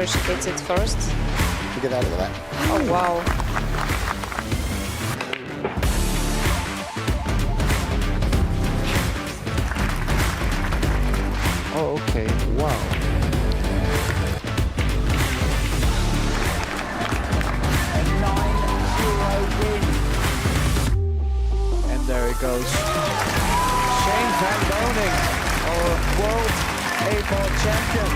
sure she gets it first. To get out of the way. Oh, wow. Oh, okay. Wow. A 9-0 win. And there it goes. Shane Van Boning, our world A-ball champion.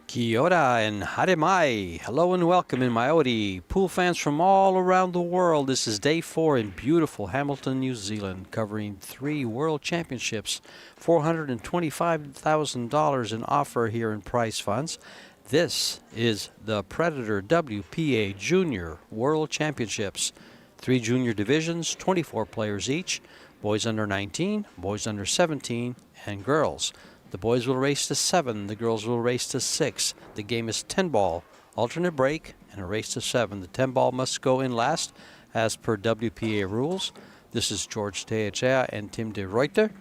Kia ora and haere mai. Hello and welcome in Maori. Pool fans from all around the world. This is day 4 in beautiful Hamilton, New Zealand, covering 3 world championships, $425,000 in offer here in prize funds. This is the Predator WPA Junior World Championships. 3 junior divisions, 24 players each, boys under 19, boys under 17, and girls. The boys will race to 7, the girls will race to 6. The game is 10 ball, alternate break, and a race to 7. The 10 ball must go in last as per WPA rules. This is George Teachea and Tim de Ruyter.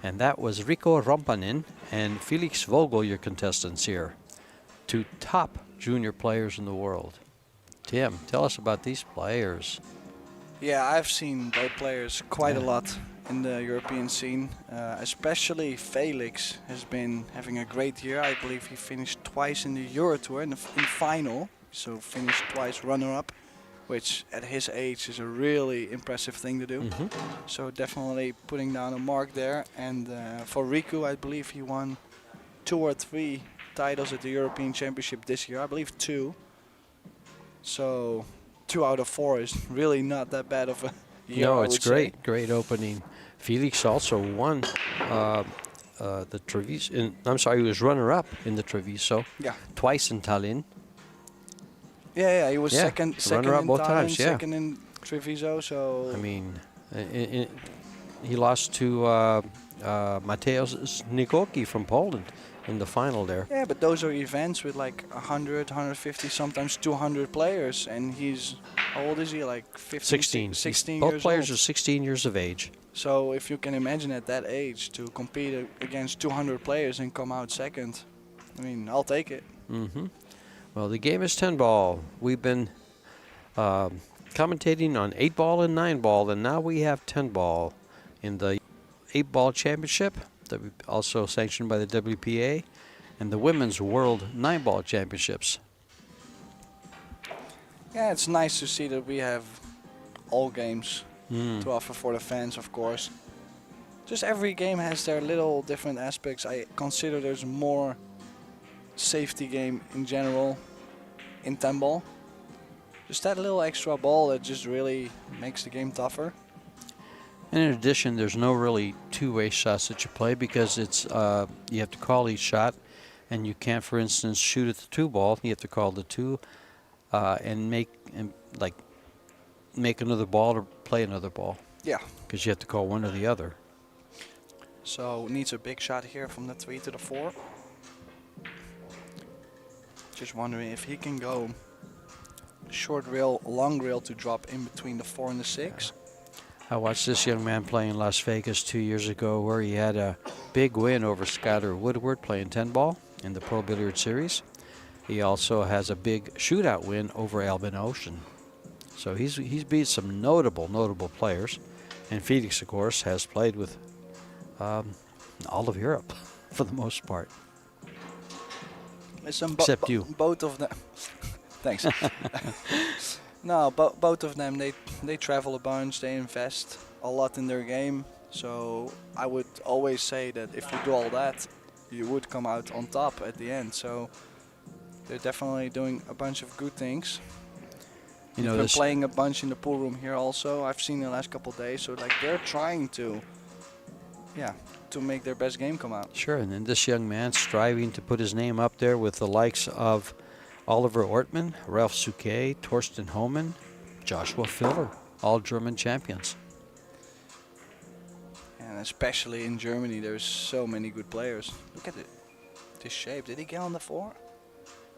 And that was Rico Rompanen and Felix Vogel, your contestants here. 2 top junior players in the world. Tim, tell us about these players. Yeah, I've seen both players quite a lot in the European scene. Especially Felix has been having a great year. I believe he finished twice in the Euro Tour in the final. So finished twice runner-up, which at his age is a really impressive thing to do. So definitely putting down a mark there. And for Riku, I believe he won 2 or 3 titles at the European Championship this year. I believe 2. So 2 out of 4 is really not that bad of a year. No, it's great. Great opening. Felix also won the Treviso. I'm sorry, he was runner-up in the Treviso. Yeah. Twice in Tallinn. Yeah, he was second runner-up in both Tallinn, times. Yeah. second in Treviso. So I mean, he lost to Mateusz Nikoki from Poland in the final there. yeah, but those are events with like 100, 150, sometimes 200 players, and he's how old is he? Like 15, 16 Both years players old. are 16 years of age. So if you can imagine at that age to compete against 200 players and come out second, I mean, I'll take it. Well, the game is 10 ball. We've been commentating on 8 ball and 9 ball, and now we have 10 ball in the 8 ball championship, that we also sanctioned by the WPA, and the women's world 9 ball championships. Yeah, it's nice to see that we have all games to offer for the fans, of course. Just every game has their little different aspects. I consider there's more safety game in general in 10 ball. Just that little extra ball that just really makes the game tougher. And in addition, there's no really two-way shots that you play because it's you have to call each shot, and you can't, for instance, shoot at the 2 ball. You have to call the 2 and make another ball or play another ball. Yeah. Because you have to call one or the other. So needs a big shot here from the 3 to the 4. Just wondering if he can go short rail, long rail to drop in between the 4 and the 6. I watched this young man play in Las Vegas 2 years ago where he had a big win over Skyler Woodward playing 10 ball in the Pro Billiard Series. He also has a big shootout win over Albin Ocean. So he's beat some notable players. And Felix, of course, has played with all of Europe for the most part. Listen, Except you. Both of them. Thanks. No, both of them, they travel a bunch, they invest a lot in their game. So I would always say that if you do all that, you would come out on top at the end. So they're definitely doing a bunch of good things. You know, they're playing a bunch in the pool room here also. I've seen the last couple of days. So like they're trying to make their best game come out. Sure, and then this young man striving to put his name up there with the likes of Oliver Ortmann, Ralph Souquet, Torsten Homan, Joshua Filler, all German champions. And especially in Germany, there's so many good players. Look at this shape. Did he get on the 4?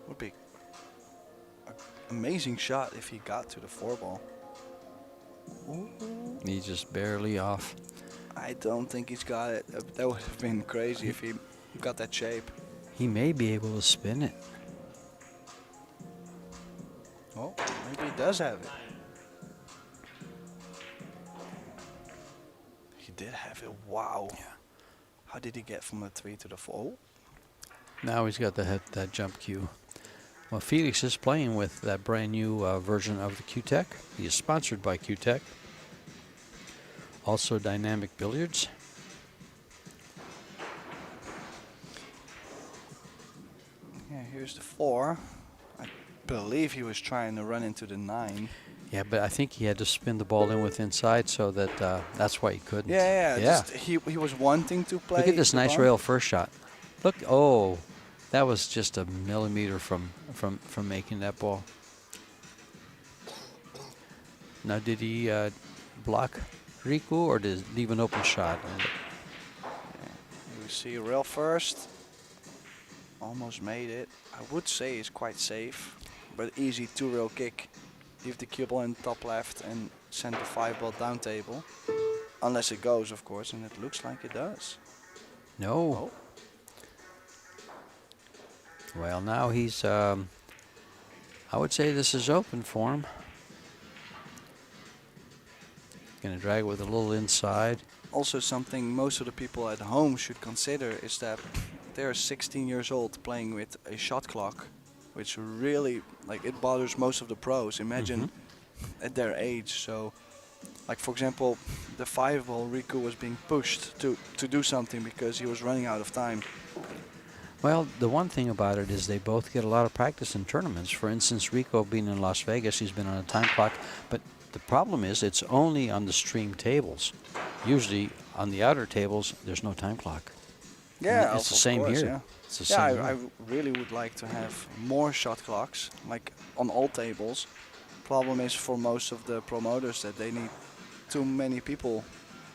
Would be an amazing shot if he got to the 4 ball. He's just barely off. I don't think he's got it. That would have been crazy if he got that shape. He may be able to spin it. Oh, maybe he does have it. He did have it. Wow. Yeah. How did he get from the 3 to the 4? Now he's got that jump cue. Well, Felix is playing with that brand new version of the Q-Tech. He is sponsored by Q-Tech. Also Dynamic Billiards. Yeah, here's the 4. I believe he was trying to run into the 9. Yeah, but I think he had to spin the ball in with inside, so that's why he couldn't. Yeah. Just he was wanting to play. Look at this the nice bunt. rail first shot. Look, oh, that was just a millimeter from making that ball. Now, did he block Riku or did he leave an open shot? You see rail first. Almost made it. I would say it's quite safe, but easy 2-rail kick. Leave the cue ball in top left and send the 5-ball down table. Unless it goes, of course, and it looks like it does. No. Oh. Well, now he's, I would say this is open for him. Going to drag with a little inside. Also something most of the people at home should consider is that they're 16 years old playing with a shot clock, which really, like, it bothers most of the pros. Imagine at their age. So, like, for example, the 5-ball Riku was being pushed to do something because he was running out of time. Well, the one thing about it is they both get a lot of practice in tournaments. For instance, Rico being in Las Vegas, he's been on a time clock. But the problem is it's only on the stream tables. Usually on the outer tables, there's no time clock. Yeah, it's the same course, here. Yeah, It's the same here. I really would like to have more shot clocks, like on all tables. Problem is for most of the promoters that they need too many people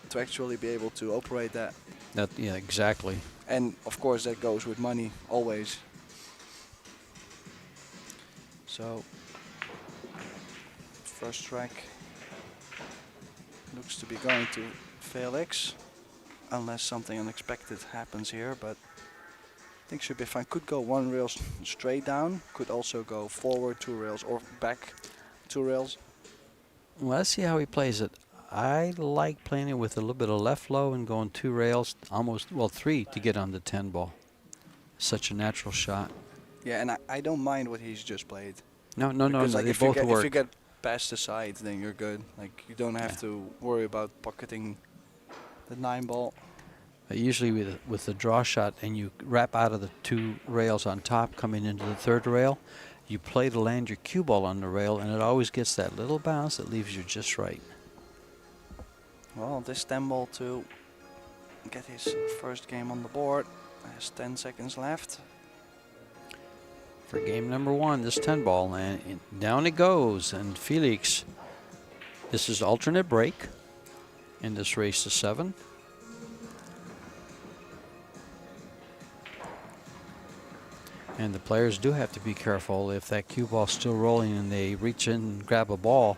to actually be able to operate that. Yeah, exactly. And of course that goes with money always. So first strike looks to be going to Felix, unless something unexpected happens here, but I think should be fine. Could go 1 rail straight down, could also go forward 2 rails or back 2 rails. Well, let's see how he plays it. I like playing it with a little bit of left low and going 2 rails, almost, well, 3 to get on the 10 ball. Such a natural shot. Yeah, and I don't mind what he's just played. No, Like they if both work. If you get past the side, then you're good. Like you don't have to worry about pocketing the 9 ball. Usually with the draw shot and you wrap out of the 2 rails on top coming into the 3rd rail, you play to land your cue ball on the rail and it always gets that little bounce that leaves you just right. Well, this 10 ball to get his first game on the board. Has 10 seconds left. For game number 1, this 10 ball, and down it goes. And Felix, this is alternate break in this race to 7. And the players do have to be careful. If that cue ball's still rolling and they reach in and grab a ball,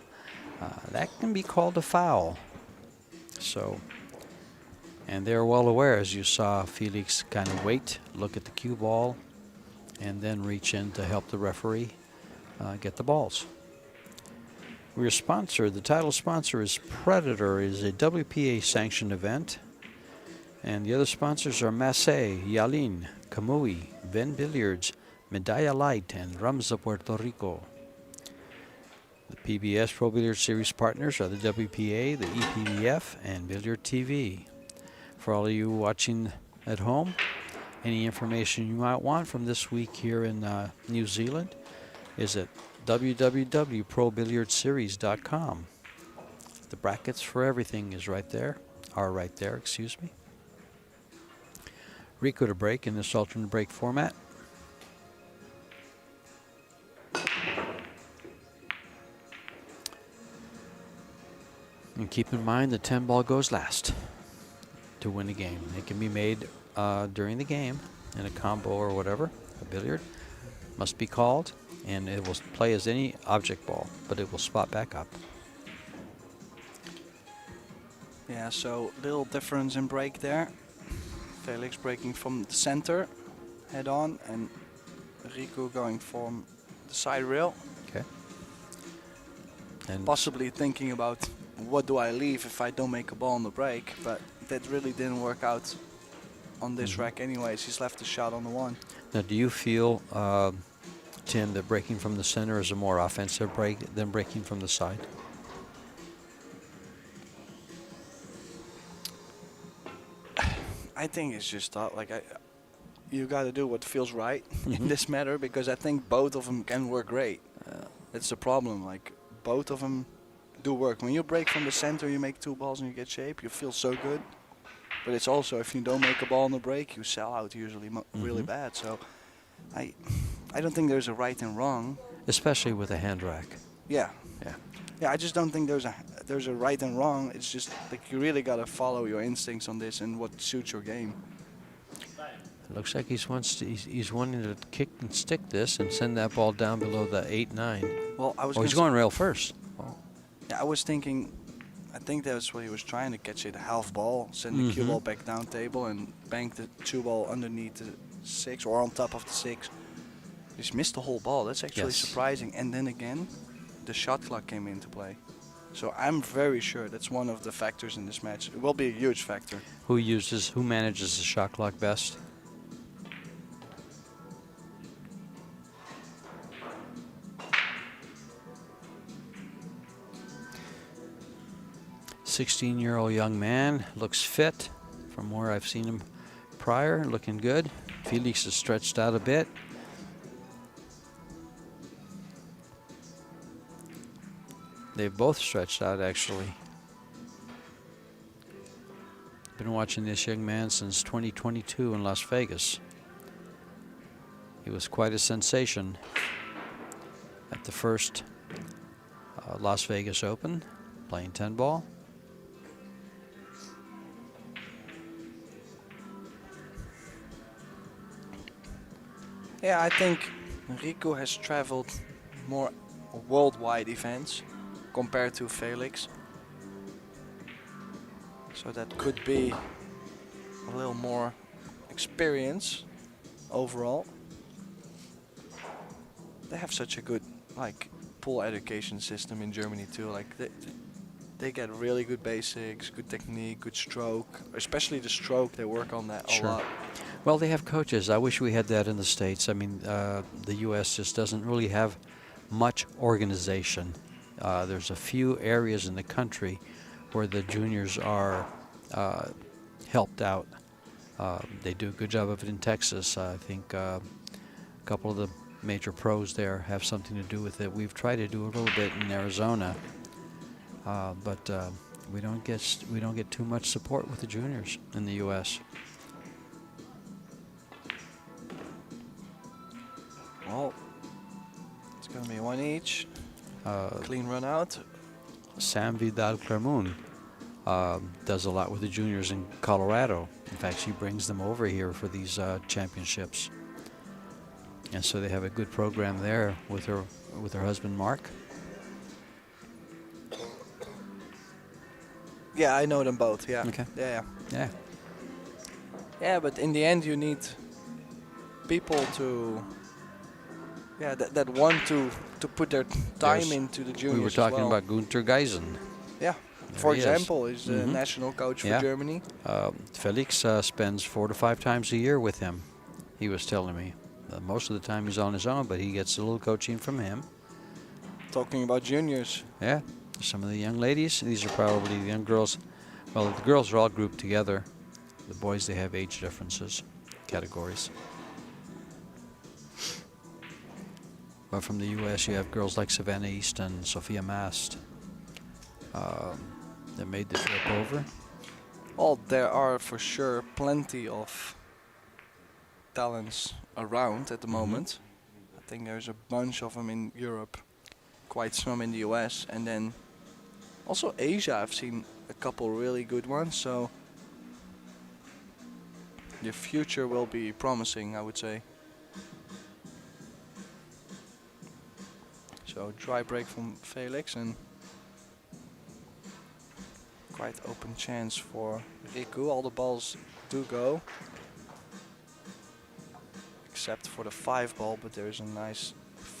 that can be called a foul. So, and they're well aware, as you saw Felix kind of wait, look at the cue ball, and then reach in to help the referee get the balls. We're sponsored, the title sponsor is Predator, is a WPA sanctioned event. And the other sponsors are Massé, Yalin, Kamui, Ben Billiards, Medalla Light, and Rums of Puerto Rico. The PBS Pro Billiard Series partners are the WPA, the EPBF, and Billiard TV. For all of you watching at home, any information you might want from this week here in New Zealand is at www.probilliardseries.com. The brackets for everything are right there, excuse me. Rico to break in this alternate break format. And keep in mind the 10 ball goes last to win a game. It can be made during the game in a combo or whatever, a billiard. Must be called, and it will play as any object ball, but it will spot back up. Yeah, so little difference in break there. Felix breaking from the center, head on, and Riku going from the side rail. Okay. And Possibly thinking about what do I leave if I don't make a ball on the break, but that really didn't work out on this rack anyways. He's left the shot on the one. now, do you feel, Tim, that breaking from the center is a more offensive break than breaking from the side? I think it's just you got to do what feels right in this matter, because I think both of them can work great. That's the problem. Like, both of them do work. When you break from the center, you make 2 balls and you get shape. You feel so good. But it's also, if you don't make a ball on the break, you sell out usually really bad. So I don't think there's a right and wrong. Especially with a hand rack. Yeah. Yeah. Yeah, I just don't think there's a right and wrong. It's just like you really got to follow your instincts on this and what suits your game. It looks like he's wanting to kick and stick this and send that ball down below the 8-9. Well, I was Oh, he's going rail first. Oh. Yeah, I was thinking, I think that's what he was trying to catch, it a half ball, send the cue ball back down table and bank the 2 ball underneath the 6 or on top of the 6. Just missed the whole ball. That's actually surprising. And then again, the shot clock came into play. So I'm very sure that's one of the factors in this match. It will be a huge factor. Who manages the shot clock best? "16-year-old young man, looks fit from where I've seen him prior, looking good. Felix is stretched out a bit. They've both stretched out, actually. Been watching this young man since 2022 in Las Vegas. He was quite a sensation at the first Las Vegas Open, playing 10 ball. Yeah, I think Riku has traveled more worldwide events compared to Felix. So that could be a little more experience overall. They have such a good pool education system in Germany too. Like they get really good basics, good technique, good stroke. Especially the stroke, they work on that a lot. Well, they have coaches. I wish we had that in the States. I mean, the U.S. just doesn't really have much organization. There's a few areas in the country where the juniors are helped out. They do a good job of it in Texas. I think a couple of the major pros there have something to do with it. We've tried to do a little bit in Arizona, but we don't get too much support with the juniors in the U.S. Well, it's gonna be 1 each. Clean run out. Sam Vidal-Clermont does a lot with the juniors in Colorado. In fact, she brings them over here for these championships. And so they have a good program there with her husband Mark. Yeah, I know them both. Yeah. Okay. Yeah. Yeah. Yeah, but in the end, you need people to. Yeah, that want to put their time into the juniors. We were talking about Gunter Geisen. Yeah. For example, he's the national coach for Germany. Felix spends 4 to 5 times a year with him. He was telling me. Most of the time he's on his own, but he gets a little coaching from him. Talking about juniors. Yeah. Some of the young ladies, these are probably the young girls. Well, the girls are all grouped together. The boys, they have age differences, categories. But from the U.S., you have girls like Savannah East and Sophia Mast that made the trip over. Well, there are for sure plenty of talents around at the moment. I think there's a bunch of them in Europe, quite some in the US, and then also Asia. I've seen a couple really good ones, so the future will be promising, I would say. So dry break from Felix and quite open chance for Riku. All the balls do go, except for the 5 ball, but there's a nice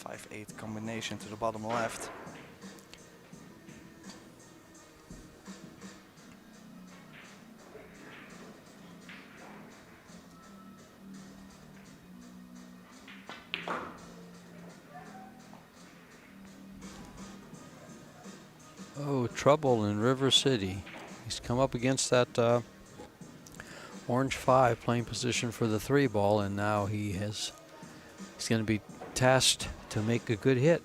5-8 combination to the bottom left. Oh, trouble in River City. He's come up against that orange 5 playing position for the 3 ball, and now he's going to be tasked to make a good hit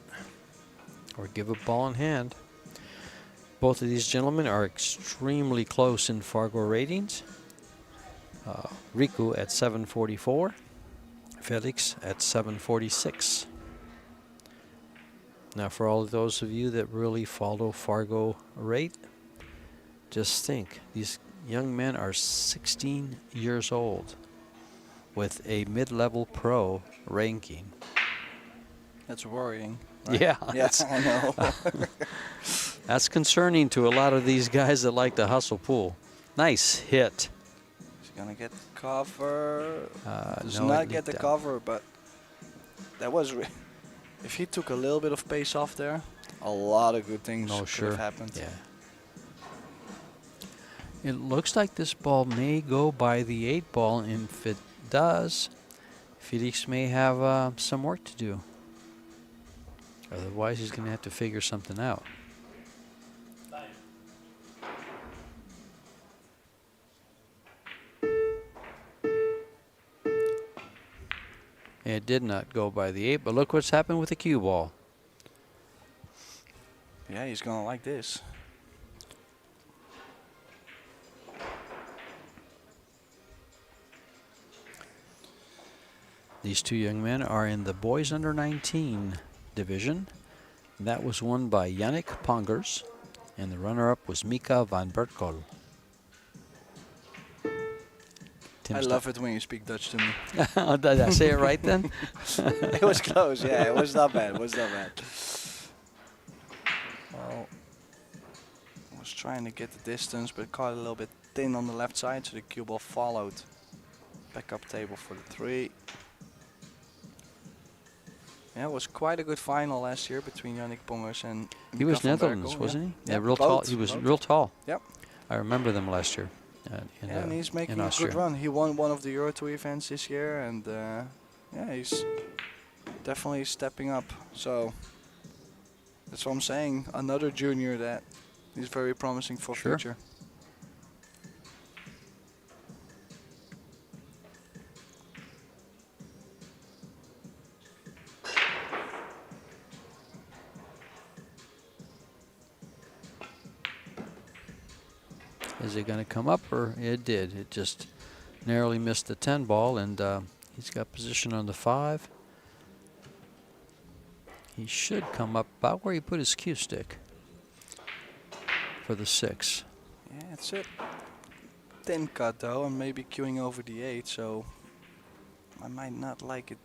or give a ball in hand. Both of these gentlemen are extremely close in Fargo ratings. Riku at 744, Felix at 746. Now, for all of those of you that really follow Fargo rate, just think, these young men are 16 years old with a mid-level pro ranking. That's worrying. Right? Yeah, Yes, I know. that's concerning to a lot of these guys that like to hustle pool. Nice hit. He's gonna get the cover. Does No, not it get the leaked out. cover, but that was. If he took a little bit of pace off there, a lot of good things Oh, could sure. have happened. Yeah. It looks like this ball may go by the 8 ball, and if it does, Felix may have some work to do. Otherwise, he's going to have to figure something out. It did not go by the 8, but look what's happened with the cue ball. Yeah, he's gonna like this. These two young men are in the boys under 19 division. That was won by Yannick Pongers, and the runner-up was Mika van Bertkel. I love it when you speak Dutch to me. Did I say it right then? It was close, yeah. It was not bad. It was not bad. Well, I was trying to get the distance, but caught a little bit thin on the left side, so the cue ball followed. Backup table for the 3. Yeah, it was quite a good final last year between Yannick Pongers and He was Mika van Netherlands, Berkel, wasn't he? Yeah, real tall. both, He was both. real tall. Yep. I remember them last year. And he's making in a Austria. good run. He won one of the Euro Tour events this year, and yeah, he's definitely stepping up. So that's what I'm saying. Another junior that is very promising for Sure. future. Is it going to come up, or it did? It just narrowly missed the 10 ball, and he's got position on the 5. He should come up about where he put his cue stick for the 6. Yeah, it's a thin cut though, and maybe queuing over the 8, so I might not like it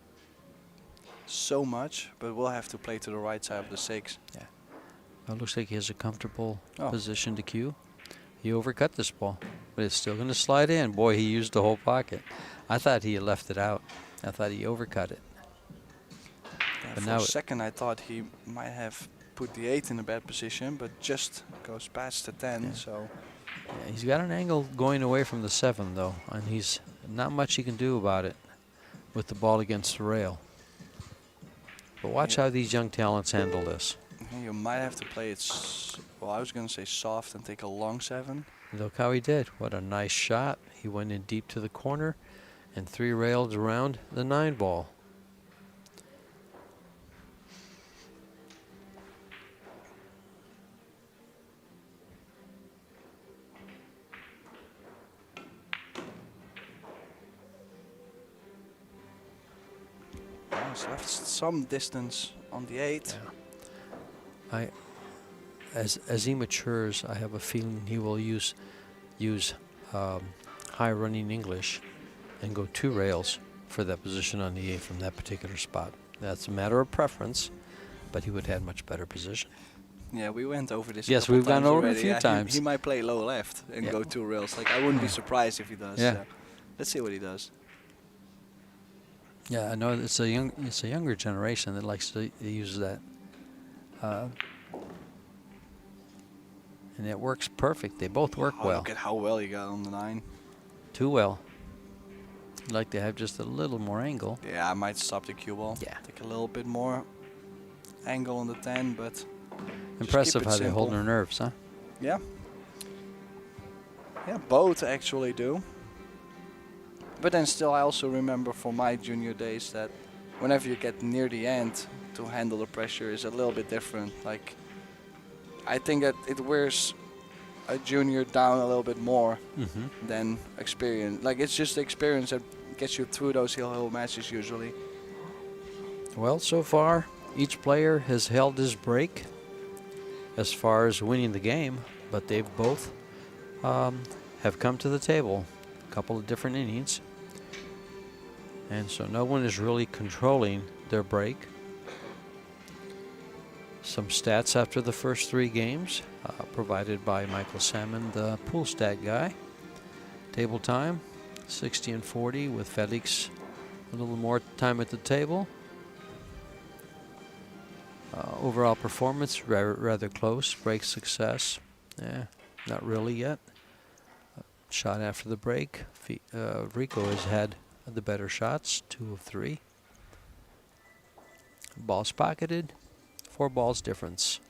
so much, but we'll have to play to the right side of the 6. It looks like he has a comfortable Oh. position to cue. He overcut this ball, but it's still going to slide in. Boy, he used the whole pocket. I thought he had left it out. I thought he overcut it. Yeah, But for now a it- second I thought he might have put the 8 in a bad position, but just goes past the 10, Yeah. so Yeah, he's got an angle going away from the 7, though, and he's not much he can do about it with the ball against the rail. But watch Yeah. how these young talents handle this. you might have to play it, well, I was going to say soft and take a long 7. Look how he did. What a nice shot. He went in deep to the corner and 3 railed around the 9 ball. Yeah, he's left some distance on the 8. As he matures, I have a feeling he will use high running English and go 2 rails for that position on the 8 from that particular spot. That's a matter of preference, but he would have much better position. Yeah, we went over this. Yes, a couple we've gone times over it a already. few Yeah, times. He might play low left and Yeah. go 2 rails. Like I wouldn't be surprised if he does. Yeah. So let's see what he does. Yeah, I know it's a younger generation that likes to use that, and it works perfect. They both work Oh, well, look at how well he got on the 9. too well. I'd like to have just a little more angle. Yeah, I might stop the cue ball. Yeah. Take a little bit more angle on the 10, but Impressive keep it how they hold simple. their nerves, huh? yeah. Yeah, both actually do. But then still, I also remember from my junior days that whenever you get near the end, to handle the pressure is a little bit different. Like, I think that it wears a junior down a little bit more Mm-hmm. than experience. Like, it's just the experience that gets you through those hill matches usually. Well, so far, each player has held his break as far as winning the game, but they've both have come to the table a couple of different innings. And so no one is really controlling their break. Some stats after the first 3 games provided by Michael Salmon, the pool stat guy. Table time, 60 and 40 with Felix a little more time at the table. Overall performance, rather close. Break success, not really yet. Shot after the break. Rico has had the better shots, 2 of 3. Balls pocketed, 4 balls difference.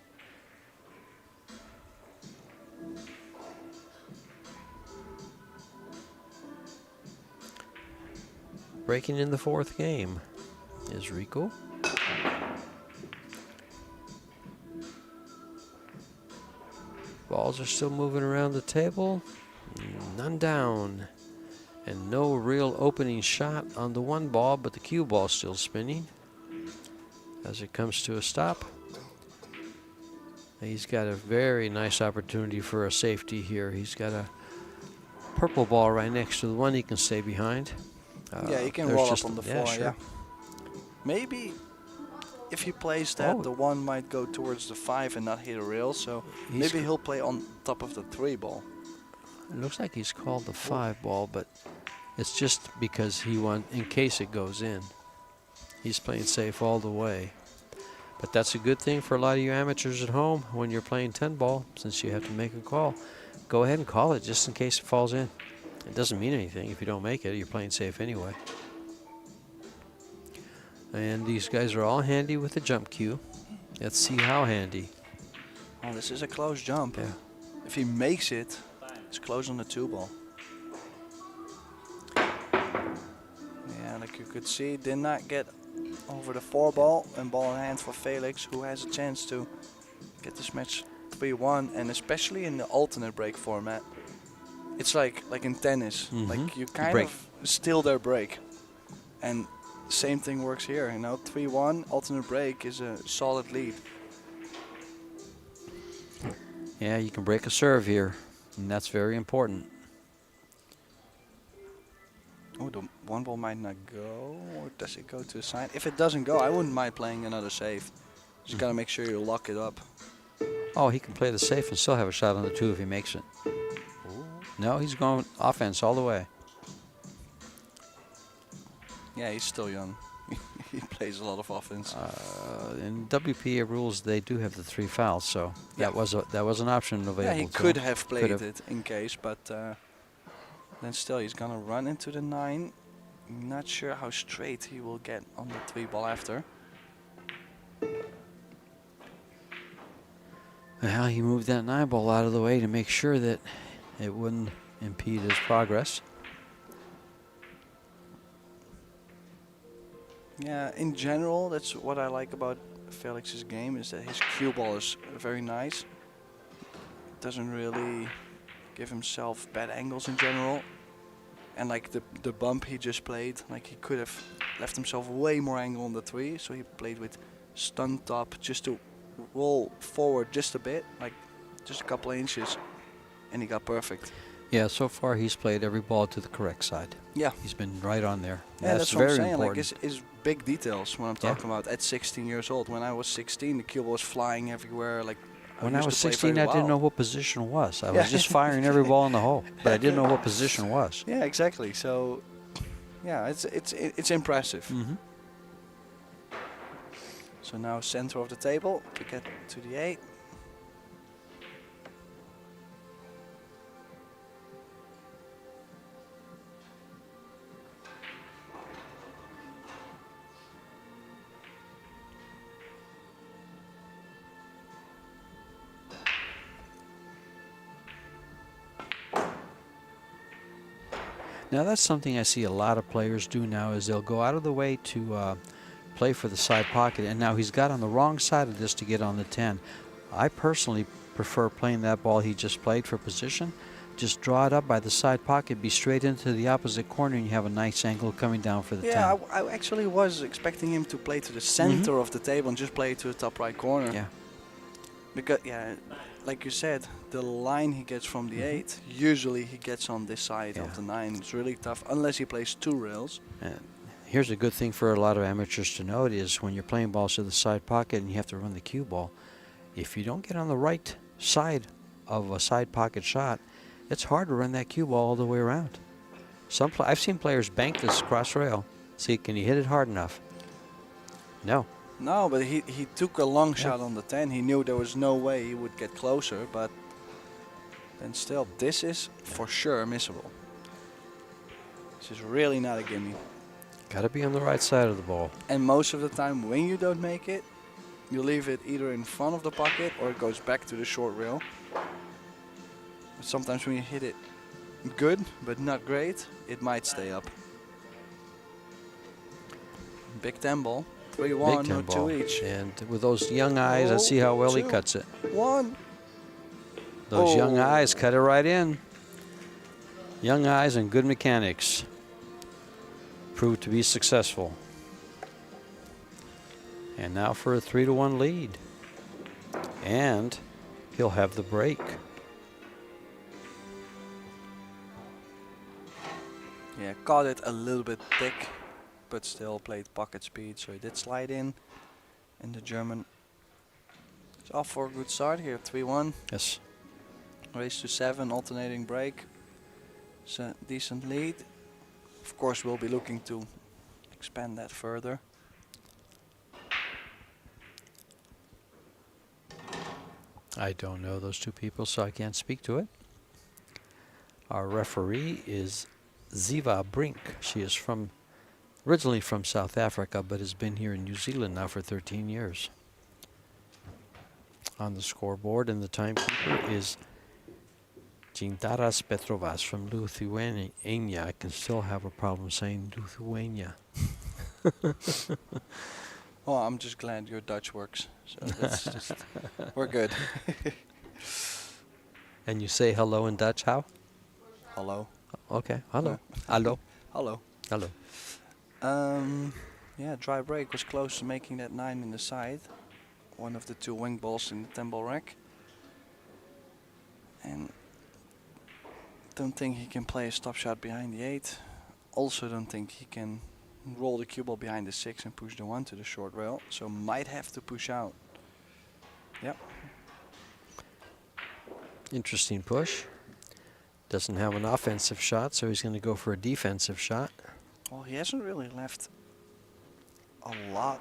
Breaking in the 4th game is Rico. Balls are still moving around the table. None down. And no real opening shot on the 1 ball, but the cue ball still spinning as it comes to a stop. He's got a very nice opportunity for a safety here. He's got a purple ball right next to the one he can stay behind. Yeah, he can there's roll just up on the yeah, floor, sure. yeah. Maybe if he plays that, Oh. the 1 might go towards the 5 and not hit a rail, so He's maybe he'll play on top of the 3 ball. It looks like he's called the 5 ball, but it's just because he wants, in case it goes in. He's playing safe all the way. But that's a good thing for a lot of you amateurs at home when you're playing 10 ball, since you have to make a call. Go ahead and call it just in case it falls in. It doesn't mean anything if you don't make it. You're playing safe anyway. And these guys are all handy with the jump cue. Let's see how handy. Oh, this is a close jump. Yeah. If he makes it, it's close on the 2 ball. Yeah, like you could see, did not get over the 4 ball, and ball in hand for Felix, who has a chance to get this match 3-1, and especially in the alternate break format. It's like in tennis, like you kind break. of steal their break, and same thing works here. 3-1 alternate break is a solid lead. Yeah, you can break a serve here, and that's very important. Oh, the 1 ball might not go, or does it go to the side? If it doesn't go, I wouldn't mind playing another save. Just gotta make sure you lock it up. Oh, he can play the safe and still have a shot on the 2 if he makes it. No, he's going offense all the way. Yeah, he's still young. He plays a lot of offense. In WPA rules, they do have the 3 fouls, so that was an option available. Yeah, he to could him. have played it in case, but then still he's gonna run into the 9. Not sure how straight he will get on the 3 ball after. Well, he moved that 9 ball out of the way to make sure that it wouldn't impede his progress. Yeah, in general, that's what I like about Felix's game, is that his cue ball is very nice. Doesn't really give himself bad angles in general. And like the bump he just played, like he could have left himself way more angle on the 3, so he played with stun top just to roll forward just a bit, like just a couple of inches, and he got perfect. Yeah, so far he's played every ball to the correct side. Yeah. He's been right on there. Yeah, that's what very I'm saying. important. Like, it's big details when I'm talking about at 16 years old. When I was 16, the cue ball was flying everywhere. Like, When I used was to play 16, very I didn't know well. what position was. I Yeah. was just firing every ball in the hole, but I didn't know what position was. Yeah, exactly. So, yeah, it's impressive. Mm-hmm. So now center of the table to get to the 8. Now that's something I see a lot of players do now is they'll go out of the way to play for the side pocket, and now he's got on the wrong side of this to get on the 10. I personally prefer playing that ball he just played for position. Just draw it up by the side pocket, be straight into the opposite corner, and you have a nice angle coming down for the 10. Yeah, I actually was expecting him to play to the center of the table and just play to the top right corner. Yeah. Because, yeah, like you said, the line he gets from the 8, usually he gets on this side of the 9. It's really tough, unless he plays 2 rails. And here's a good thing for a lot of amateurs to note is when you're playing balls to the side pocket and you have to run the cue ball, if you don't get on the right side of a side pocket shot, it's hard to run that cue ball all the way around. I've seen players bank this cross rail. See, can you hit it hard enough? No. No, but he took a long shot on the 10. He knew there was no way he would get closer, but then still, this is for sure missable. This is really not a gimme. Got to be on the right side of the ball. And most of the time, when you don't make it, you leave it either in front of the pocket or it goes back to the short rail. But sometimes when you hit it good, but not great, it might stay up. Big 10 ball. 3-1, Big no 10 ball. 2 each. And with those young eyes, let's see how well he 2, cuts it. 1. Those young eyes cut it right in. Young eyes and good mechanics proved to be successful. And now for a 3-1 lead. And he'll have the break. Yeah, caught it a little bit thick, but still played pocket speed, so he did slide in. And the German is off for a good start here, 3-1. Yes. Race to 7, alternating break. It's a decent lead. Of course, we'll be looking to expand that further. I don't know those two people, so I can't speak to it. Our referee is Ziva Brink. She is originally from South Africa, but has been here in New Zealand now for 13 years. On the scoreboard, and the timekeeper is Gintaras Petrovas from Lithuania. I can still have a problem saying Lithuania. Oh, I'm just glad your Dutch works. So that's just, we're good. And you say hello in Dutch, how? Hello. Okay, hello. Hallo. Hello. Hello. Yeah, dry break was close to making that 9 in the side. One of the 2 wing balls in the 10 ball rack. And don't think he can play a stop shot behind the 8. Also don't think he can roll the cue ball behind the 6 and push the 1 to the short rail. So might have to push out. Yep. Interesting push. Doesn't have an offensive shot, so he's going to go for a defensive shot. Well, he hasn't really left a lot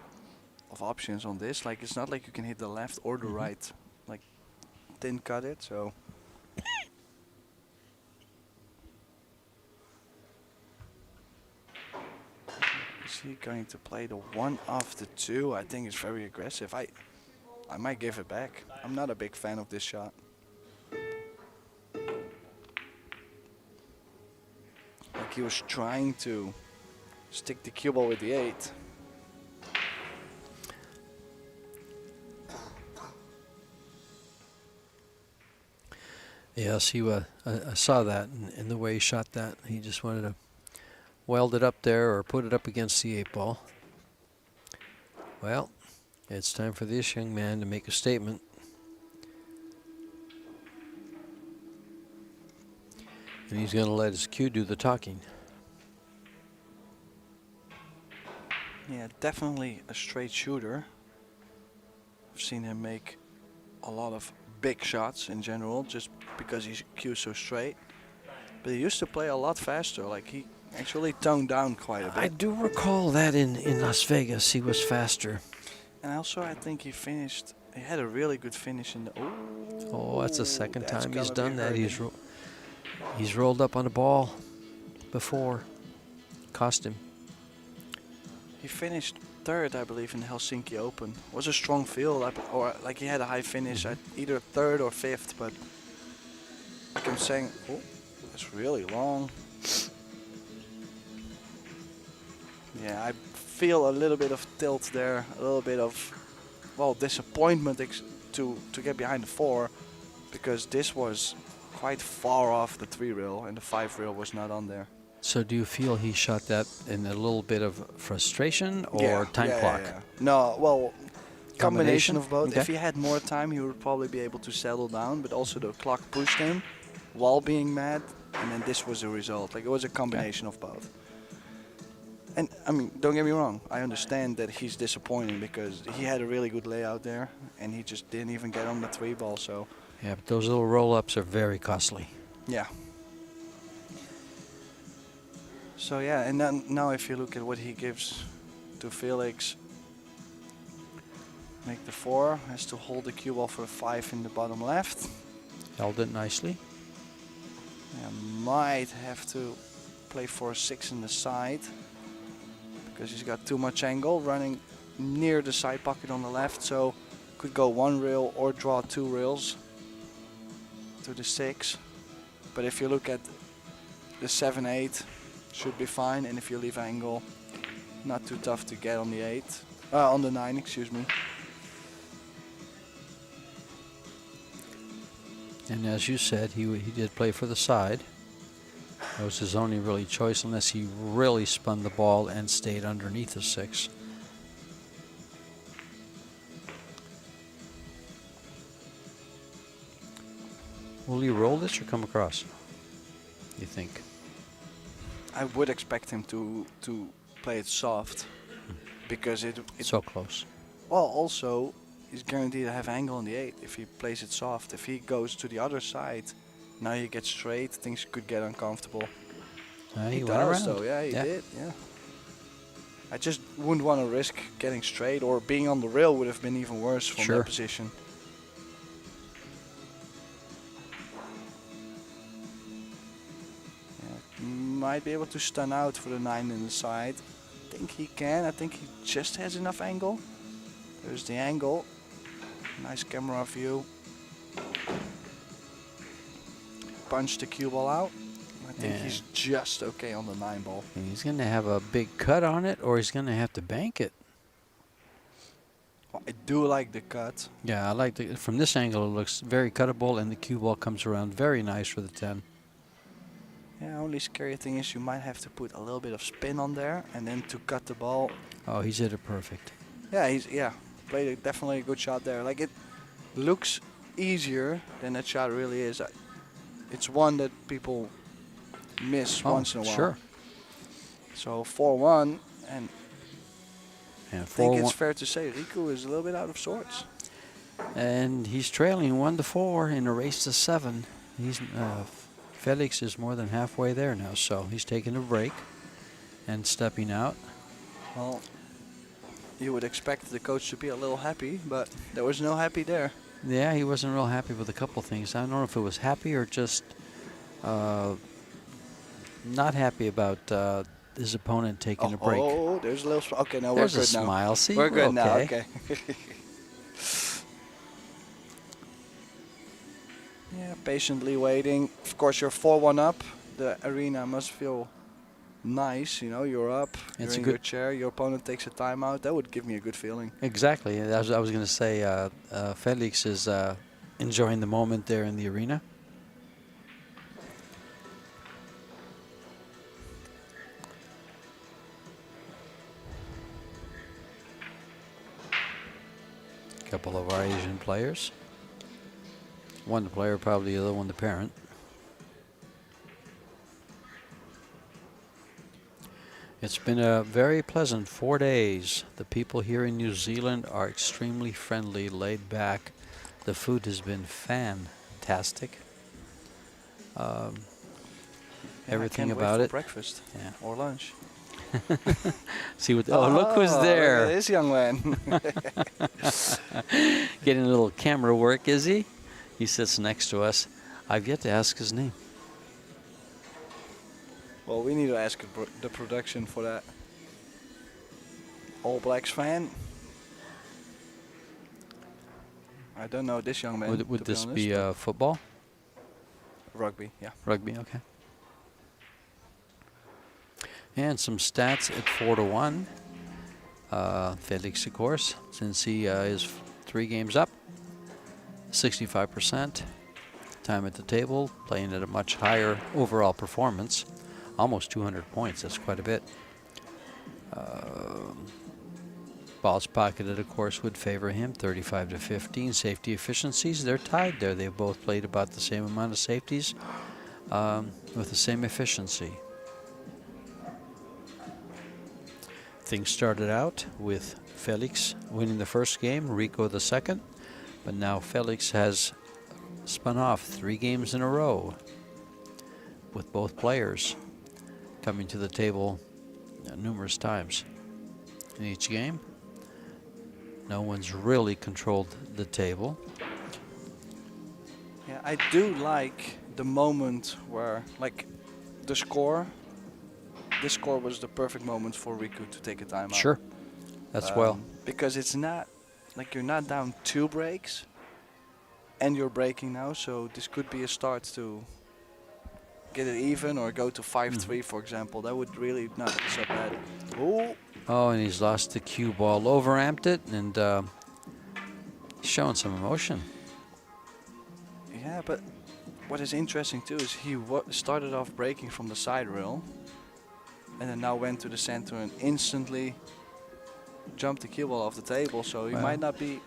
of options on this. Like, it's not like you can hit the left or the right. Like, didn't cut it, so. Is he going to play the 1 off the 2? I think it's very aggressive. I might give it back. I'm not a big fan of this shot. Like, he was trying to stick the cue ball with the 8. Yes, I saw that in the way he shot that. He just wanted to weld it up there or put it up against the 8 ball. Well, it's time for this young man to make a statement. And he's going to let his cue do the talking. Yeah, definitely a straight shooter. I've seen him make a lot of big shots in general, just because his cue's so straight. But he used to play a lot faster. Like he actually toned down quite a bit. I do recall that in Las Vegas he was faster. And also, I think he finished. He had a really good finish in the. Oh, that's the second that's time he's gonna be done that. hurting. He's rolled up on the ball before. Cost him. He finished third, I believe, in the Helsinki Open. Was a strong field, or like he had a high finish at either third or fifth. But like I'm saying, oh, it's really long. Yeah, I feel a little bit of tilt there, a little bit of, well, disappointment to get behind the 4, because this was quite far off the 3 rail and the 5 rail was not on there. So do you feel he shot that in a little bit of frustration or Yeah, time clock? Yeah. No, well, combination of both. Okay. If he had more time, he would probably be able to settle down, but also the clock pushed him while being mad, and then this was the result. Like, it was a combination of both. And, I mean, don't get me wrong, I understand that he's disappointing because he had a really good layout there, and he just didn't even get on the 3 ball, so... Yeah, but those little roll-ups are very costly. Yeah. So yeah, and then now if you look at what he gives to Felix, make the 4, has to hold the cue ball for a 5 in the bottom left. Held it nicely. Yeah, might have to play for a 6 in the side because he's got too much angle running near the side pocket on the left, so could go 1 rail or draw 2 rails to the 6. But if you look at the 7-8, should be fine, and if you leave angle, not too tough to get on the 8, on the 9, excuse me. And as you said, he did play for the side. That was his only really choice, unless he really spun the ball and stayed underneath the 6. Will he roll this or come across, you think? I would expect him to play it soft because it's So close. well, also he's guaranteed to have angle on the 8 if he plays it soft. If he goes to the other side, now he gets straight, things could get uncomfortable. He went does around. though, yeah, he did, yeah. I just wouldn't want to risk getting straight, or being on the rail would have been even worse from Sure. that position. Might be able to stun out for the 9 in the side. I think he can. I think he just has enough angle. There's the angle. Nice camera view. Punch the cue ball out. I think Yeah. he's just okay on the 9 ball. He's going to have a big cut on it, or he's going to have to bank it. Well, I do like the cut. Yeah, I like the, from this angle it looks very cuttable, and the cue ball comes around very nice for the 10. Yeah, only scary thing is you might have to put a little bit of spin on there, and then to cut the ball. Oh, he's hit it perfect. Yeah, played definitely a good shot there. Like, it looks easier than that shot really is. It's one that people miss once in a while. Sure. So 4-1, and And I think 4-1. it's fair to say Riku is a little bit out of sorts. And he's trailing 1-4 in a race to 7. He's Felix is more than halfway there now, so he's taking a break and stepping out. Well, you would expect the coach to be a little happy, but there was no happy there. Yeah, he wasn't real happy with a couple things. I don't know if it was happy or just not happy about his opponent taking a break. Oh, there's a little. Okay, no, There's we're a good now. smile. See, We're good now. okay. Okay. Yeah, patiently waiting. Of course, you're 4-1 up. The arena must feel nice. You know, you're up. You're It's a in good- your chair. Your opponent takes a timeout. That would give me a good feeling. Exactly. I was going to say Felix is enjoying the moment there in the arena. Couple of our Asian players. One the player, probably the other one the parent. It's been a very pleasant 4 days. The people here in New Zealand are extremely friendly, laid back, The food has been fantastic. Yeah, Everything I can't wait about for it. breakfast Yeah. or lunch. See what? Oh, look who's Look there! at this young man. Getting a little camera work, is he? He sits next to us. I've yet to ask his name. Well, we need to ask the production for that. All Blacks fan. I don't know this young man. Would to this honest, be but football? rugby? Yeah. Rugby, okay. And some stats at 4-1. Felix, of course, since he is 3 games up, 65% time at the table, playing at a much higher overall performance, almost 200 points. That's quite a bit. Balls pocketed, of course, would favor him, 35-15. Safety efficiencies, they're tied there. They've both played about the same amount of safeties with the same efficiency. Things started out with Felix winning the first game, Rico the second, but now Felix has spun off 3 games in a row with both players coming to the table numerous times in each game. No one's really controlled the table. Yeah, I do like the moment where, like, the score. This score was the perfect moment for Riku to take a timeout. Sure, that's well. Because it's not like you're not down 2 breaks, and you're breaking now. So this could be a start to get it even or go to 5-3, for example. That would really not be so bad. Oh. Oh, and he's lost the cue ball, overamped it, and he's showing some emotion. Yeah, but what is interesting too is he started off breaking from the side rail, and then now went to the center and instantly jumped the cue ball off the table. So he might not be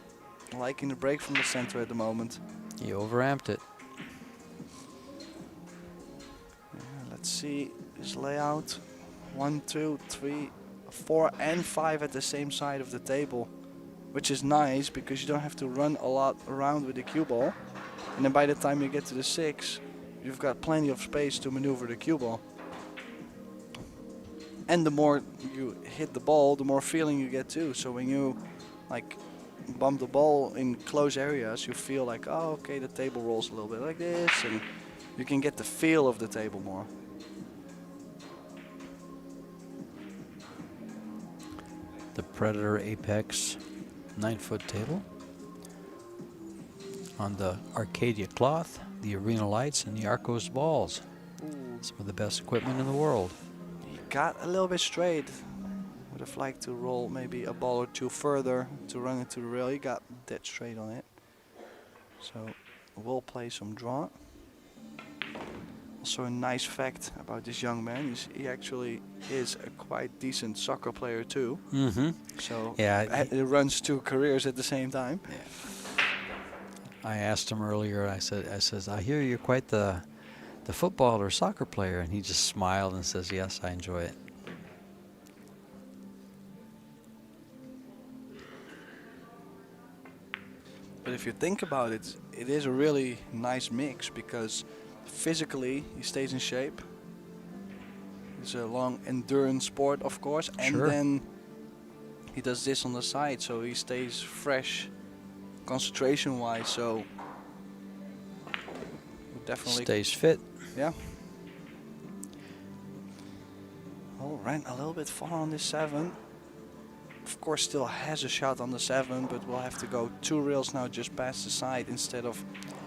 liking the break from the center at the moment. He overamped it. Yeah, let's see his layout. 1, 2, 3, 4 and 5 at the same side of the table, which is nice because you don't have to run a lot around with the cue ball. And then by the time you get to the 6, you've got plenty of space to maneuver the cue ball. And the more you hit the ball, the more feeling you get too. So when you like bump the ball in close areas, you feel like, oh, okay, the table rolls a little bit like this, and you can get the feel of the table more. The Predator Apex 9-foot table on the Arcadia cloth, the arena lights, and the Arcos balls. Some of the best equipment in the world. He got a little bit straight. Would have liked to roll maybe a ball or 2 further to run it to the rail. He got dead straight on it. So we'll play some draw. Also a nice fact about this young man is he actually is a quite decent soccer player too. So Yeah, he runs 2 careers at the same time. Yeah. I asked him earlier. I says, I hear you're quite the football or soccer player, and he just smiled and says, yes, I enjoy it. But if you think about it, it is a really nice mix because physically he stays in shape. It's a long endurance sport, of course, and then he does this on the side, so he stays fresh, concentration-wise. So definitely Stays fit. Yeah. Oh, ran a little bit far on this 7. Of course, still has a shot on the 7, but we'll have to go 2 rails now just past the side instead of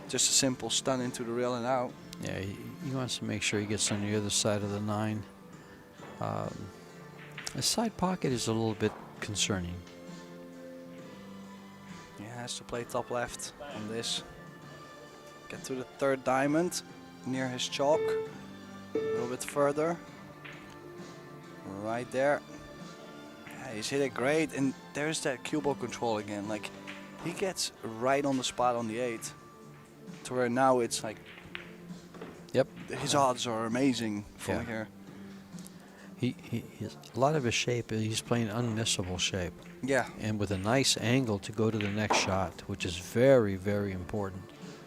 just a simple stun into the rail and out. Yeah, he wants to make sure he gets on the other side of the 9. The side pocket is a little bit concerning. He has to play top left on this. Get to the 3rd diamond near his chalk. A little bit further. Right there. Yeah, he's hit it great, and there's that cue ball control again. Like, he gets right on the spot on the 8, to where now it's like, Yep. his odds are amazing from here. A lot of his shape, he's playing unmissable shape. Yeah. And with a nice angle to go to the next shot, which is very, very important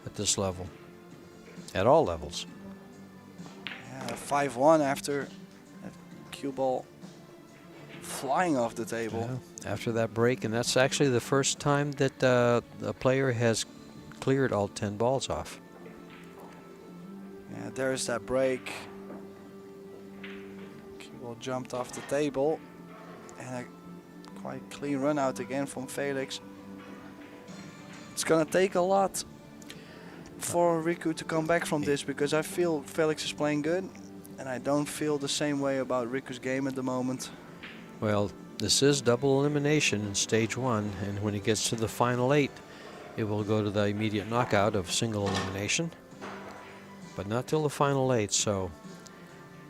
at this level. At all levels. Yeah, 5-1 after that cue ball flying off the table. Yeah, after that break, and that's actually the first time that a player has cleared all 10 balls off. Yeah, there's that break. Cue ball jumped off the table. And a quite clean run out again from Felix. It's gonna take a lot for Riku to come back from this, because I feel Felix is playing good and I don't feel the same way about Riku's game at the moment. Well, this is double elimination in stage 1, and when it gets to the final 8, it will go to the immediate knockout of single elimination, but not till the final 8. So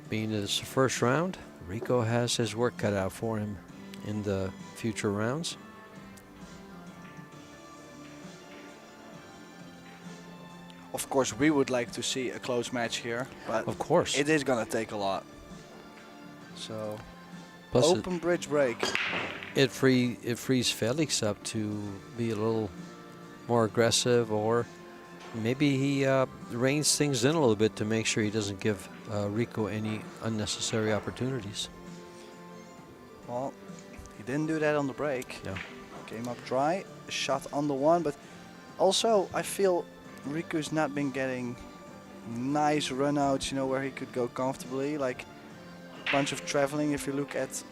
being it's the first round, Rico has his work cut out for him in the future rounds. Of course, we would like to see a close match here, but Of course. it is gonna take a lot. So, Plus open bridge break. it frees Felix up to be a little more aggressive, or maybe he reins things in a little bit to make sure he doesn't give Rico any unnecessary opportunities. Well, he didn't do that on the break. Yeah. Came up dry, shot on the one, but also I feel Riku's not been getting nice runouts, you know, where he could go comfortably, like a bunch of traveling. If you look at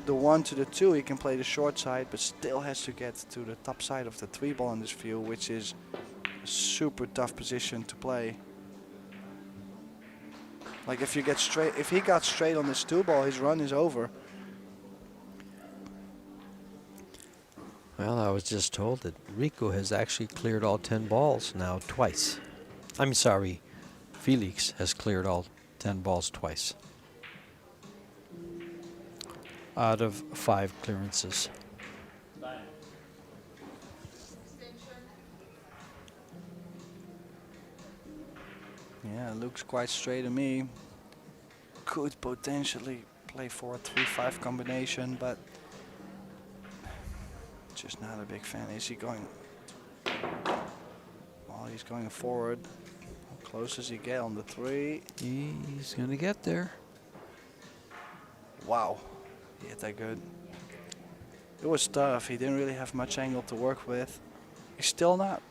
the 1 to the 2, he can play the short side, but still has to get to the top side of the 3 ball in this field, which is a super tough position to play. Like if he got straight on this 2 ball, his run is over. Well, I was just told that Rico has actually cleared all 10 balls now twice. I'm sorry, Felix has cleared all 10 balls twice out of 5 clearances. Yeah, it looks quite straight to me. Could potentially play for a 3-5 combination, but just not a big fan. Is he going? Well, he's going forward. How close does he get on the 3? He's going to get there. Wow, he hit that good. It was tough. He didn't really have much angle to work with. He's still not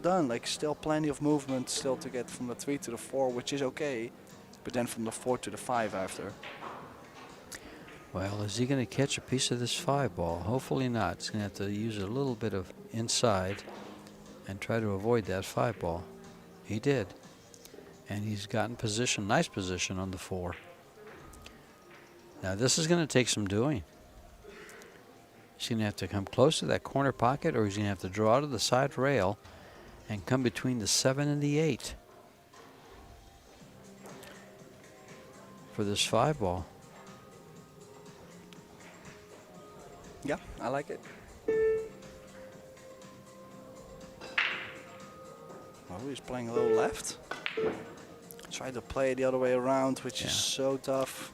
done. Like, still plenty of movement still to get from the 3 to the 4, which is okay, but then from the 4 to the 5 after. Well, is he going to catch a piece of this 5 ball? Hopefully not. He's going to have to use a little bit of inside and try to avoid that 5 ball. He did. And he's gotten position, nice position on the 4. Now this is going to take some doing. He's going to have to come close to that corner pocket, or he's going to have to draw to the side rail and come between the 7 and the 8 for this 5 ball. Yeah, I like it. Oh, he's playing a little left. Tried to play the other way around, which is so tough.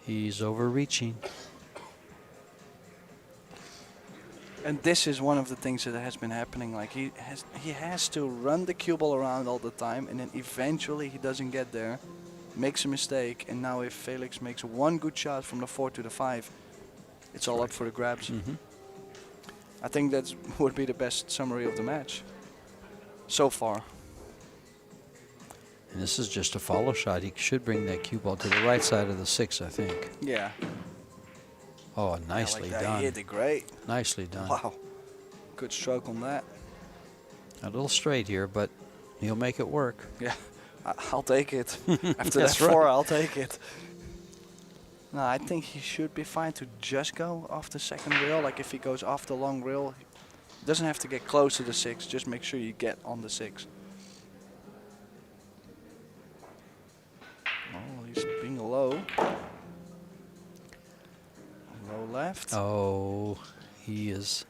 He's overreaching. And this is one of the things that has been happening. Like he has to run the cue ball around all the time, and then eventually he doesn't get there, makes a mistake, and now if Felix makes one good shot from the 4 to the 5, it's all up for the grabs. I think that would be the best summary of the match so far. And this is just a follow shot. He should bring that cue ball to the right side of the 6, I think. Yeah. Oh, nicely done. He hit it great. Nicely done. Wow. Good stroke on that. A little straight here, but he'll make it work. Yeah, I'll take it. After That's that 4, right. I'll take it. No, I think he should be fine to just go off the second rail. Like if he goes off the long rail, he doesn't have to get close to the 6. Just make sure you get on the 6. Oh, he's being low. Low left. Oh, he is.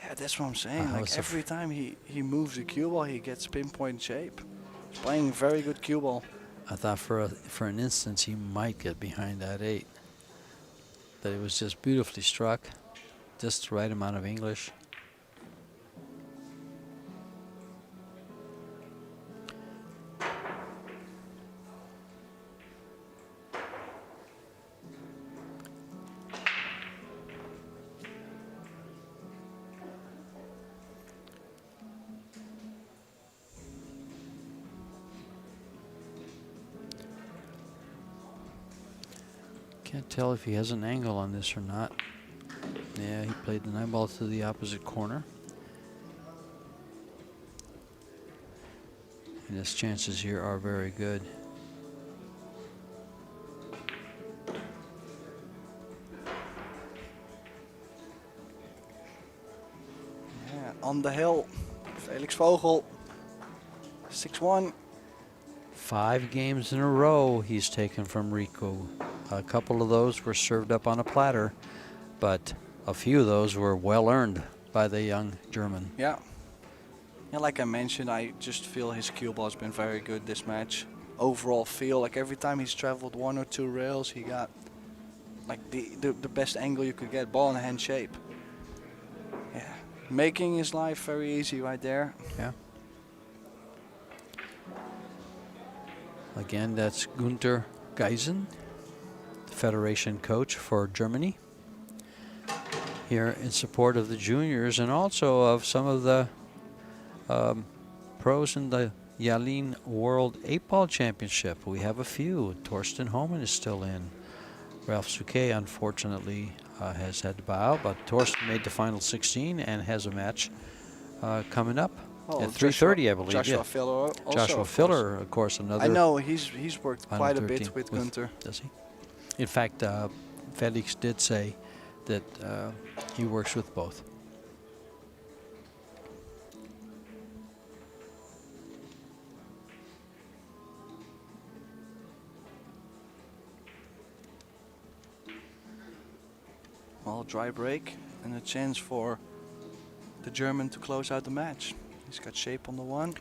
Yeah, that's what I'm saying. Like every time he moves the cue ball, he gets pinpoint shape. He's playing very good cue ball. I thought for an instant he might get behind that 8. But it was just beautifully struck. Just the right amount of English. Can't tell if he has an angle on this or not. Yeah, he played the 9 ball to the opposite corner. And his chances here are very good. Yeah, on the hill, Felix Vogel, 6-1. 5 games in a row he's taken from Rico. A couple of those were served up on a platter, but a few of those were well earned by the young German. Yeah. Yeah, like I mentioned, I just feel his cue ball has been very good this match. Overall feel like every time he's traveled 1 or 2 rails, he got like the best angle you could get, ball in hand shape. Yeah, making his life very easy right there. Yeah. Again, that's Günther Geisen, the Federation coach for Germany, here in support of the juniors and also of some of the pros in the Yalin World 8-Ball Championship. We have a few. Torsten Homan is still in. Ralph Souquet, unfortunately, has had to bow out, but Torsten made the final 16 and has a match coming up at 3:30, I believe. Joshua Yeah. Filler also. Joshua Filler, of course, another. I know he's worked Final quite a 13 bit with Günther. Does he? In fact, Felix did say that he works with both. Well, dry break and a chance for the German to close out the match. He's got shape on the 1.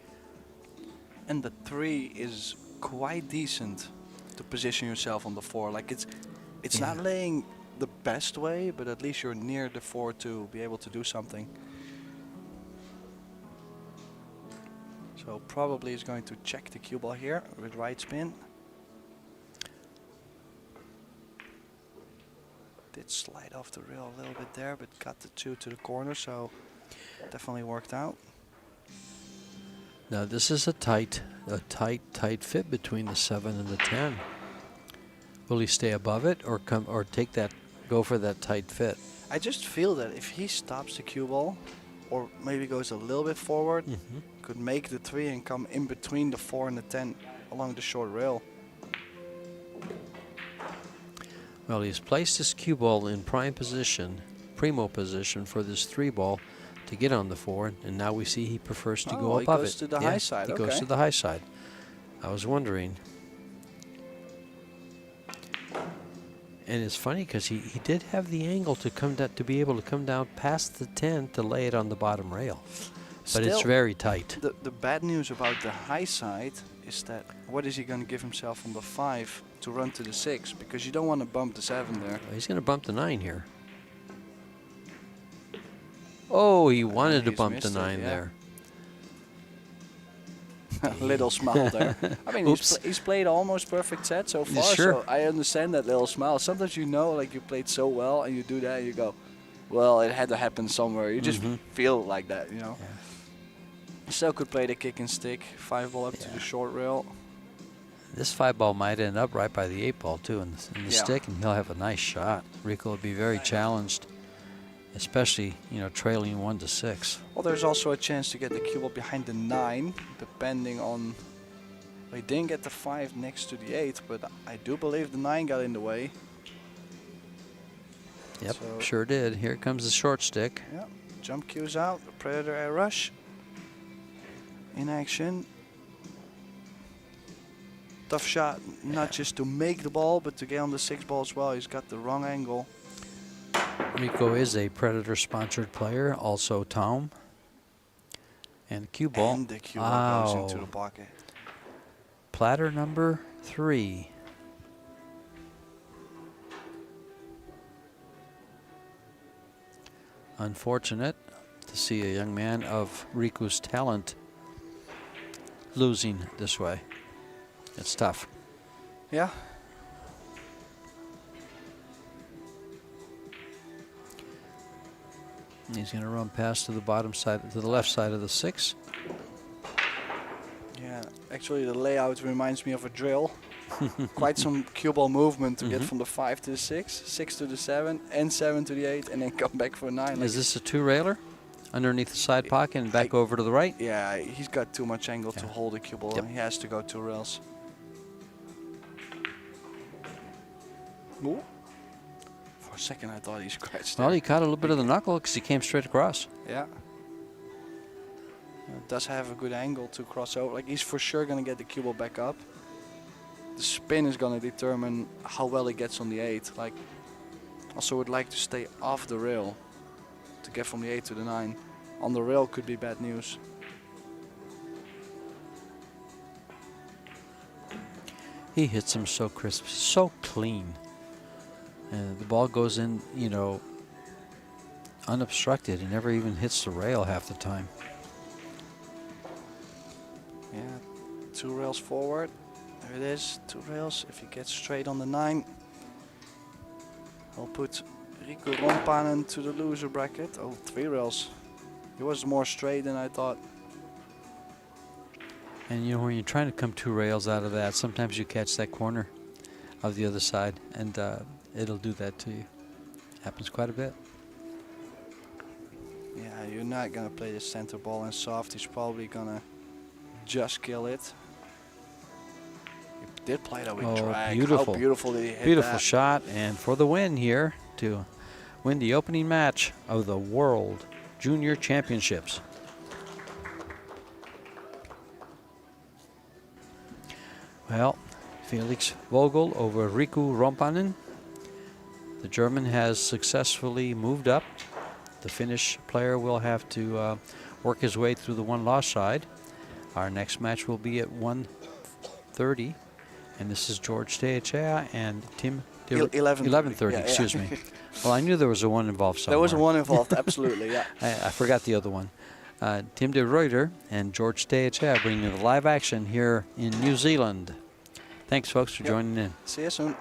And the 3 is quite decent to position yourself on the 4. Like it's Yeah. not laying the best way, but at least you're near the 4 to be able to do something. So probably he's going to check the cue ball here with right spin. Did slide off the rail a little bit there, but got the 2 to the corner, so definitely worked out. Now this is a tight fit between the 7 and the 10. Will he stay above it or go for that tight fit? I just feel that if he stops the cue ball, or maybe goes a little bit forward, could make the 3 and come in between the 4 and the 10 along the short rail. Well, he's placed his cue ball in primo position for this 3 ball to get on the 4, and now we see he prefers to go above it. He goes to the high side. He Okay. goes to the high side. I was wondering. And it's funny because he did have the angle to come down, to be able to come down past the 10 to lay it on the bottom rail. But it's Still, very tight. The bad news about the high side is that what is he going to give himself on the 5 to run to the 6? Because you don't want to bump the 7 there. He's going to bump the 9 here. Oh, he wanted to He's bump the missed it, 9 yeah. there. Little smile there. I mean, he's played almost perfect set so far, Sure. so I understand that little smile. Sometimes you know, like you played so well and you do that and you go, well, it had to happen somewhere. You just feel like that, you know. Yeah. Still could play the kick and stick, 5 ball up to the short rail. This 5 ball might end up right by the 8 ball too in the stick, and he'll have a nice shot. Rico will be very challenged, especially trailing 1 to 6. Well, there's also a chance to get the cue ball behind the 9, depending on. He didn't get the 5 next to the 8, but I do believe the 9 got in the way. Yep, So- sure did. Here comes the short stick. Yeah, jump cues out, Predator air rush in action. Tough shot, not just to make the ball, but to get on the 6 ball as well. He's got the wrong angle. Rico is a Predator-sponsored player, also Tom. And cue ball. And the cue ball goes into the Wow. pocket. Platter number 3. Unfortunate to see a young man of Riku's talent losing this way. It's tough. Yeah. He's going to run past to the bottom side, to the left side of the 6. Yeah, actually the layout reminds me of a drill. Quite some cue ball movement to get from the 5 to the 6, 6 to the 7, and 7 to the 8, and then come back for a 9. Is this a 2-railer? Underneath the side pocket and back over to the right? Yeah, he's got too much angle to hold the cue ball. Yep. He has to go 2 rails. Ooh. For a second I thought he scratched Well, there. he caught a little bit of the knuckle because he came straight across. Yeah. Does have a good angle to cross over. Like, he's for sure going to get the cue ball back up. The spin is going to determine how well he gets on the 8. Like, also would like to stay off the rail to get from the 8 to the 9. On the rail could be bad news. He hits him so crisp, so clean. And the ball goes in, you know, unobstructed. He never even hits the rail half the time. Yeah, 2 rails forward. There it is, 2 rails. If he gets straight on the 9, I'll put Riku Rompanen to the loser bracket. Oh, 3 rails. He was more straight than I thought. And you know, when you're trying to come 2 rails out of that, sometimes you catch that corner of the other side, and it'll do that to you. Happens quite a bit. Yeah, you're not gonna play the center ball in soft. He's probably gonna just kill it. He did play that with drag. Beautiful. How beautiful did he hit Beautiful that? shot, and for the win here to win the opening match of the World Junior Championships. Well, Felix Vogel over Riku Rompanen. The German has successfully moved up. The Finnish player will have to work his way through the one-loss side. Our next match will be at 1:30, and this is George Teachea and Tim. 11:30. Yeah, Excuse me. Well, I knew there was a 1 involved somewhere. There was a 1 involved, absolutely, yeah. I forgot the other one. Tim de Ruyter and George Teachea bringing you the live action here in New Zealand. Thanks, folks, for joining in. See you soon.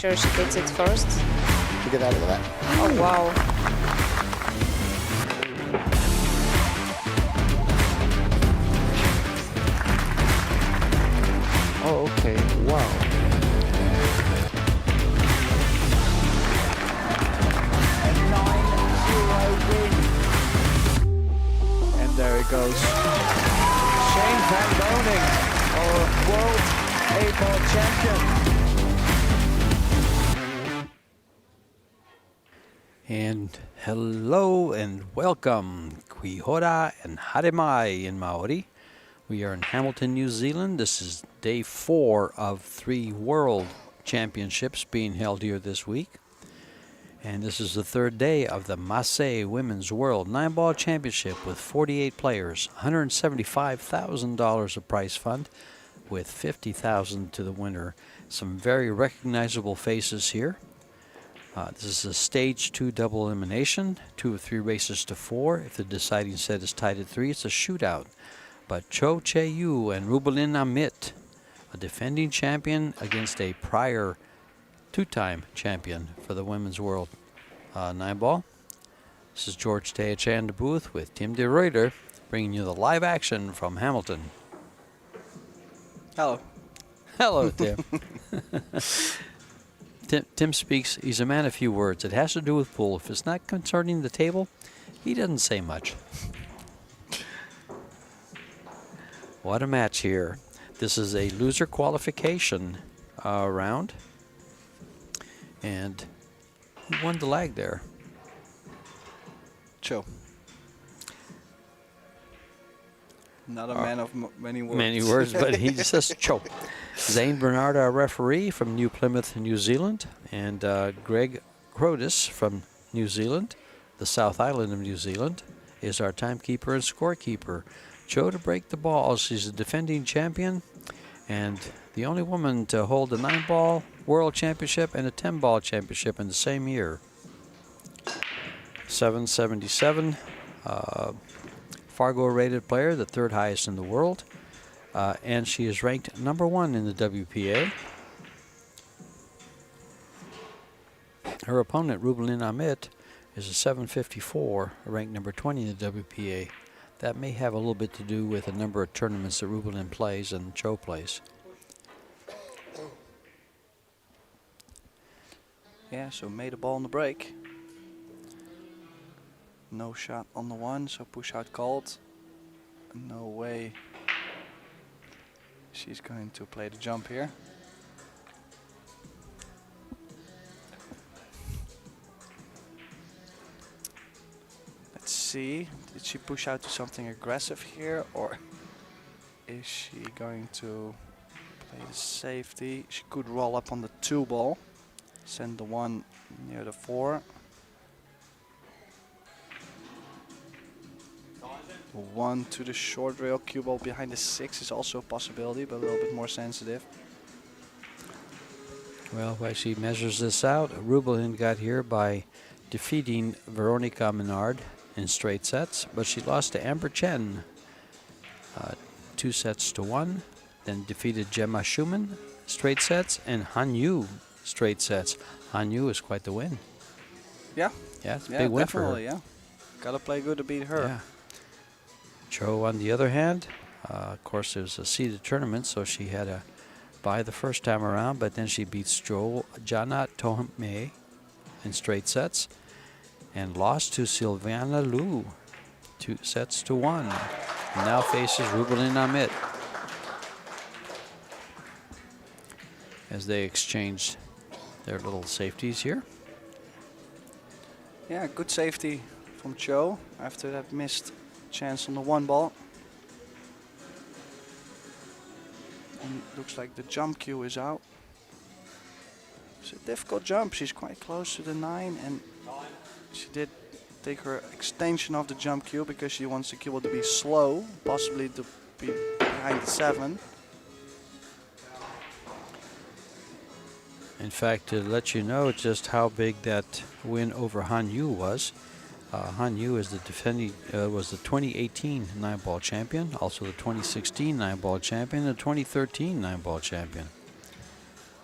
sure she gets it first. To get out of that. Oh, wow. Oh, okay. Wow. A 9-0 win. And there it goes. Shane Van Boning, our world A-ball champion. And hello and welcome, Quihora and Haremai in Maori. We are in Hamilton, New Zealand. This is day 4 of 3 World Championships being held here this week. And this is the 3rd day of the Massé Women's World 9-Ball Championship with 48 players, $175,000 of prize fund with $50,000 to the winner. Some very recognizable faces here. This is a stage 2 double elimination, 2 of 3 races to 4. If the deciding set is tied at 3, it's a shootout. But Cho Che-yu and Rubelin Amit, a defending champion against a prior 2-time champion for the Women's World 9-Ball. This is George Teacha in the booth with Tim de Ruyter, bringing you the live action from Hamilton. Hello. Hello, Tim. Tim speaks. He's a man of few words. It has to do with pool. If it's not concerning the table, he doesn't say much. What a match here. This is a loser qualification round. And who won the lag there? Cho. Not a man of many words. Many words, but he says Cho. Zane Bernard, our referee from New Plymouth, New Zealand, and Greg Crotis from New Zealand, the South Island of New Zealand, is our timekeeper and scorekeeper. Cho to break the ball. She's a defending champion and the only woman to hold a 9-ball world championship and a 10-ball championship in the same year. 777. Fargo rated player, the 3rd highest in the world, and she is ranked number 1 in the WPA. Her opponent, Rubelin Amit, is a 754, ranked number 20 in the WPA. That may have a little bit to do with the number of tournaments that Rubelin plays and Cho plays. Yeah, so made a ball on the break. No shot on the 1, so push out called. No way she's going to play the jump here. Let's see, did she push out to something aggressive here, or is she going to play the safety? She could roll up on the 2-ball, send the 1 near the 4. 1 to the short rail, cue ball behind the 6 is also a possibility, but a little bit more sensitive. Well, while she measures this out, Rubelin got here by defeating Veronica Menard in straight sets, but she lost to Amber Chen 2 sets to 1, then defeated Gemma Schumann straight sets and Han Yu straight sets. Han Yu is quite the win. Yeah. Yeah, it's a big win for her. Yeah, gotta play good to beat her. Yeah. Cho, on the other hand, of course, it was a seeded tournament, so she had a bye the first time around, but then she beats Jana Tome in straight sets and lost to Sylviana Liu 2 sets to 1. And now faces Rubelin Amit as they exchanged their little safeties here. Yeah, good safety from Cho after that missed chance on the 1-ball. And looks like the jump cue is out. It's a difficult jump. She's quite close to the 9, and she did take her extension of the jump cue because she wants the cue to be slow, possibly to be behind the 7. In fact, to let you know just how big that win over Han Yu was, Han Yu is the defending was the 2018 9-ball champion, also the 2016 9-ball champion, and the 2013 9-ball champion.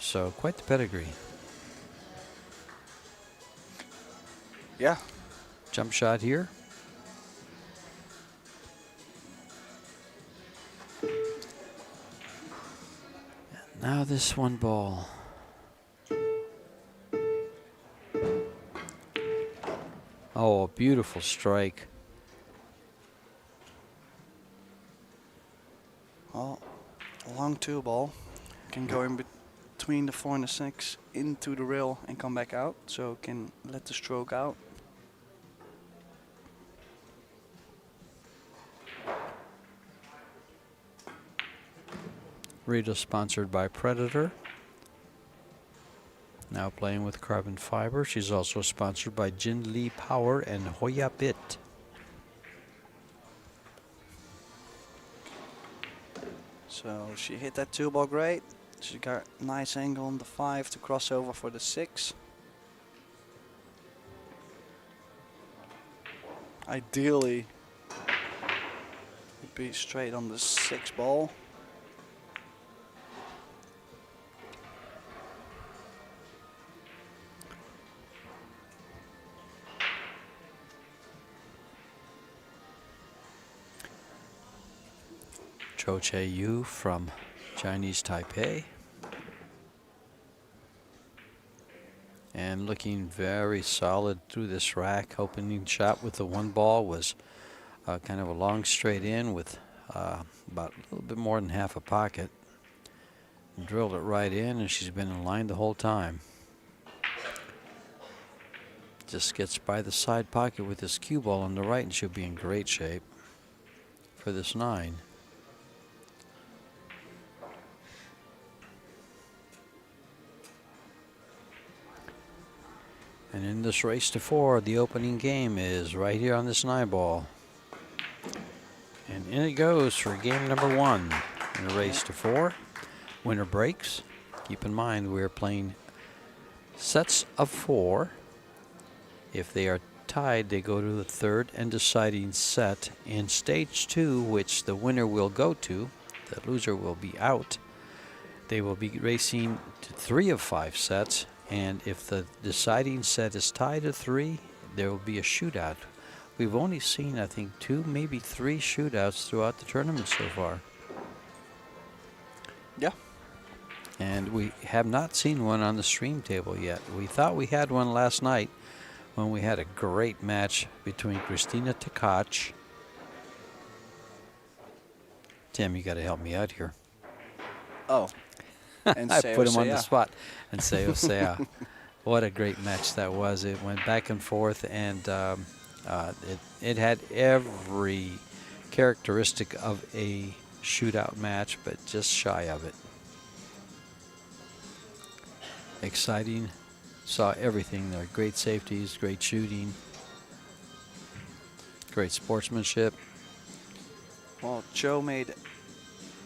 So quite the pedigree. Yeah. Jump shot here. Now this one ball. Oh, a beautiful strike. Well, a long 2 ball can go in between the 4 and the 6 into the rail and come back out, so can let the stroke out. Rita sponsored by Predator. Now playing with carbon fiber. She's also sponsored by Jin Lee Power and Hoya Bit. So she hit that 2 ball great. She got a nice angle on the 5 to cross over for the 6. Ideally, it'd be straight on the 6 ball. Cho Che-yu from Chinese Taipei. And looking very solid through this rack. Opening shot with the 1 ball was kind of a long straight in with about a little bit more than half a pocket. And drilled it right in, and she's been in line the whole time. Just gets by the side pocket with this cue ball on the right, and she'll be in great shape for this 9. And in this race to 4, the opening game is right here on this 9 ball. And in it goes for game number 1 in a race to 4. Winner breaks. Keep in mind we're playing sets of 4. If they are tied, they go to the 3rd and deciding set. In stage 2, which the winner will go to, the loser will be out. They will be racing to 3 of 5 sets. And if the deciding set is tied at 3, there will be a shootout. We've only seen, I think, 2, maybe 3 shootouts throughout the tournament so far. Yeah. And we have not seen one on the stream table yet. We thought we had one last night when we had a great match between Christina Tkach. Tim, you got to help me out here. Oh. And I put him on the Seo. spot and say Osea. What a great match that was. It went back and forth, and it had every characteristic of a shootout match, but just shy of it. Exciting. Saw everything there. Great safeties, great shooting, great sportsmanship. Well, Joe made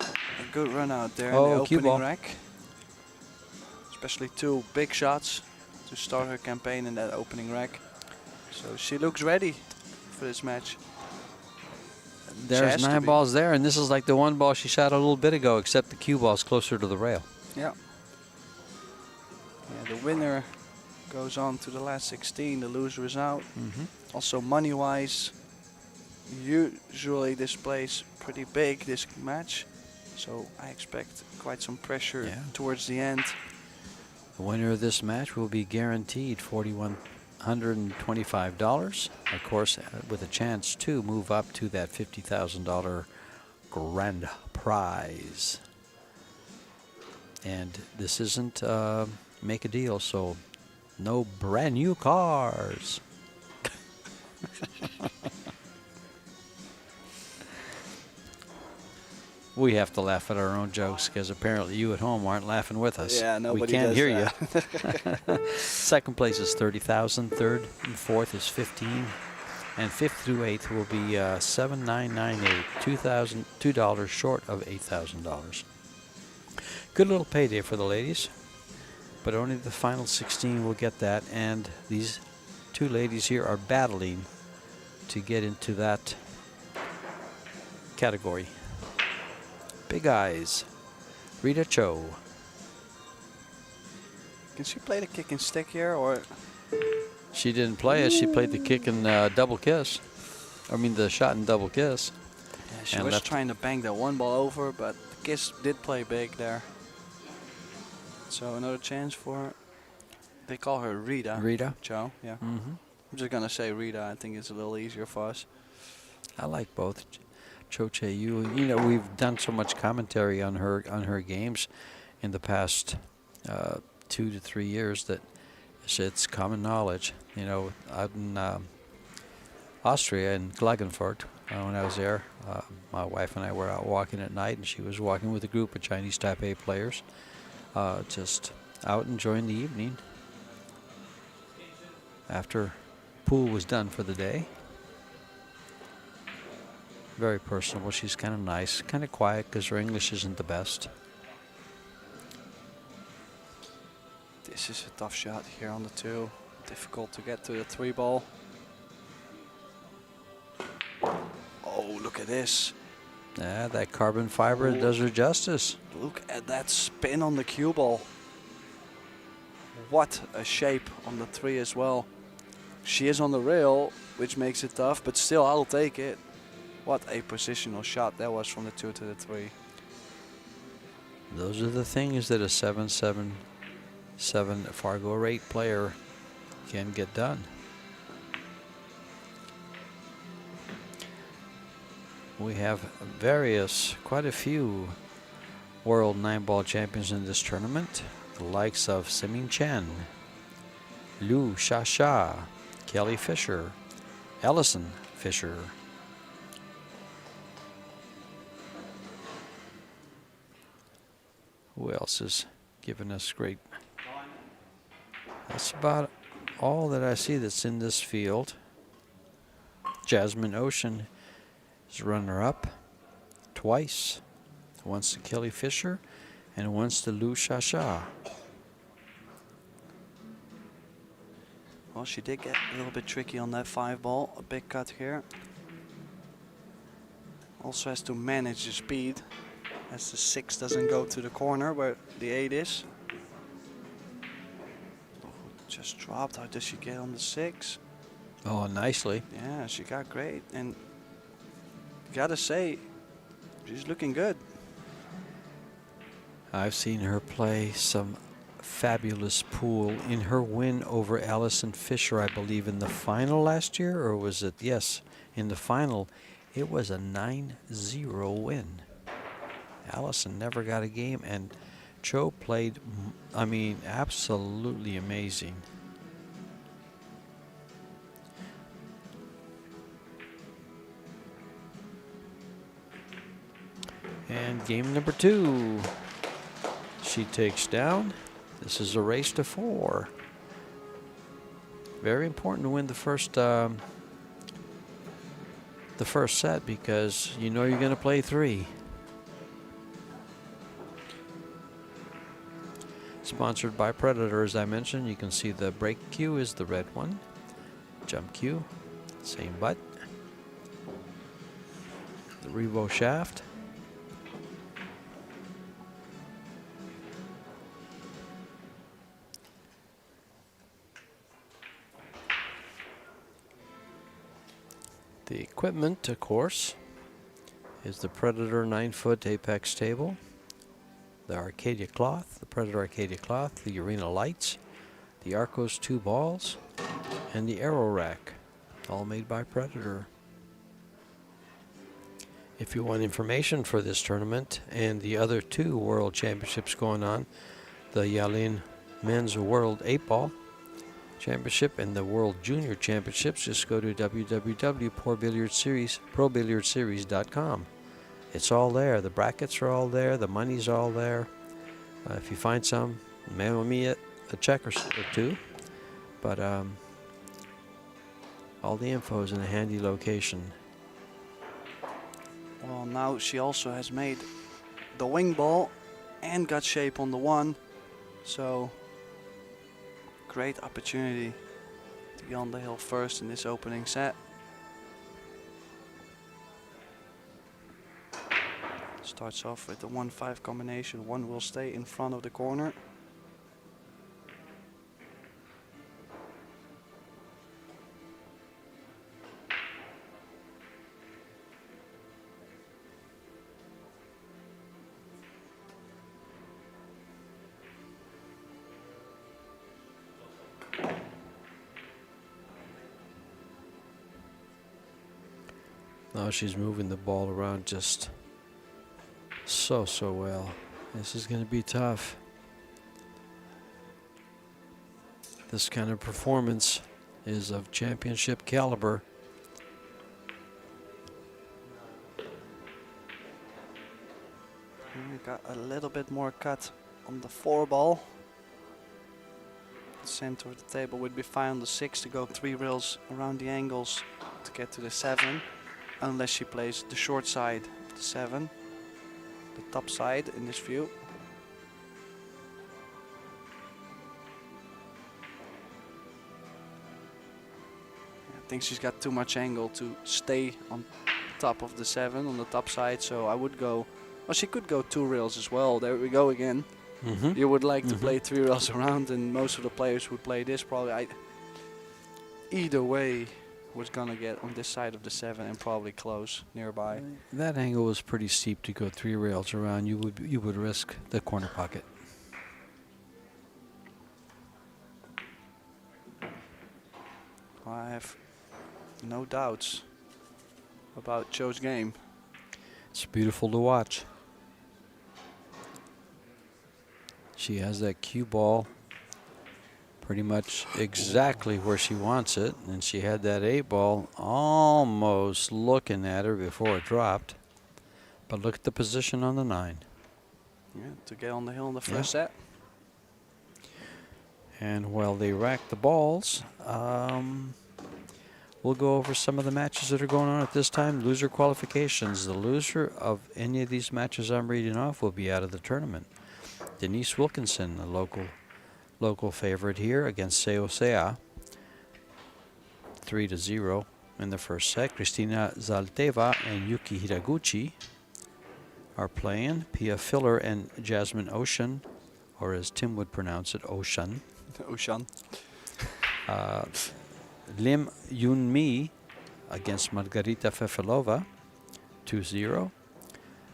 a good run out there Oh, in the cue opening ball. rack. Especially 2 big shots to start her campaign in that opening rack. So she looks ready for this match. She There's has to 9 be. balls there, and this is like the 1 ball she shot a little bit ago, except the cue ball's closer to the rail. Yeah. Yeah, the winner goes on to the last 16. The loser is out. Also, money-wise, usually this plays pretty big, this match. So I expect quite some pressure towards the end. The winner of this match will be guaranteed $4,125, of course, with a chance to move up to that $50,000 grand prize. And this isn't make a deal, so no brand new cars. We have to laugh at our own jokes because apparently you at home aren't laughing with us. Yeah, nobody We can't does hear that. you. Second place is 30,000. Third and fourth is 15, and fifth through eighth will be 7,998. $2 short of $8,000. Good little payday for the ladies, but only the final 16 will get that, and these 2 ladies here are battling to get into that category. Big Eyes, Rita Cho. Can she play the kick and stick here, or She didn't play it. She played the kick and double kiss. I mean, the shot and double kiss. Yeah, she And was left. trying to bang that one ball over, but the kiss did play big there. So another chance for her. They call her Rita. Rita. Joe, yeah. Mm-hmm. I'm just gonna say Rita. I think it's a little easier for us. I like both. Choche, you know, we've done so much commentary on her games in the past 2 to 3 years that it's common knowledge. You know, out in Austria in Klagenfurt, when I was there, my wife and I were out walking at night, and she was walking with a group of Chinese Taipei players, just out enjoying the evening after pool was done for the day. Very personable. She's kind of nice, kind of quiet because her English isn't the best. This is a tough shot here on the 2. Difficult to get to the 3 ball. Oh, look at this. Yeah, that carbon fiber does her justice. Look at that spin on the cue ball. What a shape on the 3 as well. She is on the rail, which makes it tough, but still I'll take it. What a positional shot that was from the 2 to the 3. Those are the things that a 7.77 Fargo rate player can get done. We have quite a few world 9-ball champions in this tournament. The likes of Semin Chen, Liu Xia, Kelly Fisher, Ellison Fisher. Who else is giving us great? That's about all that I see that's in this field. Jasmine Ocean is runner-up twice. Once to Kelly Fisher and once to Liu Xia. Well, she did get a little bit tricky on that 5 ball. A big cut here. Also has to manage the speed as the 6 doesn't go to the corner where the 8 is. Oh, just dropped. How does she get on the 6? Oh, nicely. Yeah, she got great. And gotta say, she's looking good. I've seen her play some fabulous pool in her win over Allison Fisher, I believe, in the final last year, or was it? Yes, in the final. It was a 9-0 win. Allison never got a game, and Cho played, I mean, absolutely amazing. And game number 2. She takes down. This is a race to 4. Very important to win the first set because you know you're going to play 3. Sponsored by Predator, as I mentioned. You can see the brake cue is the red one. Jump cue, same butt. The Revo shaft. The equipment, of course, is the Predator 9-foot Apex table, the Arcadia cloth, the Predator Arcadia cloth, the Arena lights, the Arcos 2 balls, and the Aero rack, all made by Predator. If you want information for this tournament and the other 2 World Championships going on, the Yalin Men's World 8-Ball Championship and the World Junior Championships, just go to www.probilliardseries.com. It's all there. The brackets are all there. The money's all there. If you find some, mail me a check or 2. But all the info is in a handy location. Well, now she also has made the wing ball and got shape on the 1. So great opportunity to be on the hill first in this opening set. Starts off with the 1-5 combination. 1 will stay in front of the corner. Oh, she's moving the ball around just so well. This is going to be tough. This kind of performance is of championship caliber. We got a little bit more cut on the 4 ball. The center of the table would be fine on the 6 to go 3 rails around the angles to get to the 7, unless she plays the short side of the 7, the top side in this view. I think she's got too much angle to stay on top of the 7 on the top side, so I would go. Well, she could go 2 rails as well. There we go again. You would like to play 3 rails around, and most of the players would play this probably. Either way was gonna get on this side of the 7 and probably close nearby. That angle was pretty steep to go 3 rails around. You would risk the corner pocket. I have no doubts about Joe's game. It's beautiful to watch. She has that cue ball pretty much exactly where she wants it, and she had that 8 ball almost looking at her before it dropped. But look at the position on the 9. Yeah, to get on the hill in the first set. And while they rack the balls, we'll go over some of the matches that are going on at this time. Loser qualifications. The loser of any of these matches I'm reading off will be out of the tournament. Denise Wilkinson, the local favorite here against Seosea, 3-0 in the first set. Kristina Zalteva and Yuki Hiraguchi are playing. Pia Filler and Jasmine Ocean, or as Tim would pronounce it, Ocean. Ocean. Lim Yun Mi against Margarita Fefelova, 2-0.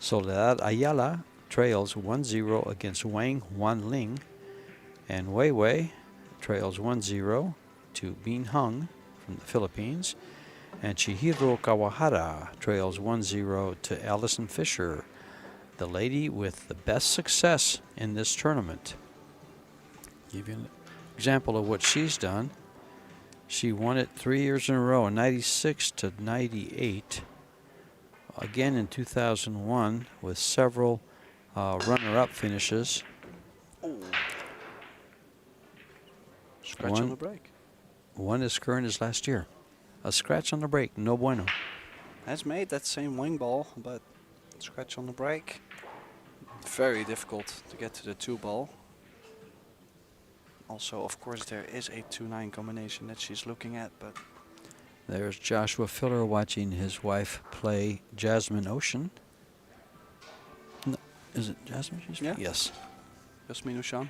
Soledad Ayala trails 1-0 against Wang Wanling, and Wei Wei trails 1-0 to Bin Hung from the Philippines, and Chihiro Kawahara trails 1-0 to Allison Fisher, the lady with the best success in this tournament. Give you an example of what she's done. She won it 3 years in a row, 96 to 98. Again in 2001 with several runner-up finishes. Scratch on the break. One as current as last year. A scratch on the break, no bueno. Has made that same wing ball, but scratch on the break. Very difficult to get to the 2 ball. Also, of course, there is a 2-9 combination that she's looking at, but There's Joshua Filler watching his wife play Jasmine Ocean. No, is it Jasmine? Yeah. Yes. Jasmine Ocean.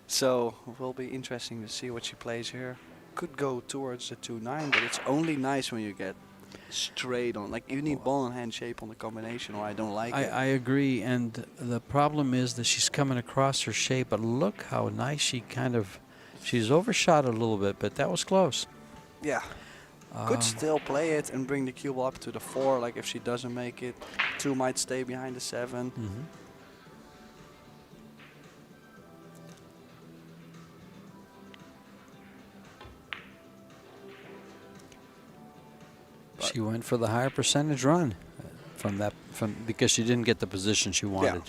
So, it will be interesting to see what she plays here. Could go towards the 2-9, but it's only nice when you get straight on. Like, you need ball and hand shape on the combination, or I don't like it. I agree, and the problem is that she's coming across her shape, but look how nice she's overshot a little bit, but that was close. Yeah. Could still play it and bring the cue ball up to the 4. Like, if she doesn't make it, 2 might stay behind the 7. She went for the higher percentage run because she didn't get the position she wanted.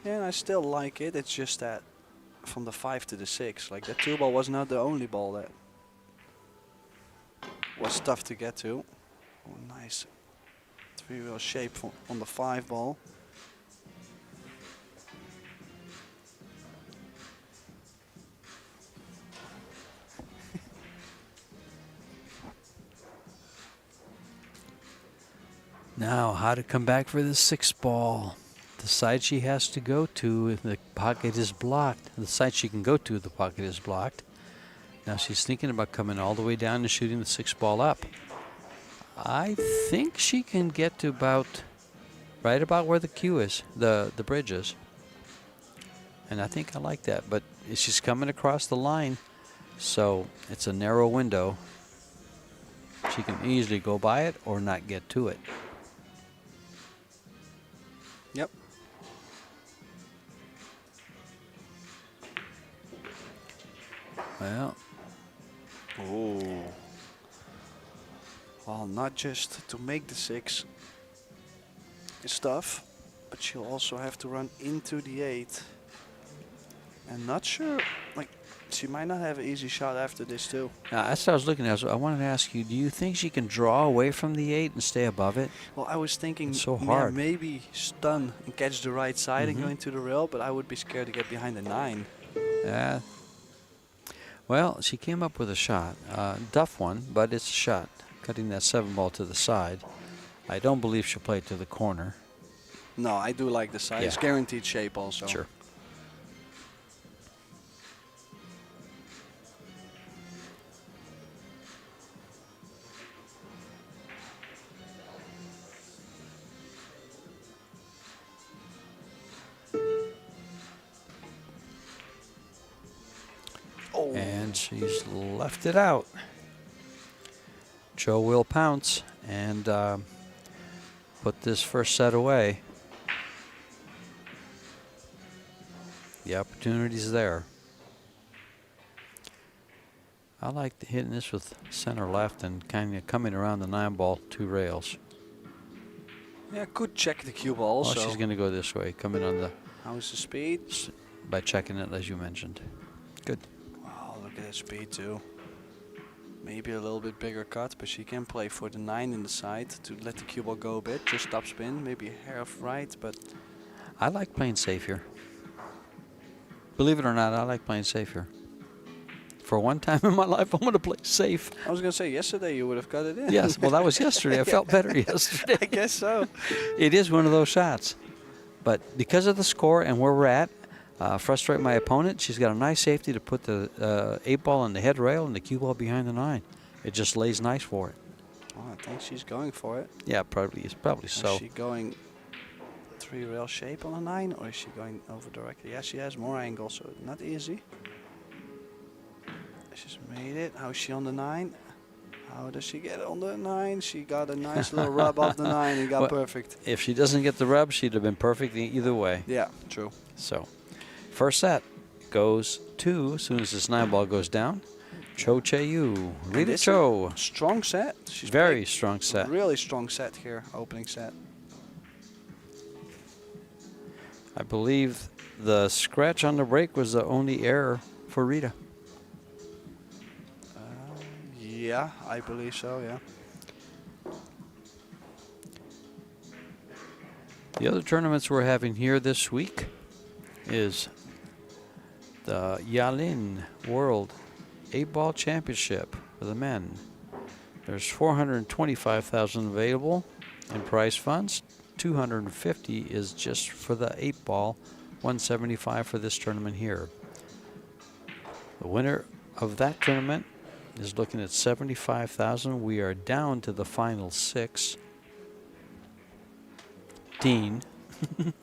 Yeah, and I still like it. It's just that from the 5 to the 6, like that 2 ball was not the only ball that was tough to get to. Oh, nice 3-wheel shape on the 5 ball. Now, how to come back for the 6 ball. The side she has to go to, if the pocket is blocked. The side she can go to, the pocket is blocked. Now she's thinking about coming all the way down and shooting the 6 ball up. I think she can get to right about where the cue is, the bridge is. And I think I like that, but she's coming across the line, so it's a narrow window. She can easily go by it or not get to it. Yep. Well, Oh. Well, not just to make the 6 is tough, but she'll also have to run into the 8. And not sure, like, she might not have an easy shot after this too. that's what I was looking at. So I wanted to ask you, do you think she can draw away from the 8 and stay above it? Well, I was thinking It's so yeah, hard. maybe stun and catch the right side and go into the rail, but I would be scared to get behind the 9. Yeah. Well, she came up with a shot. Duff one, but it's a shot. Cutting that 7 ball to the side. I don't believe she'll play it to the corner. No, I do like the side. Yeah. It's guaranteed shape also. Sure. Oh. And she's left it out. Joe will pounce and put this first set away. The opportunity's there. I like hitting this with center left and kind of coming around the 9 ball 2 rails. Yeah, could check the cue ball also. Well, she's going to go this way, coming on the How's the speed? by checking it as you mentioned. Good. Wow, look at that speed too. Maybe a little bit bigger cut, but she can play for the 9 in the side to let the cue ball go a bit. Just top spin, maybe a hair off right, but I like playing safe here. Believe it or not, I like playing safe here. For one time in my life, I'm going to play safe. I was going to say yesterday you would have cut it in. Yes, well, that was yesterday. I felt better yesterday. I guess so. It is one of those shots. But because of the score and where we're at, frustrate my opponent, she's got a nice safety to put the 8 ball on the head rail and the cue ball behind the 9. It just lays nice for it. Oh, I think she's going for it. Yeah, probably so. Is she going 3 rail shape on a 9, or is she going over directly? Yeah, she has more angle, so not easy. She's made it. How is she on the 9? How does she get on the 9? She got a nice little rub off the 9 and got Well, perfect. If she doesn't get the rub, she'd have been perfect either way. Yeah, true. So, first set goes to, as soon as this 9 ball goes down, Cho Che-Yu. Read it, This Cho. Strong set. She's Very played strong set. Really strong set here, opening set. I believe the scratch on the break was the only error for Rita. Yeah, I believe so, yeah. The other tournaments we're having here this week is the Yalin World 8-Ball Championship for the men. There's 425,000 available in prize funds. 250 is just for the 8-ball, 175 for this tournament here. The winner of that tournament is looking at 75,000. We are down to the final 16.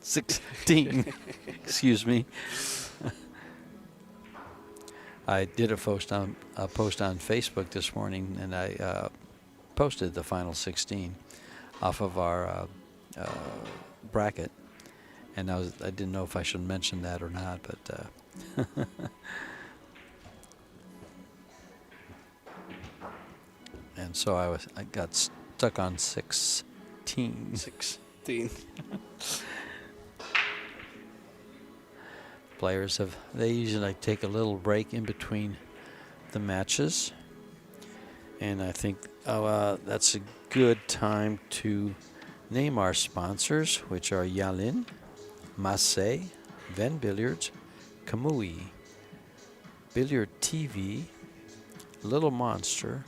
16. Excuse me. I did a post on Facebook this morning, and I posted the final 16 off of our bracket, and I didn't know if I should mention that or not, but and so I got stuck on 16. 16. Players they usually take a little break in between the matches, and I think that's a good time to name our sponsors, which are Yalin, Massé, Ven Billiards, Kamui, Billiard TV, Little Monster,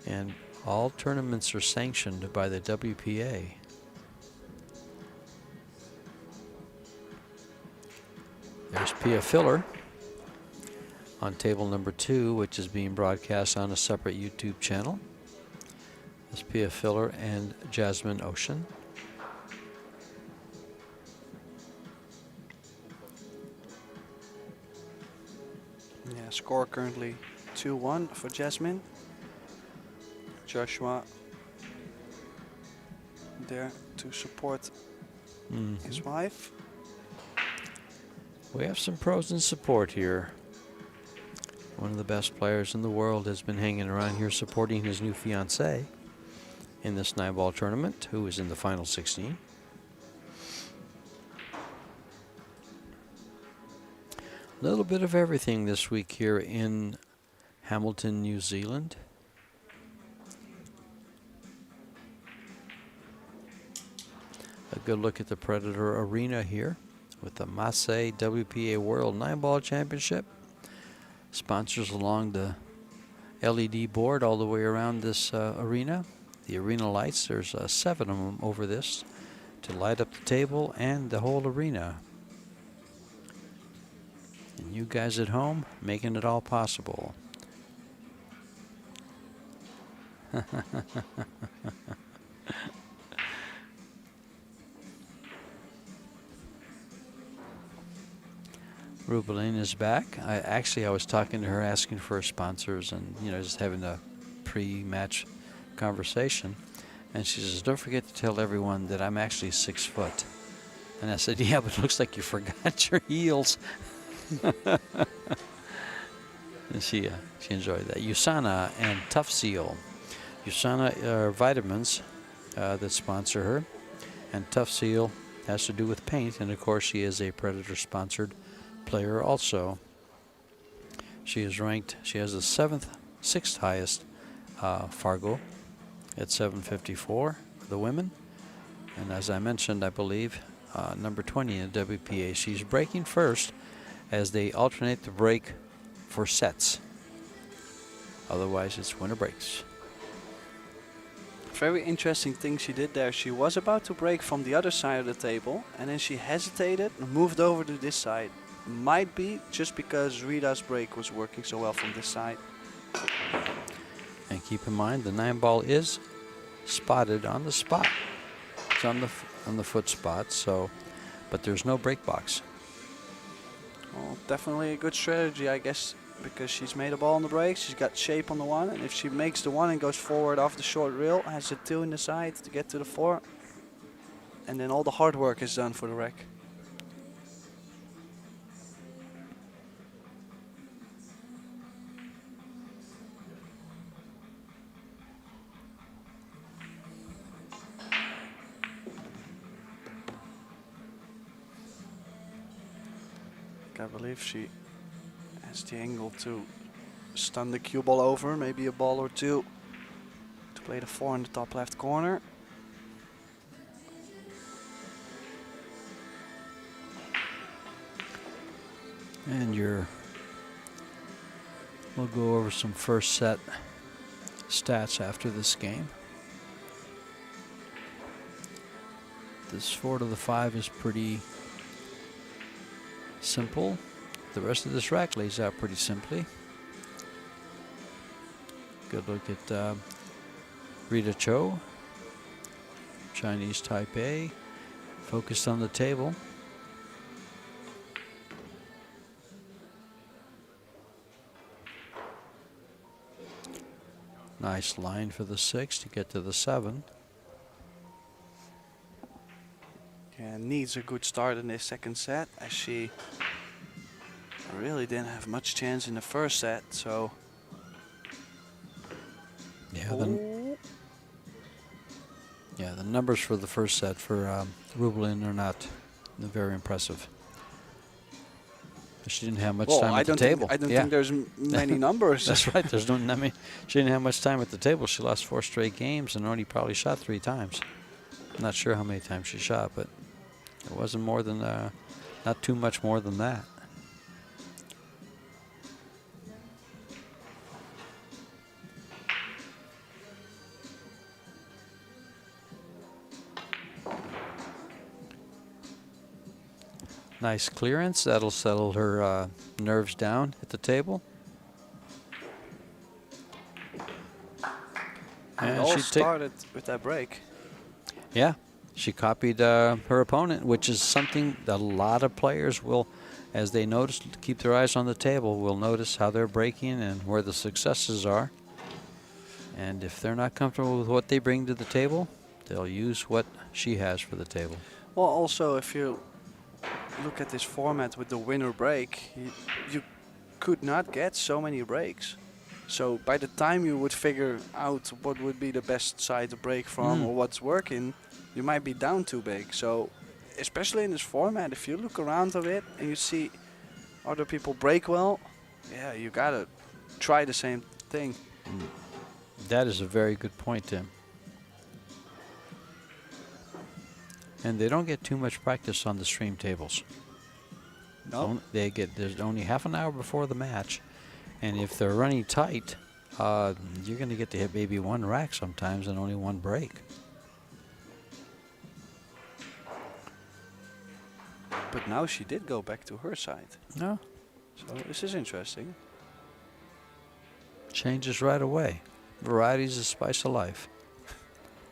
and all tournaments are sanctioned by the WPA. There's Pia Filler on table number 2, which is being broadcast on a separate YouTube channel. There's Pia Filler and Jasmine Ocean. Yeah, score currently 2-1 for Jasmine. Joshua there to support his wife. We have some pros in support here. One of the best players in the world has been hanging around here supporting his new fiancée in this 9-ball tournament, who is in the final 16. A little bit of everything this week here in Hamilton, New Zealand. A good look at the Predator Arena here with the Massé WPA World 9-ball Championship. Sponsors along the LED board all the way around this arena. The arena lights, there's 7 of them over this to light up the table and the whole arena. And you guys at home making it all possible. Rubelin is back. I was talking to her, asking for sponsors, and just having a pre-match conversation. And she says, "Don't forget to tell everyone that I'm actually 6 foot." And I said, "Yeah, but it looks like you forgot your heels." And she enjoyed that. USANA and Tough Seal. USANA are vitamins that sponsor her, and Tough Seal has to do with paint. And of course, she is a Predator-sponsored player also. She is ranked, she has the 6th highest Fargo at 754 for the women. And as I mentioned, I believe, number 20 in the WPA. She's breaking first as they alternate the break for sets. Otherwise, it's winner breaks. Very interesting thing she did there. She was about to break from the other side of the table, and then she hesitated and moved over to this side. Might be just because Rita's break was working so well from this side. And keep in mind, the 9-ball is spotted on the spot. It's on the foot spot, so, but there's no break box. Well, definitely a good strategy, I guess, because she's made a ball on the break. She's got shape on the 1, and if she makes the 1 and goes forward off the short reel, has a 2 in the side to get to the 4, and then all the hard work is done for the wreck. I believe she has the angle to stun the cue ball over, maybe a ball or 2 to play the 4 in the top left corner. And we'll go over some first set stats after this game. This 4 to the 5 is pretty simple. The rest of this rack lays out pretty simply. Good look at Rita Cho, Chinese Taipei, focused on the table. Nice line for the 6 to get to the 7. Yeah, needs a good start in this second set, as she really didn't have much chance in the first set, so. Yeah, the numbers for the first set for Rubelin are not very impressive. She didn't have much time at the table. I don't think there's many numbers. That's right. There's no. I mean, she didn't have much time at the table. She lost 4 straight games and only probably shot 3 times. I'm not sure how many times she shot, but it wasn't more than, not too much more than that. Nice clearance. That'll settle her nerves down at the table. And it all started with that break. Yeah, she copied her opponent, which is something that a lot of players will, as they notice, keep their eyes on the table, will notice how they're breaking and where the successes are. And if they're not comfortable with what they bring to the table, they'll use what she has for the table. Well, also, if you look at this format with the winner break, you could not get so many breaks. So by the time you would figure out what would be the best side to break from or what's working, you might be down too big. So especially in this format, if you look around a bit and you see other people break well, yeah, you gotta try the same thing. That is a very good point, Tim. And they don't get too much practice on the stream tables. No. There's only half an hour before the match, and if they're running tight, you're going to get to hit maybe one rack sometimes and only one break. But now she did go back to her side. No, So this is interesting. changes right away. Variety's the spice of life.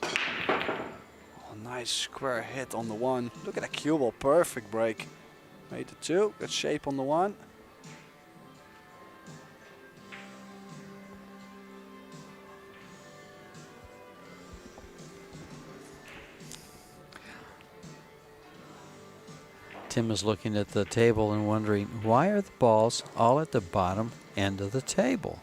Oh, nice square hit on the one. Look at that cue ball, perfect break. Made the two, good shape on the one. Tim is looking at the table and wondering, why are the balls all at the bottom end of the table?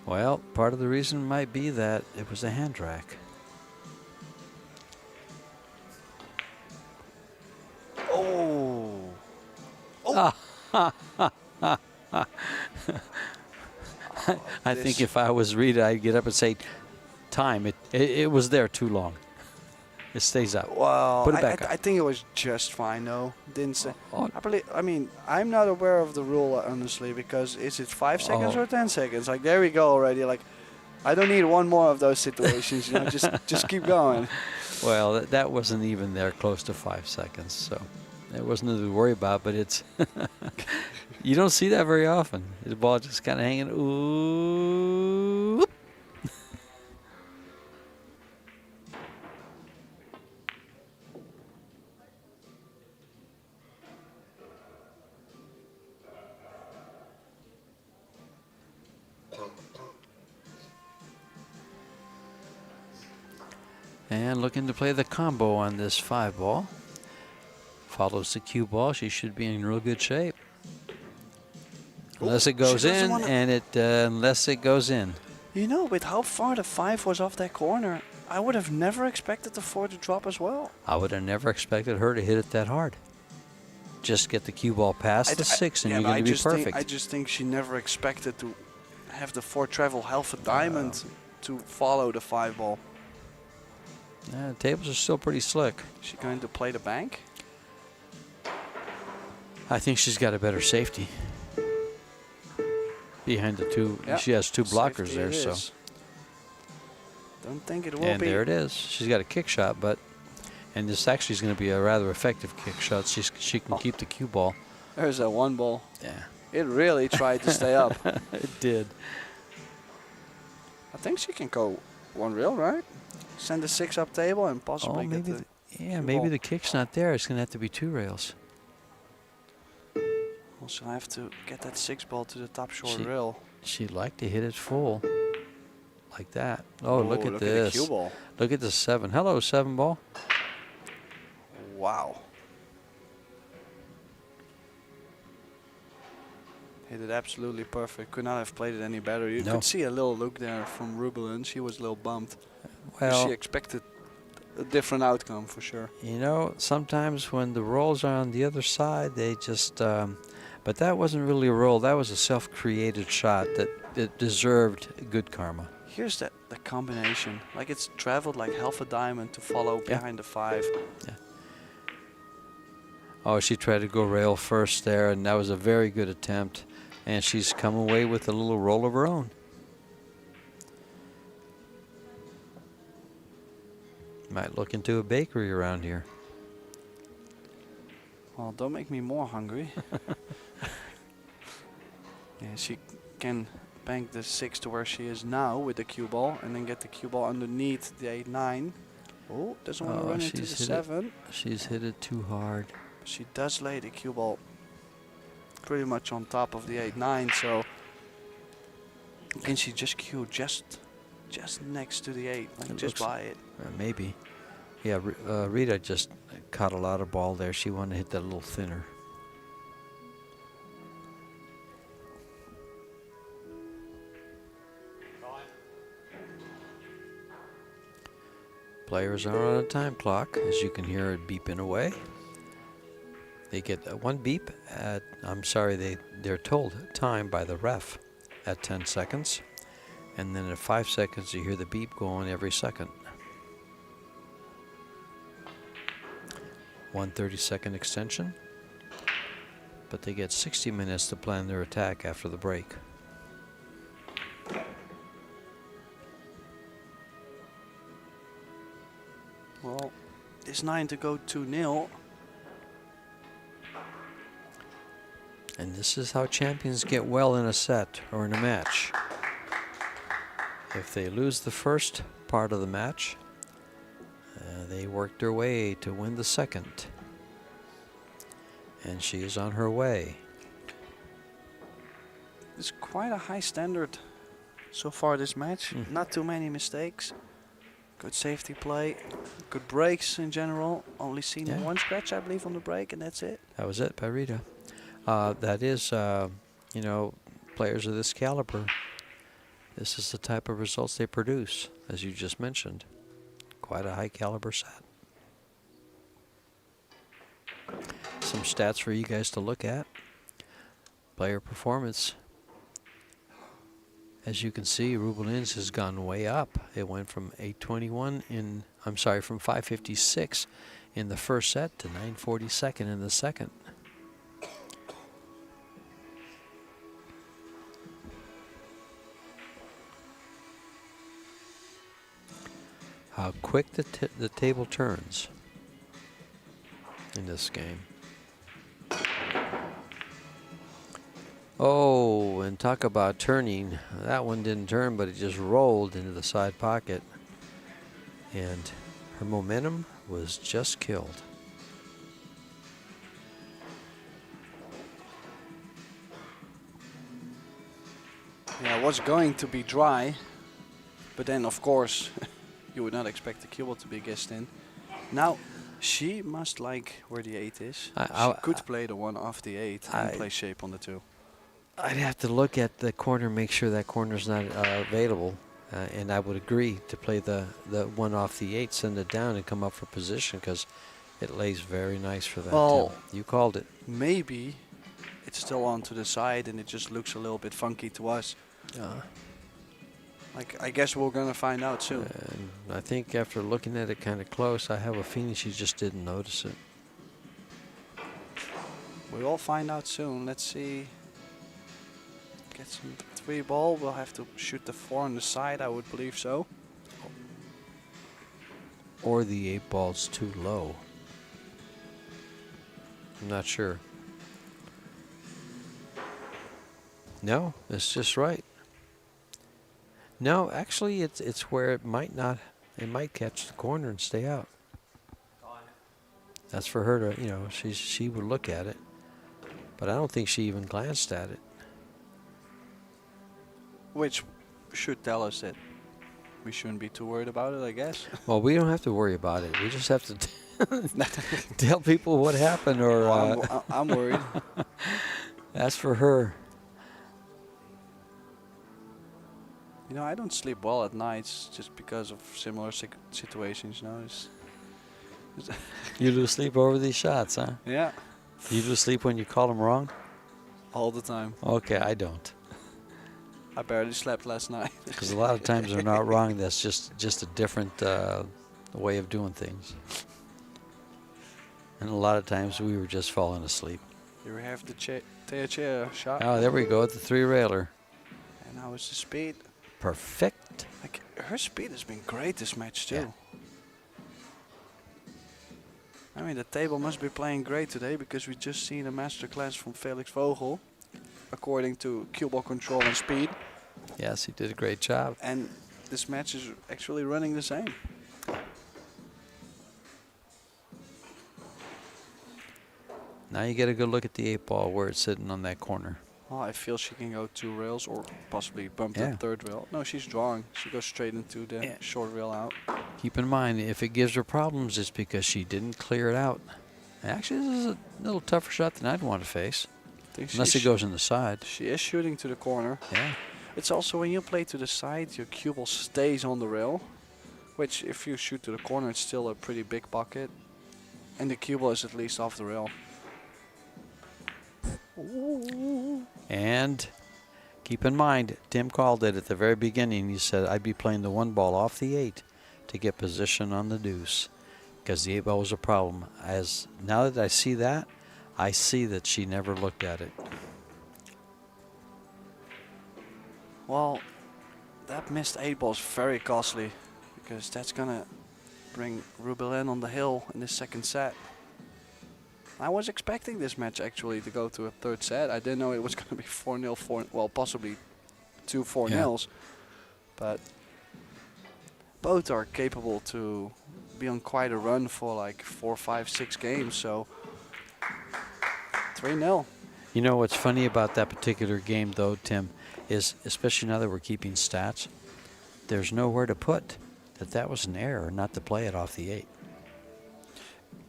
Well, part of the reason might be that it was a hand rack. Oh. I think if I was Rita, I'd get up and say, time. It was there too long. It stays up. Well, Put it back up. I think it was just fine though. Didn't say. Oh. I mean, I'm not aware of the rule honestly, because is it 5 seconds Oh. or 10 seconds? Like there we go already. Like I don't need one more of those situations. You know, just keep going. Well, that wasn't even there close to 5 seconds, so it wasn't nothing to worry about, but it's you don't see that very often. The ball just kind of hanging. Ooh. And looking to play the combo on this 5 ball. Follows the cue ball. She should be in real good shape. Unless it goes in, and unless it goes in. You know, with how far the 5 was off that corner, I would have never expected the 4 to drop as well. I would have never expected her to hit it that hard. Just get the cue ball past the 6 and yeah, you're but going to be perfect. I just think she never expected to have the 4 travel half a diamond to follow the 5 ball. The tables are still pretty slick. Is she going to play the bank? I think she's got a better safety. Behind the 2, Yeah, she has 2 blockers safety there, it so. is. Don't think it will And be. there it is. She's got a kick shot, and this actually is going to be a rather effective kick shot. She can keep the cue ball. There's that 1 ball. Yeah. It really tried to stay up. It did. I think she can go 1 reel, right? Send the 6 up table and possibly get maybe the yeah, cue maybe ball. the kick's not there. It's going to have to be 2 rails. Also, I have to get that 6 ball to the top short She- rail. She'd like to hit it full. Like that. Oh, look at Look this. at the cue ball. Look at the 7. Hello, 7 ball. Wow. Hit it absolutely perfect. Could not have played it any better. You No. could see a little look there from Rubelin. She was a little bummed. Well, She expected a different outcome for sure. you know, sometimes when the rolls are on the other side, they just. But that wasn't really a roll. That was a self-created shot that deserved good karma. Here's the combination. Like it's traveled like half a diamond to follow Yeah. behind the 5. Oh, she tried to go rail first there, and that was a very good attempt. And she's come away with a little roll of her own. Might look into a bakery around here. Well, don't make me more hungry. Yeah, she can bank the 6 to where she is now with the cue ball and then get the cue ball underneath the 8-9. Oh, doesn't want to Oh, run into the she's hit it. 7. She's hit it too hard. She does lay the cue ball pretty much on top of the 8-9, so you can see just Q just next to the 8, like It just looks- by it. Maybe. Yeah, Rita just caught a lot of ball there. She wanted to hit that a little thinner. Players are on a time clock, as you can hear it beeping away. They get one beep at, they're told time by the ref at 10 seconds. And then at 5 seconds, you hear the beep going every second. 1 30-second extension. But they get 60 minutes to plan their attack after the break. Well, it's 9 to go 2-0. And this is how champions get well in a set or in a match. If they lose the first part of the match, they work their way to win the second. And she is on her way. It's quite a high standard so far this match. Not too many mistakes. Good safety play. Good breaks in general. Only seen Yeah. one scratch, I believe, on the break, and that's it. That was it by Rita. That is, you know, players of this caliber, this is the type of results they produce, as you just mentioned. Quite a high caliber set. Some stats for you guys to look at. Player performance. As you can see, Rubelin's has gone way up. It went from 821 from 556 in the first set to 942nd in the second. How quick the table turns in this game. Oh, and talk about turning. That one didn't turn, but it just rolled into the side pocket. And her momentum was just killed. Yeah, it was going to be dry, but then, of course, you would not expect the cue ball to be guessed in. Now, she must like where the 8 is. She could play the one off the 8 and play shape on the 2. I'd have to look at the corner, make sure that corner's not available. And I would agree to play the one off the 8, send it down and come up for position because it lays very nice for that. Well, you called it. Maybe it's still on to the side and it just looks a little bit funky to us. Like, I guess we're going to find out soon. And I think after looking at it kind of close, I have a feeling she just didn't notice it. We'll find out soon. Let's see. Get some 3 ball. We'll have to shoot the 4 on the side, I would believe so. Or the 8 ball's too low. I'm not sure. No, it's just right. No, actually, it's where it might not. It might catch the corner and stay out. That's for her to, you know, she would look at it, but I don't think she even glanced at it. Which should tell us that we shouldn't be too worried about it, I guess. Well, we don't have to worry about it. We just have to tell people what happened, or I'm worried. that's for her. You know, I don't sleep well at nights just because of similar situations. You know, You lose sleep over these shots, huh? yeah, You lose sleep when you call them wrong? all the time. Okay, I don't. I barely slept last night. Because a lot of times they're not wrong. That's just a different way of doing things. And a lot of times we were just falling asleep. You have the chair shot. Oh, there we go at the 3-railer. And how is the speed? Perfect. Like, her speed has been great this match too. Yeah. I mean, the table must be playing great today because we just seen a masterclass from Felix Vogel, according to cue ball control and speed. Yes, he did a great job. And this match is actually running the same. Now you get a good look at the 8-ball where it's sitting on that corner. Oh, I feel she can go 2 rails or possibly bump Yeah. the 3rd rail. No, she's drawing. She goes straight into the Yeah. short rail out. Keep in mind, if it gives her problems, it's because she didn't clear it out. Actually, this is a little tougher shot than I'd want to face. I think Unless it goes in the side. She is shooting to the corner. Yeah. It's also when you play to the side, your cue ball stays on the rail, which if you shoot to the corner, it's still a pretty big pocket. And the cue ball is at least off the rail. And keep in mind, Tim called it at the very beginning. He said I'd be playing the 1 ball off the 8 to get position on the deuce, because the 8 ball was a problem. As now that I see that, I see that she never looked at it. Well, that missed 8 ball is very costly, because that's gonna bring Rubelin on the hill in the 2nd set. I was expecting this match actually to go to a 3rd set. I didn't know it was going to be 4-0, well, possibly 2 4-0s. But both are capable to be on quite a run for like 4, 5, 6 games. So 3-0. You know what's funny about that particular game, though, Tim, is especially now that we're keeping stats, there's nowhere to put that was an error not to play it off the 8.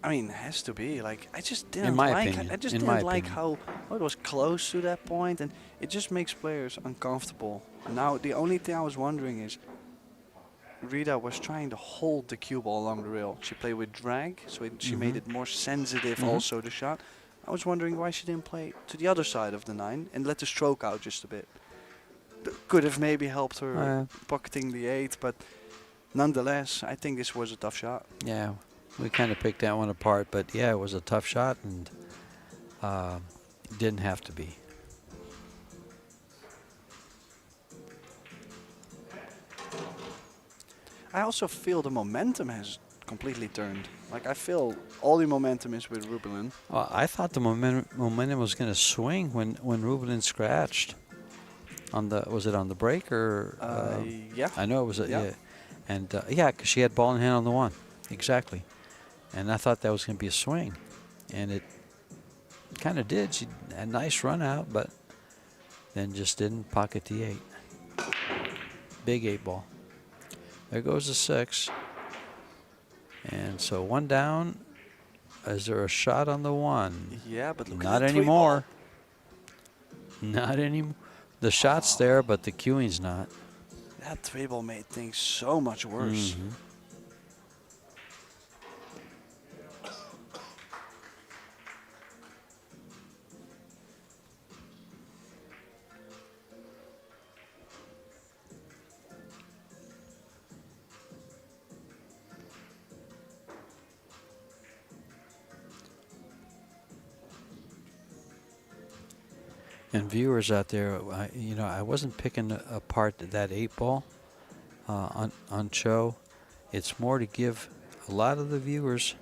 I mean, it has to be. Like, I just didn't In my like. opinion. I just In didn't my like opinion. how it was close to that point, and it just makes players uncomfortable. Now, the only thing I was wondering is, Rita was trying to hold the cue ball along the rail. She played with drag, so she made it more sensitive. Also, the shot. I was wondering why she didn't play to the other side of the 9 and let the stroke out just a bit. Could have maybe helped her pocketing the 8, but nonetheless, I think this was a tough shot. Yeah, we kind of picked that one apart, but yeah, it was a tough shot and didn't have to be. I also feel the momentum has completely turned. Like, I feel all the momentum is with Rubelin. Well, I thought the momentum was going to swing when Rubelin scratched on the, was it on the break or? Yeah. I know it was, Yeah. yeah. And yeah, because she had ball in hand on the 1, exactly. And I thought that was going to be a swing, and it kind of did. She had a nice run out, but then just didn't pocket the 8. Big 8 ball. There goes the 6. And so 1 down. Is there a shot on the 1? Yeah, but look Not at that 3 anymore. ball. Not anymore. The shot's there, but the cueing's not. That 3 ball made things so much worse. And viewers out there, I wasn't picking apart that 8 ball on show. It's more to give a lot of the viewers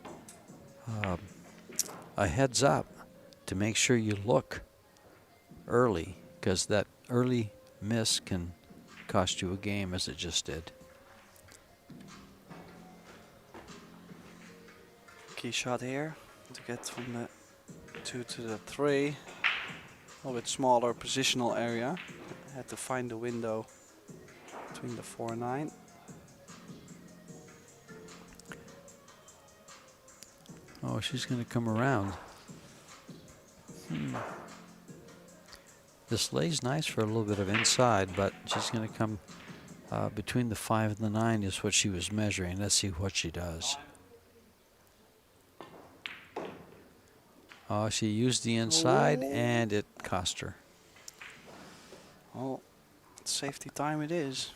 a heads up to make sure you look early, because that early miss can cost you a game, as it just did. Key shot here to get from the 2 to the 3. A little bit smaller positional area. Had to find the window between the 4 and 9. Oh, she's going to come around. This lays nice for a little bit of inside, but she's going to come between the 5 and the 9 is what she was measuring. Let's see what she does. Oh, she used the inside, and it cost her. Well, safety time it is.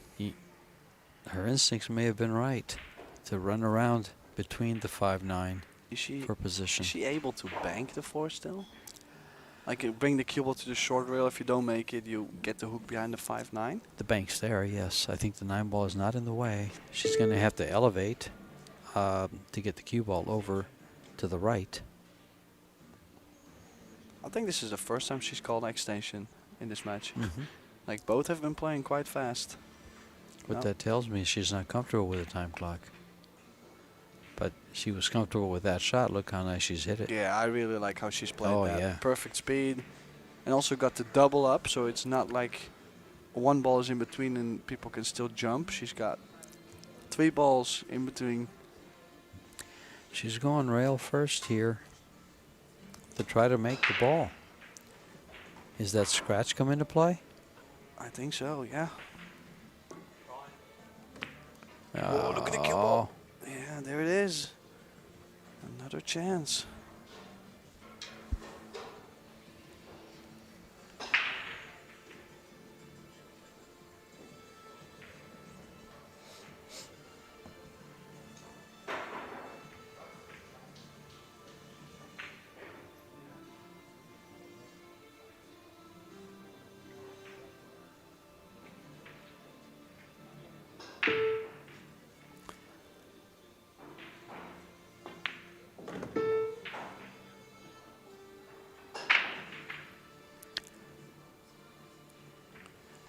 Her instincts may have been right to run around between the 5-9 Is for position. she able to bank the 4 still? Like, you bring the cue ball to the short rail. If you don't make it, you get the hook behind the 5-9. The bank's there, yes. I think the 9 ball is not in the way. She's going to have to elevate to get the cue ball over to the right. I think this is the first time she's called extension in this match. Like, both have been playing quite fast. What that tells me is she's not comfortable with a time clock. But she was comfortable with that shot. Look how nice she's hit it. Yeah, I really like how she's played Oh, that. yeah. Perfect speed. And also got the double up, so it's not like one ball is in between and people can still jump. She's got 3 balls in between. She's going rail first here to try to make the ball. Is that scratch come into play? I think so, yeah. Oh, look at the cue ball. Yeah, there it is. Another chance.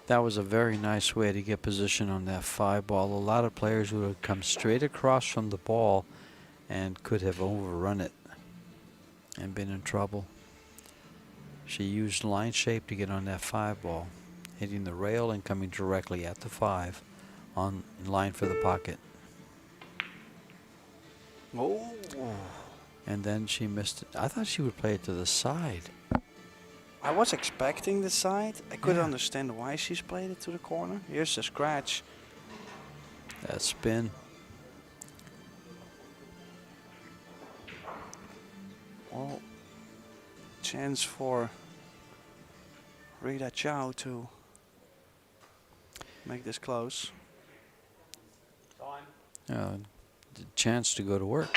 That was a very nice way to get position on that 5 ball. A lot of players would have come straight across from the ball and could have overrun it and been in trouble. She used line shape to get on that 5 ball, hitting the rail and coming directly at the 5 on in line for the pocket. Oh. And then she missed it. I thought she would play it to the side. I was expecting the side. I couldn't Yeah. understand why she's played it to the corner. Here's the scratch. That spin. Well, chance for Rita Chow to make this close. The chance to go to work.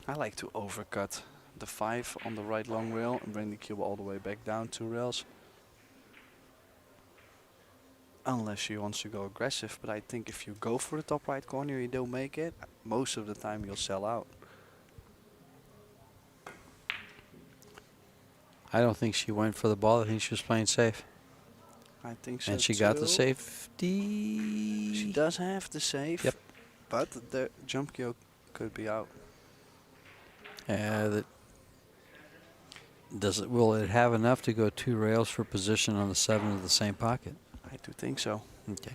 I like to overcut the 5 on the right long rail and bring the cube all the way back down 2 rails. Unless she wants to go aggressive, but I think if you go for the top right corner, you don't make it. Most of the time you'll sell out. I don't think she went for the ball. I think she was playing safe. I think so And she got the too. safety. She does have the save. Yep. But the jump kill could be out. That does it. Will it have enough to go 2 rails for position on the 7 of the same pocket? I do think so. Okay.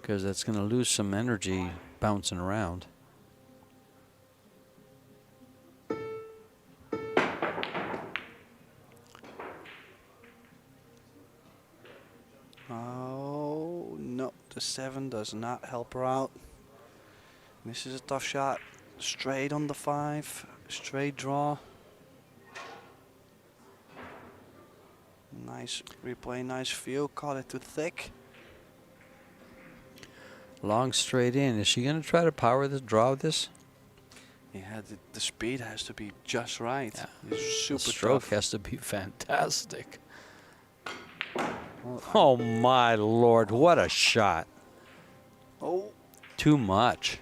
Because that's going to lose some energy bouncing around. Oh, no. The 7 does not help her out. This is a tough shot. Straight on the 5. Straight draw. Nice replay, nice feel. Caught it too thick. Long straight in. Is she going to try to power this, draw this? Yeah, the speed has to be just right. Yeah. It's super The stroke tough. has to be fantastic. Well, Oh my Lord, what a shot. oh, Too much.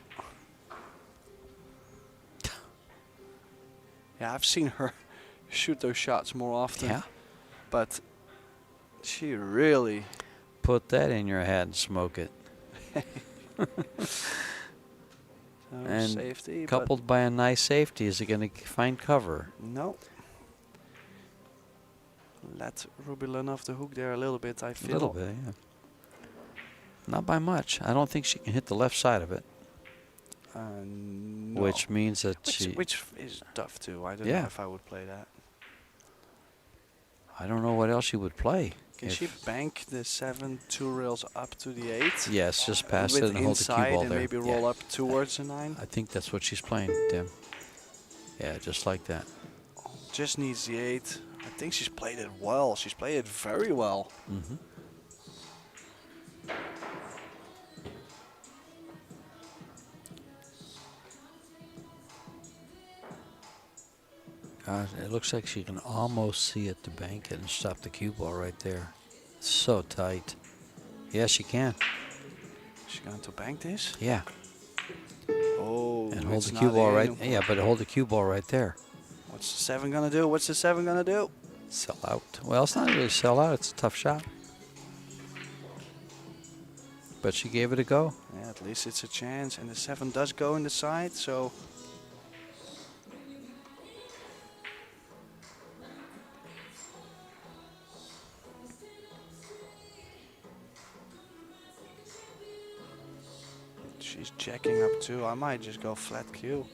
yeah, I've seen her shoot those shots more often. Yeah. But she really... Put that in your head and smoke it. And safety, but coupled by a nice safety, is it going to find cover? no. Let Rubilin off the hook there a little bit, I A feel. little bit, yeah. Not by much. I don't think she can hit the left side of it, No. which means that Which is tough too. I don't Yeah. know if I would play that. I don't know what else she would play. Can if- she bank the 7 2 rails up to the 8? Yes, just pass with it and hold the cue inside ball and there. maybe Yeah. roll up towards the 9? I think that's what she's playing, Tim. Yeah, just like that. Just needs the 8. I think she's played it well. She's played it very well. Mm-hmm. It looks like she can almost see it to bank it and stop the cue ball right there. So tight. Yes, she can. She's going to bank this. Yeah. Oh, And hold it's the cue not ball in. right. Yeah, but hold the cue ball right there. What's the 7 gonna do? What's the 7 gonna do? Sell out. Well, it's not really sell out. It's a tough shot. But she gave it a go. Yeah, at least it's a chance. And the 7 does go in the side, so she's checking up too. I might just go flat Q.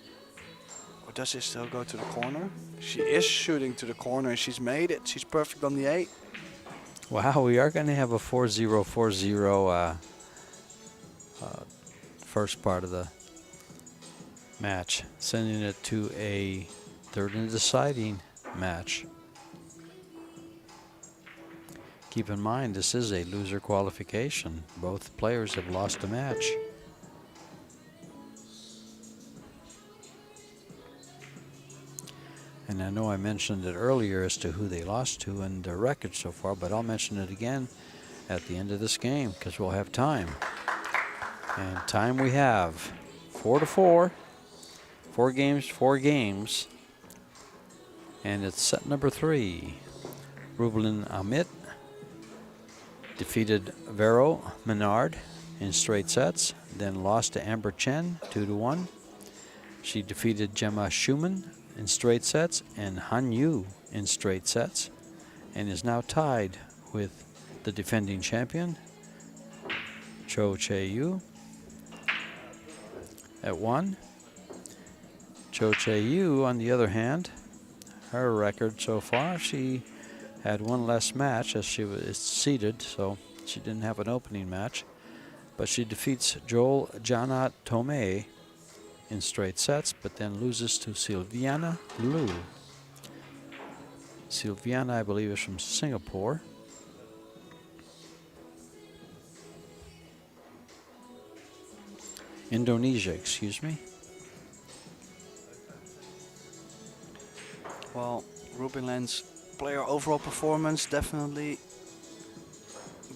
Or does it still go to the corner? She is shooting to the corner and she's made it. She's perfect on the 8. Wow, we are going to have a 4-0, 4-0 first part of the match, sending it to a third and deciding match. Keep in mind, this is a loser qualification. Both players have lost a match. And I know I mentioned it earlier as to who they lost to and their record so far, but I'll mention it again at the end of this game because we'll have time. And time we have 4-4. 4 games, 4 games. And it's set number 3. Rublin Amit defeated Vero Menard in straight sets, then lost to Amber Chen 2-1. She defeated Gemma Schumann in straight sets and Han Yu in straight sets, and is now tied with the defending champion Cho Che-yu at 1. Cho Che-yu, on the other hand, her record so far, she had 1 less match as she was seeded, so she didn't have an opening match, but she defeats Joel Janat Tomei in straight sets, but then loses to Silviana Liu. Silviana, I believe, is from Singapore. Indonesia, excuse me. Well, Ruben Len's player overall performance definitely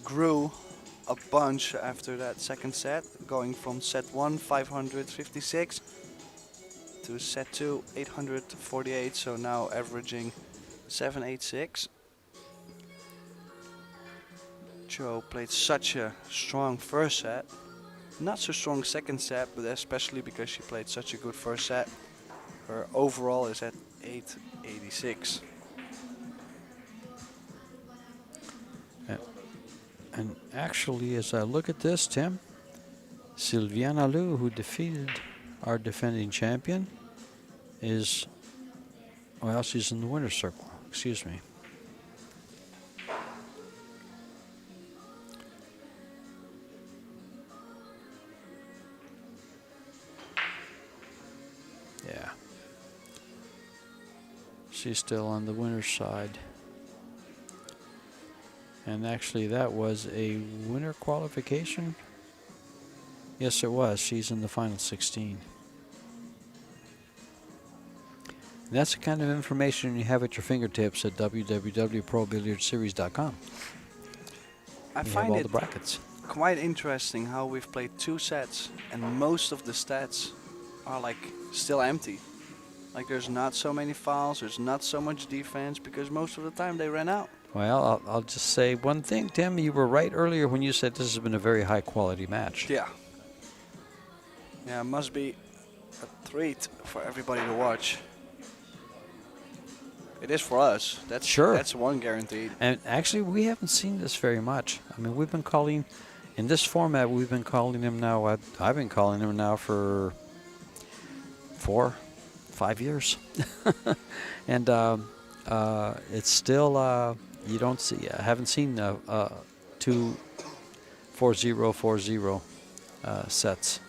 grew a bunch after that second set, going from set 1 556 to set 2 848, so now averaging 786. Cho played such a strong first set, not so strong second set, but especially because she played such a good first set, her overall is at 886. And actually, as I look at this, Tim, Silviana Liu, who defeated our defending champion, is, well, she's in the winner's circle. Excuse me. Yeah. She's still on the winner's side. And actually, that was a winner qualification. Yes, it was. She's in the final 16. And that's the kind of information you have at your fingertips at www.probilliardseries.com. I You find have all it the brackets. quite interesting how we've played 2 sets and most of the stats are like still empty. Like there's not so many fouls, there's not so much defense because most of the time they ran out. Well, I'll just say one thing, Tim. You were right earlier when you said this has been a very high-quality match. Yeah. Yeah, it must be a treat for everybody to watch. It is for us. That's Sure. That's one guaranteed. And actually, we haven't seen this very much. I mean, we've been calling, in this format, we've been calling him now, I've been calling him now for 4, 5 years. And it's still, you don't see, I haven't seen 2 4-0, 4-0 sets.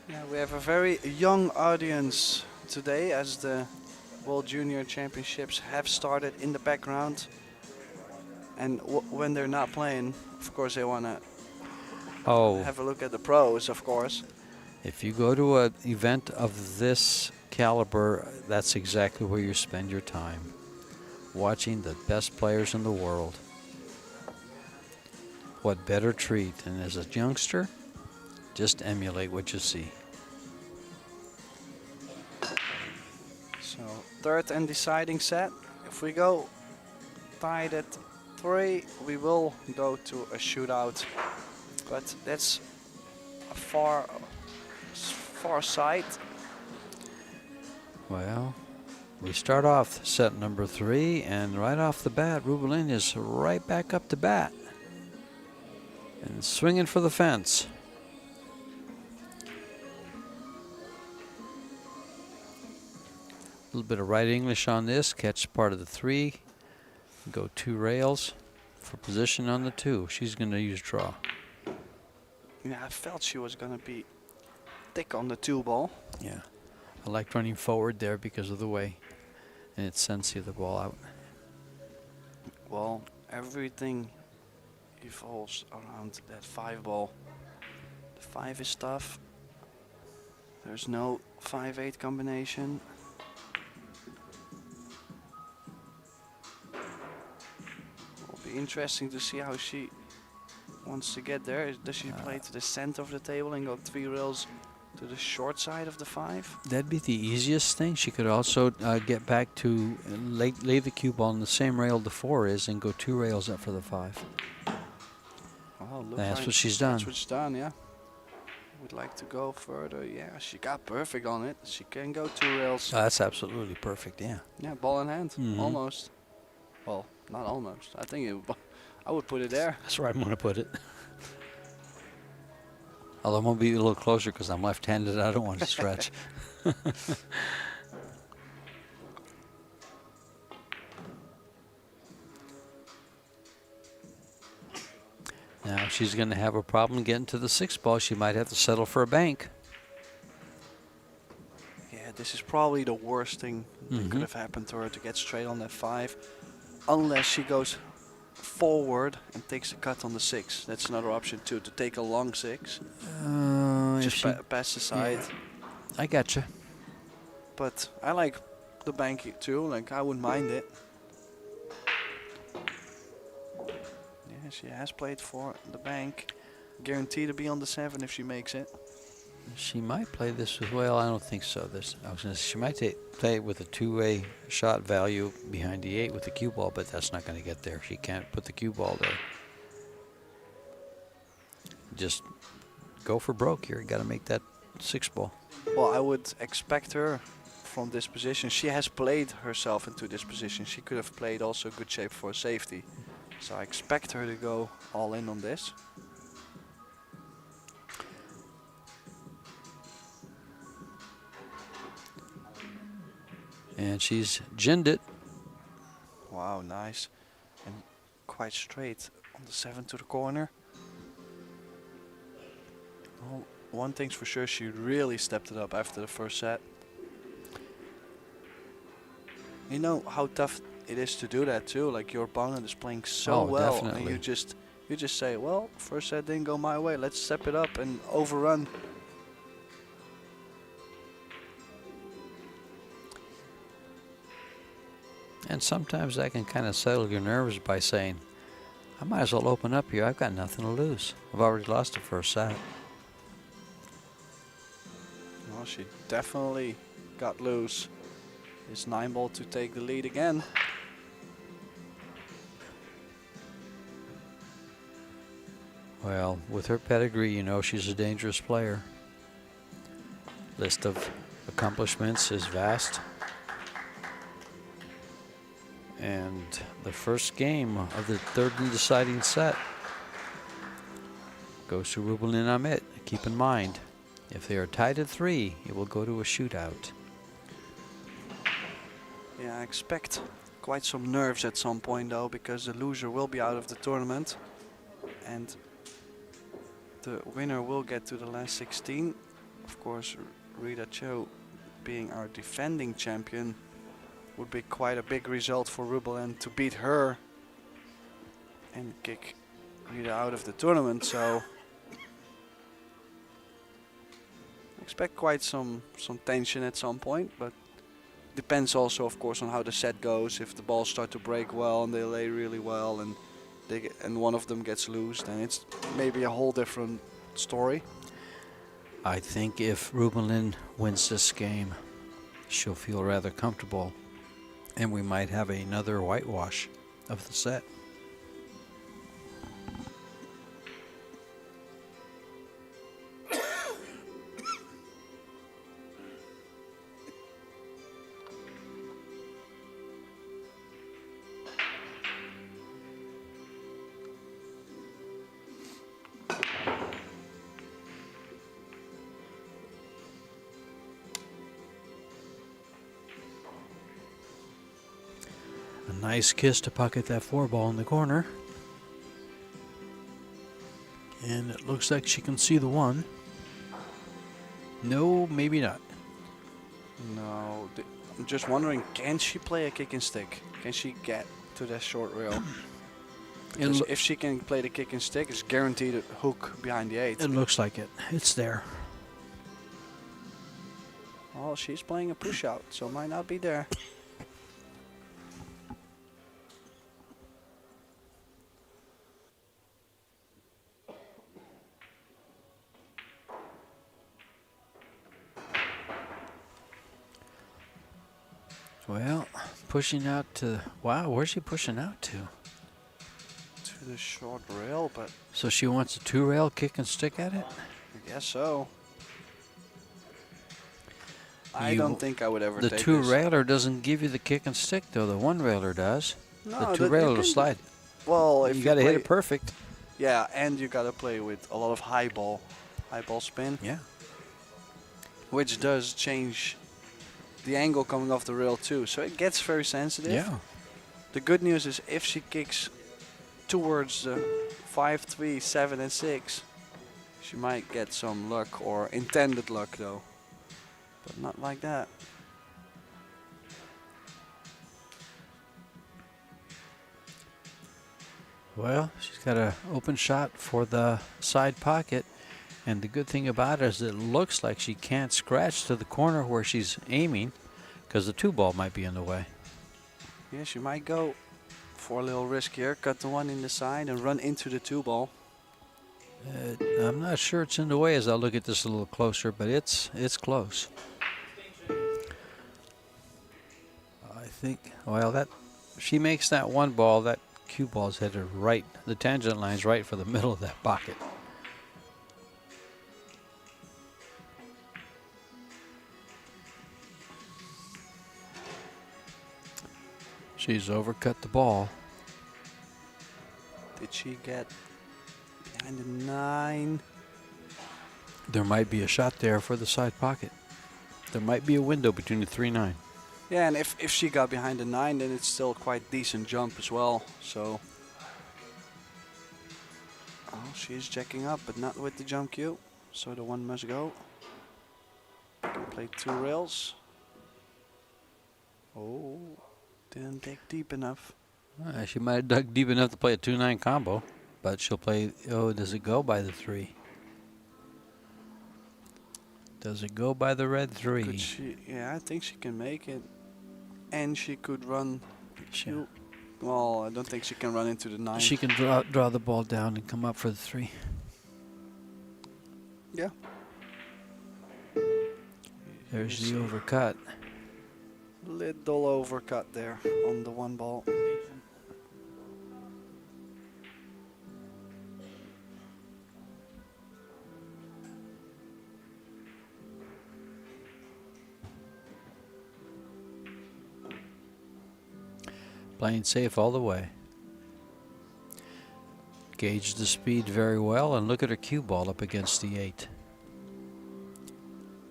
Yeah, we have a very young audience today as the World Junior Championships have started in the background. And when they're not playing, of course they want to have a look at the pros, of course. If you go to an event of this caliber, that's exactly where you spend your time, watching the best players in the world. What better treat? And as a youngster, just emulate what you see. third and deciding set. If we go tied at 3, we will go to a shootout. But that's a far sight. Well, we start off set number 3, and right off the bat, Rubelin is right back up to bat and swinging for the fence. A little bit of right English on this, catch part of the 3, go 2 rails for position on the 2. She's going to use draw. Yeah, I felt she was going to be thick on the 2 ball. Yeah, I liked running forward there because of the way, and it sends the other ball out. Well, everything evolves around that 5 ball. The 5 is tough. There's no 5-8 combination. Will be interesting to see how she wants to get there. Does she play to the center of the table and go 3 rails to the short side of the 5? That'd be the easiest thing. She could also get back to lay the cue ball on the same rail the 4 is and go 2 rails up for the 5. Oh, That's what she's done. That's what she's done, yeah. Would like to go further. Yeah, she got perfect on it. She can go 2 rails. That's absolutely perfect, yeah. Yeah, ball in hand, Mhm. almost. Well, not almost. I think I would put it there. That's where I'm going to put it. Although I'm going to be a little closer because I'm left-handed. I don't want to stretch. Now, if she's going to have a problem getting to the 6 ball, she might have to settle for a bank. Yeah, this is probably the worst thing that could have happened to her, to get straight on that 5. Unless she goes forward and takes a cut on the 6. That's another option too, to take a long 6. Just pass the side. Yeah, I gotcha. But I like the bank too, like I wouldn't mind it. Yeah, she has played for the bank. Guaranteed to be on the 7 if she makes it. She might play this as well. I don't think so. I was going to say she might play it with a 2-way shot value behind the 8 with the cue ball, but that's not going to get there. She can't put the cue ball there. Just go for broke here. You got to make that 6 ball. Well, I would expect her from this position. She has played herself into this position. She could have played also good shape for a safety. So I expect her to go all in on this. And she's ginned it. Wow, nice. And quite straight on the 7 to the corner. Well, one thing's for sure, she really stepped it up after the first set. You know how tough it is to do that too. Like your opponent is playing so well, definitely. and you just say, well, first set didn't go my way. Let's step it up and overrun. And sometimes that can kind of settle your nerves by saying, I might as well open up here. I've got nothing to lose. I've already lost the first set. Well, she definitely got loose. It's 9 ball to take the lead again. Well, with her pedigree, you know she's a dangerous player. List of accomplishments is vast. And the first game of the 3rd and deciding set goes to Rubelin Amit. Keep in mind, if they are tied at 3, it will go to a shootout. Yeah, I expect quite some nerves at some point though, because the loser will be out of the tournament and the winner will get to the last 16. Of course, Rita Cho being our defending champion would be quite a big result for Rubelin to beat her and kick Rita out of the tournament. So expect quite some tension at some point, but depends also of course on how the set goes. If the balls start to break well and they lay really well and one of them gets loose, then it's maybe a whole different story. I think if Rubelin wins this game, she'll feel rather comfortable And we might have another whitewash of the set. A nice kiss to pocket that 4-ball in the corner. And it looks like she can see the 1. No, maybe not. No, I'm just wondering, can she play a kick and stick? Can she get to that short rail? Because if she can play the kick and stick, it's guaranteed a hook behind the 8. It looks like it. It's there. Well, she's playing a push out, so it might not be there. Well, pushing out to... Wow, where's she pushing out to? To the short rail, but So she wants a 2-rail kick and stick at it? I guess so. I You- don't think I would ever The take this. 2-railer doesn't give you the kick and stick, though. The 1-railer does. No, The that- 2-railer you will can- slide. Well, if You got to hit play- it perfect. Yeah, and you gotta play with a lot of high ball spin, Yeah. which does change the angle coming off the rail too. So it gets very sensitive. Yeah. The good news is if she kicks towards the 5, 3, 7, and 6, she might get some luck, or intended luck though, but not like that. Well, she's got an open shot for the side pocket. And the good thing about it is it looks like she can't scratch to the corner where she's aiming because the 2-ball might be in the way. Yeah, she might go for a little risk here, cut the 1 in the side and run into the 2-ball. I'm not sure it's in the way as I look at this a little closer, but it's close. I think, well, that she makes that 1-ball, that cue ball's headed right, the tangent line's right for the middle of that pocket. She's overcut the ball. Did she get behind the 9? There might be a shot there for the side pocket. There might be a window between the 3-9. Yeah, and if she got behind the 9, then it's still quite decent jump as well. So, oh, she's checking up, but not with the jump cue. So the 1 must go. Can play 2 rails. Oh, didn't dig deep enough. She might have dug deep enough to play a 2-9 combo, but she'll play. Oh, does it go by the 3? Does it go by the red 3? Could she? Yeah, I think she can make it, and she could run. She, Well, I don't think she can run into the 9. she can draw the ball down and come up for the 3. Yeah. There's the overcut. Little overcut there on the 1-ball. Playing safe all the way. Gauge the speed very well, and look at her cue ball up against the 8.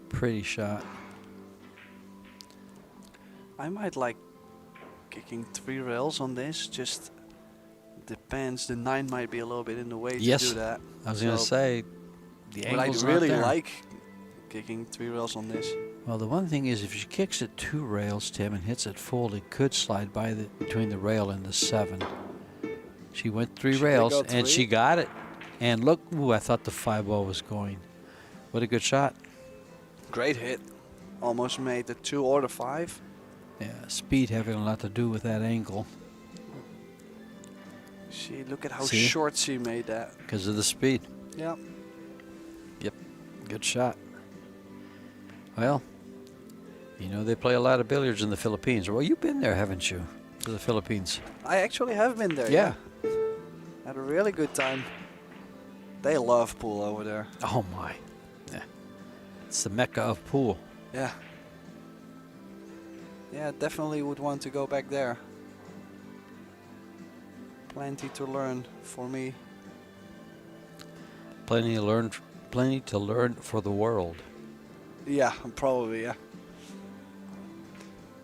Pretty shot. I might like kicking 3 rails on this. Just depends. The 9 might be a little bit in the way to do that. I was going to So- say, the But I angle's really not there. like kicking 3 rails on this. Well, the one thing is, if she kicks at 2 rails, Tim, and hits it full, it could slide by between the rail and the 7. She went 3 She did rails, go and 3? she got it. And look, ooh, I thought the 5-ball was going. What a good shot. Great hit. Almost made the 2 or the 5. Yeah, speed having a lot to do with that angle See, look at how See? short she made that. because of the speed. Yeah. Good shot. Well, You know, they play a lot of billiards in the Philippines. Well, you've been there, haven't you? To the Philippines. I actually have been there. Yeah. Had a really good time. They love pool over there. Oh, my. Yeah. It's the mecca of pool. Yeah. Yeah, definitely would want to go back there. Plenty to learn for me. Plenty to learn for the world. Yeah, probably, yeah.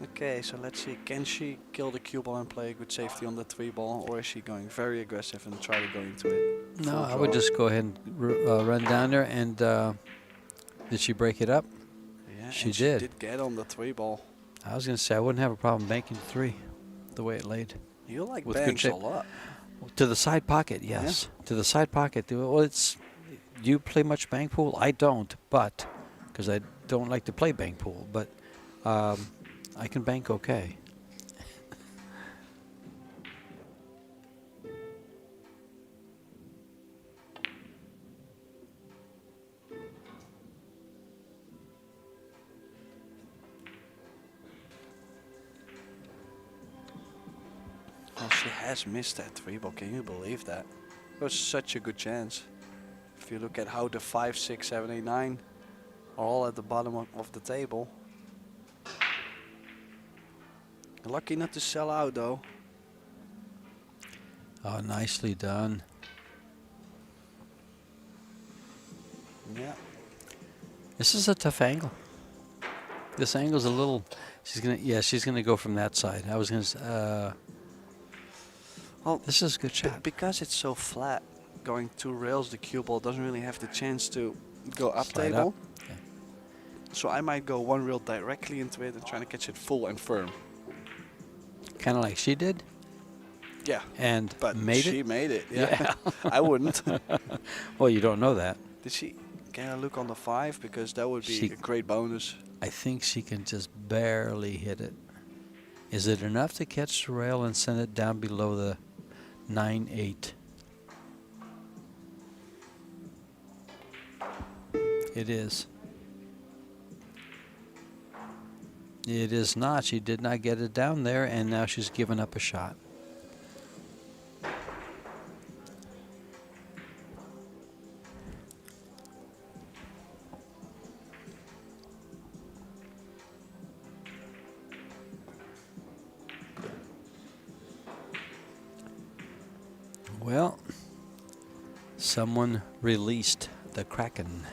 Okay, so let's see. Can she kill the cue ball and play a good safety on the 3-ball, or is she going very aggressive and try to go into it? No, full I would draw? just go ahead and run down there. And did she break it up? Yeah, she and did. She did get on the 3-ball. I was going to say I wouldn't have a problem banking 3 the way it laid. You like With good banks a shape. lot. To the side pocket, yes. To the side pocket. Well, it's. Do you play much bank pool? I don't, but because I don't like to play bank pool, but I can bank okay. Well, she has missed that 3-ball. Can you believe that? It was such a good chance. If you look at how the 5, 6, 7, 8, 9 are all at the bottom of the table. Lucky not to sell out though. Oh, nicely done. Yeah. This is a tough angle. This angle's a little. She's gonna go from that side. I was gonna. Well, this is a good shot. Because it's so flat, going 2 rails, the cue ball doesn't really have the chance to go up Slide table. up. Okay. So I might go 1 rail directly into it and try to catch it full and firm. Kind of like she did. Yeah. And But made she it. made it. Yeah. I wouldn't. Well, you don't know that. Did she get a look on the 5? Because that would be She- a great bonus. I think she can just barely hit it. Is it enough to catch the rail and send it down below the 9-8? It is. It is not. She did not get it down there, and now she's given up a shot. Well, someone released the Kraken.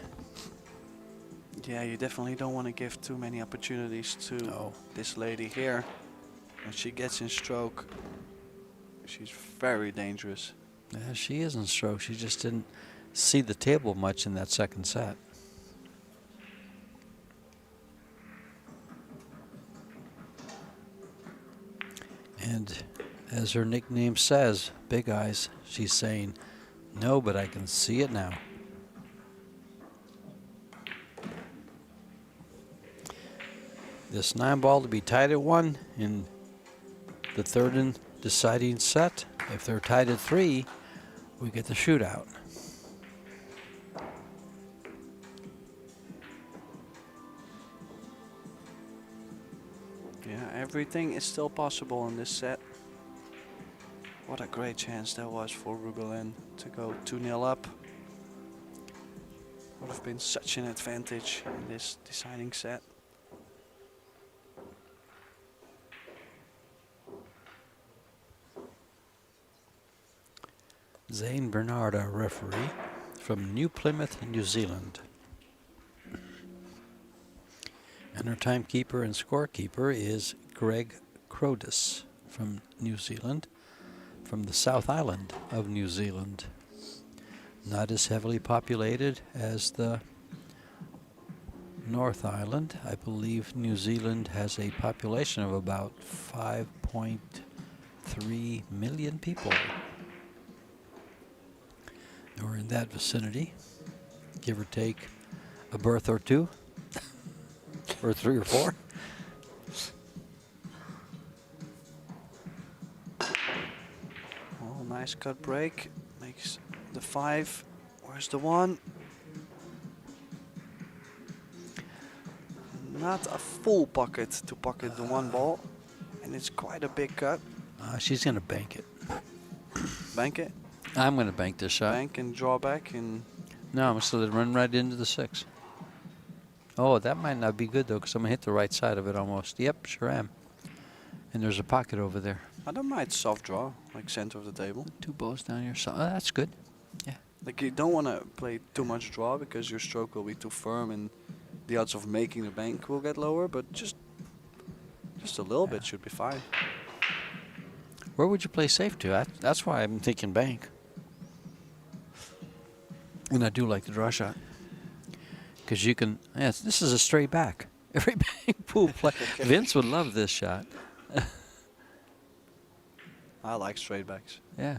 Yeah, you definitely don't want to give too many opportunities to No. this lady here. When she gets in stroke, she's very dangerous. Yeah, she is in stroke. She just didn't see the table much in that second set. And as her nickname says, Big Eyes, she's saying, no, but I can see it now. This 9-ball to be tied at 1 in the third and deciding set. If they're tied at 3, we get the shootout. Yeah, everything is still possible in this set. What a great chance that was for Rubelin to go 2-0 up. Would have been such an advantage in this deciding set. Zane Bernard, our referee, from New Plymouth, New Zealand. And our timekeeper and scorekeeper is Greg Crodis from New Zealand, from the South Island of New Zealand. Not as heavily populated as the North Island. I believe New Zealand has a population of about 5.3 million people. Or in that vicinity, give or take a birth or 2, or 3 or 4. Oh, nice cut break. Makes the 5. Where's the 1? not a full pocket to pocket the one ball, and it's quite a big cut. She's going to bank it. Bank it, I'm going to bank this shot. bank and draw back, and No, I'm going to let it run right into the 6. Oh, that might not be good, though, because I'm going to hit the right side of it almost. Yep, sure am. And there's a pocket over there. I don't mind soft draw, like center of the table. 2 balls down here. So that's good. Yeah. Like you don't want to play too much draw because your stroke will be too firm and the odds of making the bank will get lower, but just a little bit should be fine. Where would you play safe to? That's why I'm thinking bank. And I do like the draw shot. Because you can, yes, this is a straight back. Every bank pool play. Vince would love this shot. I like straight backs. Yeah.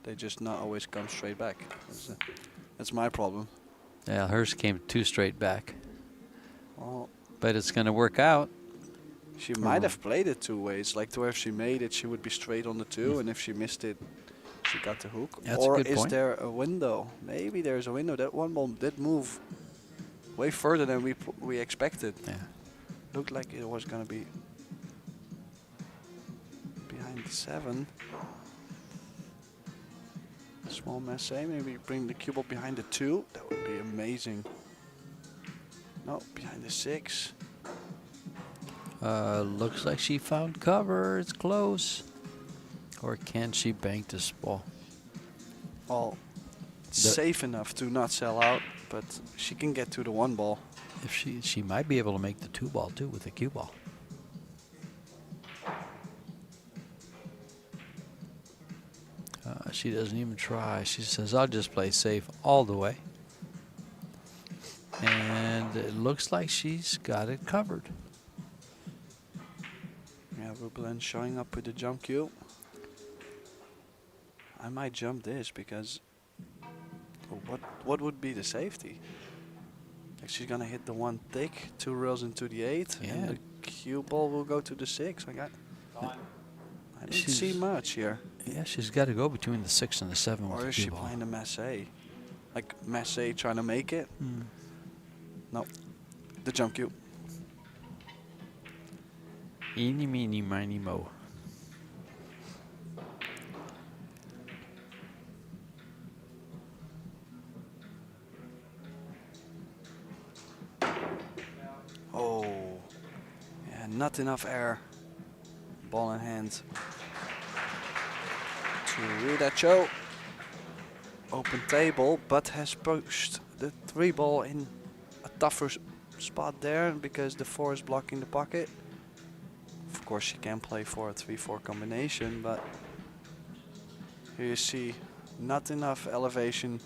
They just not always come straight back. That's my problem. Yeah, hers came 2 straight back. Well, But it's going to work out. she might have played it 2 ways. Like to if she made it, she would be straight on the 2, and if she missed it, she got the hook. That's a or good is point. there a window? Maybe there's a window. That one ball did move way further than we expected. Yeah. Looked like it was gonna be behind the 7. Small Massé, maybe bring the cue ball behind the 2. That would be amazing. No, behind the 6. Looks like she found cover. It's close. Or can she bank this ball? Well, safe enough to not sell out, but she can get to the 1 ball. If she might be able to make the 2 ball too with the cue ball. She doesn't even try. She says, I'll just play safe all the way. And it looks like she's got it covered. Yeah, Rubelin showing up with the jump cue. I might jump this because what would be the safety? Like she's gonna hit the 1 thick, 2 rails into the 8, Yeah. and the cue ball will go to the 6. I don't see much here. Yeah, she's got to go between the 6 and the 7 with Or the is cue she ball. playing the Massé? Like Massé trying to make it? No. The jump cue. Eeny, meeny, miny, mo. Oh. Yeah, not enough air. Ball in hand. To Rudacho. Open table, but has pushed the 3 ball in a tougher spot there because the 4 is blocking the pocket. Of course, she can play for a 3-4 combination, but here you see not enough elevation.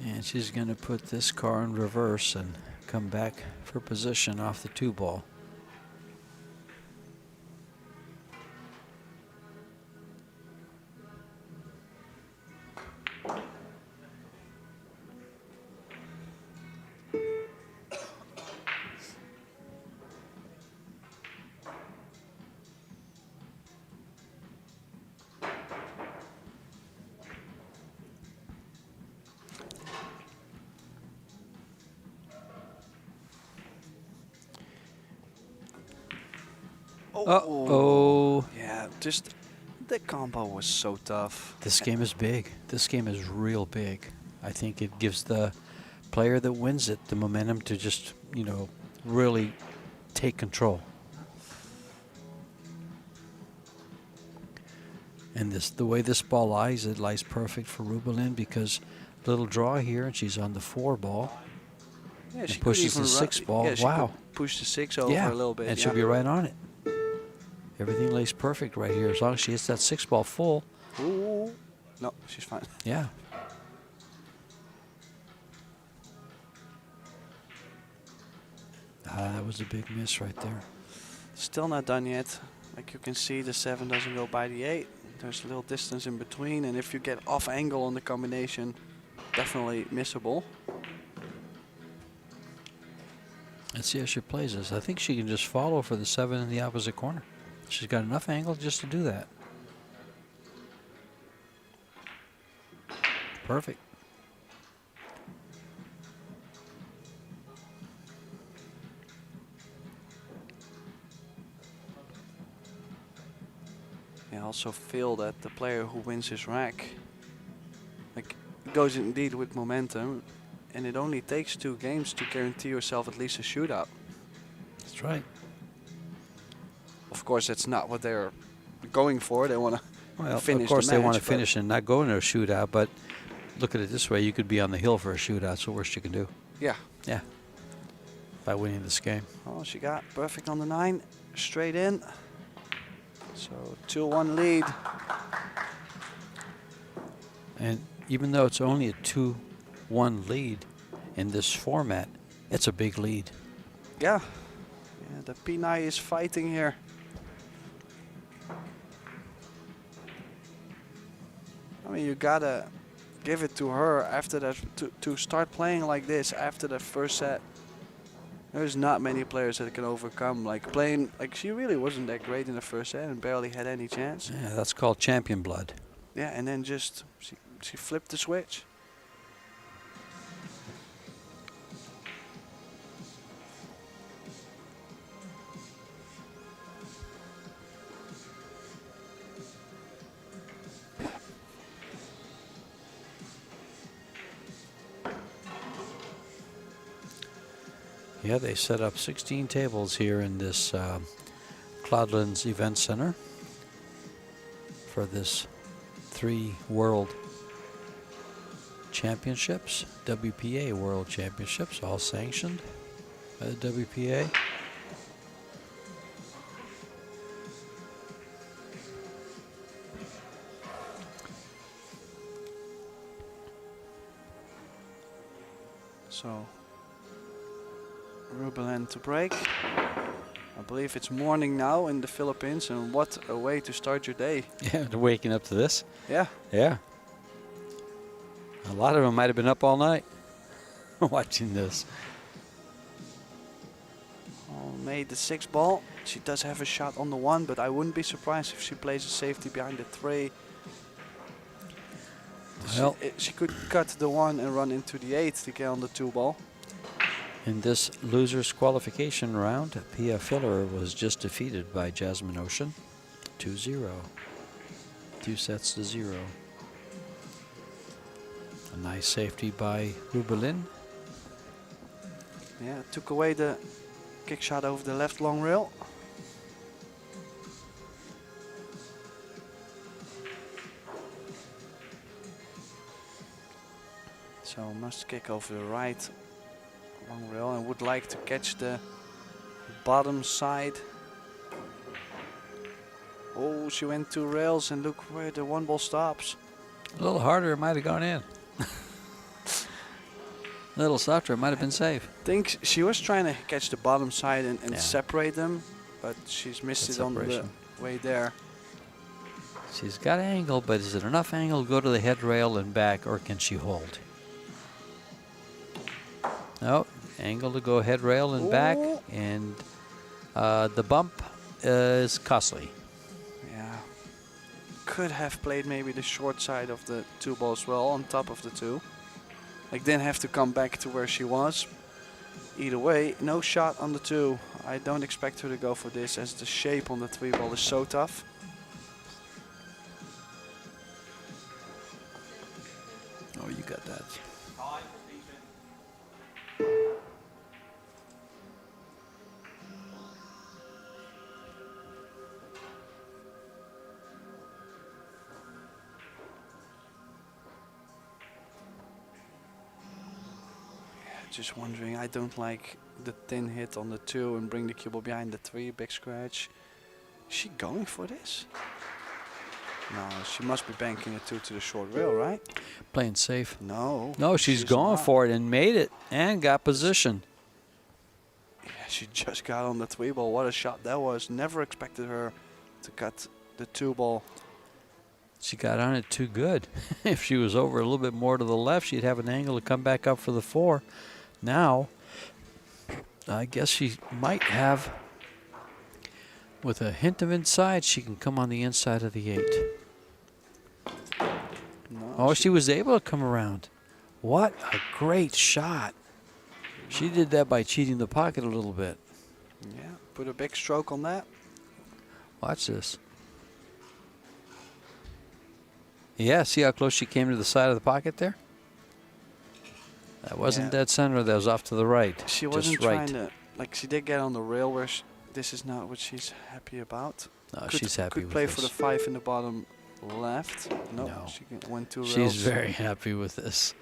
And she's going to put this car in reverse and come back for position off the 2 ball. Uh-oh. Yeah, just the combo was so tough. This game is big. This game is real big. I think it gives the player that wins it the momentum to just, you know, really take control. And the way this ball lies, it lies perfect for Rubelin because little draw here, and she's on the 4 ball. Yeah, she pushes the 6 ball. Yeah, she Wow. could push the 6 over Yeah, a little bit. and yeah. she'll be right on it. Everything lays perfect right here. As long as she hits that 6 ball full. Ooh. No, she's fine. Yeah. That was a big miss right there. Still not done yet. Like you can see, the 7 doesn't go by the 8. There's a little distance in between, and if you get off angle on the combination, definitely missable. Let's see how she plays this. I think she can just follow for the 7 in the opposite corner. She's got enough angle just to do that. Perfect. I also feel that the player who wins his rack goes indeed with momentum, and it only takes 2 games to guarantee yourself at least a shootout. That's right. Of course, that's not what they're going for. They want to Well, finish of course the they want to match, finish and not go into a shootout, but look at it this way. You could be on the hill for a shootout. It's the worst you can do. Yeah. Yeah. By winning this game. Oh, she got perfect on the 9, straight in. So 2-1 lead. And even though it's only a 2-1 lead in this format, it's a big lead. Yeah. Yeah, the P9 is fighting here. I mean, you gotta give it to her after that to start playing like this after the first set. There's not many players that can overcome playing like she really wasn't that great in the first set and barely had any chance. Yeah, that's called champion blood. Yeah, and then just she flipped the switch. Yeah, they set up 16 tables here in this Cloudlands Event Center for this 3 World Championships, WPA World Championships, all sanctioned by the WPA. So Rubelin to break. I believe it's morning now in the Philippines, and what a way to start your day. Yeah, waking up to this. Yeah. Yeah. A lot of them might have been up all night watching this. Oh, made the 6 ball. She does have a shot on the 1, but I wouldn't be surprised if she plays a safety behind the 3. Well, she could cut the 1 and run into the 8 to get on the 2 ball. in this losers qualification round, Pia Filler was just defeated by Jasmine Ocean 2-0. 2 sets to 0. A nice safety by Rubelin. Yeah, took away the kick shot over the left long rail. So must kick over the right long rail and would like to catch the bottom side. Oh, she went 2 rails and look where the 1 ball stops. A little harder, it might have gone in. A little softer, it might have been safe. I think she was trying to catch the bottom side and Yeah. separate them, but she's missed Good it on the separation. way there. She's got angle, but is it enough angle to go to the head rail and back, or can she hold? No, angle to go head rail and back, Ooh. and the bump is costly. Yeah. Could have played maybe the short side of the 2 ball as well on top of the 2. Like then have to come back to where she was. Either way, no shot on the 2. I don't expect her to go for this as the shape on the 3 ball is so tough. Oh, you got that. Just wondering, I don't like the thin hit on the 2 and bring the cue ball behind the 3, big scratch. Is she going for this? No, she must be banking a 2 to the short rail, right? Playing safe. No. No, she's going not. for it and made it and got position. Yeah, she just got on the 3 ball. What a shot that was. Never expected her to cut the 2 ball. She got on it too good. If she was over a little bit more to the left, she'd have an angle to come back up for the 4. Now, I guess she might have, with a hint of inside, she can come on the inside of the 8. No, Oh, she was able to come around. What a great shot. She did that by cheating the pocket a little bit. Yeah, put a big stroke on that. Watch this. Yeah, see how close she came to the side of the pocket there? That wasn't dead center, that was off to the right. She just wasn't right. trying to, like, she did get on the rail where this is not what she's happy about. No, she's happy Could with play this. for the 5 in the bottom left. No, No. she went 2 rails. She's very happy with this.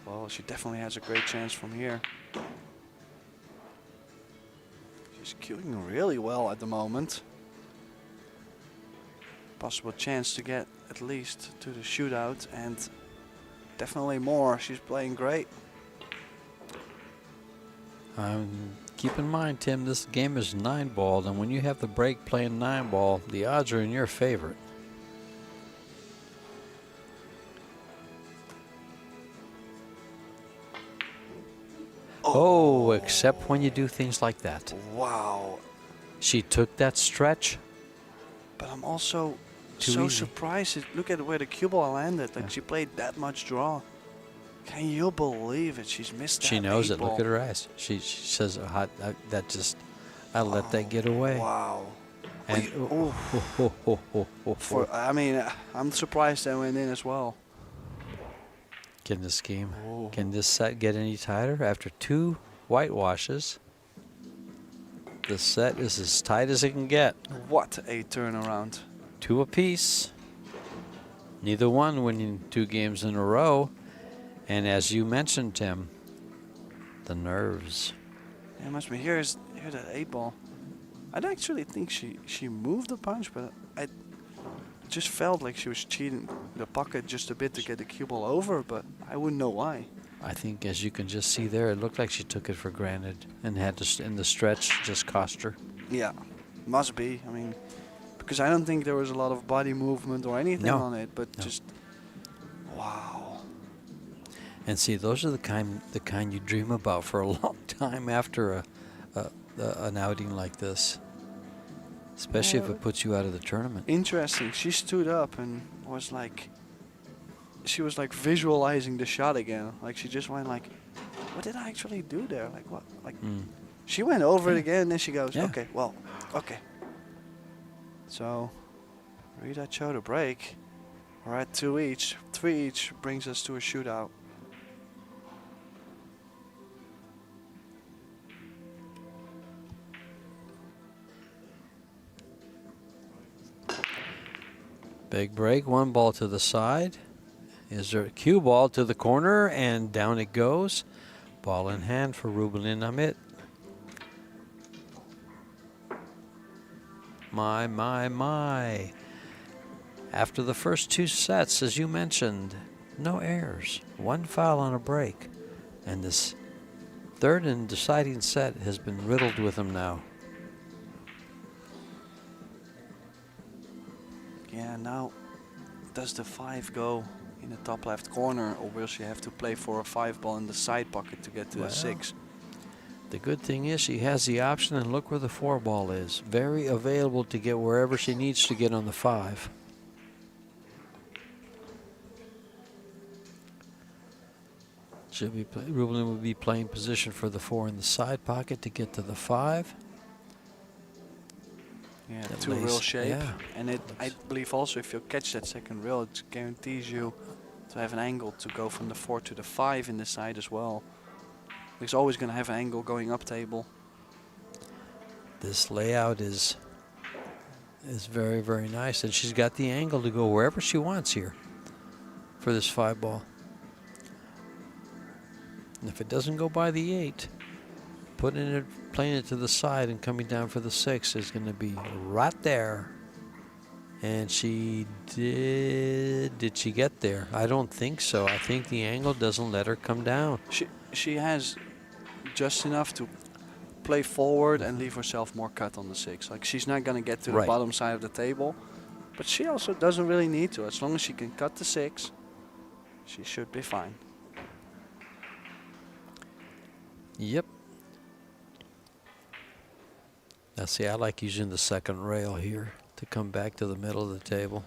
Well, she definitely has a great chance from here. She's queuing really well at the moment. Possible chance to get at least to the shootout and definitely more. She's playing great. Keep in mind, Tim, this game is 9-ball, and when you have the break playing 9-ball, the odds are in your favor. Oh, except when you do things like that. Wow. She took that stretch. But I'm also Too so easy. surprised. Look at where the cue ball landed. Like, Yeah. she played that much draw. Can you believe it? She's missed that. She knows 8 it. ball. Look at her eyes. She says, I let that get away. Wow. And I mean, I'm surprised that went in as well. can this game, Oh. can this set get any tighter? After 2 whitewashes, the set is as tight as it can get. What a turnaround. 2 apiece. Neither one winning 2 games in a row. And as you mentioned, Tim, the nerves. Yeah, must be here that 8 ball. I don't actually think she moved the punch, but I just felt like she was cheating the pocket just a bit to get the cue ball over, but I wouldn't know why. I think, as you can just see there, it looked like she took it for granted and had to, in the stretch, just cost her. Yeah, must be. I mean, because I don't think there was a lot of body movement or anything No. on it, but No. just wow. And see, those are the kind you dream about for a long time after an outing like this, especially if Yeah. it puts you out of the tournament. Interesting. She stood up and was like, she was like visualizing the shot again. Like, she just went like, what did I actually do there? Like, what? Like, she went over it again, and then she goes, Yeah. okay, well, okay. So, read that show to break. We're at 2 each. 3 each brings us to a shootout. Big break, 1 ball to the side. Is there a cue ball to the corner, and down it goes. Ball in hand for Rubelin Amit. My. After the first 2 sets, as you mentioned, no errors, 1 foul on a break. And this 3rd and deciding set has been riddled with them now. Yeah, now does the 5 go in the top left corner, or will she have to play for a 5 ball in the side pocket to get to the 6? The good thing is she has the option, and look where the 4 ball is. Very available to get wherever she needs to get on the 5. Rubelin will be playing position for the 4 in the side pocket to get to the 5. Yeah, That 2 rail lays- shape. yeah. And I believe also if you catch that 2nd rail, it guarantees you to have an angle to go from the 4 to the 5 in the side as well. It's always going to have an angle going up table. This layout is very, very nice, and she's got the angle to go wherever she wants here for this 5 ball. And if it doesn't go by the 8, playing it to the side and coming down for the 6 is going to be right there. And she did she get there? I don't think so. I think the angle doesn't let her come down. She has just enough to play forward and leave herself more cut on the 6. Like, she's not gonna get to the Right. bottom side of the table, but she also doesn't really need to. As long as she can cut the 6, she should be fine. Yep. Now see, I like using the second rail here to come back to the middle of the table.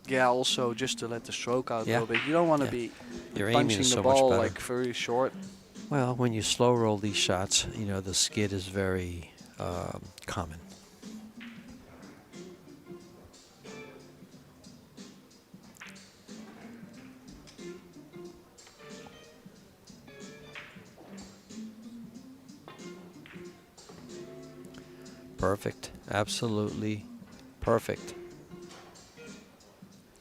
Yeah, also just to let the stroke out Yeah. a little bit. You don't want to Yeah. be Your aiming punching is the so much ball better. like very short. Well, when you slow roll these shots, you know, the skid is very common. Perfect. Absolutely perfect.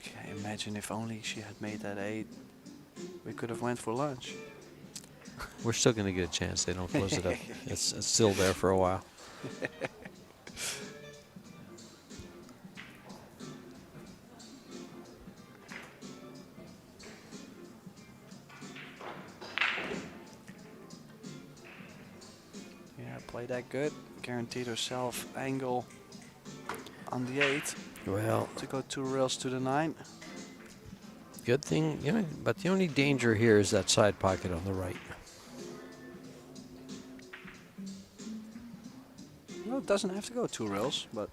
Okay, imagine if only she had made that 8. We could have went for lunch. We're still going to get a chance. They don't close it up. It's still there for a while. Yeah, play that good. Guaranteed herself angle on the 8 Well, to go 2 rails to the 9. good thing, you know, but the only danger here is that side pocket on the right. No, it doesn't have to go 2 rails, but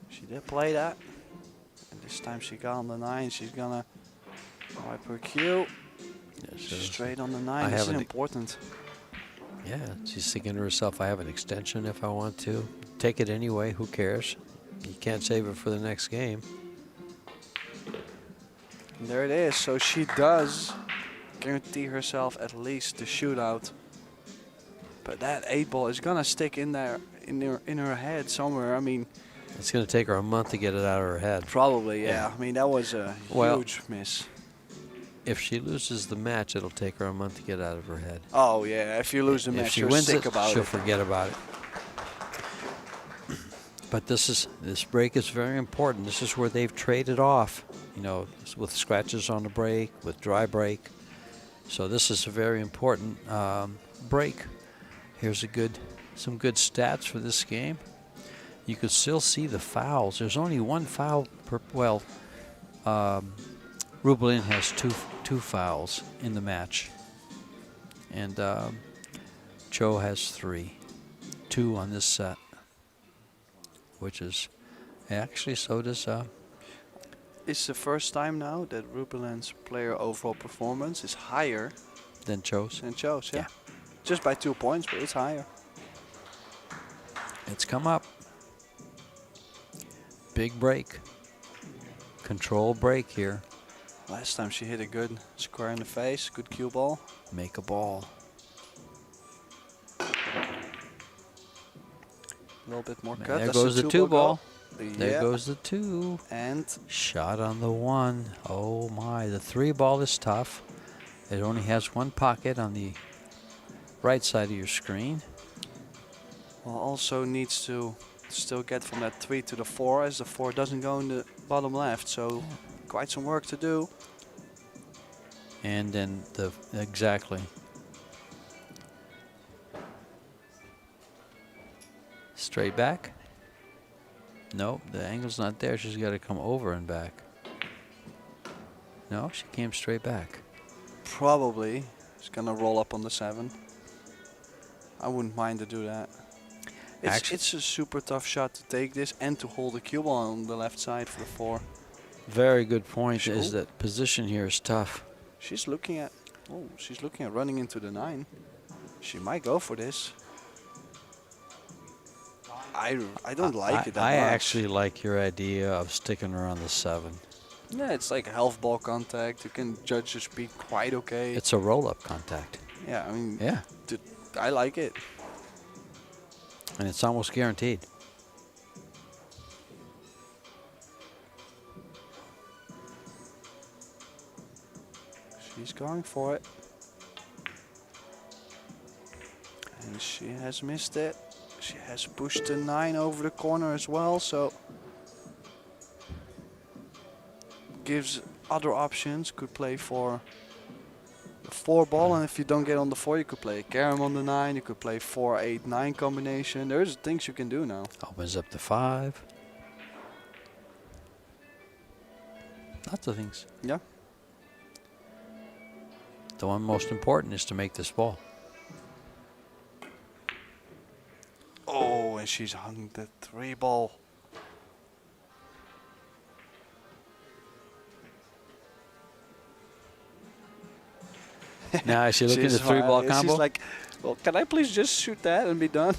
she did play that. And this time she got on the 9. She's gonna wipe her cue. Straight on the 9. I This is haven't- important. Yeah, she's thinking to herself, I have an extension if I want to. Take it anyway, who cares? You can't save it for the next game. And there it is. So she does guarantee herself at least the shootout. But that 8 ball is gonna stick in there, in her head somewhere. I mean, It's going to take her a month to get it out of her head. probably, yeah. I mean, that was a Well- huge miss. If she loses the match, it'll take her a month to get out of her head. Oh yeah, if you lose the If match, she you're wins sick it, about she'll it. forget about it. But this break is very important. This is where they've traded off, you know, with scratches on the break, with dry break. So this is a very important break. Here's some good stats for this game. You could still see the fouls. There's only one foul per. Well, Rubelin has two fouls in the match, and Cho has 3, 2 on this set, which is actually so does. It's the first time now that Rubelin's player overall performance is higher Than Cho's. than Cho's. Yeah. Yeah. Just by 2 points, but it's higher. It's come up. Big break. Control break here. Last time she hit a good square in the face, good cue ball. Make a ball. A little bit more cut. There That's goes the 2 ball. There Yeah. goes the 2. And Shot on the 1. Oh my, the 3 ball is tough. It only has 1 pocket on the right side of your screen. well, also needs to still get from that 3 to the 4, as the 4 doesn't go in the bottom left. So quite some work to do. And then exactly. Straight back. Nope, the angle's not there. She's got to come over and back. No, she came straight back. Probably it's gonna roll up on the 7. I wouldn't mind to do that. It's a super tough shot to take this and to hold the cue ball on the left side for the 4. Very good point. Sure. Is that position here is tough. She's looking at running into the 9. She might go for this. I don't like it that I much. actually like your idea of sticking her on the 7. Yeah, it's like a half ball contact. You can judge the speed quite okay. It's a roll-up contact. Yeah, I mean, Yeah, I like it. and it's almost guaranteed. She's going for it. And she has missed it. She has pushed the 9 over the corner as well, so gives other options. Could play for 4 ball, and if you don't get on the 4, you could play a carom on the 9. You could play 4, 8, 9 combination. There's things you can do now. Opens up to 5. Lots of things. Yeah. The one most important is to make this ball. Oh, and she's hung the 3 ball. Now is she looking at the She's 3 ball she's combo? like, well, can I please just shoot that and be done?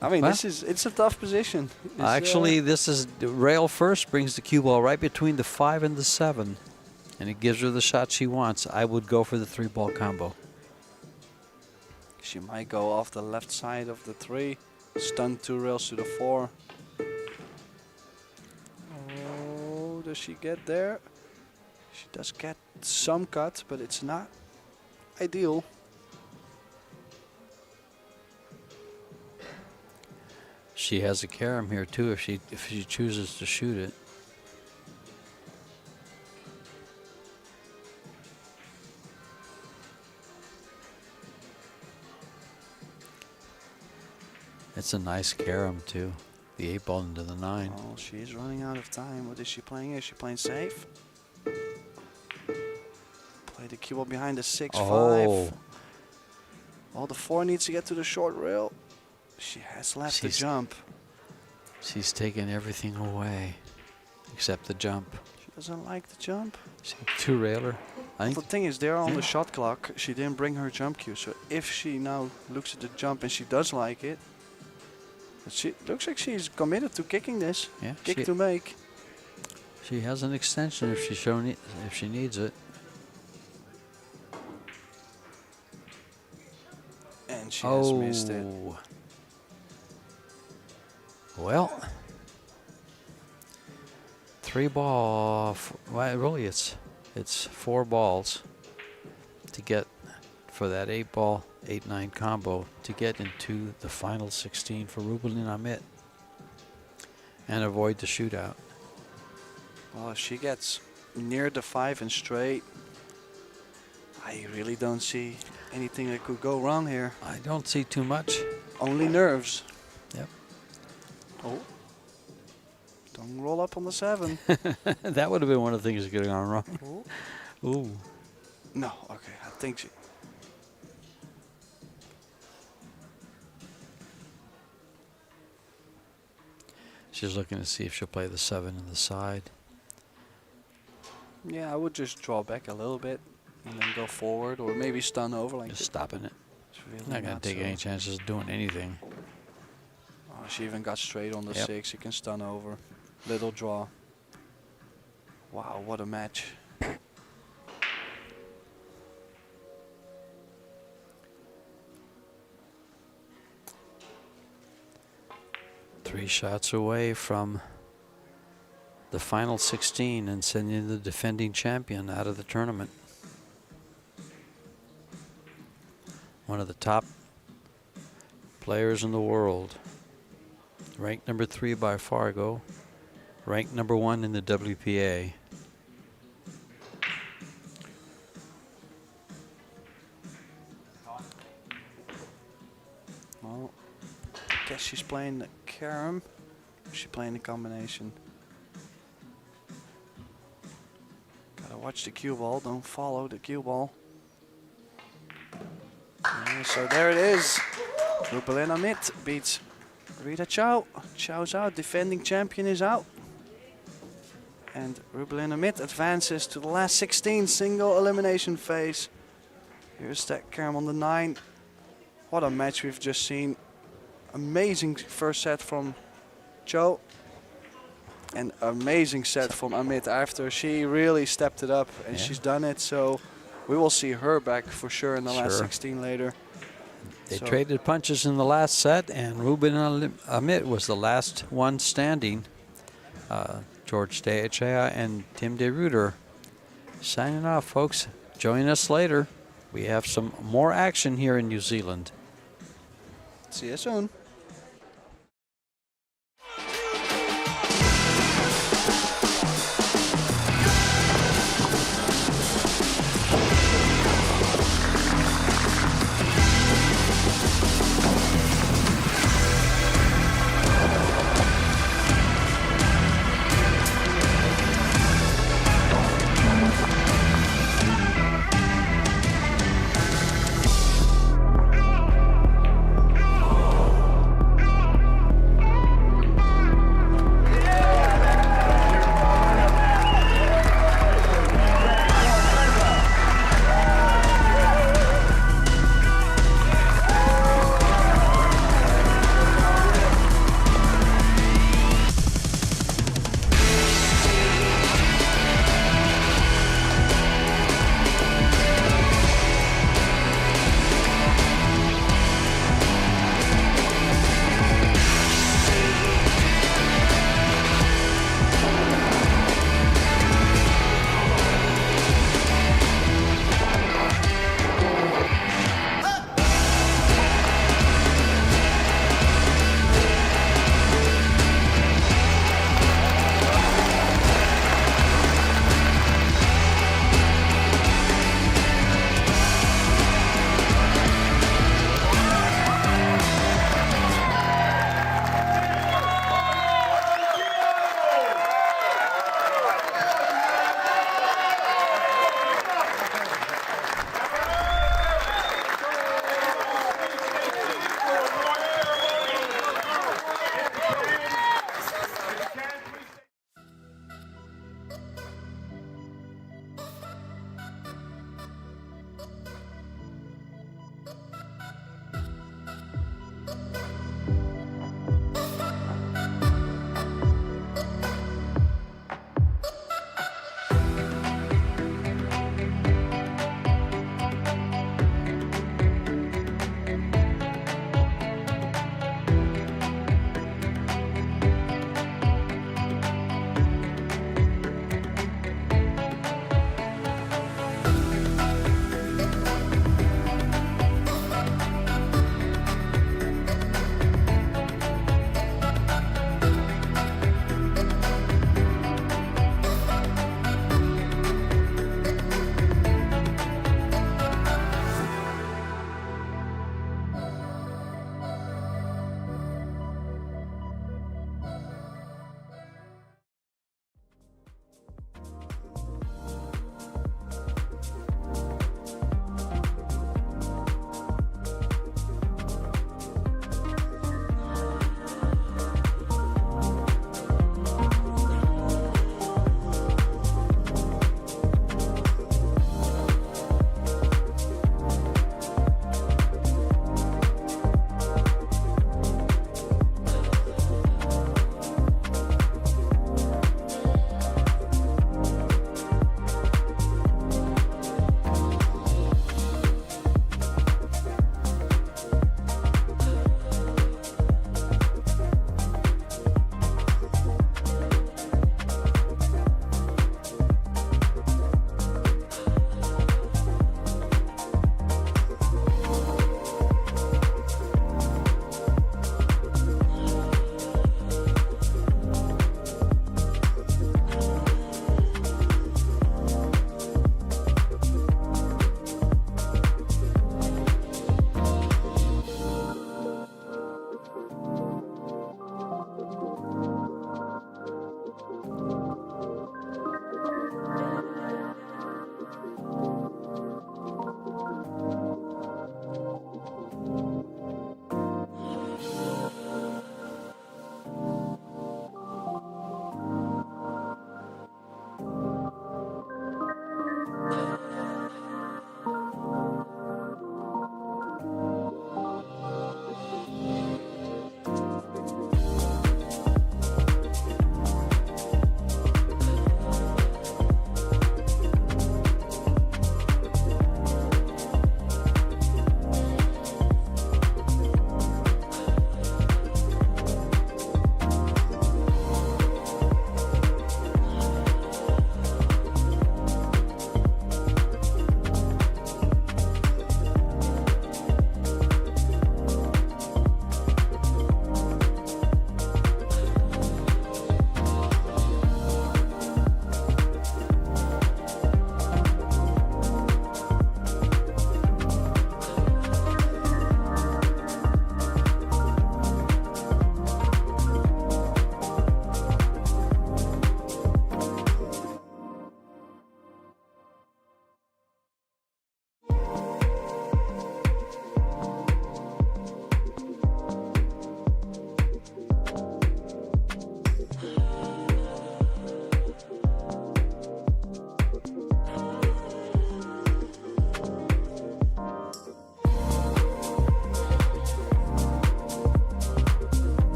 I mean, Well, it's a tough position. It's, Actually, this is the rail first, brings the cue ball right between the 5 and the 7. And it gives her the shot she wants. I would go for the 3 ball combo. she might go off the left side of the 3, stun 2 rails to the 4. Oh, does she get there? She does get some cut, but it's not ideal. She has a carom here too if she chooses to shoot it. It's a nice carom too. The 8 ball into the 9. Oh, she is running out of time. What is she playing here? Is she playing safe? Play the cue ball behind the 6, 5. Oh, the 4 needs to get to the short rail. She has left the jump. She's taken everything away except the jump. She doesn't like the jump. She 2 railer. I The think thing is, they're on the shot clock. She didn't bring her jump cue. So if she now looks at the jump and she does like it, she looks like she's committed to kicking this. Yeah, Kick to make. she has an extension if she needs it. And she has missed it. Well, 3 ball. Well, really, it's 4 balls to get for that 8 ball 8-9 combo to get into the final 16 for Rubelin Amit and avoid the shootout. Well, if she gets near the 5 and straight, I really don't see anything that could go wrong here. I don't see too much. Only nerves. Yep. Oh. Don't roll up on the 7. That would have been one of the things that could have gone wrong. Ooh. No, okay, I think she... She's looking to see if she'll play the 7 in the side. Yeah, I would just draw back a little bit and then go forward, or maybe stun over like Just this. stopping it. It's really Not going to take so. any chances of doing anything. Oh, she even got straight on the Yep. 6. You can stun over. Little draw. Wow, what a match. Three shots away from the final 16 and sending the defending champion out of the tournament. One of the top players in the world. Ranked number 3 by Fargo. Ranked number 1 in the WPA. Well, I guess she's playing the carom. She's playing the combination. Gotta watch the cue ball. Don't follow the cue ball. Yeah, so there it is. Rubelin Amit beats Rita Chow. Chow's out. Defending champion is out. And Rubelin Amit advances to the last 16 single elimination phase. Here's that carom on the 9. What a match we've just seen. Amazing first set from Chow. And amazing set from Amit after. She really stepped it up and she's done it. So we will see her back for sure in the last 16 later. They traded punches in the last set, and Rubelin Amit was the last one standing. George De Echea and Tim De Ruyter signing off, folks. Join us later. We have some more action here in New Zealand. See you soon.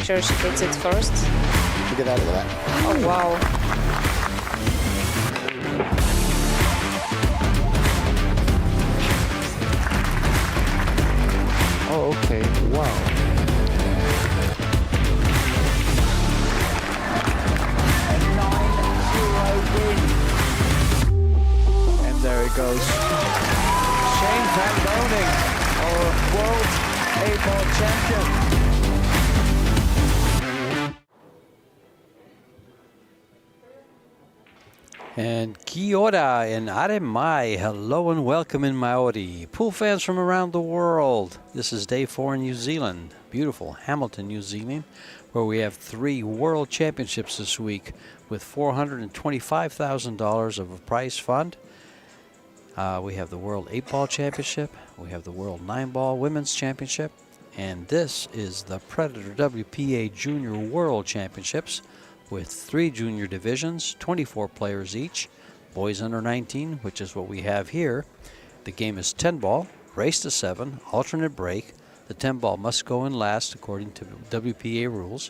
sure she hits it first. To get out of that. Oh, wow. Oh, okay. Wow. A 9-0 win. And there it goes. Shane Van Boning, our world A-ball champion. And kia ora and are mai. Hello and welcome in Maori. Pool fans from around the world. This is day 4 in New Zealand. Beautiful Hamilton, New Zealand, where we have 3 world championships this week with $425,000 of a prize fund. We have the World 8-Ball Championship. We have the World 9-Ball Women's Championship. And this is the Predator WPA Junior World Championships with 3 junior divisions, 24 players each, boys under 19, which is what we have here. The game is 10 ball, race to 7, alternate break. The 10 ball must go in last according to WPA rules.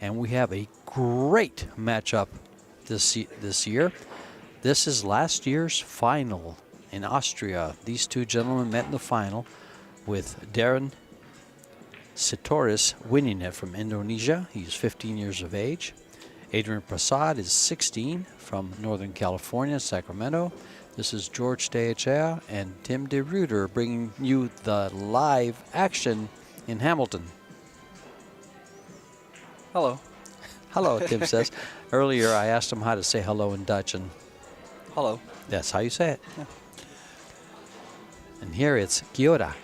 And we have a great matchup this year. This is last year's final in Austria. These 2 gentlemen met in the final with Darren Sitoris winning it from Indonesia. He's 15 years of age. Adrian Prasad is 16 from Northern California, Sacramento. This is George Deachea and Tim De Ruyter bringing you the live action in Hamilton. Hello. Hello, Tim says. Earlier I asked him how to say hello in Dutch, and Hello. that's how you say it. Yeah. And here it's kia ora.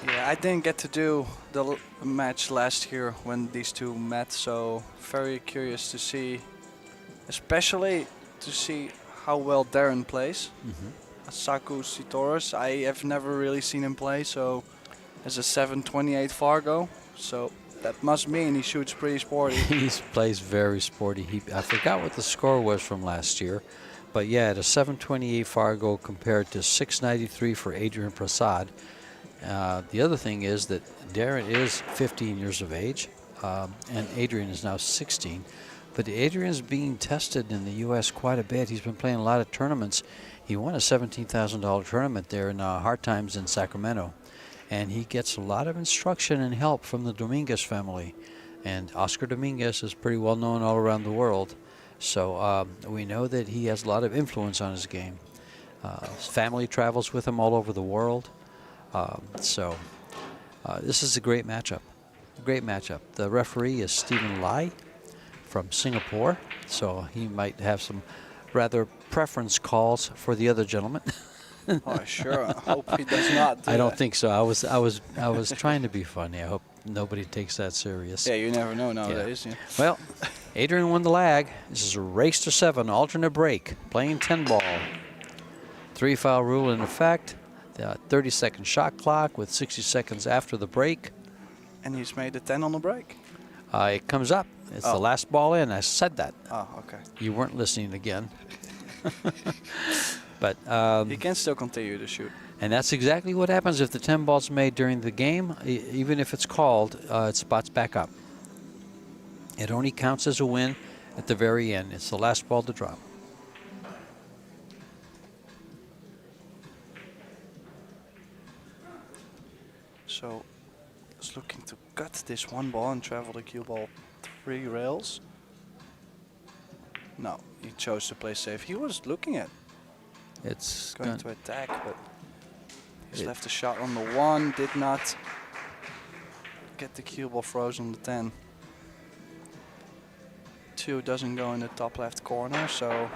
Yeah, I didn't get to do the match last year when these 2 met, so very curious to see, especially to see how well Darren plays. Saku Sitoris, I have never really seen him play, so as a 7.28 Fargo, so that must mean he shoots pretty sporty. He plays very sporty. I forgot what the score was from last year, but yeah, at a 7.28 Fargo compared to 6.93 for Adrian Prasad. The other thing is that Darren is 15 years of age, and Adrian is now 16. But Adrian's being tested in the U.S. quite a bit. He's been playing a lot of tournaments. He won a $17,000 tournament there in Hard Times in Sacramento. And he gets a lot of instruction and help from the Dominguez family. And Oscar Dominguez is pretty well known all around the world. So we know that he has a lot of influence on his game. His family travels with him all over the world. This is a great matchup. Great matchup. The referee is Stephen Lai from Singapore, so he might have some rather preference calls for the other gentleman. Oh, sure. I hope he does not do I don't that. think so. I was trying to be funny. I hope nobody takes that serious. Yeah, you never know nowadays. Yeah. Well, Adrian won the lag. This is a race to 7, alternate break, playing 10 ball. 3 foul rule in effect. The 30-second shot clock with 60 seconds after the break. And he's made a 10 on the break. It comes up. It's the last ball in. I said that. Oh, okay. You weren't listening again. But He can still continue to shoot. and that's exactly what happens if the 10 ball's made during the game. Even if it's called, it spots back up. It only counts as a win at the very end. It's the last ball to drop. So he's looking to cut this 1 ball and travel the cue ball 3 rails. No, he chose to play safe. He was looking at It's going to attack, but he's left a shot on the 1, did not get the cue ball frozen on the 10. 2 doesn't go in the top left corner, so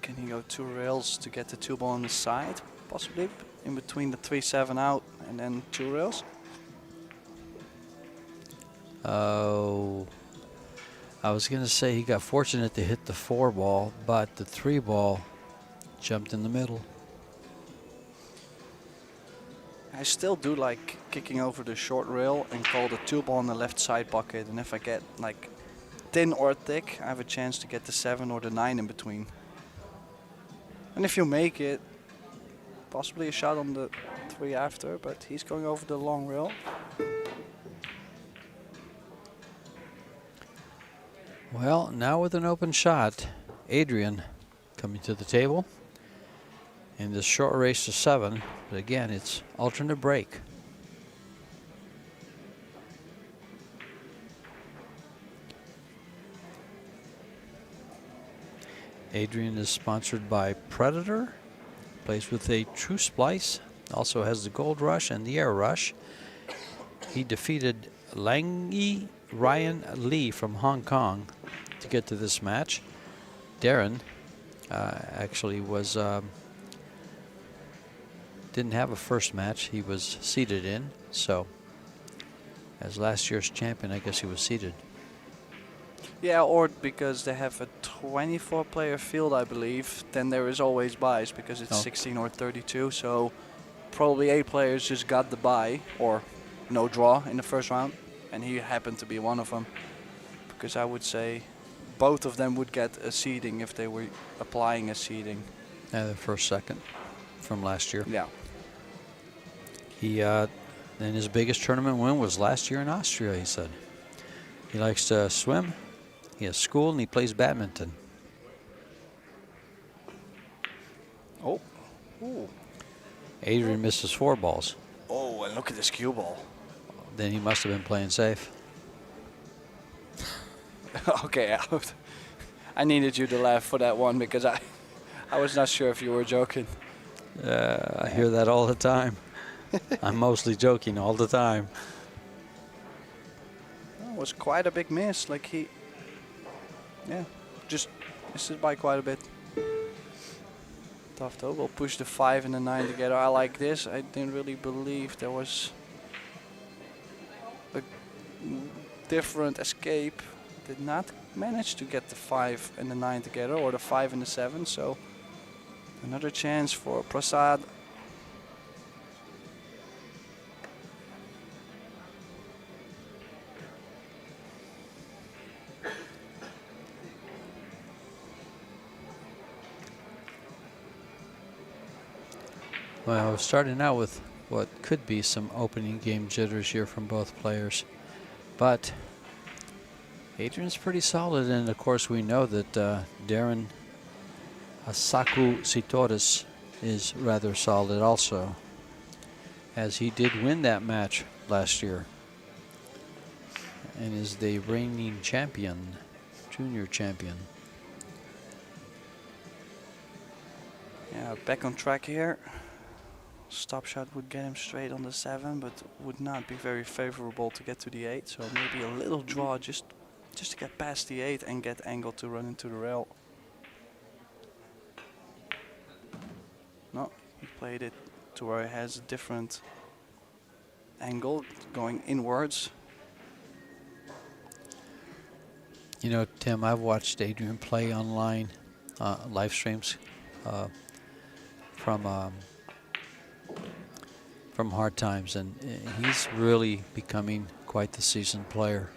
can he go 2 rails to get the 2 ball on the side? Possibly in between the 3-7 out and then 2 rails. Oh, I was going to say he got fortunate to hit the 4 ball, but the 3 ball jumped in the middle. I still do like kicking over the short rail and call the 2 ball in the left side pocket, and if I get like thin or thick, I have a chance to get the 7 or the 9 in between. And if you make it, possibly a shot on the 3 after, but he's going over the long rail. Well, now with an open shot, Adrian coming to the table in this short race to 7. But again, it's alternate break. Adrian is sponsored by Predator, plays with a True Splice, also has the Gold Rush and the Air Rush. He defeated Langi Ryan Lee from Hong Kong to get to this match. Darren actually was didn't have a first match. He was seeded in, so as last year's champion, I guess he was seeded. Yeah, or because they have a 24-player field, I believe, then there is always buys because it's 16 or 32. So probably 8 players just got the buy or no draw in the first round, and he happened to be one of them. Because I would say both of them would get a seeding if they were applying a seeding. The first, second from last year. Yeah. He then his biggest tournament win was last year in Austria. He said he likes to swim. He has school and he plays badminton. Oh. Ooh. Adrian misses 4 balls. Oh, and look at this cue ball. Then he must have been playing safe. Okay, I needed you to laugh for that one because I was not sure if you were joking. I hear that all the time. I'm mostly joking all the time. That was quite a big miss. Like just missed it by quite a bit. Tough though. We'll push the 5 and the 9 together. I like this. I didn't really believe there was a different escape. Did not manage to get the 5 and the 9 together, or the 5 and the 7. So another chance for Prasad. Well, starting out with what could be some opening game jitters here from both players. But Adrian's pretty solid, and of course we know that Darren Asaku Sitoris is rather solid also, as he did win that match last year and is the reigning champion, junior champion. Yeah, back on track here. Stop shot would get him straight on the 7, but would not be very favorable to get to the 8. So maybe a little draw just to get past the 8 and get angle to run into the rail. No, he played it to where it has a different angle going inwards. You know, Tim, I've watched Adrian play online, live streams from Hard Times, and he's really becoming quite the seasoned player.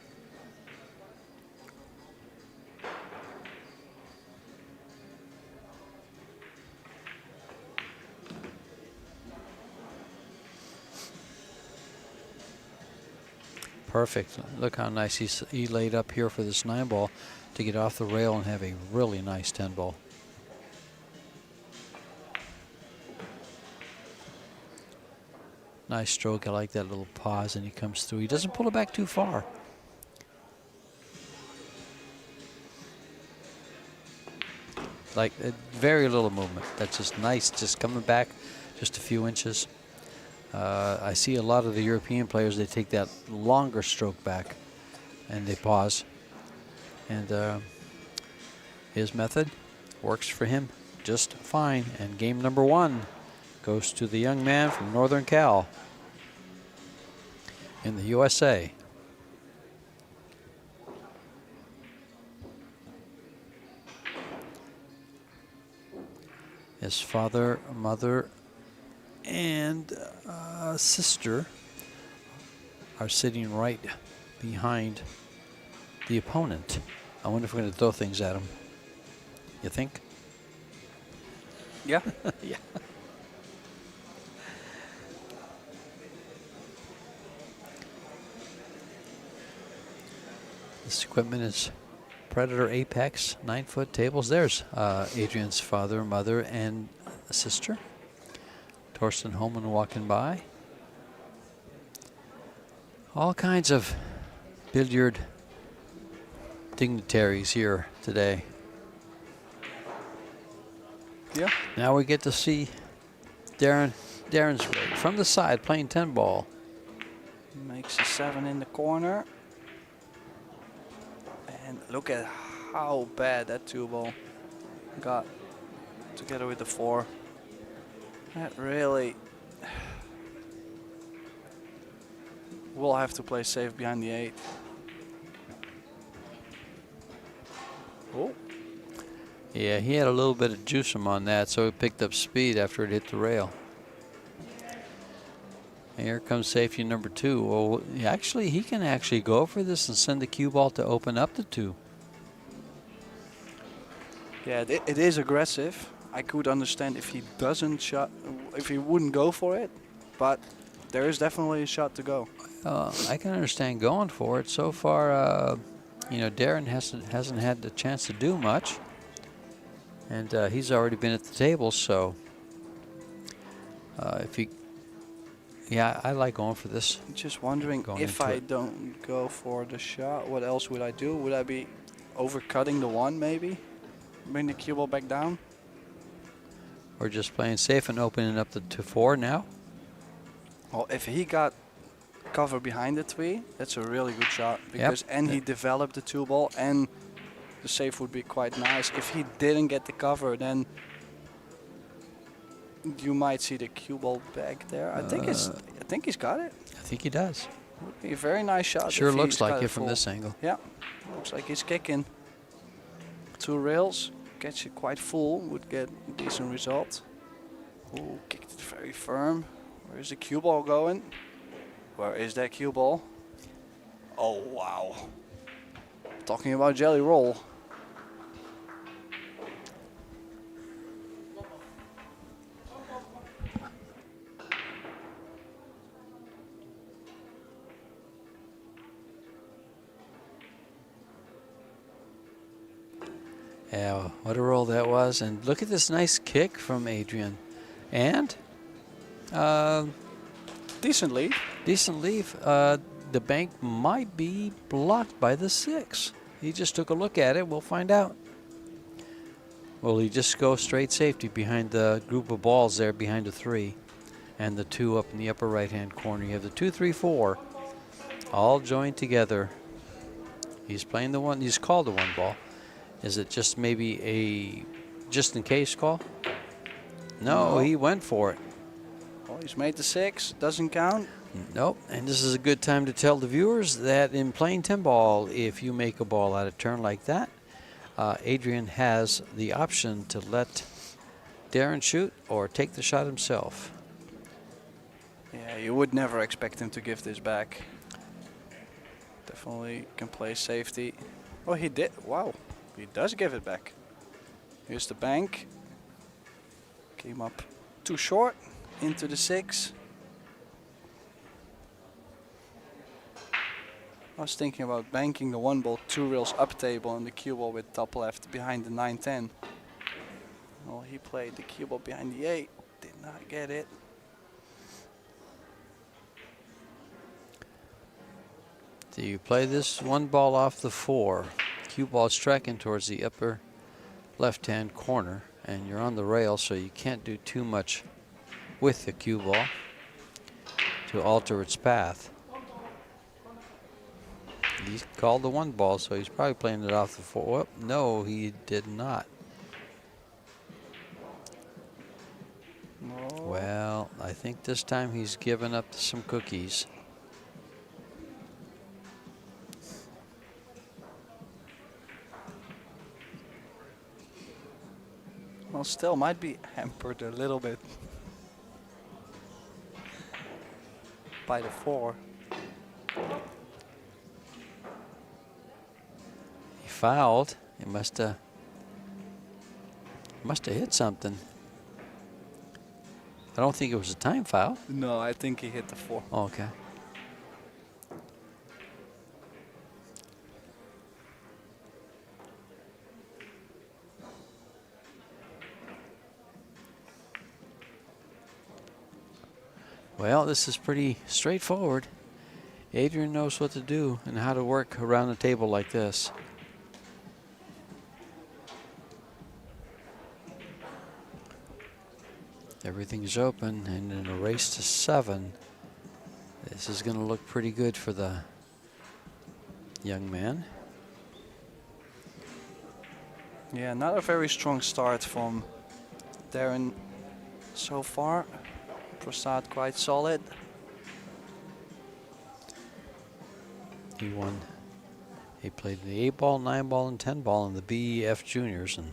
Perfect. Look how nice he laid up here for this 9 ball to get off the rail and have a really nice 10 ball. Nice stroke. I like that little pause, and he comes through. He doesn't pull it back too far. Like very little movement. That's just nice. Just coming back just a few inches. I see a lot of the European players, they take that longer stroke back and they pause. And his method works for him just fine. And game number 1 goes to the young man from Northern Cal in the USA. His father, mother, and sister are sitting right behind the opponent. I wonder if we're going to throw things at him. You think? Yeah. Yeah. This equipment is Predator Apex 9-foot tables. There's Adrian's father, mother, and sister. Torsten Holman walking by. All kinds of billiard dignitaries here today. Yeah. Now we get to see Darren's rig from the side playing 10 ball. Makes a 7 in the corner. And look at how bad that 2-ball got together with the 4. That really will have to play safe behind the 8. Oh. Yeah, he had a little bit of juice on that, so he picked up speed after it hit the rail. Here comes safety number 2. Well, actually, he can actually go for this and send the cue ball to open up the 2. Yeah, it is aggressive. I could understand if he doesn't shot, if he wouldn't go for it, but there is definitely a shot to go. I can understand going for it. So far, you know, Darren hasn't had the chance to do much, and he's already been at the table. So if he, yeah, I like going for this. Just wondering if I don't go for the shot, what else would I do? Would I be overcutting the 1 maybe? Bring the cue ball back down? Or just playing safe and opening up the 4 now? Well, if he got cover behind the 3, that's a really good shot. Because and he developed the 2-ball, and the save would be quite nice. If he didn't get the cover, then you might see the cue ball back there. I think he's got it. I think he does. Would be a very nice shot. Sure if looks he's like got it from full. this angle. Yeah, looks like he's kicking. 2 rails, gets it quite full, would get a decent result. Ooh, kicked it very firm. Where is the cue ball going? Where is that cue ball? Oh, wow. Talking about jelly roll. Yeah, what a roll that was. And look at this nice kick from Adrian. And Decent lead. decent leave. The bank might be blocked by the 6. He just took a look at it. We'll find out. Will he just go straight safety behind the group of balls there behind the 3 and the 2 up in the upper right-hand corner? You have the 2, 3, 4 all joined together. He's playing the 1. He's called the 1 ball. Is it just maybe a just-in-case call? No, he went for it. Oh, he's made the 6. Doesn't count. Nope. And this is a good time to tell the viewers that in playing 10 ball, if you make a ball out of turn like that, Adrian has the option to let Darren shoot or take the shot himself. Yeah, you would never expect him to give this back. Definitely can play safety. Oh, he did. Wow. He does give it back. Here's the bank. Came up too short into the 6. I was thinking about banking the 1 ball 2 rails up table and the cue ball with top left behind the 9-10. Well, he played the cue ball behind the 8. Did not get it. Do you play this 1 ball off the 4? Cue ball striking towards the upper left-hand corner, and you're on the rail, so you can't do too much with the cue ball to alter its path. He's called the 1 ball, so he's probably playing it off the 4. Well, no, he did not. No. Well, I think this time he's given up some cookies. Well, still might be hampered a little bit by the 4. He fouled. He must have hit something. I don't think it was a time foul. No, I think he hit the 4. Oh, okay. Well, this is pretty straightforward. Adrian knows what to do and how to work around a table like this. Everything's open, and in a race to 7, this is going to look pretty good for the young man. Yeah, not a very strong start from Darren so far. Prasad quite solid. He won. He played the 8-ball, 9-ball, and 10-ball in the BEF juniors and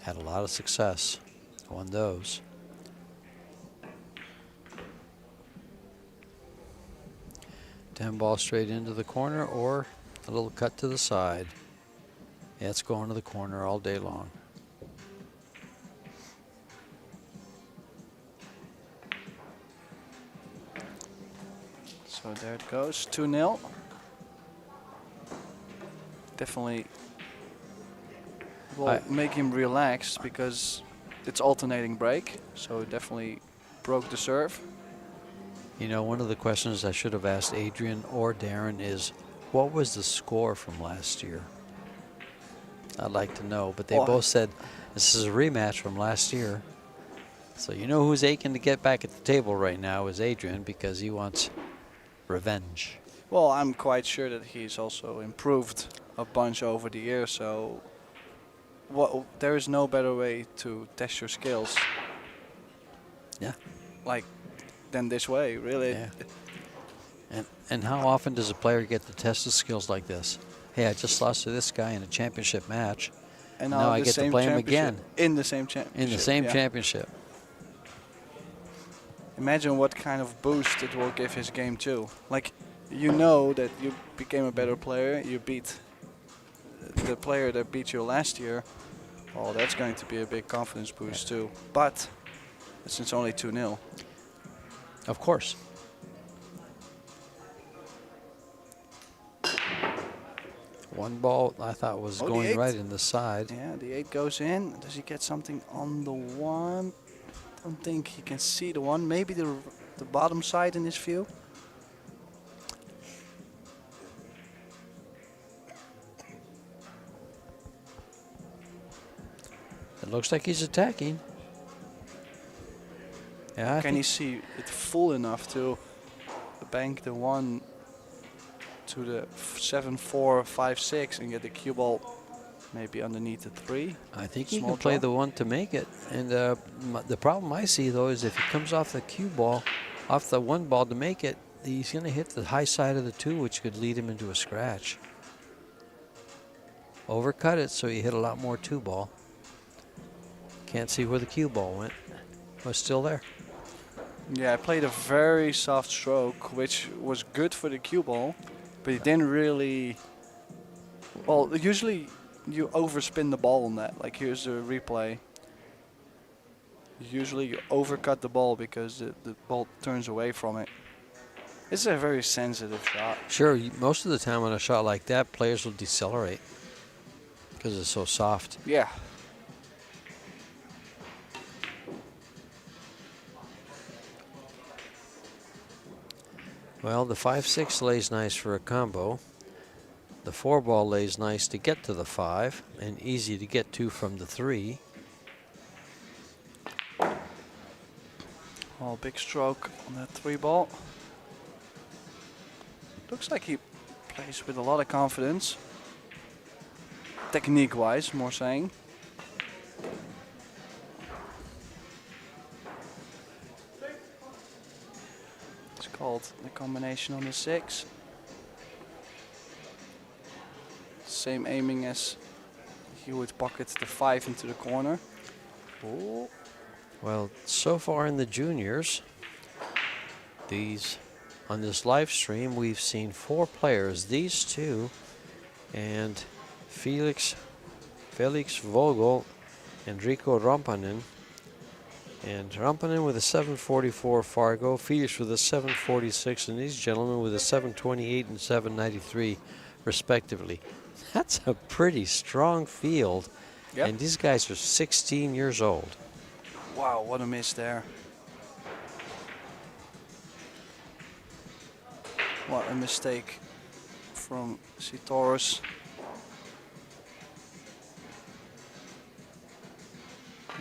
had a lot of success. Won those. Ten ball straight into the corner or a little cut to the side. Yeah, it's going to the corner all day long. So there it goes, 2-0. Definitely will make him relax because it's alternating break. So it definitely broke the serve. You know, one of the questions I should have asked Adrian or Darren is, what was the score from last year? I'd like to know, but they both said this is a rematch from last year. So you know who's aching to get back at the table right now is Adrian because he wants revenge. Well, I'm quite sure that he's also improved a bunch over the years, so there is no better way to test your skills. Yeah. Like, than this way, really. Yeah. And how often does a player get to test his skills like this? Hey, I just lost to this guy in a championship match. And now I get to play him again. In the same championship. In the same championship. Imagine what kind of boost it will give his game too. Like, you know that you became a better player, you beat the player that beat you last year. Oh, that's going to be a big confidence boost too. But since it's only 2-0. Of course. One ball I thought was going right in the side. Yeah, the 8 goes in. Does he get something on the 1? Don't think he can see the 1. Maybe the bottom side in his view. It looks like he's attacking. Yeah. Can he see it full enough to bank the 1 to the 7-4, 5-6 and get the cue ball maybe underneath the 3? I think he can play the 1 to make it. And the problem I see though is if he comes off the cue ball, off the 1 ball to make it, he's going to hit the high side of the 2, which could lead him into a scratch. Overcut it so you hit a lot more 2 ball. Can't see where the cue ball went. Was still there. Yeah, I played a very soft stroke, which was good for the cue ball, but he didn't really. Well, usually you overspin the ball on that. Like, here's the replay. Usually you overcut the ball because the ball turns away from it. It's a very sensitive shot. Sure, most of the time on a shot like that, players will decelerate because it's so soft. Yeah. Well, the 5-6 lays nice for a combo. The 4 ball lays nice to get to the 5 and easy to get to from the 3. Oh, big stroke on that 3 ball. Looks like he plays with a lot of confidence. Technique-wise, more saying. Called the combination on the 6. Same aiming as he would pocket the 5 into the corner. Oh. Well, so far in the juniors, on this live stream, we've seen 4 players. These 2 and Felix Vogel and Rico Rampanen. And Rampanen with a 744 Fargo, Felix with a 746, and these gentlemen with a 728 and 793, respectively. That's a pretty strong field. Yep. And these guys are 16 years old. Wow, what a miss there. What a mistake from Sitoros.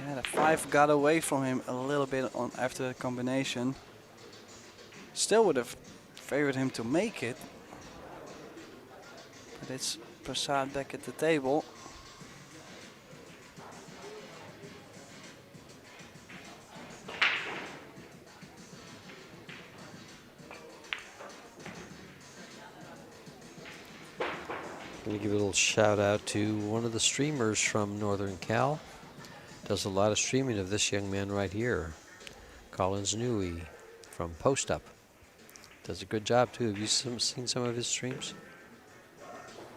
Yeah, the 5 got away from him a little bit on after the combination. Still would have favored him to make it. But it's Prasad back at the table. Let me give a little shout out to one of the streamers from Northern Cal. Does a lot of streaming of this young man right here, Collins Newey from Post Up. Does a good job too. Have you seen some of his streams?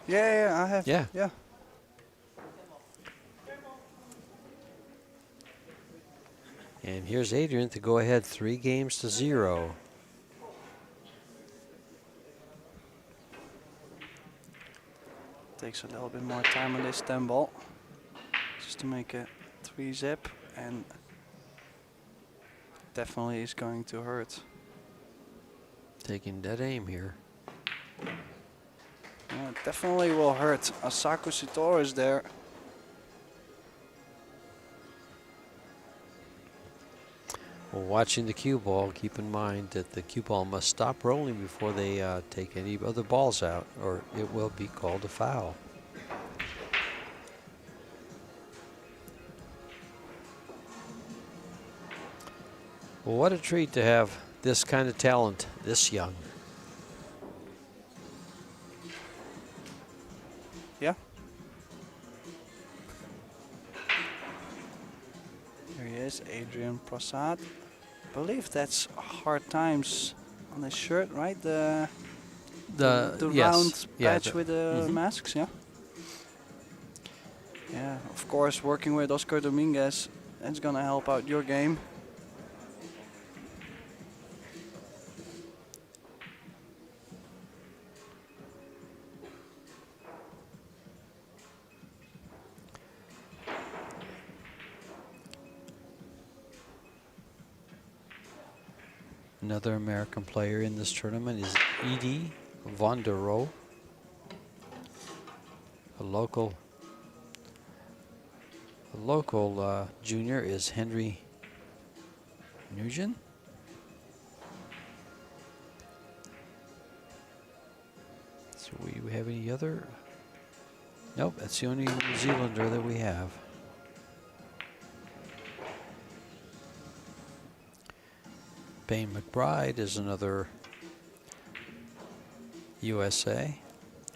Yeah, I have. Yeah. Yeah. And here's Adrian to go ahead 3-0. Takes a little bit more time on this 10 ball. Just to make a 3-zip, and definitely is going to hurt. Taking dead aim here. Yeah, it definitely will hurt. Asako Sitoru is there. Well, watching the cue ball, keep in mind that the cue ball must stop rolling before they take any other balls out, or it will be called a foul. Well, what a treat to have this kind of talent this young. Yeah. Here he is, Adrian Prasad. I believe that's Hard Times on his shirt, right? The yes, round yeah, patch with the masks, yeah? Yeah, of course, working with Oscar Dominguez, that's gonna help out your game. Another American player in this tournament is Edie van der Rohe, a local junior is Henry Nugent. So we have any other? Nope, that's the only New Zealander that we have. Payne McBride is another USA.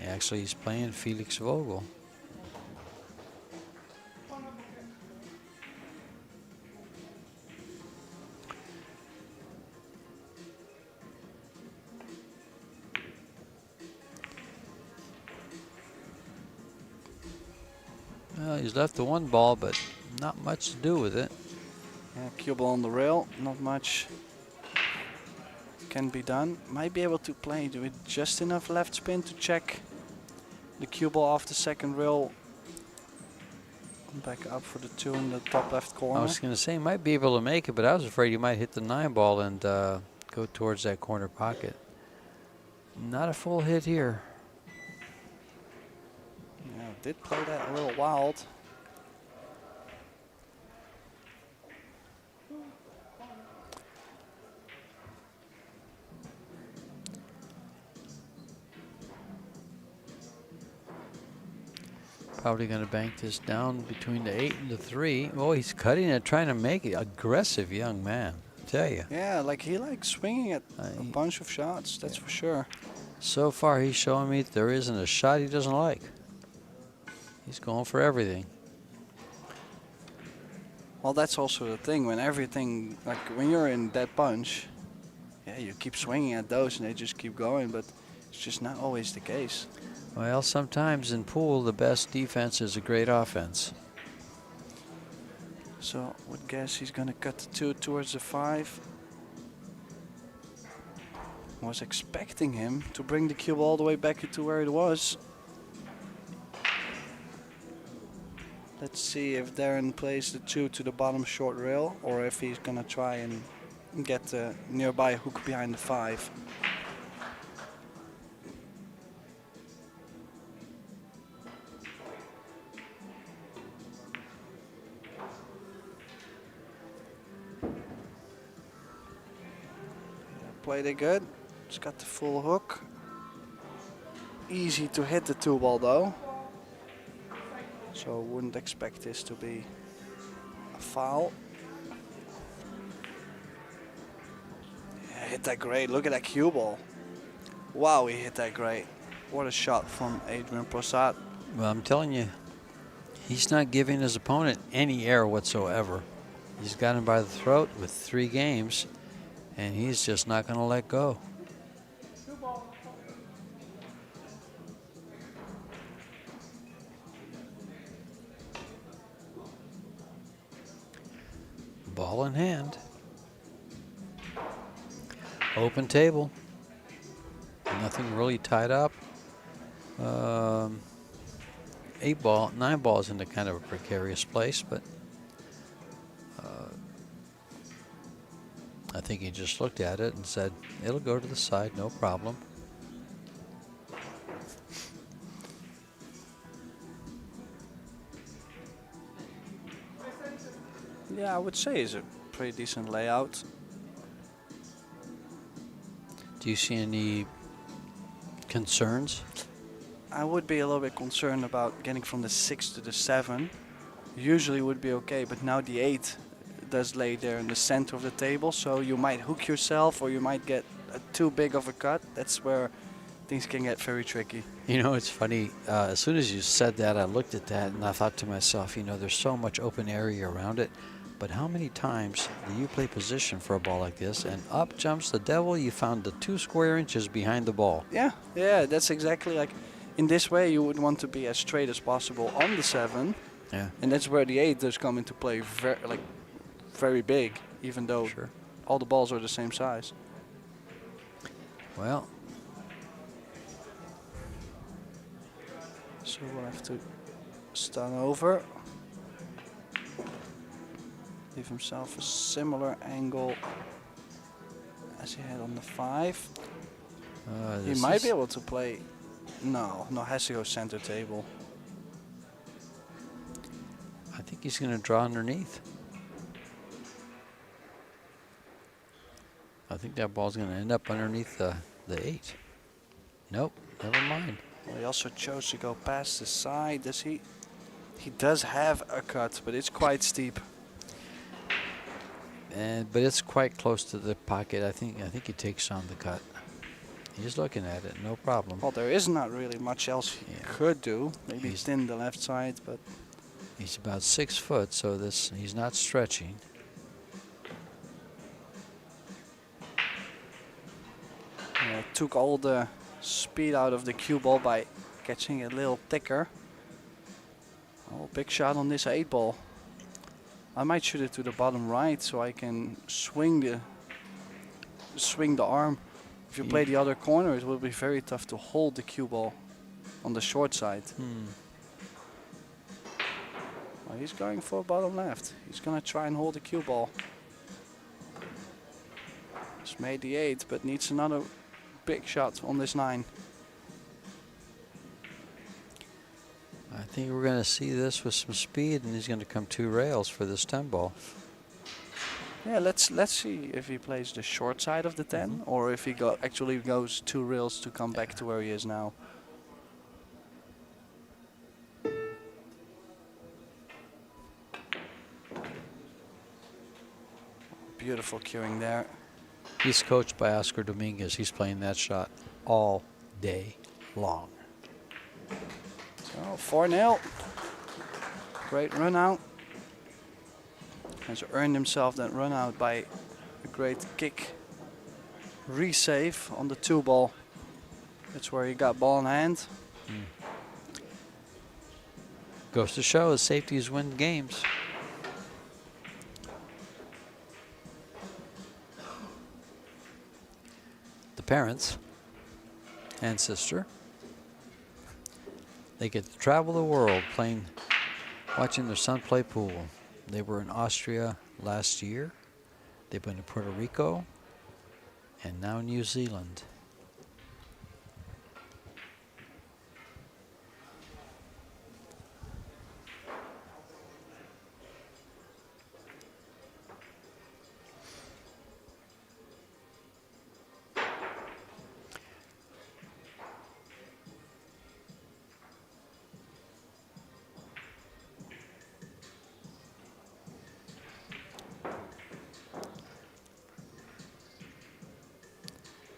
Actually, he's playing Felix Vogel. Well, he's left the one ball, but not much to do with it. Yeah, cue ball on the rail, not much can be done. Might be able to play with just enough left spin to check the cue ball off the second rail. Back up for the 2 in the top left corner. I was going to say, he might be able to make it, but I was afraid he might hit the 9 ball and go towards that corner pocket. Not a full hit here. Yeah, did play that a little wild. Probably going to bank this down between the 8 and the 3. Oh, he's cutting it, trying to make it. Aggressive young man, I tell you. Yeah, like he likes swinging at a bunch of shots, that's for sure. So far, he's showing me there isn't a shot he doesn't like. He's going for everything. Well, that's also the thing, when everything, like when you're in that bunch, yeah, you keep swinging at those and they just keep going, but it's just not always the case. Well, sometimes in pool, the best defense is a great offense. So I would guess he's gonna cut the 2 towards the 5. Was expecting him to bring the cube all the way back to where it was. Let's see if Darren plays the 2 to the bottom short rail, or if he's gonna try and get the nearby hook behind the 5. Played it good. It's got the full hook. Easy to hit the 2-ball though. So wouldn't expect this to be a foul. Yeah, hit that great. Look at that cue ball. Wow, he hit that great. What a shot from Adrian Prasad. Well, I'm telling you, he's not giving his opponent any air whatsoever. He's got him by the throat with 3 games, and he's just not going to let go. Ball in hand. Open table. Nothing really tied up. 9 balls into kind of a precarious place, but I think he just looked at it and said, it'll go to the side, no problem. Yeah, I would say it's a pretty decent layout. Do you see any concerns? I would be a little bit concerned about getting from the 6 to the 7. Usually would be okay, but now the 8 does lay there in the center of the table, so you might hook yourself or you might get too big of a cut. That's where things can get very tricky. You know, it's funny. As soon as you said that, I looked at that and I thought to myself, you know, there's so much open area around it. But how many times do you play position for a ball like this and up jumps the devil? You found the 2 square inches behind the ball. Yeah, that's exactly like in this way you would want to be as straight as possible on the 7. Yeah. And that's where the 8 does come into play very big, even though Sure. all the balls are the same size. Well, so we'll have to stun over. Give himself a similar angle as he had on the 5. He might be able to play. No, has to go center table. I think he's going to draw underneath. I think that ball's going to end up underneath the 8. Nope, never mind. Well, he also chose to go past the side. Does he? He does have a cut, but it's quite steep. But it's quite close to the pocket. I think he takes on the cut. He's looking at it, no problem. Well, there is not really much else he could do. Maybe He's thin the left side, but he's about 6 foot, so he's not stretching. took all the speed out of the cue ball by catching it a little thicker. Oh, big shot on this 8 ball. I might shoot it to the bottom right so I can swing the arm. If you play the other corner, it will be very tough to hold the cue ball on the short side. Well, he's going for bottom left. He's going to try and hold the cue ball. Just made the 8, but needs another big shot on this 9. I think we're going to see this with some speed, and he's going to come 2 rails for this 10 ball. Yeah, let's see if he plays the short side of the 10, or if he actually goes 2 rails to come back to where he is now. Beautiful cueing there. He's coached by Oscar Dominguez. He's playing that shot all day long. So 4-0. Great run out. Has earned himself that run out by a great kick resave on the 2 ball. That's where he got ball in hand. Goes to show safeties win games. The parents and sister, they get to travel the world watching their son play pool. They were in Austria last year. They've been to Puerto Rico and now New Zealand.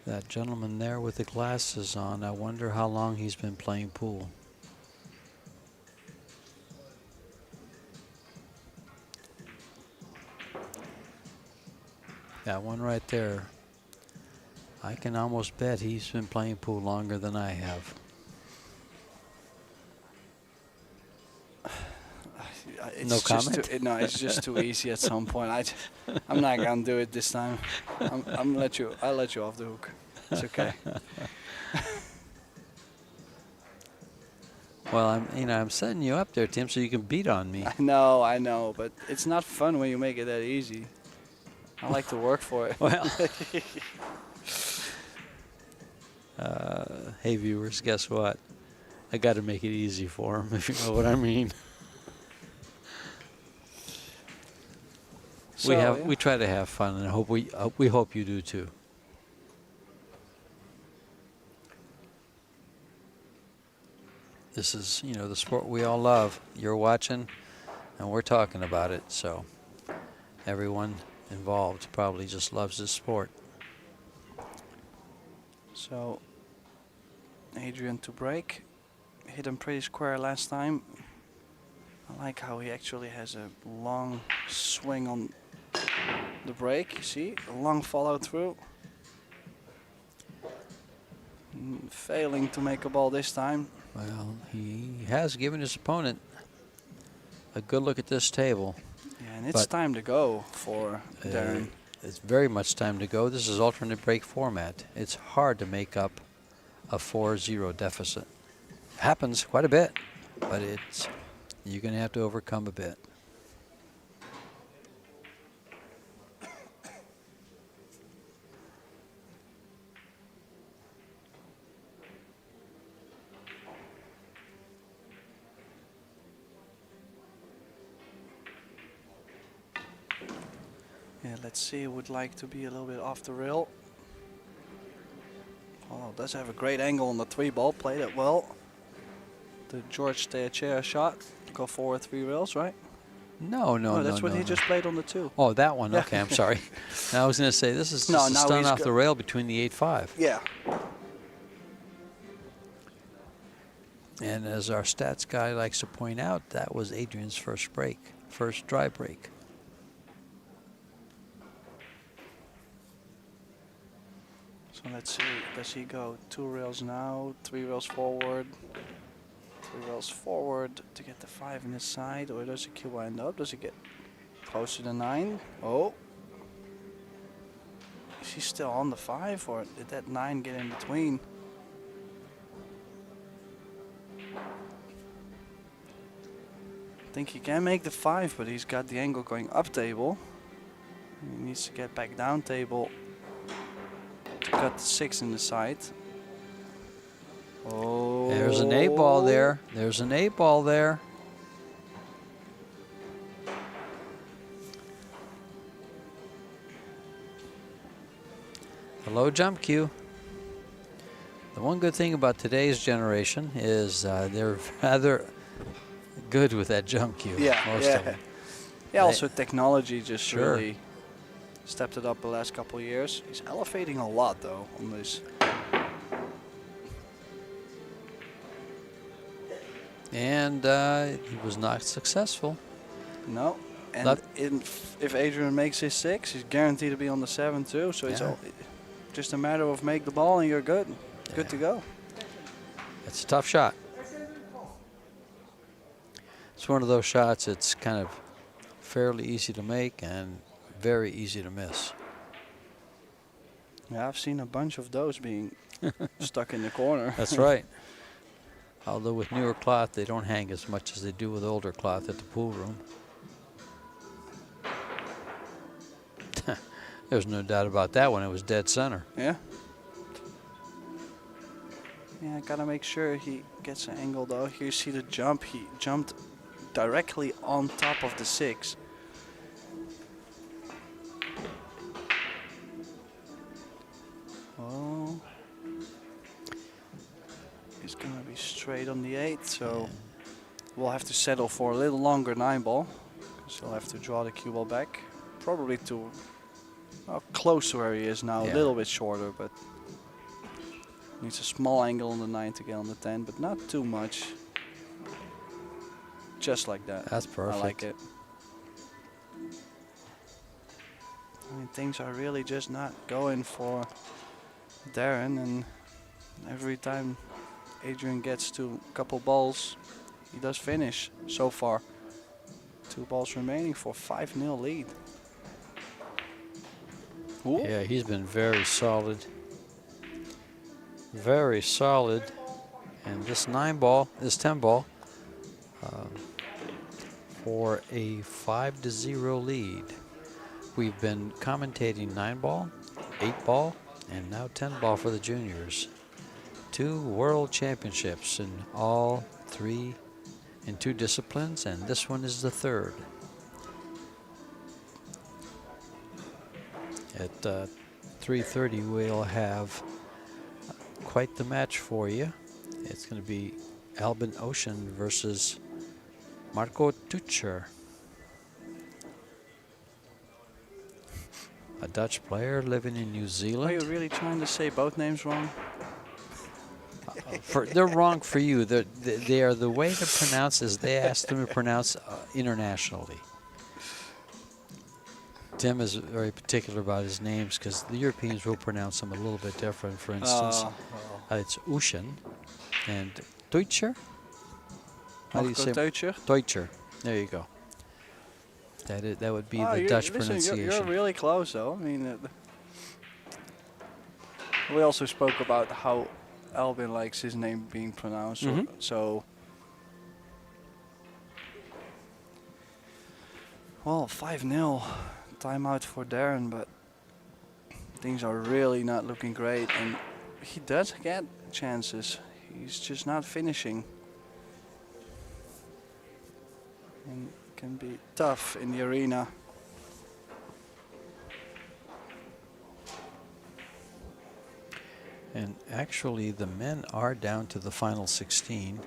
That gentleman there with the glasses on, I wonder how long he's been playing pool. That one right there, I can almost bet he's been playing pool longer than I have. It's No just comment? no, it's just too easy at some point. I'm not gonna do it this time. I'll let you off the hook. It's okay. Well, I'm setting you up there, Tim, so you can beat on me. I know, but it's not fun when you make it that easy. I like to work for it. Well, hey viewers, guess what? I got to make it easy for him, if you know what I mean. We try to have fun, and we hope you do too. This is, the sport we all love. You're watching, and we're talking about it. So everyone involved probably just loves this sport. So Adrian to break. Hit him pretty square last time. I like how he actually has a long swing on the break. You see, a long follow through. Failing to make a ball this time. Well, he has given his opponent a good look at this table. Yeah, and it's time to go for Darren. It's very much time to go. This is alternate break format. It's hard to make up a 4-0 deficit. Happens quite a bit, but you're going to have to overcome a bit. Yeah, let's see. Would like to be a little bit off the rail. Oh, does have a great angle on the 3-ball. Played it well. The George Teachera shot. Go forward 3 rails, right? No. That's what he just played on the 2. Oh, that one. Okay, I'm sorry. I was going to say, this is just a stun off the rail between the 8-5. Yeah. And as our stats guy likes to point out, that was Adrian's first dry break. So let's see. Does he go 2 rails now, 3 rails forward? 3 rails forward to get the 5 in his side, or does he cue end up? Does he get close to the 9? Oh. Is he still on the 5, or did that 9 get in between? I think he can make the 5, but he's got the angle going up table. He needs to get back down table to cut the 6 in the side. Oh. There's an 8-ball there. There's an 8-ball there. Hello, jump cue. The one good thing about today's generation is they're rather good with that jump cue. Yeah, most of them. Yeah, also technology just Sure. really stepped it up the last couple of years. He's elevating a lot though on this. And he was not successful. No, and if Adrian makes his 6, he's guaranteed to be on the 7 too. So it's all, just a matter of make the ball and you're good. Good to go. It's a tough shot. It's one of those shots it's kind of fairly easy to make and very easy to miss. Yeah, I've seen a bunch of those being stuck in the corner. That's right. Although with newer cloth, they don't hang as much as they do with older cloth at the pool room. There's no doubt about that one. It was dead center. Yeah. Yeah, gotta make sure he gets an angle though. Here you see the jump. He jumped directly on top of the 6. Oh. He's gonna be straight on the 8, so we'll have to settle for a little longer 9-ball. Because he'll have to draw the cue ball back. Probably to close to where he is now, a little bit shorter, but Needs a small angle on the 9 to get on the 10, but not too much. Just like that. That's perfect. I like it. I mean, things are really just not going for Darren, and every time Adrian gets to a couple balls, he does finish so far. 2 balls remaining for 5-0 lead. Ooh. Yeah, he's been very solid. Very solid. And this 10 ball, for a 5-0 lead. We've been commentating 9 ball, 8 ball, and now 10 ball for the juniors. 2 world championships in all 3 in 2 disciplines, and this one is the 3rd. At 3:30 we'll have quite the match for you. It's going to be Albin Ocean versus Marco Tucher, a Dutch player living in New Are Zealand. you really trying to say both names wrong? They're wrong for you. They are the way to pronounce as they ask them to pronounce internationally. Tim is very particular about his names because the Europeans will pronounce them a little bit different. For instance, it's Ocean and Deutscher. How do you say? Deutscher? Deutscher. There you go. That would be the Dutch pronunciation. You're really close, though. I mean, we also spoke about how Albin likes his name being pronounced. Mhm. So, well, 5-0 timeout for Darren, but things are really not looking great, and he does get chances. He's just not finishing, and can be tough in the arena. And actually, the men are down to the final 16.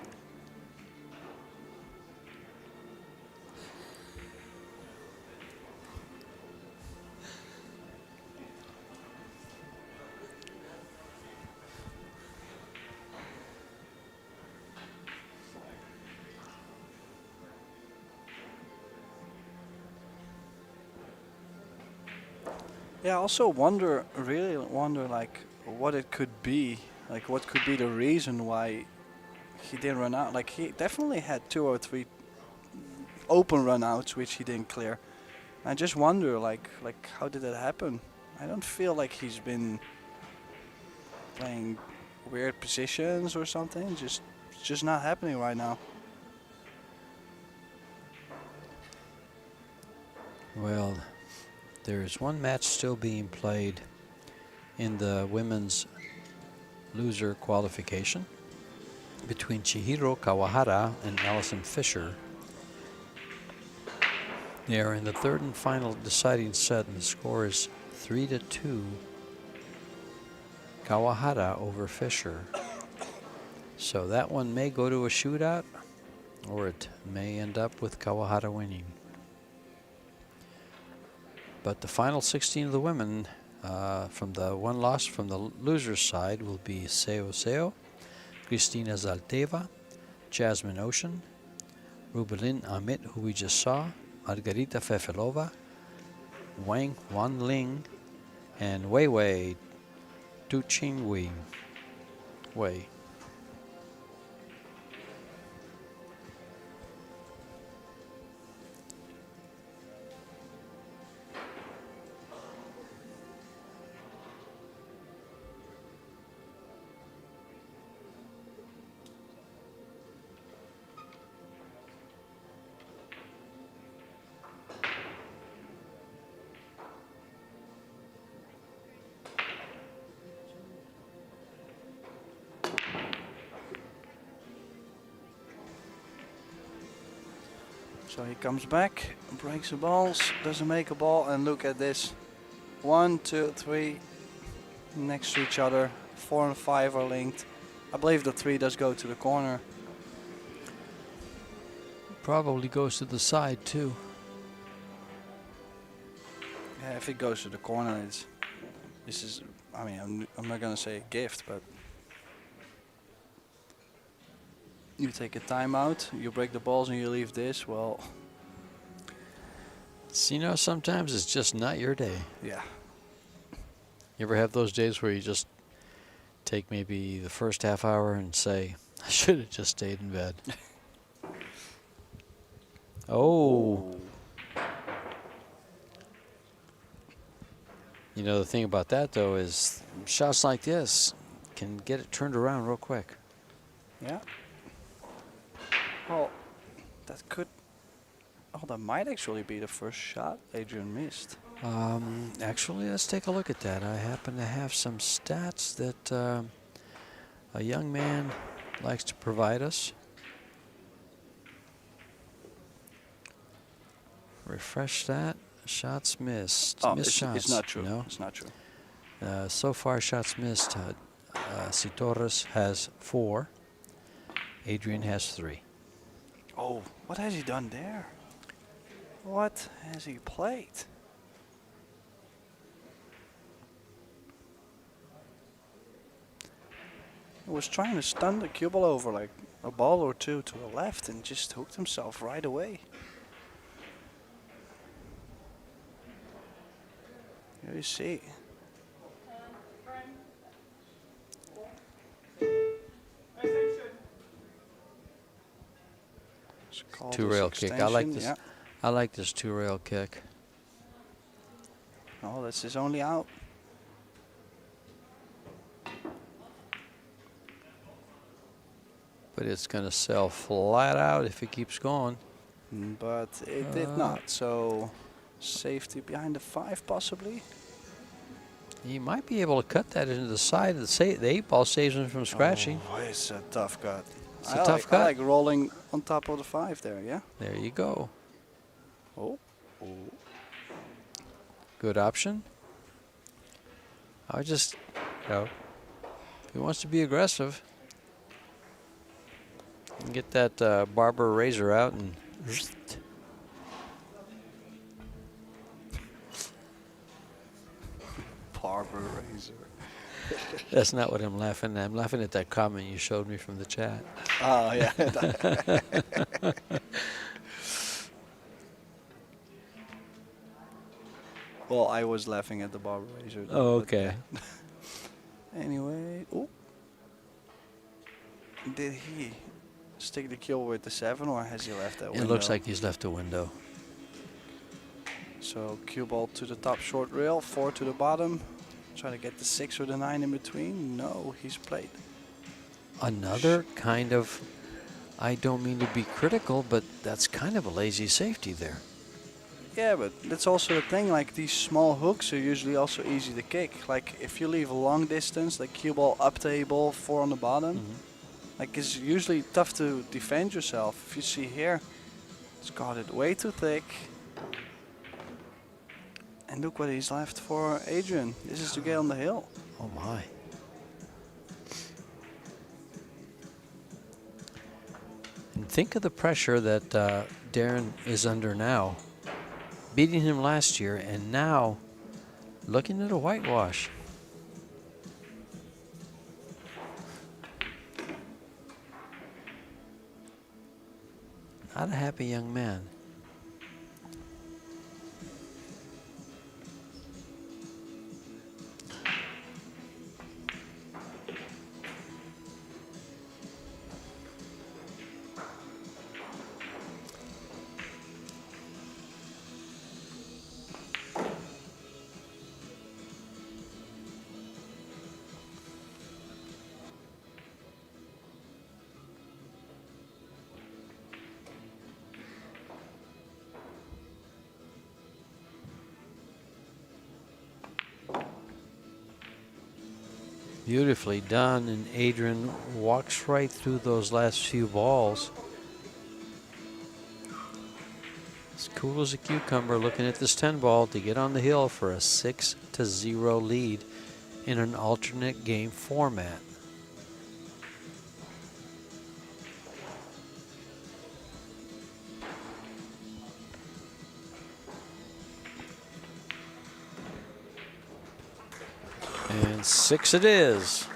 Yeah, I also really wonder, like, what it could be. Like, what could be the reason why he didn't run out. Like, he definitely had 2 or 3 open run outs, which he didn't clear. I just wonder, like how did that happen? I don't feel like he's been playing weird positions or something. It's just not happening right now. Well, there's one match still being played in the women's loser qualification between Chihiro Kawahara and Allison Fisher. They are in the 3rd and final deciding set, and the score is 3-2 Kawahara over Fisher. So that one may go to a shootout, or it may end up with Kawahara winning. But the final 16 of the women, from the one loss from the loser's side, will be Seo Seo, Kristina Zalteva, Jasmine Ocean, Rubelin Amit, who we just saw, Margarita Fefelova, Wang Wanling, and Wei Wei Tuqing Wei. So he comes back, breaks the balls, doesn't make a ball, and look at this. 1, 2, 3 next to each other. 4 and 5 are linked. I believe the 3 does go to the corner. Probably goes to the side too. Yeah, if it goes to the corner, this is, I mean, I'm not gonna say a gift, but You take a timeout, you break the balls, and you leave this. Well, So, you know, sometimes it's just not your day. yeah. You ever have those days where you just take maybe the first half hour and say, I should have just stayed in bed? Oh. You know, the thing about that, though, is shots like this can get it turned around real quick. Yeah. Well, that could. Oh, that might actually be the first shot Adrian missed. Actually, let's take a look at that. I happen to have some stats that a young man likes to provide us. Refresh that. Shots missed. Oh, missed it's, shots. it's not true. No. It's not true. So far, shots missed. Torres has 4. Adrian has 3. Oh, what has he done there? What has he played? He was trying to stun the cue ball over like a ball or two to the left and just hooked himself right away. Here you see. Two-rail kick. I like this. Yeah. I like this two-rail kick. Oh, that's his only out. But it's going to sell flat out if it keeps going. But it did not. So safety behind the 5 possibly. He might be able to cut that into the side. The 8 ball saves him from scratching. Oh, it's a tough cut. It's a tough cut. I like rolling on top of the 5 there, yeah? There you go. Oh. Good option. I just, you know, if he wants to be aggressive, he can get that barber razor out and. Barber razor. That's not what I'm laughing at. I'm laughing at that comment you showed me from the chat. Oh, yeah. Well, I was laughing at the barber razor. Oh, okay. Anyway, oh. Did he stick the kill with the 7 or has he left that window? It looks like he's left a window. So cue ball to the top short rail, 4 to the bottom. Try to get the 6 or the 9 in between. No, he's played. Another kind of, I don't mean to be critical, but that's kind of a lazy safety there. Yeah, but that's also the thing, like these small hooks are usually also easy to kick. Like if you leave a long distance, like cue ball up table, 4 on the bottom, like it's usually tough to defend yourself. If you see here, it's got it way too thick. And look what he's left for Adrian. This is to get on the hill. Oh my. And think of the pressure that Darren is under now. Beating him last year and now looking at a whitewash. Not a happy young man. Beautifully done, and Adrian walks right through those last few balls. As cool as a cucumber looking at this 10 ball to get on the hill for a 6-0 lead in an alternate game format. And 6 it is.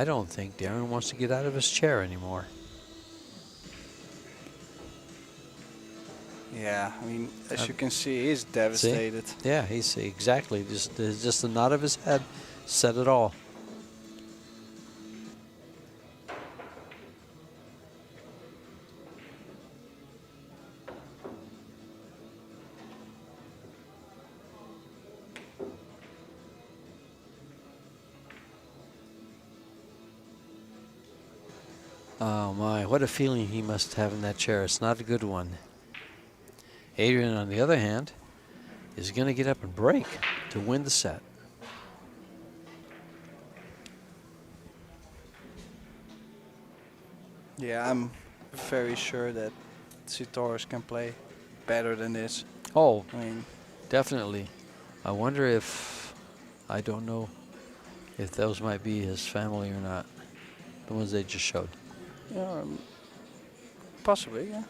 I don't think Darren wants to get out of his chair anymore. Yeah, I mean, as you can see, he's devastated. Yeah, he's exactly. Just the nod of his head said it all. Oh my, what a feeling he must have in that chair. It's not a good one. Adrian, on the other hand, is going to get up and break to win the set. Yeah, I'm very sure that Sitoris can play better than this. Oh, I mean, definitely. I wonder if, I don't know if those might be his family or not. The ones they just showed. yeah, possibly, yeah.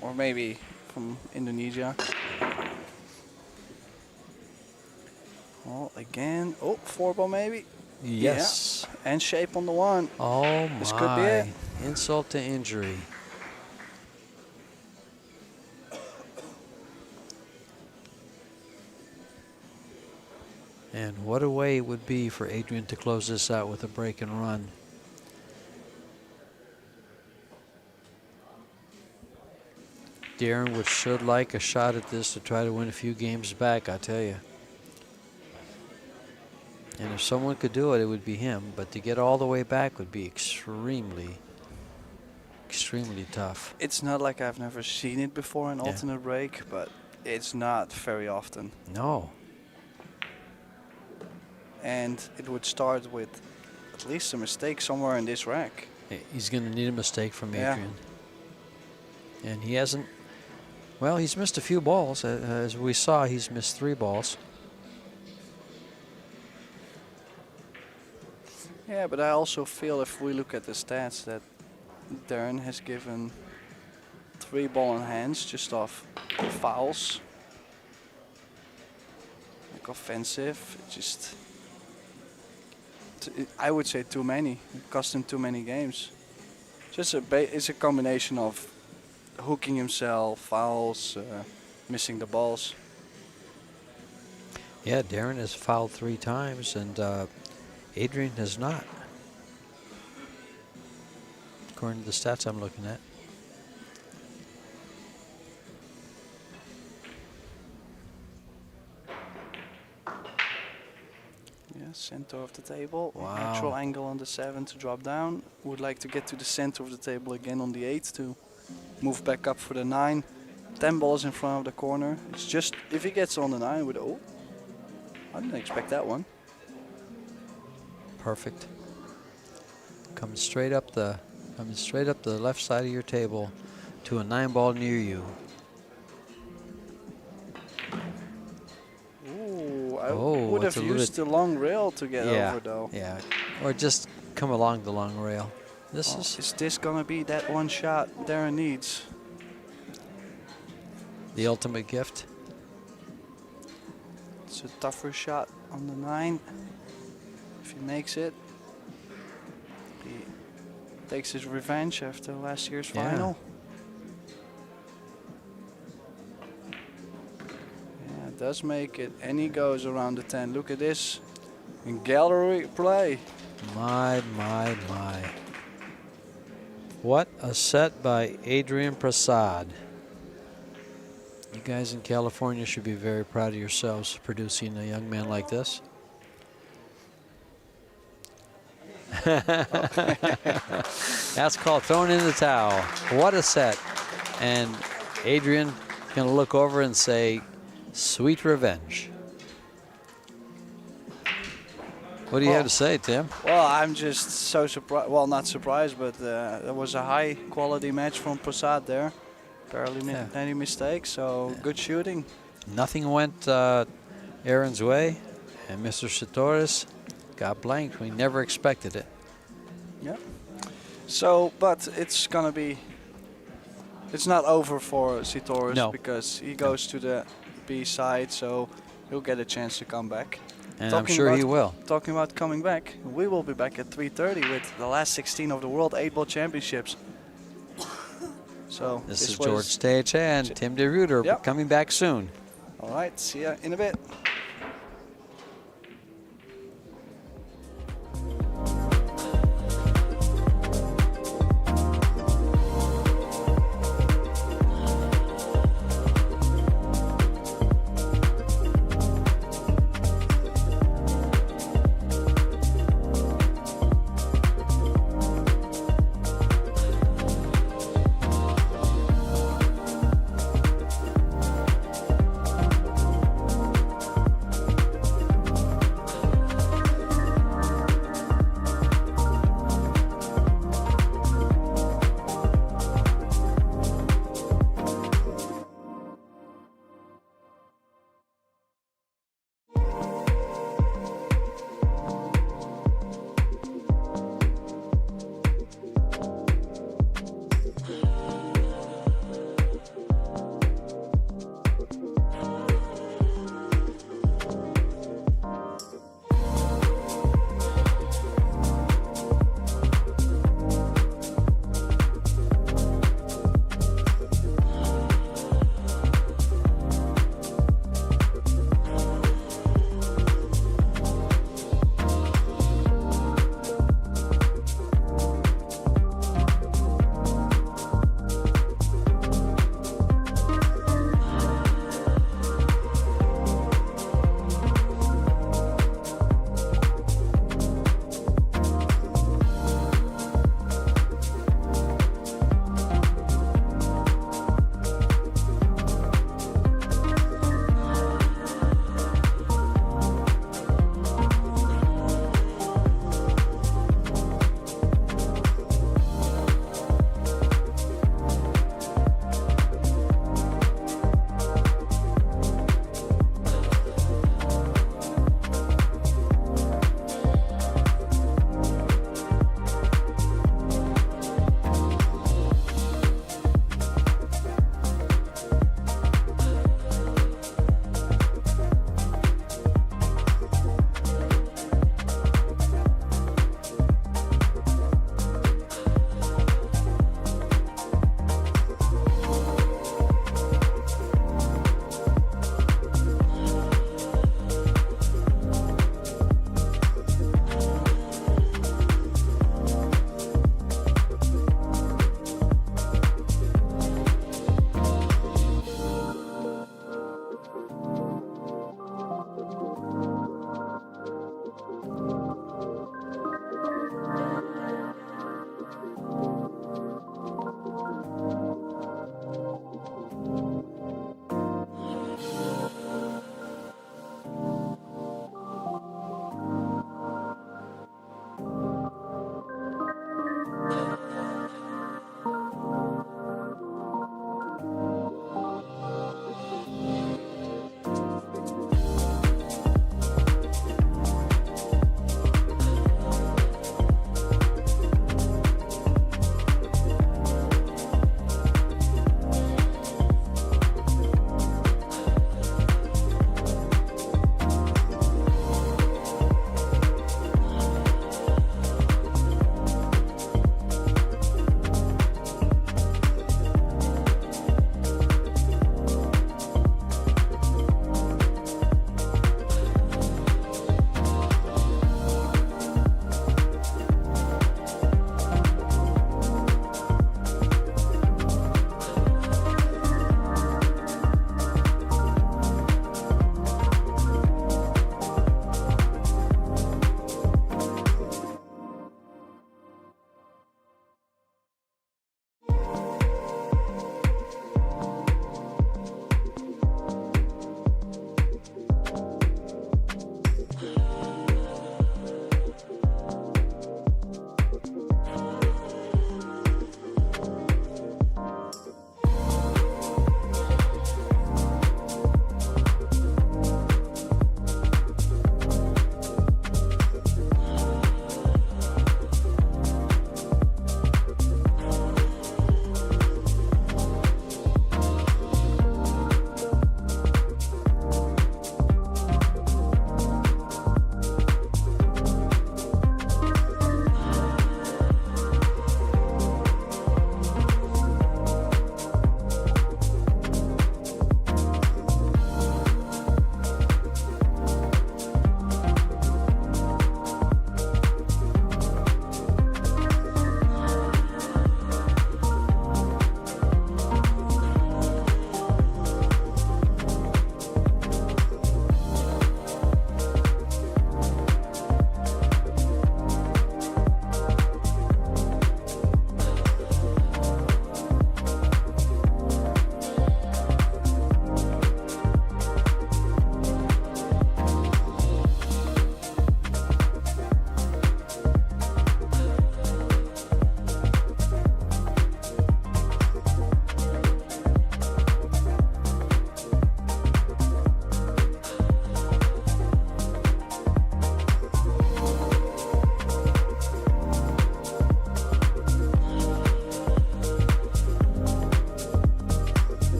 Or maybe from Indonesia. Oh, again. Oh, 4-ball maybe. Yes. Yeah. And shape on the one. Oh This could be my. it. Insult to injury. And what a way it would be for Adrian to close this out with a break and run. Darren would sure like a shot at this to try to win a few games back, I tell you. And if someone could do it, it would be him. But to get all the way back would be extremely, extremely tough. It's not like I've never seen it before, an alternate break, but it's not very often. No. And it would start with at least a mistake somewhere in this rack. He's going to need a mistake from Yeah. Adrian. And he hasn't. Well, he's missed a few balls. As we saw, he's missed 3 balls. Yeah, but I also feel if we look at the stats that Darren has given 3 ball in hands just off fouls. Like offensive, just I would say too many. It cost him too many games. Just it's a combination of hooking himself, fouls, missing the balls. Yeah, Darren has fouled 3 times, and Adrian has not, according to the stats I'm looking at. Yeah, center of the table. Wow. Natural angle on the 7 to drop down. Would like to get to the center of the table again on the 8 to move back up for the 9. 10 balls in front of the corner. It's just if he gets on the 9 with I didn't expect that one. Perfect. Coming straight up the left side of your table to a 9 ball near you. Ooh, I Oh, would it's have a little used the long rail to get over though. Yeah, or just come along the long rail. This Is this gonna be that one shot Darren needs? the ultimate gift. It's a tougher shot on the 9. If he makes it, he takes his revenge after last year's Yeah. final. Yeah, it does make it, and he goes around the 10. Look at this in gallery play. My. What a set by Adrian Prasad. You guys in California should be very proud of yourselves for producing a young man like this. That's called throwing in the towel. What a set. And Adrian going to look over and say, sweet revenge. What do you have to say, Tim? Well, I'm just so surprised. Well, not surprised, but there was a high quality match from Prasad there. Barely any mistakes, so good shooting. Nothing went Aaron's way, and Mr. Sitoris got blanked. We never expected it. Yeah. So, but it's gonna be. It's not over for Sitoris No. because he goes to the B side, so he'll get a chance to come back. And I'm sure he will. Talking about coming back, we will be back at 3:30 with the last 16 of the World 8-Ball Championships. So This is was- George Stage and Tim de Ruyter Yep. coming back soon. All right, see ya in a bit.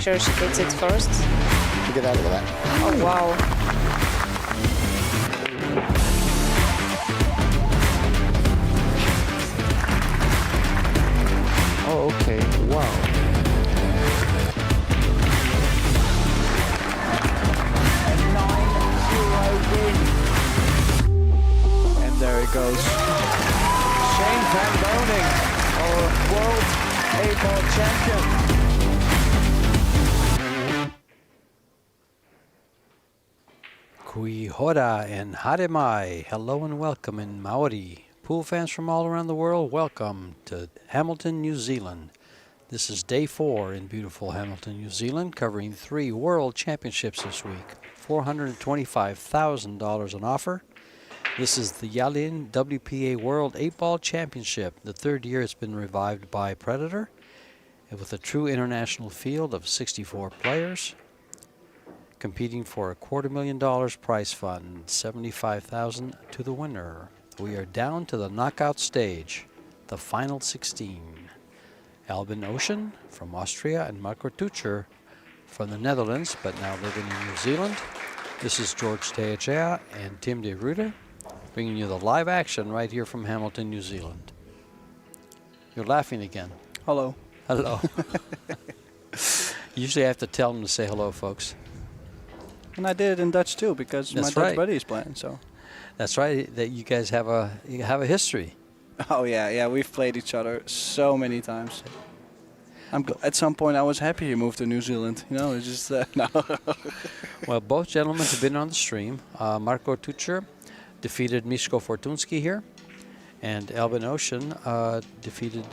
sure she gets it first. Get out of that. Oh, wow. Oh, okay. Wow. A 9-0 win. And there it goes. Shane Van Boning, our world A-ball champion. Kui hora and haremai. Hello and welcome in Maori. Pool fans from all around the world, welcome to Hamilton, New Zealand. This is day 4 in beautiful Hamilton, New Zealand, covering 3 world championships this week. $425,000 on offer. This is the Yalin WPA World 8-Ball Championship. The 3rd year it's been revived by Predator, and with a true international field of 64 players, competing for a $250,000 prize fund, $75,000 to the winner. We are down to the knockout stage, the final 16. Albin Ocean from Austria and Marco Tucher from the Netherlands, but now living in New Zealand. This is George Teachea and Tim de Ruyter, bringing you the live action right here from Hamilton, New Zealand. You're laughing again. Hello. Hello. Usually I have to tell them to say hello, folks. And I did it in Dutch too because That's my right. Dutch buddy is playing. So. That's right. That you guys have a history. Oh yeah, we've played each other so many times. At some point, I was happy he moved to New Zealand. You know, it's just no. Well, both gentlemen have been on the stream. Marco Tucher defeated Miško Fortunski here, and Albin Ocean defeated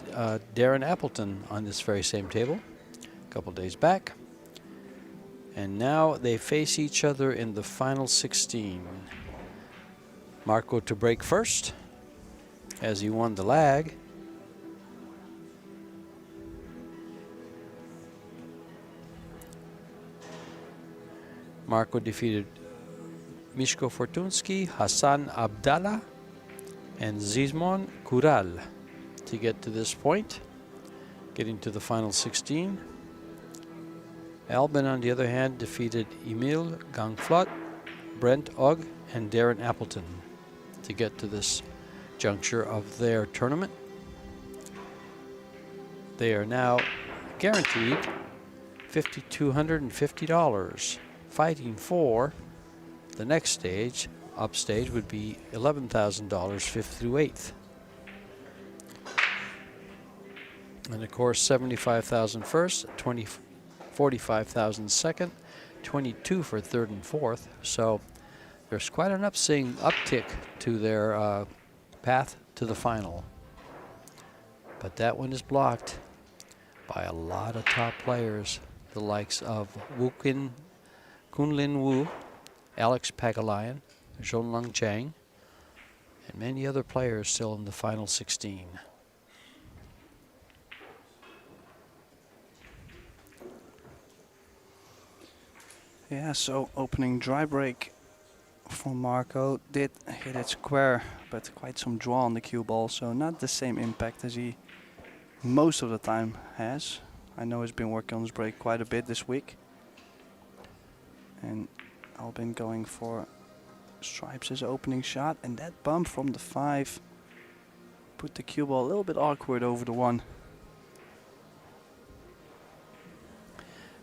Darren Appleton on this very same table a couple days back. And now they face each other in the final 16. Marco to break first, as he won the lag. Marco defeated Miško Fortunski, Hassan Abdallah, and Zizmon Kural to get to this point, getting to the final 16. Albin, on the other hand, defeated Emil Gangflot, Brent Ogg, and Darren Appleton to get to this juncture of their tournament. They are now guaranteed $5,250, fighting for the next stage. Upstage would be $11,000, 5th through 8th. And of course, $75,000 first, $45,000 second, $22,000 for 3rd and 4th. So there's quite an uptick to their path to the final. But that one is blocked by a lot of top players, the likes of Kunlin Wu, Alex Pagalayan, Zhonglong Chang, and many other players still in the final 16. Yeah, so opening dry break for Marco did hit it square, but quite some draw on the cue ball, so not the same impact as he most of the time has. I know he's been working on his break quite a bit this week. And Albin going for stripes his opening shot, and that bump from the 5 put the cue ball a little bit awkward over the 1.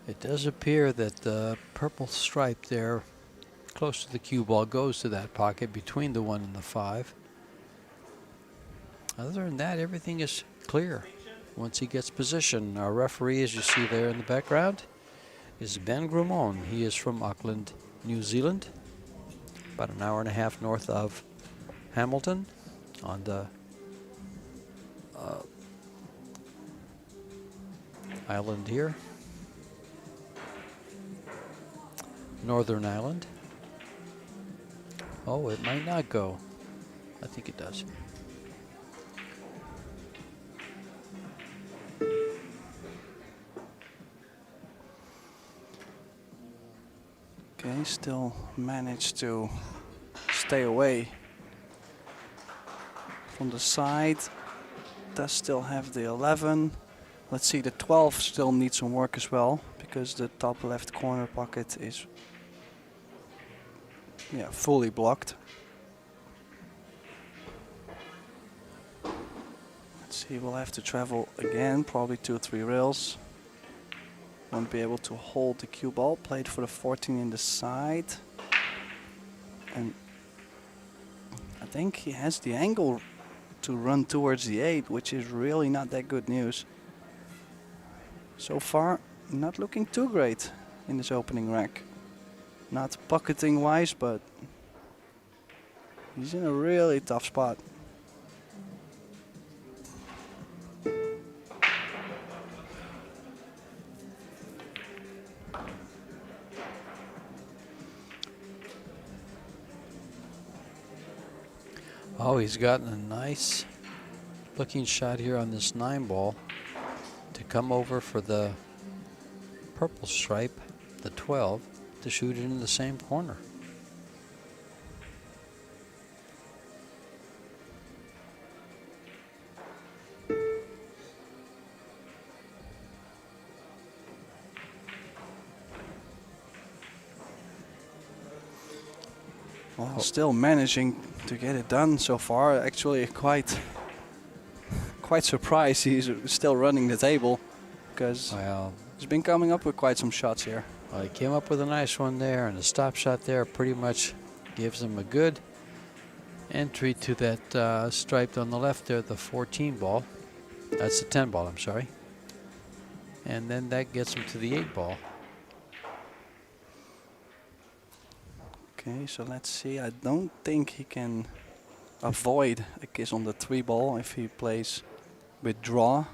It does appear that the purple stripe there close to the cue ball goes to that pocket between the 1 and the 5. Other than that, everything is clear once he gets position. Our referee, as you see there in the background, is Ben Grumon. He is from Auckland, New Zealand, about an hour and a half north of Hamilton on the island here, Northern Island. Oh, it might not go. I think it does. Okay, still managed to stay away from the side. Does still have the 11. Let's see, the 12 still needs some work as well, because the top left corner pocket is fully blocked. Let's see, we'll have to travel again, probably 2 or 3 rails. Won't be able to hold the cue ball. Played for the 14 in the side. And I think he has the angle to run towards the 8, which is really not that good news. So far, not looking too great in this opening rack. Not pocketing wise, but he's in a really tough spot. Oh, he's gotten a nice looking shot here on this 9 ball to come over for the purple stripe, the 12, to shoot it in the same corner. Well, still managing to get it done so far. Actually, quite surprised he's still running the table, because Well, he's been coming up with quite some shots here. he came up with a nice one there, and the stop shot there pretty much gives him a good entry to that stripe on the left there, the 14 ball. That's the 10 ball, I'm sorry. And then that gets him to the 8 ball. Okay, so let's see. I don't think he can avoid a kiss on the 3 ball if he plays with draw.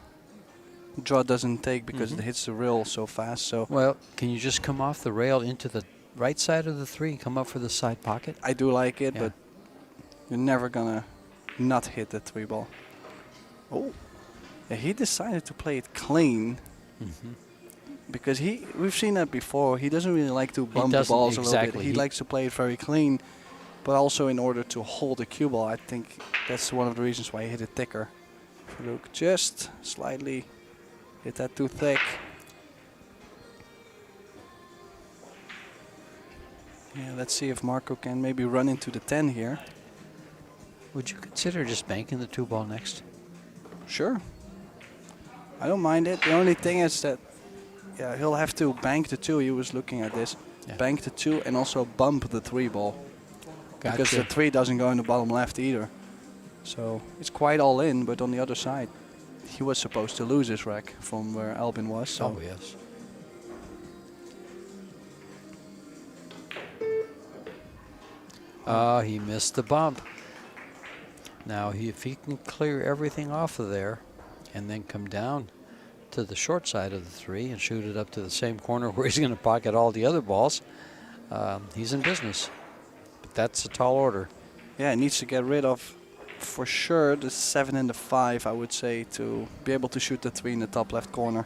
Draw doesn't take because it hits the rail so fast. So Well, can you just come off the rail into the right side of the 3 and come up for the side pocket? I do like it, Yeah. but you're never gonna not hit the 3 ball. Oh, yeah, he decided to play it clean. Because we've seen that before. He doesn't really like to bump the doesn't, balls a little exactly. bit. He likes to play it very clean, but also in order to hold the cue ball. I think that's one of the reasons why he hit it thicker. Look, just slightly hit that too thick. Yeah, let's see if Marco can maybe run into the 10 here. Would you consider just banking the 2 ball next? Sure. I don't mind it. The only thing is that he'll have to bank the 2. He was looking at this. Yeah. Bank the 2 and also bump the 3 ball. Because the Gotcha. 3 doesn't go in the bottom left either. So it's quite all in, but on the other side, he was supposed to lose his rack from where Albin was. So Oh, yes. He missed the bump. Now, if he can clear everything off of there and then come down to the short side of the 3 and shoot it up to the same corner where he's going to pocket all the other balls, he's in business. But that's a tall order. yeah, he needs to get rid of, for sure, the 7 and the 5, I would say, to be able to shoot the 3 in the top left corner.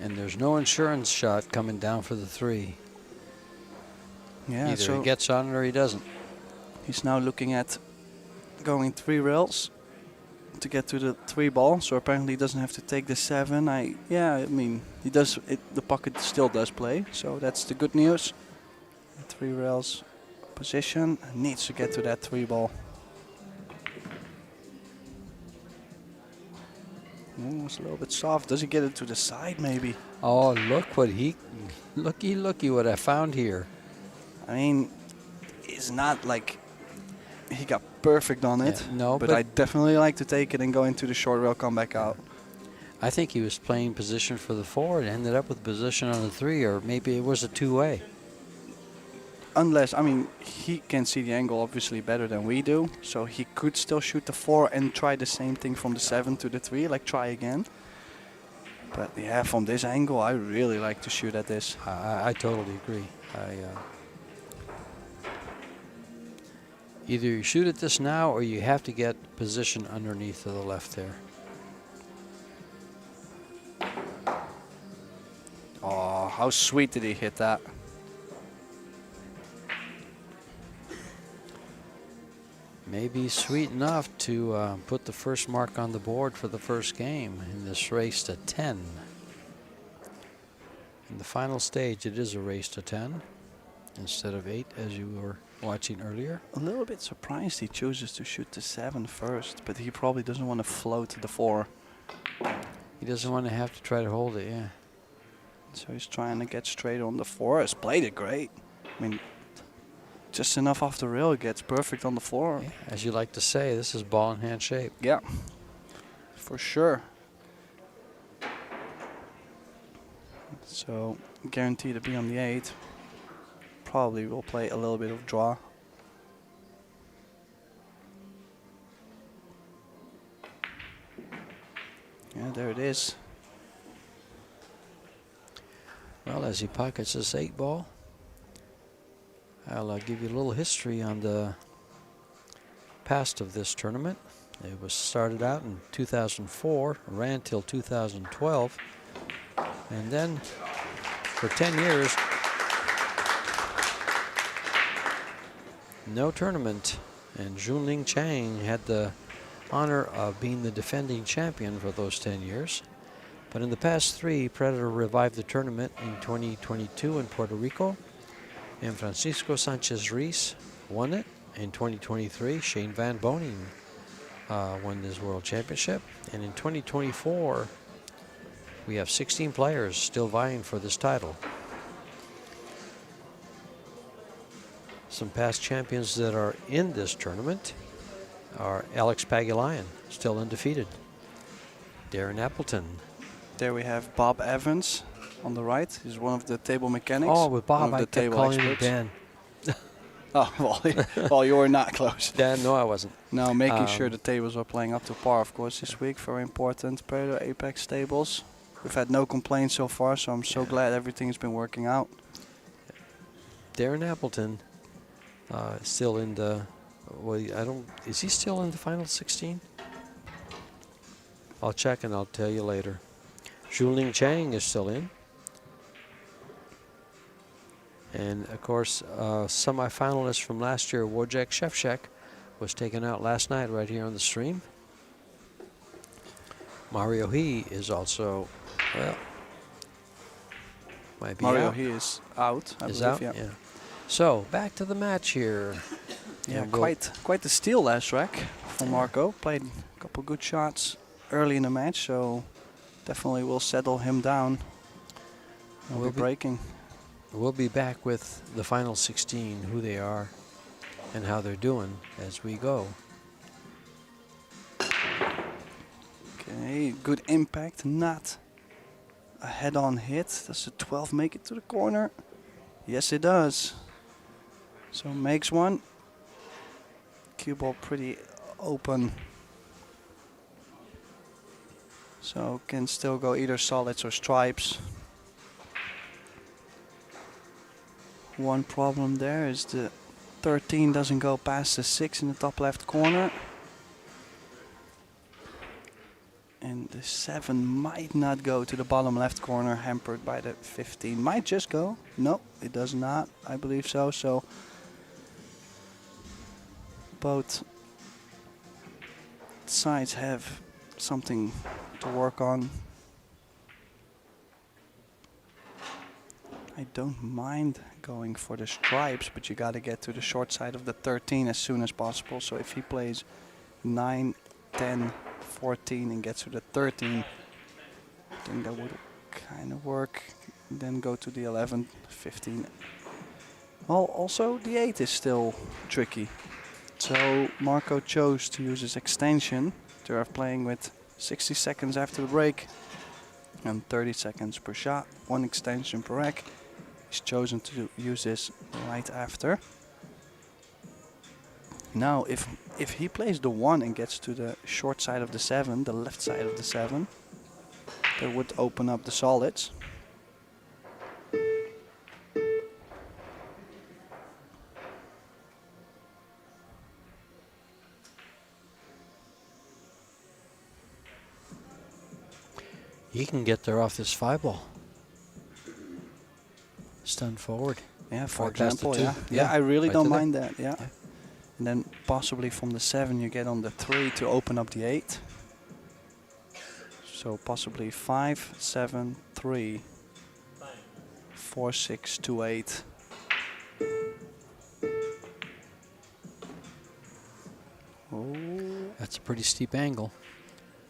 And there's no insurance shot coming down for the 3. Yeah, Either so he gets on it or he doesn't. he's now looking at going 3 rails to get to the 3 ball. So apparently he doesn't have to take the 7. I mean, he does. The pocket still does play, so that's the good news. 3 rails position, needs to get to that 3 ball. Ooh, it's a little bit soft. Does he get it to the side maybe? Oh, look what looky what I found here. I mean, it's not like he got perfect on it. Yeah, no, but but I definitely like to take it and go into the short rail, come back out. I think he was playing position for the 4 and ended up with position on the 3, or maybe it was a 2-way. Unless, I mean, he can see the angle obviously better than we do, so he could still shoot the 4 and try the same thing from the 7 to the 3, like try again. But yeah, from this angle, I really like to shoot at this. I totally agree. Either you shoot at this now or you have to get position underneath to the left there. Oh, how sweet did he hit that? may be sweet enough to put the first mark on the board for the first game in this race to 10. In the final stage, it is a race to 10 instead of 8, as you were watching earlier. A little bit surprised he chooses to shoot the 7 first, but he probably doesn't want to float to the 4. He doesn't want to have to try to hold it, yeah. So he's trying to get straight on the 4. Has played it great. I mean, just enough off the rail, gets perfect on the floor. Yeah, as you like to say, this is ball in hand shape. Yeah, for sure. So guaranteed to be on the 8. Probably will play a little bit of draw. Yeah, there it is. Well, as he pockets this 8 ball, I'll give you a little history on the past of this tournament. It was started out in 2004, ran till 2012, and then for 10 years, no tournament. And Junling Chang had the honor of being the defending champion for those 10 years. But in the past 3, Predator revived the tournament in 2022 in Puerto Rico, and Francisco Sanchez-Reis won it. In 2023, Shane Van Boening won this World Championship. And in 2024, we have 16 players still vying for this title. Some past champions that are in this tournament are Alex Pagulayan, still undefeated. Darren Appleton. There we have Bob Evans on the right. He's one of the table mechanics. Oh, with Bob, one of I the kept table calling him experts. Dan. Oh, well, you were not close. Dan, no, I wasn't. No, making sure the tables are playing up to par, of course, this week. Very important. Predator Apex tables. We've had no complaints so far, so I'm so glad everything's been working out. Darren Appleton still in the, well, is he still in the final 16? I'll check and I'll tell you later. Junling Chang is still in. And of course, semi-finalist from last year, Wojciech Szewczak, was taken out last night right here on the stream. Mario He is also, well, might be Mario out. He is out, I Is believe. out? Yeah. So, back to the match here. Yeah, And we'll- quite the steal last rack from Marco. Played a couple good shots early in the match, so definitely will settle him down. We'll be breaking. We'll be back with the final 16, who they are and how they're doing as we go. Okay, good impact, not a head-on hit. Does the 12 make it to the corner? Yes, it does. So makes one. Cue ball pretty open. So can still go either solids or stripes. One problem there is the 13 doesn't go past the 6 in the top left corner. And the 7 might not go to the bottom left corner, hampered by the 15. Might just go. No, it does not. I believe so. So both sides have something to work on. I don't mind going for the stripes, but you got to get to the short side of the 13 as soon as possible. So if he plays 9, 10, 14 and gets to the 13, I think that would kind of work. Then go to the 11, 15. Well, also the 8 is still tricky. So Marco chose to use his extension. They're playing with 60 seconds after the break and 30 seconds per shot, 1 extension per rack. He's chosen to use this right after. Now, if he plays the 1 and gets to the short side of the 7, the left side of the 7, that would open up the solids. He can get there off this 5 ball. Stun forward. Yeah, for Or past the example, 2. yeah. Yeah, I really right don't to there. mind that, yeah. And then possibly from the 7 you get on the 3 to open up the 8. So possibly 5, 7, 3, 4, 6, 2, 8. Oh. That's a pretty steep angle.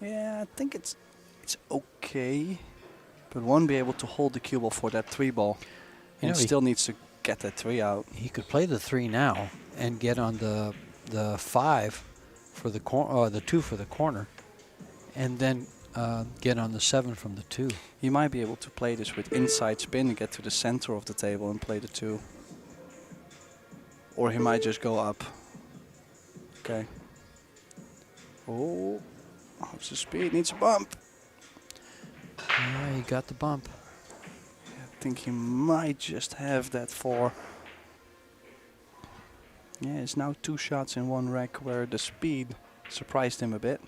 Yeah, I think it's okay, but won't be able to hold the cue ball for that 3 ball. You And know, still needs to get that 3 out. He could play the 3 now and get on the 5 for the the 2 for the corner, and then get on the 7 from the 2. He might be able to play this with inside spin and get to the center of the table and play the 2. Or he might just go up. Okay. Oh, how's the speed? Needs a bump. Yeah, he got the bump. I think he might just have that 4. Yeah, it's now 2 shots in 1 rack where the speed surprised him a bit.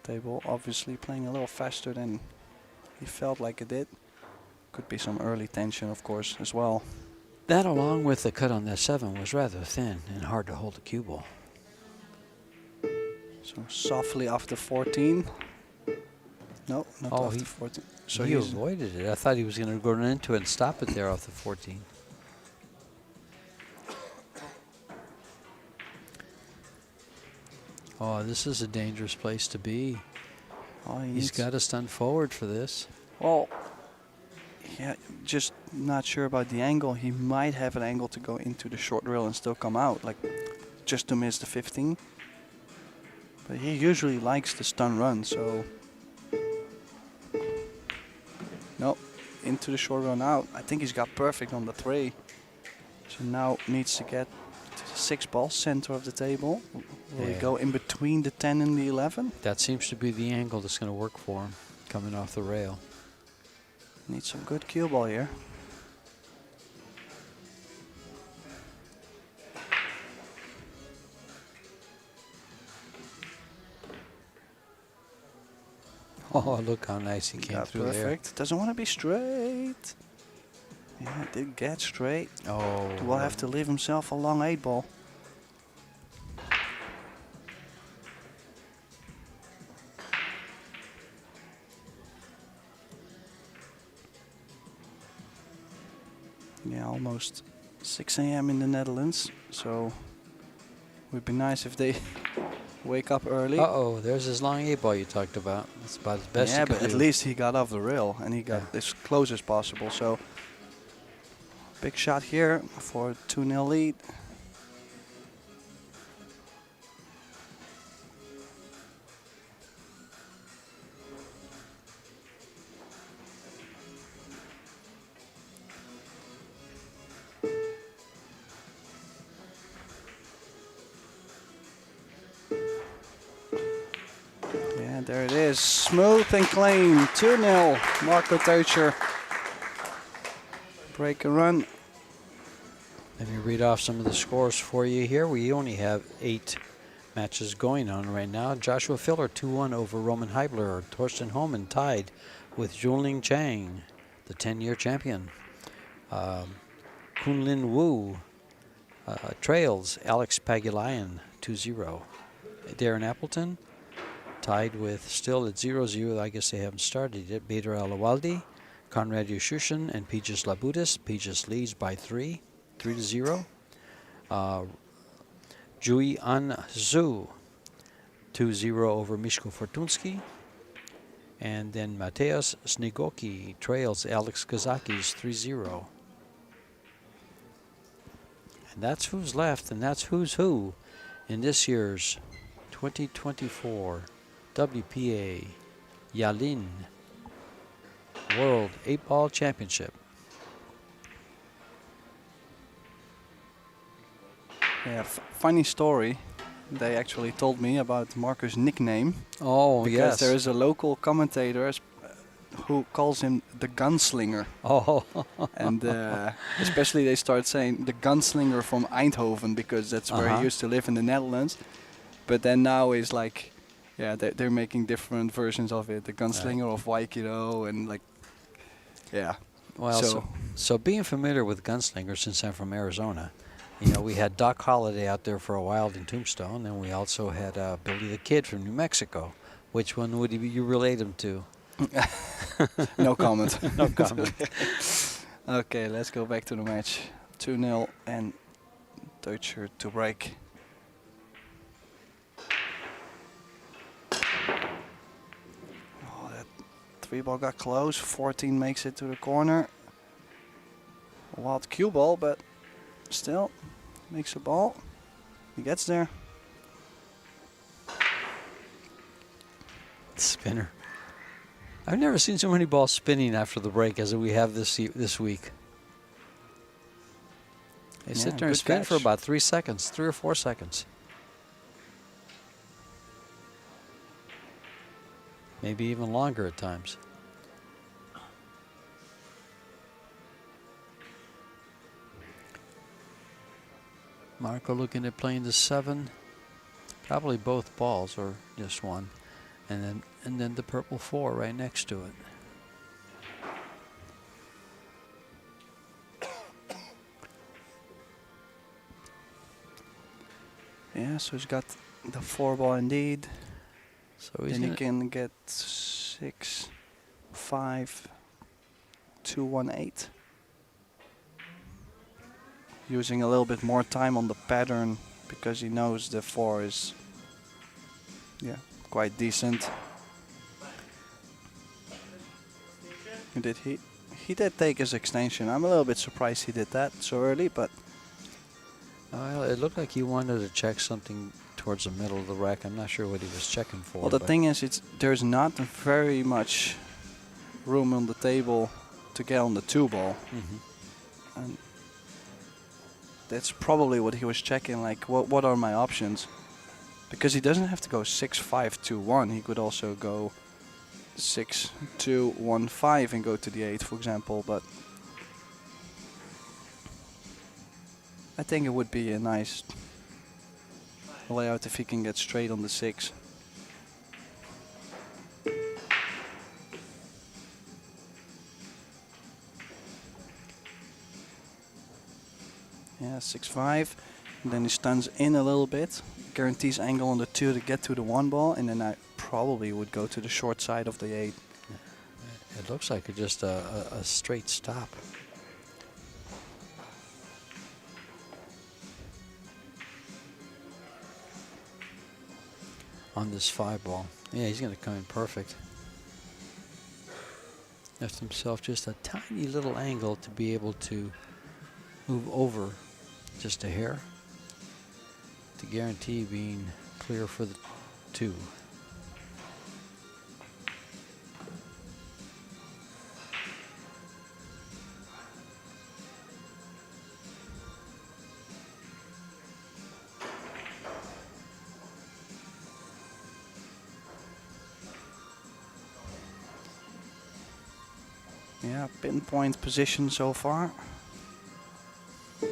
Table obviously playing a little faster than he felt like it did. Could be some early tension, of course, as well. That, along with the cut on that 7, was rather thin and hard to hold the cue ball. So softly after 14. No, not Oh, after 14. So he he's avoided it. I thought he was going to go into it and stop it there off the 14. Oh, this is a dangerous place to be. oh, he He's needs- got to stunt forward for this. Well, yeah, just not sure about the angle. He might have an angle to go into the short rail and still come out, like just to miss the 15. But he usually likes the stun run, so nope, into the short run out. I think he's got perfect on the 3. So now needs to get to the 6 ball, center of the table. Will he Yeah. go in between the 10 and the 11? That seems to be the angle that's going to work for him, coming off the rail. Needs some good cue ball here. Oh, look how nice he came Got through perfect. Doesn't want to be straight. Yeah, did get straight. there. Oh, Will have to leave himself a long 8 ball. Yeah, almost 6 a.m. in the Netherlands, so it would be nice if they wake up early. Uh-oh, there's his long 8 ball you talked about. That's about as best Yeah, he could but at do. least he got off the rail and he got Yeah. as close as possible. So big shot here for a 2-0 lead. Yeah, there it is. Smooth and clean. 2-0. Marco Teucher. Break a run. Let me read off some of the scores for you here. We only have 8 matches going on right now. Joshua Filler 2-1 over Roman Heibler. Torsten Homan tied with Junling Chang, the 10-year champion. Kunlin Wu trails Alex Pagulayan 2-0. Darren Appleton tied with, still at 0-0, I guess they haven't started yet, Bader Alawaldi, Conrad Yushushin, and Pijas Labudis. Pijas leads by 3-0. Jui An Zhu, 2-0 over Mishko Fortunsky. And then Mateusz Snigoki trails Alex Kazakis 3-0. And that's who's left, and that's who's who in this year's 2024 WPA Yalin World 8-Ball Championship. Yeah, funny story. They actually told me about Marco's nickname. Oh, Because yes. there is a local commentator who calls him the gunslinger. Oh, And especially they start saying the gunslinger from Eindhoven because that's where he used to live in the Netherlands. But then now is like, yeah, they're making different versions of it. The gunslinger of Waikato and like, yeah. well, So- so being familiar with gunslingers, since I'm from Arizona, You know, we had Doc Holliday out there for a while in Tombstone, and we also had Billy the Kid from New Mexico. Which one would you relate him to? No comment. No comment. Okay, let's go back to the match. 2-0 and Deutscher to break. Oh, that 3-ball got close. 14 makes it to the corner. A wild cue ball, but still makes a ball. He gets there. Spinner. I've never seen so many balls spinning after the break as we have this week. They sit there and good spin for catch. about 3 seconds, 3 or 4 seconds. Maybe even longer at times. Marco looking at playing the 7. Probably both balls or just one. And then the purple 4 right next to it. Yeah, so he's got the 4-ball indeed. So he's Then he gonna, can get 6, 5, 2, 1, 8. Using a little bit more time on the pattern because he knows the 4 is, yeah, quite decent. He did take his extension. I'm a little bit surprised he did that so early, but well, it looked like he wanted to check something towards the middle of the rack. I'm not sure what he was checking for. well, the but thing is, there's not very much room on the table to get on the 2-ball. And that's probably what he was checking, like what are my options? Because he doesn't have to go 6, 5, 2, 1. He could also go 6, 2, 1, 5 and go to the 8, for example. But I think it would be a nice layout if he can get straight on the 6. Yeah, 6, 5. And then he stuns in a little bit, guarantees angle on the 2 to get to the 1-ball, and then I probably would go to the short side of the 8. it looks like just a straight stop. On this 5-ball. Yeah, he's going to come in perfect. Left himself just a tiny little angle to be able to move over just a hair to guarantee being clear for the 2. Yeah, pinpoint position so far. Yeah,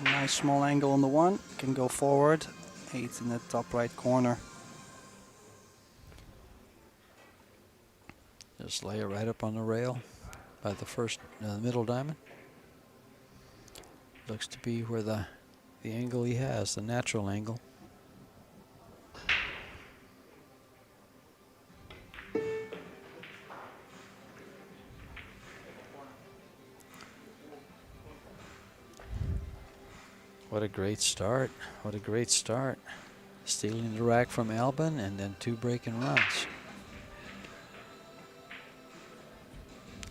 nice small angle on the 1. Can go forward. 8 in the top right corner. Just lay it right up on the rail by the first middle diamond. Looks to be where the angle he has, the natural angle. What a great start. What a great start. Stealing the rack from Albin and then 2 breaking runs.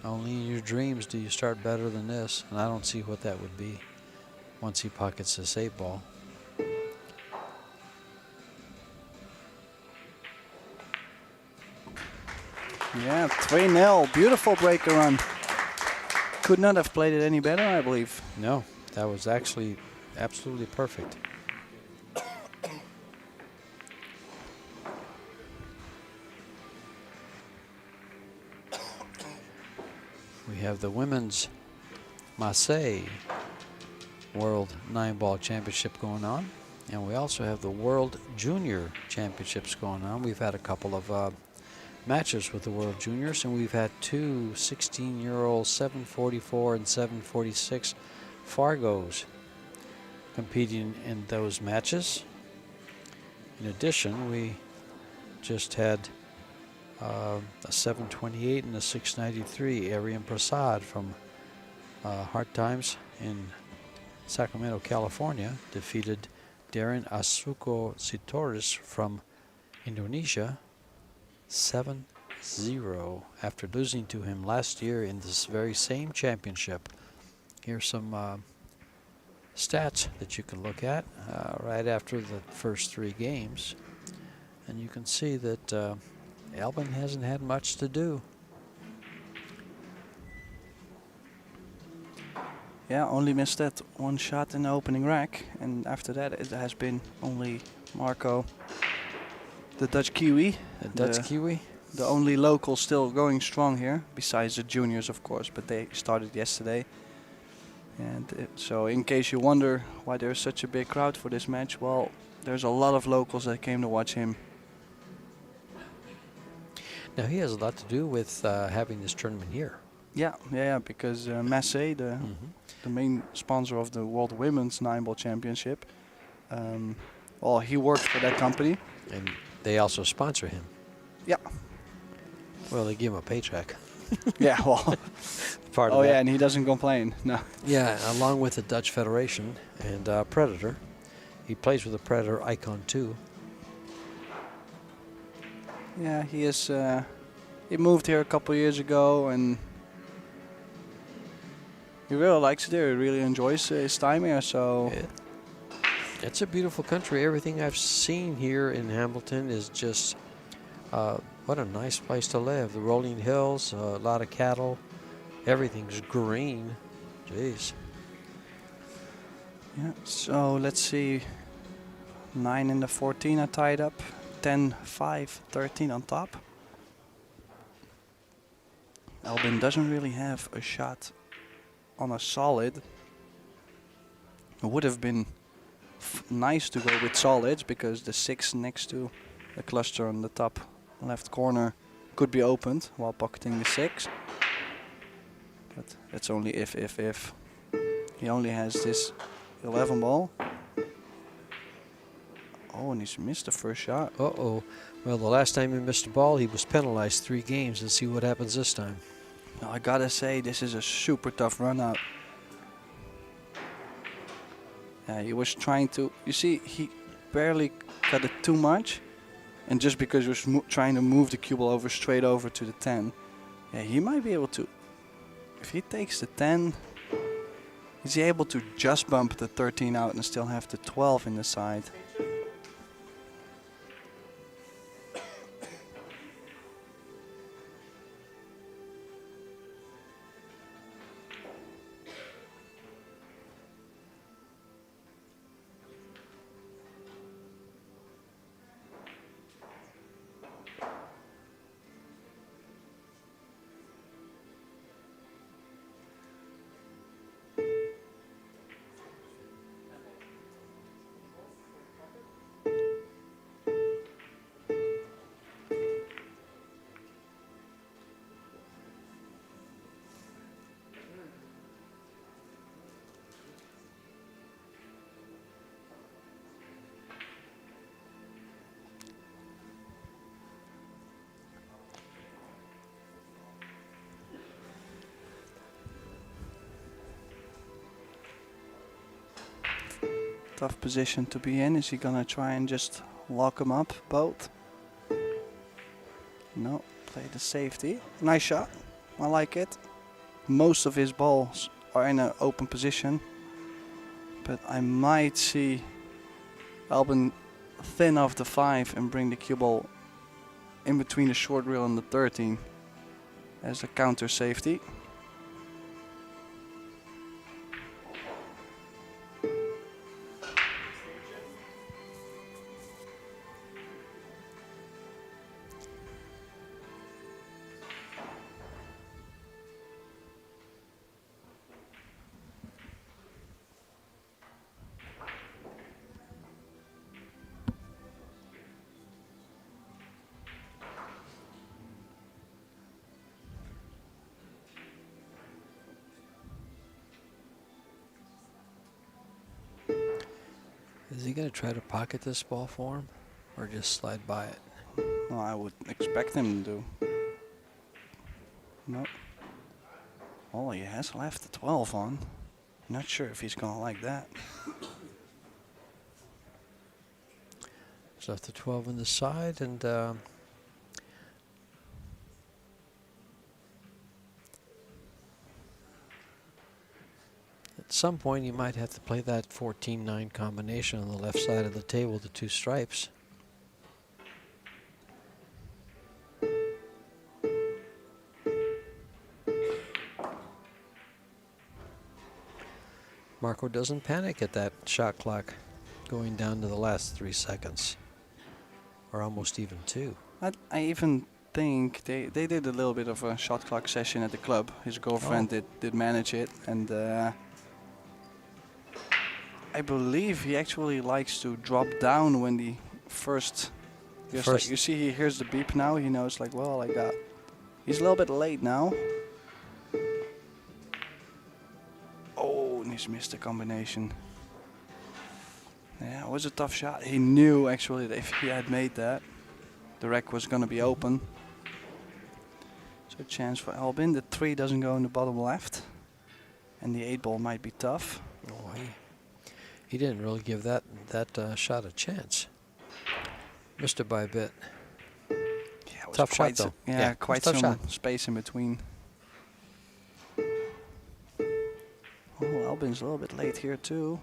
Only in your dreams do you start better than this, and I don't see what that would be once he pockets this 8-ball. Yeah, 3-0. Beautiful breaker run. Could not have played it any better, I believe. No, that was actually absolutely perfect. We have the women's Massé World 9-ball Championship going on, and we also have the World Junior Championships going on. We've had a couple of matches with the World Juniors, and we've had two 16-year-old 744 and 746 Fargos competing in those matches. In addition, we just had a 728 and a 693 Arian Prasad from Hard Times in Sacramento, California, defeated Darren Asuko Sitoris from Indonesia 7-0 after losing to him last year in this very same championship. Here's some stats that you can look at right after the first three games, and you can see that Albin hasn't had much to do. Yeah, only missed that one shot in the opening rack, and after that it has been only Marco, the Dutch Kiwi. The Dutch Kiwi? The only local still going strong here, besides the juniors of course, but they started yesterday. And so in case you wonder why there's such a big crowd for this match, well, there's a lot of locals that came to watch him. Now he has a lot to do with having this tournament here. Yeah, because Massé, the main sponsor of the World Women's 9-ball Championship, well, he works for that company. And they also sponsor him. Yeah. Well, they give him a paycheck. Yeah, well. Part of oh that. yeah, and he doesn't complain. No. Yeah, along with the Dutch Federation and Predator. He plays with the Predator Icon too. Yeah, he is. He moved here a couple years ago, and he really likes it here. He really enjoys his time here. So it's a beautiful country. Everything I've seen here in Hamilton is just what a nice place to live. The rolling hills, a lot of cattle, everything's green. Jeez. Yeah. So let's see. 9 and the 14 are tied up. 10, 5, 13 on top. Albin doesn't really have a shot on a solid. It would have been nice to go with solids because the 6 next to the cluster on the top left corner could be opened while pocketing the 6. But that's only if. He only has this 11 ball. Oh, and he's missed the first shot. Uh-oh. Well, the last time he missed a ball, he was penalized 3 games. Let's see what happens this time. Now, I gotta say, this is a super tough run out. He was trying to... You see, he barely cut it too much. And just because he was trying to move the cue ball over straight over to the 10. Yeah, he might be able to... If he takes the 10... Is he able to just bump the 13 out and still have the 12 in the side? Tough position to be in. Is he gonna try and just lock him up both? No, play the safety. Nice shot. I like it. Most of his balls are in an open position, but I might see Albin thin off the 5 and bring the cue ball in between the short reel and the 13 as a counter safety. Is he going to try to pocket this ball for him, or just slide by it? Well, I would expect him to do. No. Oh, he has left the 12 on. Not sure if he's gonna like that. He's left the 12 on the side, and at some point you might have to play that 14-9 combination on the left side of the table, the two stripes. Marco doesn't panic at that shot clock going down to the last 3 seconds, or almost even 2. I even think they did a little bit of a shot clock session at the club. His girlfriend did manage it, and I believe he actually likes to drop down when the first. Like you see, he hears the beep now. He knows, like, well, he's a little bit late now. Oh, and he's missed the combination. Yeah, it was a tough shot. He knew actually that if he had made that, the rack was going to be open. So a chance for Albin. The 3 doesn't go in the bottom left, and the 8 ball might be tough. Oh, he didn't really give that shot a chance. Missed it by a bit. Yeah, it was Tough shot though. Yeah, quite tough some shot. space in between. Oh, Albin's a little bit late here too.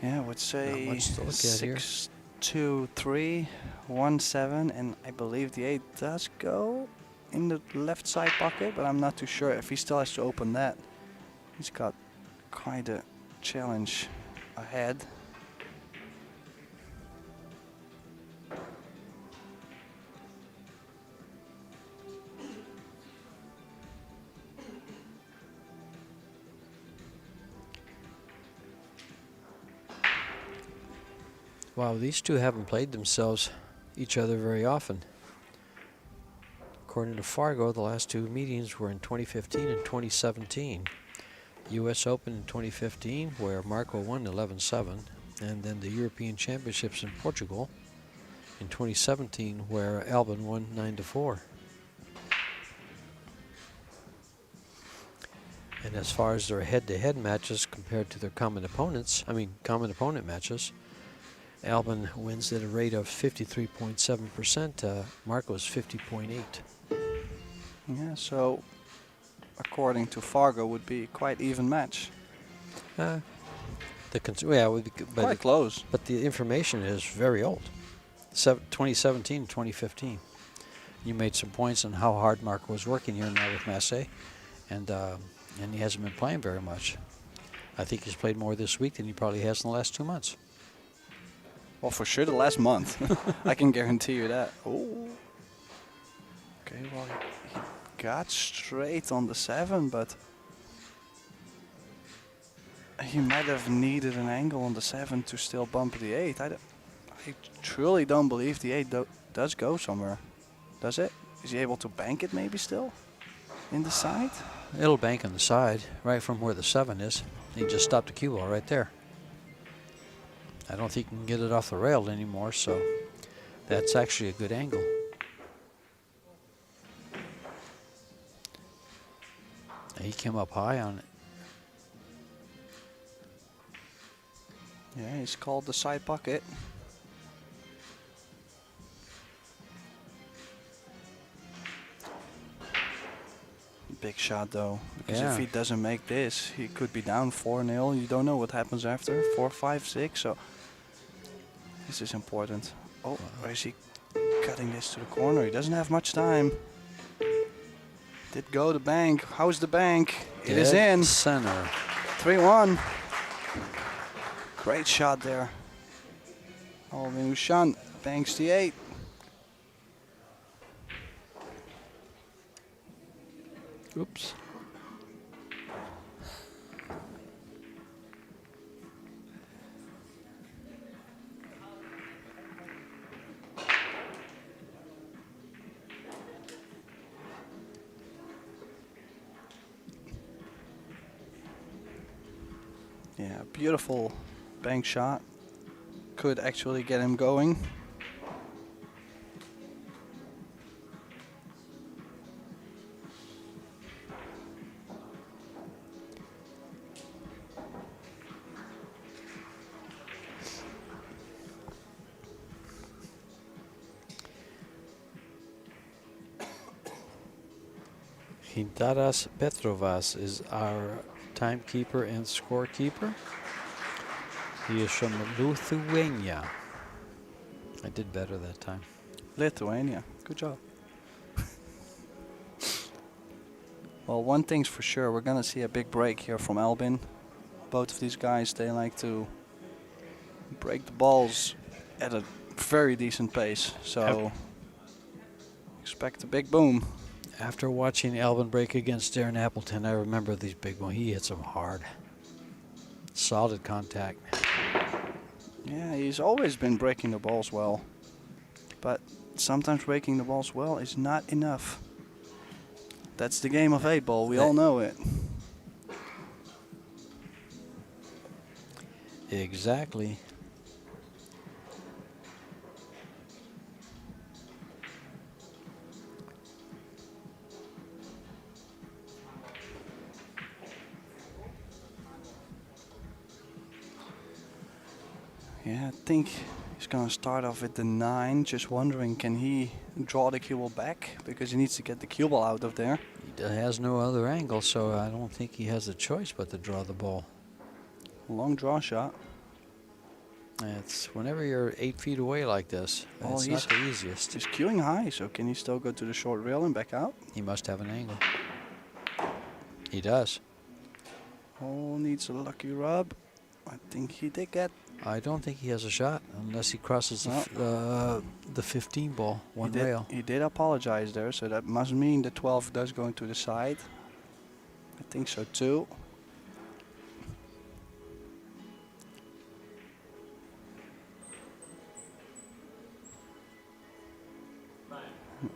Yeah, I would say much to look at here. 6, 2, 3, 1, 7, and I believe the 8 does go in the left side pocket, but I'm not too sure if he still has to open that. He's got quite a challenge ahead. Wow, these two haven't played each other very often. According to Fargo, the last 2 meetings were in 2015 and 2017. U.S. Open in 2015, where Marco won 11-7, and then the European Championships in Portugal in 2017, where Albin won 9-4. And as far as their head-to-head matches compared to their common opponent matches, Albin wins at a rate of 53.7%. Marco's 50.8. Yeah, so according to Fargo, would be quite even match. Quite Close. But the information is very old. 2017, 2015. You made some points on how hard Marco was working here now with Massé, and he hasn't been playing very much. I think he's played more this week than he probably has in the last 2 months. Well, for sure the last month. I can guarantee you that. Oh. Okay, well, he got straight on the 7, but he might have needed an angle on the 7 to still bump the 8. I truly don't believe the 8 does go somewhere. Does it? Is he able to bank it maybe still? In the side? It'll bank on the side, right from where the 7 is. He just stopped the cue ball right there. I don't think he can get it off the rail anymore, so that's actually a good angle. He came up high on it. Yeah, he's called the side pocket. Big shot though, because if he doesn't make this, he could be down 4-0. You don't know what happens after 4, 5, 6. So this is important. Oh, where is he cutting this to the corner? He doesn't have much time. Did go the bank. How's the bank? It is in. Center. 3-1. Great shot there. Alvin Ushan banks the 8. Oops. Yeah, beautiful bank shot. Could actually get him going. Hintaras Petrovas is our timekeeper and scorekeeper. He is from Lithuania. I did better that time. Lithuania, good job. Well, one thing's for sure, we're gonna see a big break here from Albin. Both of these guys, they like to break the balls at a very decent pace. So expect a big boom. After watching Albin break against Darren Appleton, I remember these big ones. He hits them hard. Solid contact. Yeah, he's always been breaking the balls well. But sometimes breaking the balls well is not enough. That's the game of 8-ball, we all know it. Exactly. Yeah, I think he's gonna start off with the 9. Just wondering, can he draw the cue ball back? Because he needs to get the cue ball out of there. He has no other angle, so I don't think he has a choice but to draw the ball. Long draw shot. It's whenever you're 8 feet away like this, Oh, it's not the easiest. He's queuing high, so can he still go to the short rail and back out? He must have an angle. He does. Oh, needs a lucky rub. I think he did get. I don't think he has a shot unless he crosses the 15 ball, one he did, rail. He did apologize there, so that must mean the 12 does go into the side. I think so too.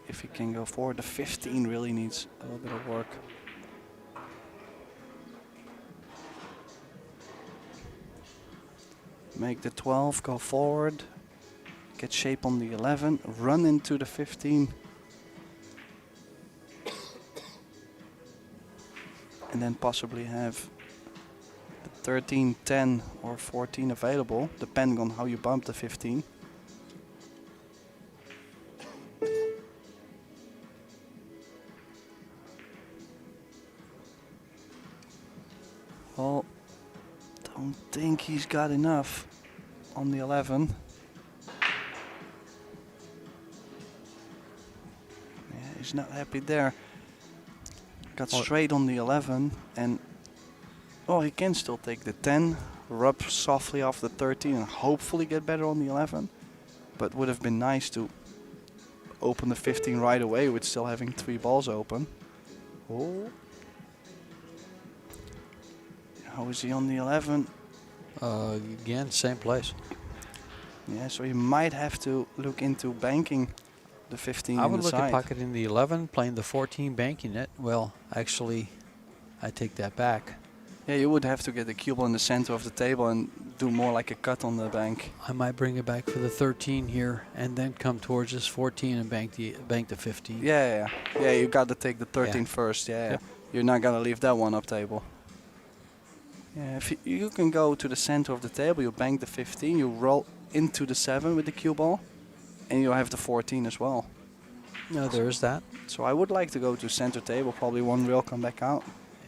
If he can go forward, the 15 really needs a little bit of work. Make the 12 go forward, get shape on the 11, run into the 15. And then possibly have the 13, 10 or 14 available, depending on how you bump the 15. Well, don't think he's got enough on the 11. Yeah, he's not happy there. Got straight on the 11 and oh, he can still take the 10, rub softly off the 13 and hopefully get better on the 11. But would have been nice to open the 15 right away with still having 3 balls open. Oh. How is he on the 11? Again, same place. Yeah, so he might have to look into banking the 15 I in would the look side. at pocketing the 11, playing the 14, banking it. Well, actually, I take that back. Yeah, you would have to get the cue ball in the center of the table and do more like a cut on the bank. I might bring it back for the 13 here and then come towards this 14 and bank the 15. Yeah, you got to take the 13 Yeah. first. Yeah, Yep. You're not gonna leave that one up table. Yeah, if you can go to the center of the table, you bank the 15, you roll into the 7 with the cue ball, and you have the 14 as well. No, there is that. So I would like to go to center table, probably one rail, come back out.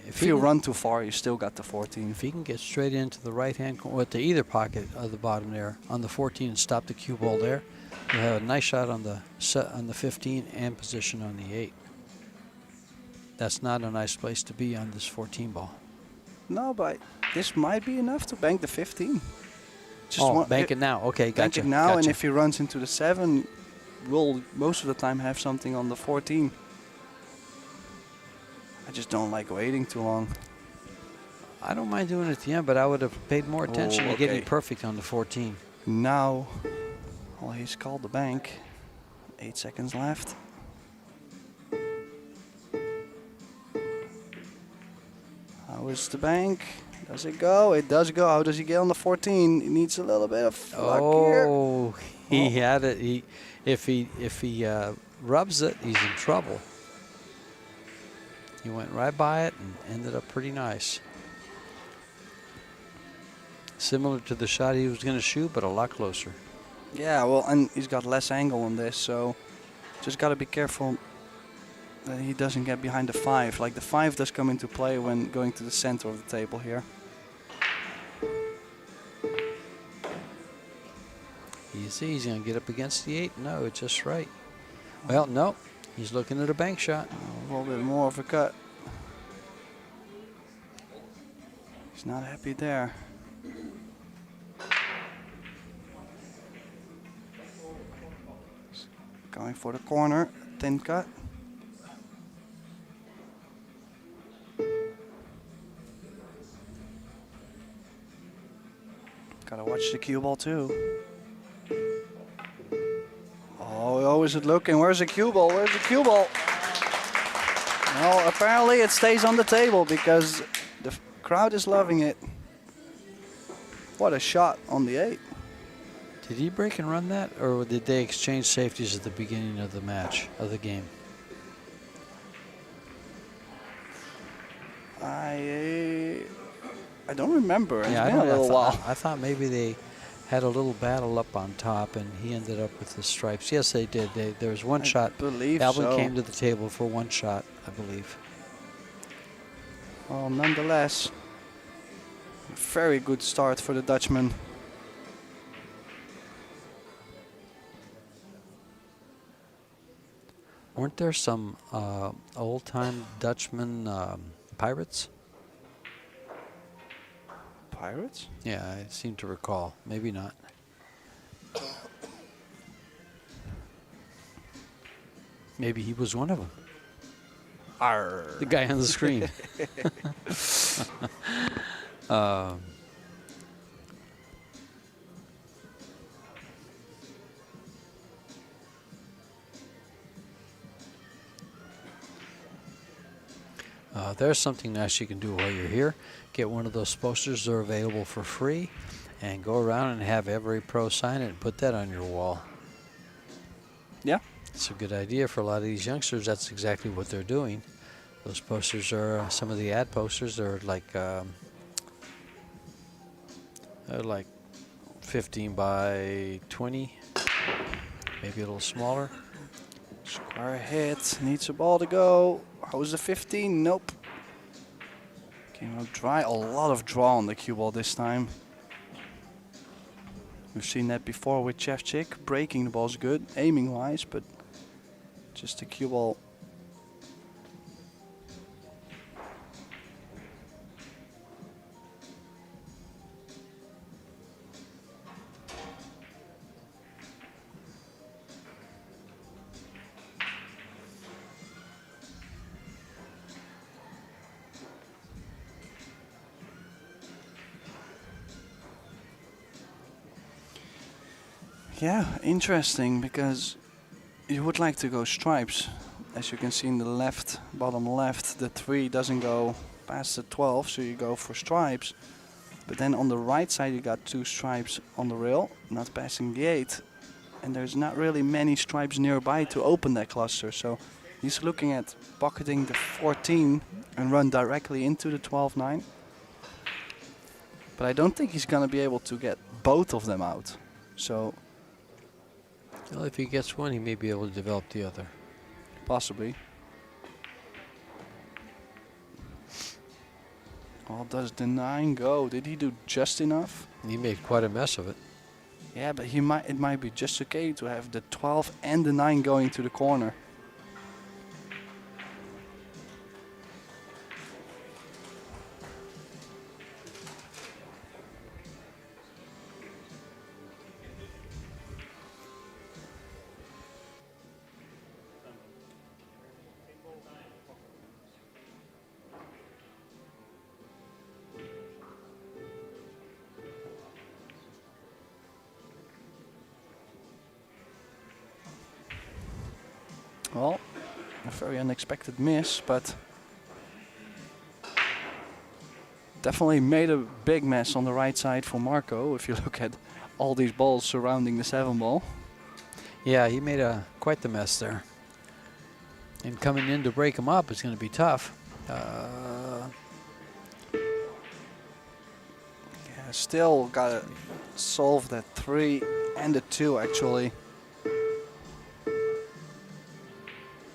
If he you can- run too far, you still got the 14. If he can get straight into the right-hand corner, to either pocket of the bottom there, on the 14 and stop the cue ball there, you'll have a nice shot on the 15 and position on the 8. That's not a nice place to be on this 14 ball. No, but this might be enough to bank the 15. Just Oh, bank it now. Okay, gotcha. Bank it now, and gotcha. if he runs into the 7, we'll most of the time have something on the 14. I just don't like waiting too long. I don't mind doing it at the end, but I would have paid more attention to getting okay. perfect on the 14. Now, well, he's called the bank. 8 seconds left. How is the bank? Does it go? It does go. How does he get on the 14? He needs a little bit of luck here. Oh, he had it. If he rubs it, he's in trouble. He went right by it and ended up pretty nice. Similar to the shot he was going to shoot, but a lot closer. Yeah, well, and he's got less angle on this, so just got to be careful that he doesn't get behind the 5. Like the 5 does come into play when going to the center of the table here. You see, he's going to get up against the 8. No, it's just right. Well, no, he's looking at a bank shot. A little bit more of a cut. He's not happy there. Going for the corner, thin cut. Gotta watch the cue ball too. Oh, is it looking? Where's the cue ball? Where's the cue ball? Well, apparently it stays on the table because the crowd is loving it. What a shot on the 8. Did he break and run that, or did they exchange safeties at the beginning of the match, of the game? I don't remember. It's Yeah, been a little while. I thought maybe they had a little battle up on top, and he ended up with the stripes. Yes, they did. There was one shot. Believe Alvin so. came to the table for one shot, I believe. Well, nonetheless, very good start for the Dutchman. Weren't there some old-time Dutchman pirates? Pirates? Yeah, I seem to recall. Maybe not. Maybe he was one of them. Arr. The guy on the screen. There's something nice you can do while you're here. Get one of those posters that are available for free and go around and have every pro sign it and put that on your wall. Yeah. It's a good idea for a lot of these youngsters. That's exactly what they're doing. Those posters are some of the ad posters. They're like 15 by 20, maybe a little smaller. Square hit. Needs a ball to go. How's the 15? Nope. Came out dry. A lot of draw on the cue ball this time. We've seen that before with Chevchik. Breaking the ball's good, aiming wise, but just the cue ball. Yeah, interesting, because you would like to go stripes. As you can see in the left, bottom left, the 3 doesn't go past the 12, so you go for stripes. But then on the right side you got 2 stripes on the rail, not passing the 8. And there's not really many stripes nearby to open that cluster, so he's looking at pocketing the 14 and run directly into the 12-9. But I don't think he's gonna be able to get both of them out. So Well, if he gets one, he may be able to develop the other. possibly. Well, does the 9 go? Did he do just enough? He made quite a mess of it. Yeah, but it might be just okay to have the 12 and the 9 going to the corner. Well, a very unexpected miss, but definitely made a big mess on the right side for Marco. If you look at all these balls surrounding the 7 ball. Yeah, he made quite the mess there. And coming in to break him up is going to be tough. Yeah, still gotta solve that 3 and the 2 actually.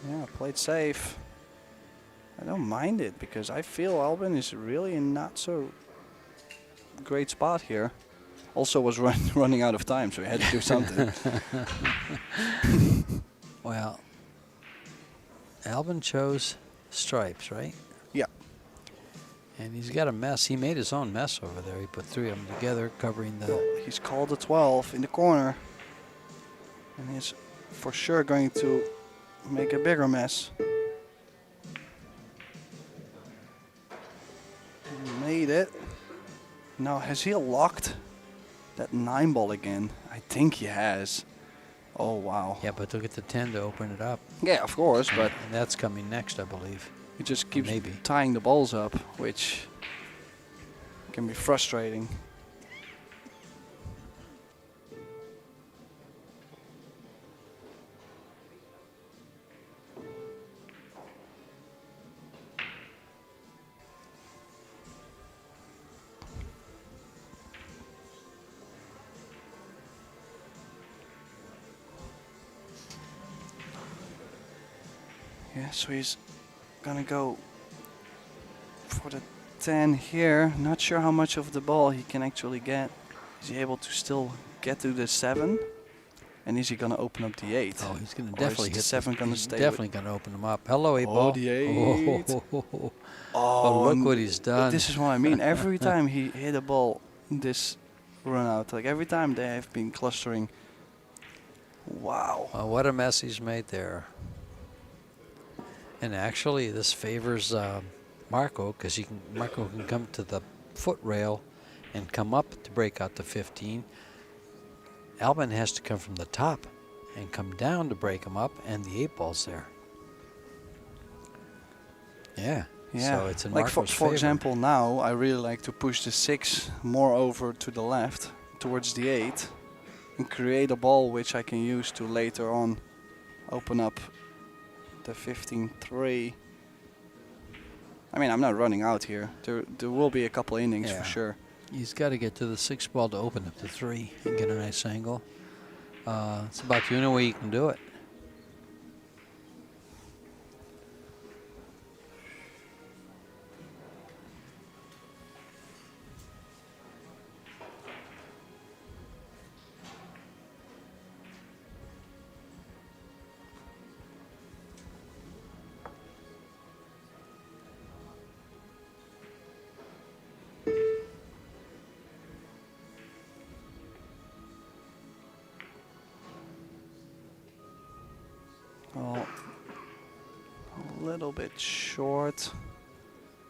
Yeah, played safe. I don't mind it because I feel Albin is really in not so great spot here. Also was running out of time, so he had to do something. Well, Albin chose stripes, right? Yeah. And he's got a mess. He made his own mess over there. He put 3 of them together, covering the... He's called a 12 in the corner. And he's for sure going to make a bigger mess. Made it. Now, has he locked that 9 ball again? I think he has. Oh, wow. Yeah, but look at the 10 to open it up. Yeah, of course, but And that's coming next, I believe. he just keeps Maybe. tying the balls up, which can be frustrating. Yeah, so he's gonna go for the 10 here. Not sure how much of the ball he can actually get. Is he able to still get to the 7? And is he gonna open up the 8? Oh, he's going to Or is definitely the hit 7 gonna he's stay definitely going to open them up. Hello, 8 ball. the 8. Oh, Oh, look and what he's done. This is what I mean. Every time he hit a ball this run out, like every time they have been clustering. Wow. What a mess he's made there. And actually, this favors Marco because Marco can come to the foot rail and come up to break out the 15. Albin has to come from the top and come down to break him up, and the 8 ball's there. Yeah. Yeah. So it's in like Marco's for favor. example, now I really like to push the 6 more over to the left towards the 8 and create a ball which I can use to later on open up the 15-3. I mean, I'm not running out here. There will be a couple innings Yeah. for sure. He's got to get to the 6 ball to open up the 3 and get a nice angle. It's about the only way you can do it. Well, a little bit short.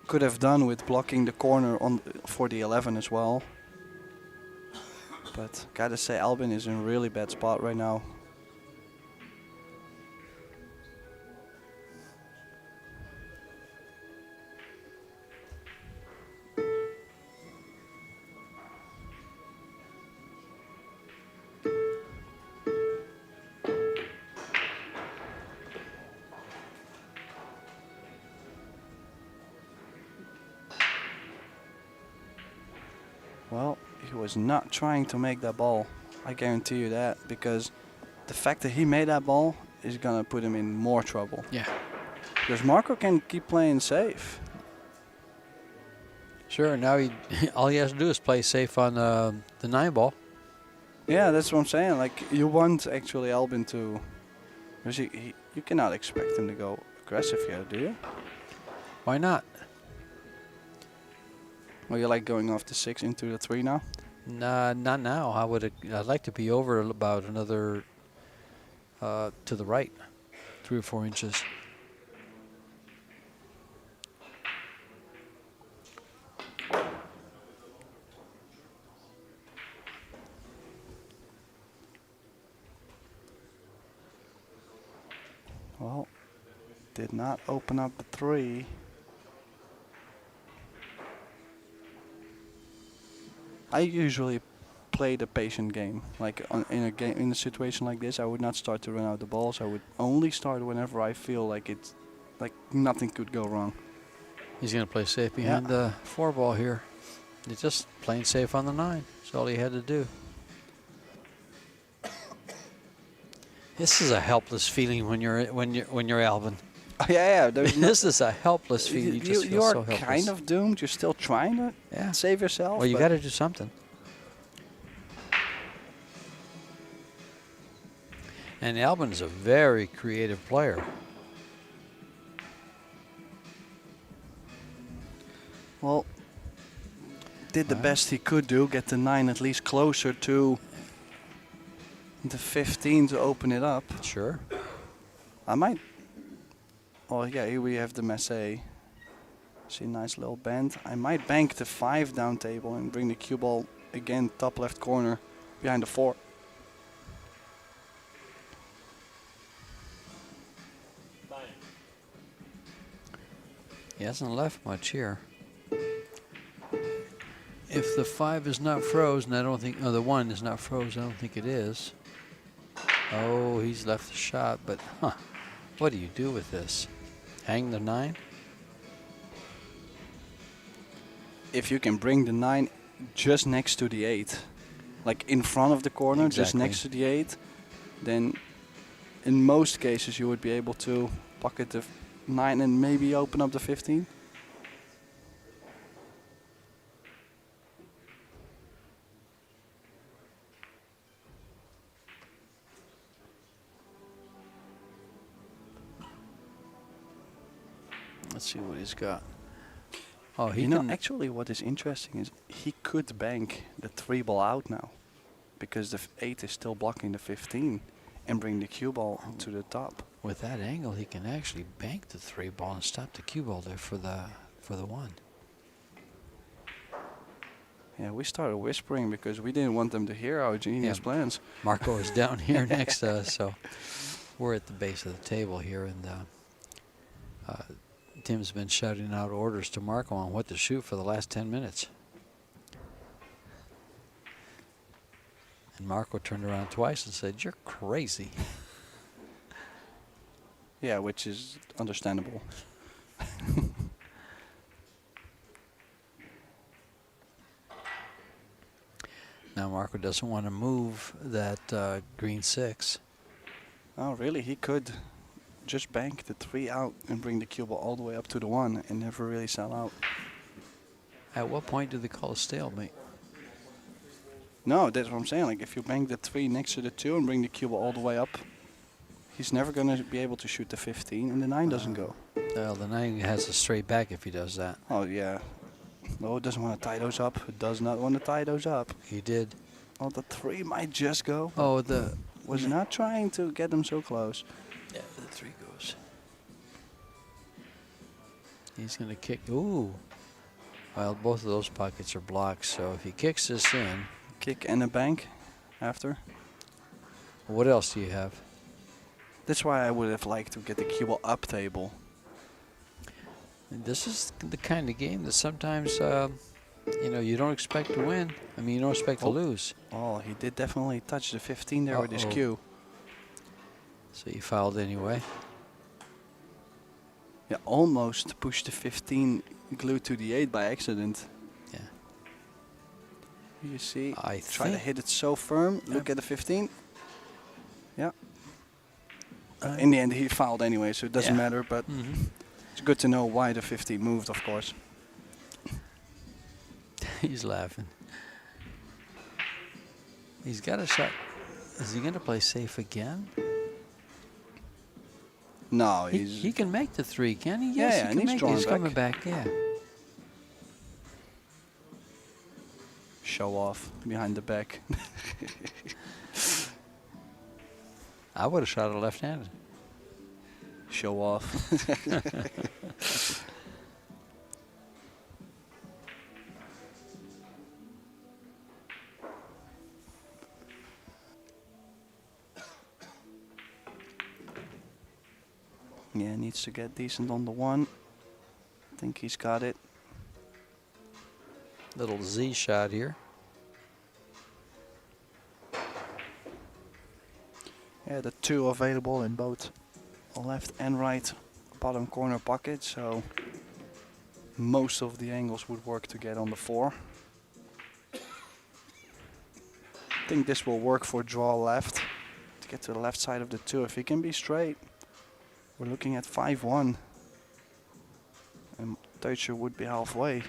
Could have done with blocking the corner on for the 11 as well. But gotta say, Albin is in a really bad spot right now. Well, he was not trying to make that ball. I guarantee you that, because the fact that he made that ball is gonna put him in more trouble. Yeah. Because Marco can keep playing safe. Sure. Now all he has to do is play safe on the 9 ball. Yeah, that's what I'm saying. Like, you want actually Albin to, because you cannot expect him to go aggressive here, do you? Why not? Or you like going off the 6 into the 3 now? Nah, not now. I'd like to be over about another to the right, 3 or 4 inches. Well, did not open up the 3. I usually play the patient game. Like in a situation like this, I would not start to run out the balls. I would only start whenever I feel like it's like nothing could go wrong. He's going to play safe behind the 4 ball here. He's just playing safe on the 9. That's all he had to do. This is a helpless feeling when you're Alvin. Oh, yeah. This is a helpless feeling. You just feel are so helpless. kind of doomed. You're still trying to save yourself. Well, you got to do something. And Alvin is a very creative player. Well, did the best he could do, get the 9 at least closer to the 15 to open it up. Sure. I might. Oh yeah, here we have the Massé. See, nice little bend. I might bank the 5 down table and bring the cue ball again top left corner behind the 4. He hasn't left much here. If the 5 is not frozen, I don't think. Oh, the 1 is not frozen. I don't think it is. Oh, he's left the shot, but what do you do with this? Hang the 9? If you can bring the 9 just next to the 8, like in front of the corner, just next to the 8, then in most cases you would be able to pocket the 9 and maybe open up the 15. Let's see what he's got. Oh, he You know, can actually what is interesting is he could bank the 3 ball out now because the 8 is still blocking the 15 and bring the cue ball to the top. with that angle, he can actually bank the 3 ball and stop the cue ball there for the 1. Yeah, we started whispering because we didn't want them to hear our genius plans. Marco is down here next to us, so we're at the base of the table here, and Tim's been shouting out orders to Marco on what to shoot for the last 10 minutes. And Marco turned around twice and said, "You're crazy." Yeah, which is understandable. Now Marco doesn't want to move that green 6. Oh, really? He could just bank the 3 out and bring the cue ball all the way up to the 1 and never really sell out. At what point do they call a stalemate? No, that's what I'm saying. Like, if you bank the 3 next to the 2 and bring the cue ball all the way up, he's never going to be able to shoot the 15, and the 9 doesn't go. Well, the 9 has a straight back if he does that. Oh, yeah. No, it doesn't want to tie those up. It does not want to tie those up. He did. Oh, the 3 might just go. Oh, the Was not trying to get them so close. yeah, the 3 goes. He's going to kick. Ooh. Well, both of those pockets are blocked, so if he kicks this in. Kick and a bank after. What else do you have? That's why I would have liked to get the cue ball up table. And this is the kind of game that sometimes, you know, you don't expect to win. I mean, you don't expect to lose. Oh, he did definitely touch the 15 there with his cue. So you fouled anyway. Yeah, almost pushed the 15 glued to the 8 by accident. Yeah. You see, I try to think hit it so firm. Look at the 15. Yeah. In the end, he fouled anyway, so it doesn't matter. But it's good to know why the 15 moved, of course. He's laughing. He's got a shot. Is he going to play safe again? No, He can make the 3, can he? Yeah, Yes, yeah, he and can he's make it. drawing He's back. coming back, yeah. show off behind the back. I would have shot it left-handed. Show off. Yeah, needs to get decent on the one. I think he's got it. Little Z shot here. Yeah, the 2 available in both left and right bottom corner pocket, so most of the angles would work to get on the 4. I think this will work for draw left to get to the left side of the 2. If he can be straight, we're looking at 5-1, and Deutscher would be halfway.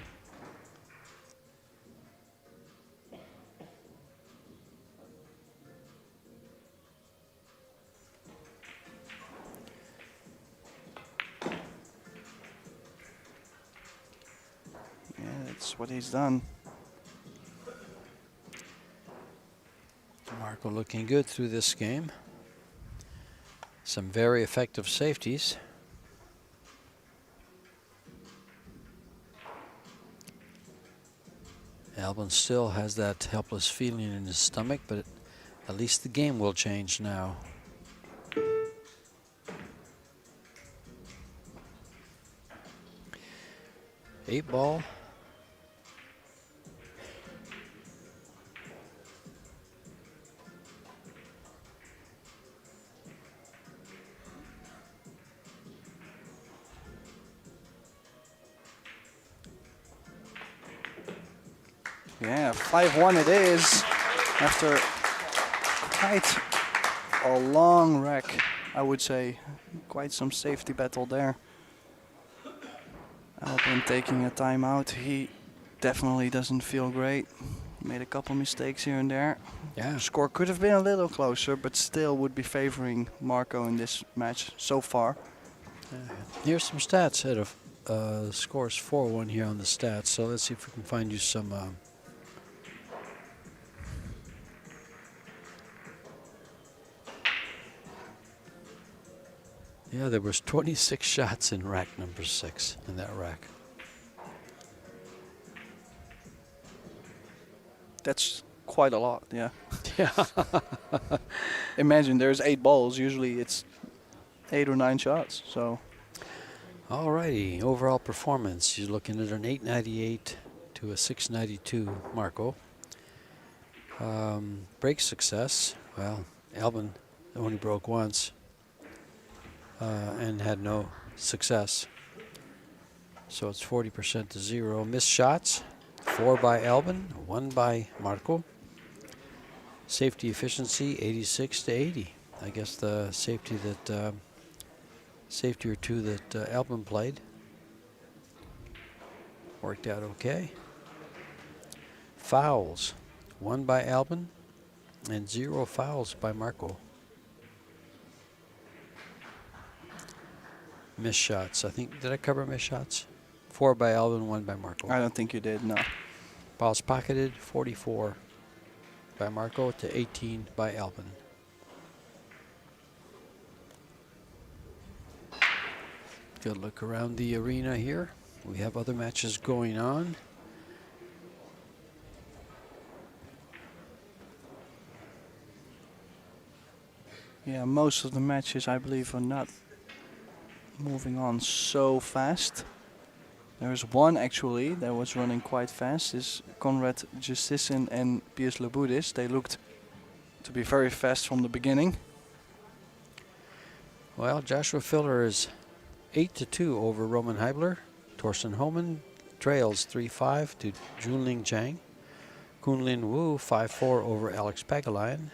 Yeah, that's what he's done. Marco looking good through this game. Some very effective safeties. Albin still has that helpless feeling in his stomach, but at least the game will change now. Eight ball. Yeah, 5-1 it is after quite a long rack, I would say. Quite some safety battle there. Albin taking a timeout. He definitely doesn't feel great. Made a couple mistakes here and there. Yeah. Score could have been a little closer, but still would be favoring Marco in this match so far. Here's some stats out of scores 4-1 here on the stats. So let's see if we can find you some. Yeah, there was 26 shots in rack number 6 in that rack. That's quite a lot, yeah. Yeah. Imagine there's 8 balls. Usually it's 8 or 9 shots. So. Alrighty, overall performance. You're looking at an 898 to a 692, Marco. Break success. Well, Albin only broke once. And had no success. So it's 40% to 0. Missed shots, 4 by Albin, 1 by Marco. Safety efficiency, 86 to 80. I guess the safety that safety or 2 that Albin played worked out okay. Fouls, 1 by Albin and 0 fouls by Marco. Missed shots. I think, did I cover missed shots? 4 by Albin, 1 by Marco. I don't think you did, no. Balls pocketed, 44 by Marco to 18 by Albin. Good look around the arena here. We have other matches going on. Yeah, most of the matches, I believe, are not moving on so fast. There's one actually that was running quite fast. Is Conrad Justissen and Piers Labudis. They looked to be very fast from the beginning. Well, Joshua Filler is 8-2 over Roman Heibler. Torsten Homan trails 3-5 to Junling Zhang. Kunlin Wu 5-4 over Alex Pagulayan.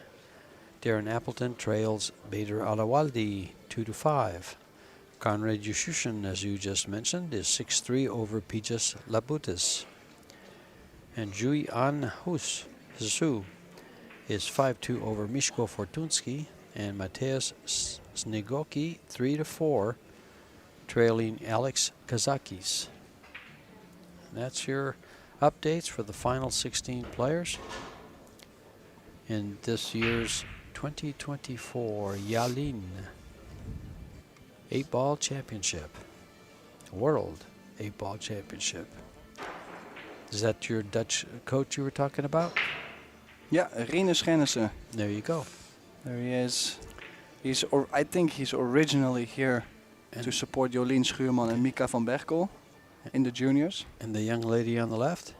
Darren Appleton trails Bader Alawaldi 2-5. Conrad Yushushin, as you just mentioned, is 6-3 over Pijas Labutis. And Jui An Hisu is 5-2 over Mishko Fortunsky. And Mateusz Snegoki 3-4, trailing Alex Kazakis. And that's your updates for the final 16 players in this year's 2024 Yalin 8-Ball Championship, World 8-Ball Championship. Is that your Dutch coach you were talking about? Yeah, Rinus Gennissen. There you go. There he is. I think he's originally here to support Yalin Schuurman and Mika van Berkel in the juniors. And the young lady on the left?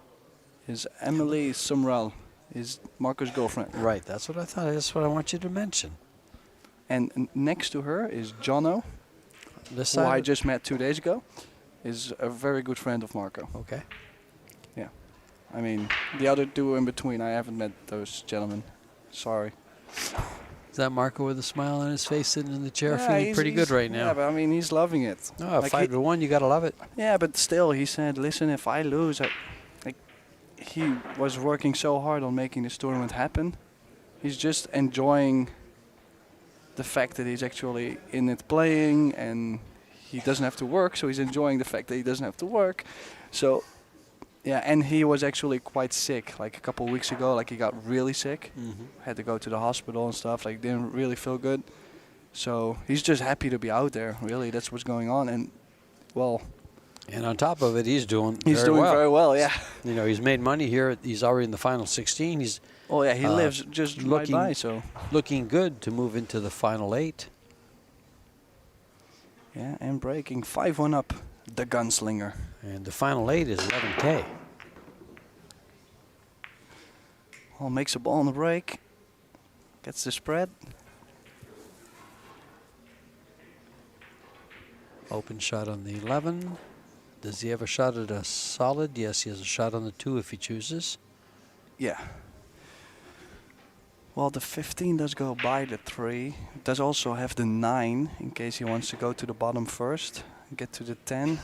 Is Emily Sumrall, is Marco's girlfriend. Right, that's what I thought. That's what I want you to mention. And next to her is Jono, This who I side? just met 2 days ago, is a very good friend of Marco. Okay. I mean, the other two in between, I haven't met those gentlemen. Sorry. Is that Marco with a smile on his face sitting in the chair Yeah, feeling he's- pretty good he's- right now? Yeah, but I mean, he's loving it. Oh, Like 5-1, you got to love it. Yeah, but still, he said, listen, if I lose, he was working so hard on making this tournament happen. He's just enjoying the fact that he's actually in it playing, and he doesn't have to work, so he's enjoying the fact that he doesn't have to work. So, yeah, and he was actually quite sick, like a couple of weeks ago, like he got really sick. Had to go to the hospital and stuff, like didn't really feel good. So he's just happy to be out there, really, that's what's going on. And, well, And on top of it, he's doing very well, yeah. You know, he's made money here. He's already in the final 16. He's Oh yeah, he lives just right looking- by, so looking good to move into the final 8. yeah, and breaking 5-1 up, the gunslinger. And the final 8 is 11K. Oh, makes a ball on the break, gets the spread. Open shot on the 11. Does he have a shot at a solid? Yes, he has a shot on the 2 if he chooses. Yeah. Well, the 15 does go by the 3. Does also have the 9 in case he wants to go to the bottom first and get to the 10.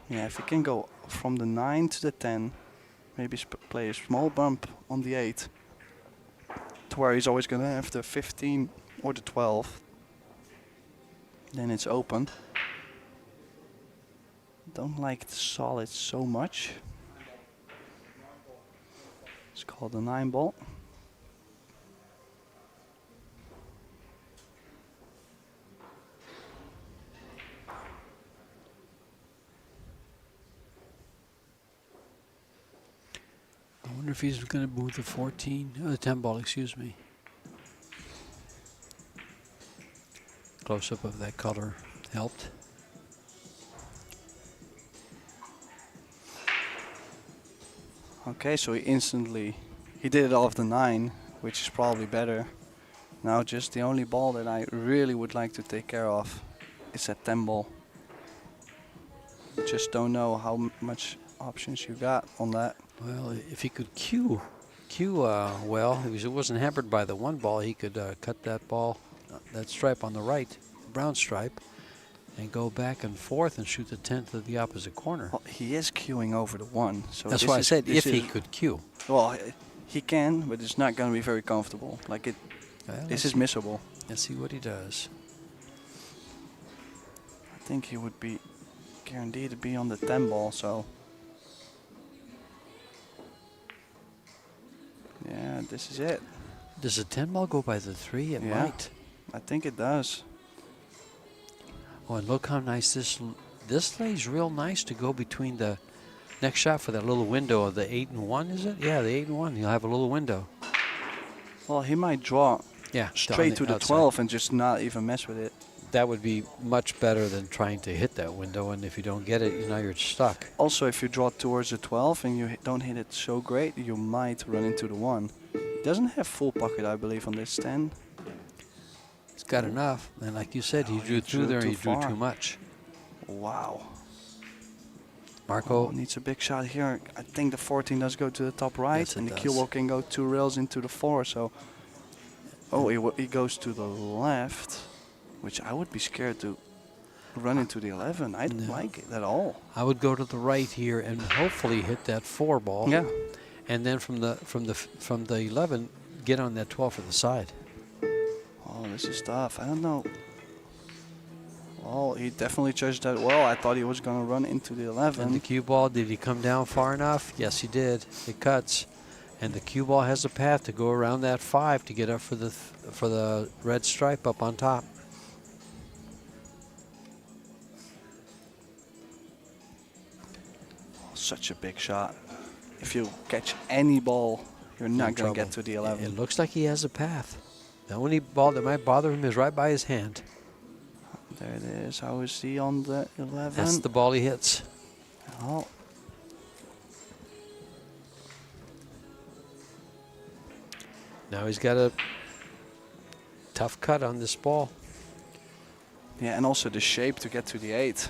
Yeah, if he can go from the 9 to the 10, maybe play a small bump on the 8, to where he's always going to have the 15 or the 12. Then it's open. Don't like the solid so much. It's called a 9 ball. I wonder if he's going to move the 14, the 10 ball, excuse me. Close up of that color helped. Okay, so he did it off the 9, which is probably better. Now just the only ball that I really would like to take care of is that 10 ball. Just don't know how much options you got on that. Well, if he could cue well, if he wasn't hampered by the 1 ball, he could cut that ball, that stripe on the right, brown stripe, and go back and forth and shoot the 10 to the opposite corner. Well, he is queuing over the 1. So That's this why I is- said this if he is- could cue. Well, he can, but it's not going to be very comfortable. Like Well, this let's is missable. Let's see what he does. I think he would be guaranteed to be on the 10 ball, so. Yeah, this is it. Does the 10 ball go by the 3? It Yeah. might. I think it does. Oh, and look how nice this lays real nice to go between the next shot for that little window of the 8 and 1, is it? Yeah, the 8 and 1. He'll have a little window. Well, he might draw Yeah, straight to the outside. 12 and just not even mess with it. That would be much better than trying to hit that window, and if you don't get it, now you're stuck. Also, if you draw towards the 12 and you don't hit it so great, you might run into the 1. He doesn't have full pocket, I believe, on this 10. It's got enough, and like you said, he Oh, drew he through drew there and too he drew far. too much. Wow. Marco, Oh, needs a big shot here. I think the 14 does go to the top right, Yes, it and the does. cue ball can go 2 rails into the 4. So, oh, he goes to the left, which I would be scared to run into the 11. I don't No. like it at all. I would go to the right here and hopefully hit that 4 ball. Yeah. And then from the 11, get on that 12 for the side. Oh, this is tough. I don't know. Well, he definitely judged that well. I thought he was going to run into the 11. And the cue ball, did he come down far enough? Yes, he did. It cuts. And the cue ball has a path to go around that 5 to get up for the red stripe up on top. Such a big shot. If you catch any ball, you're not going to get to the 11. It looks like he has a path. The only ball that might bother him is right by his hand. There it is. How is he on the 11? That's the ball he hits. Oh. Now he's got a tough cut on this ball. Yeah, and also the shape to get to the 8.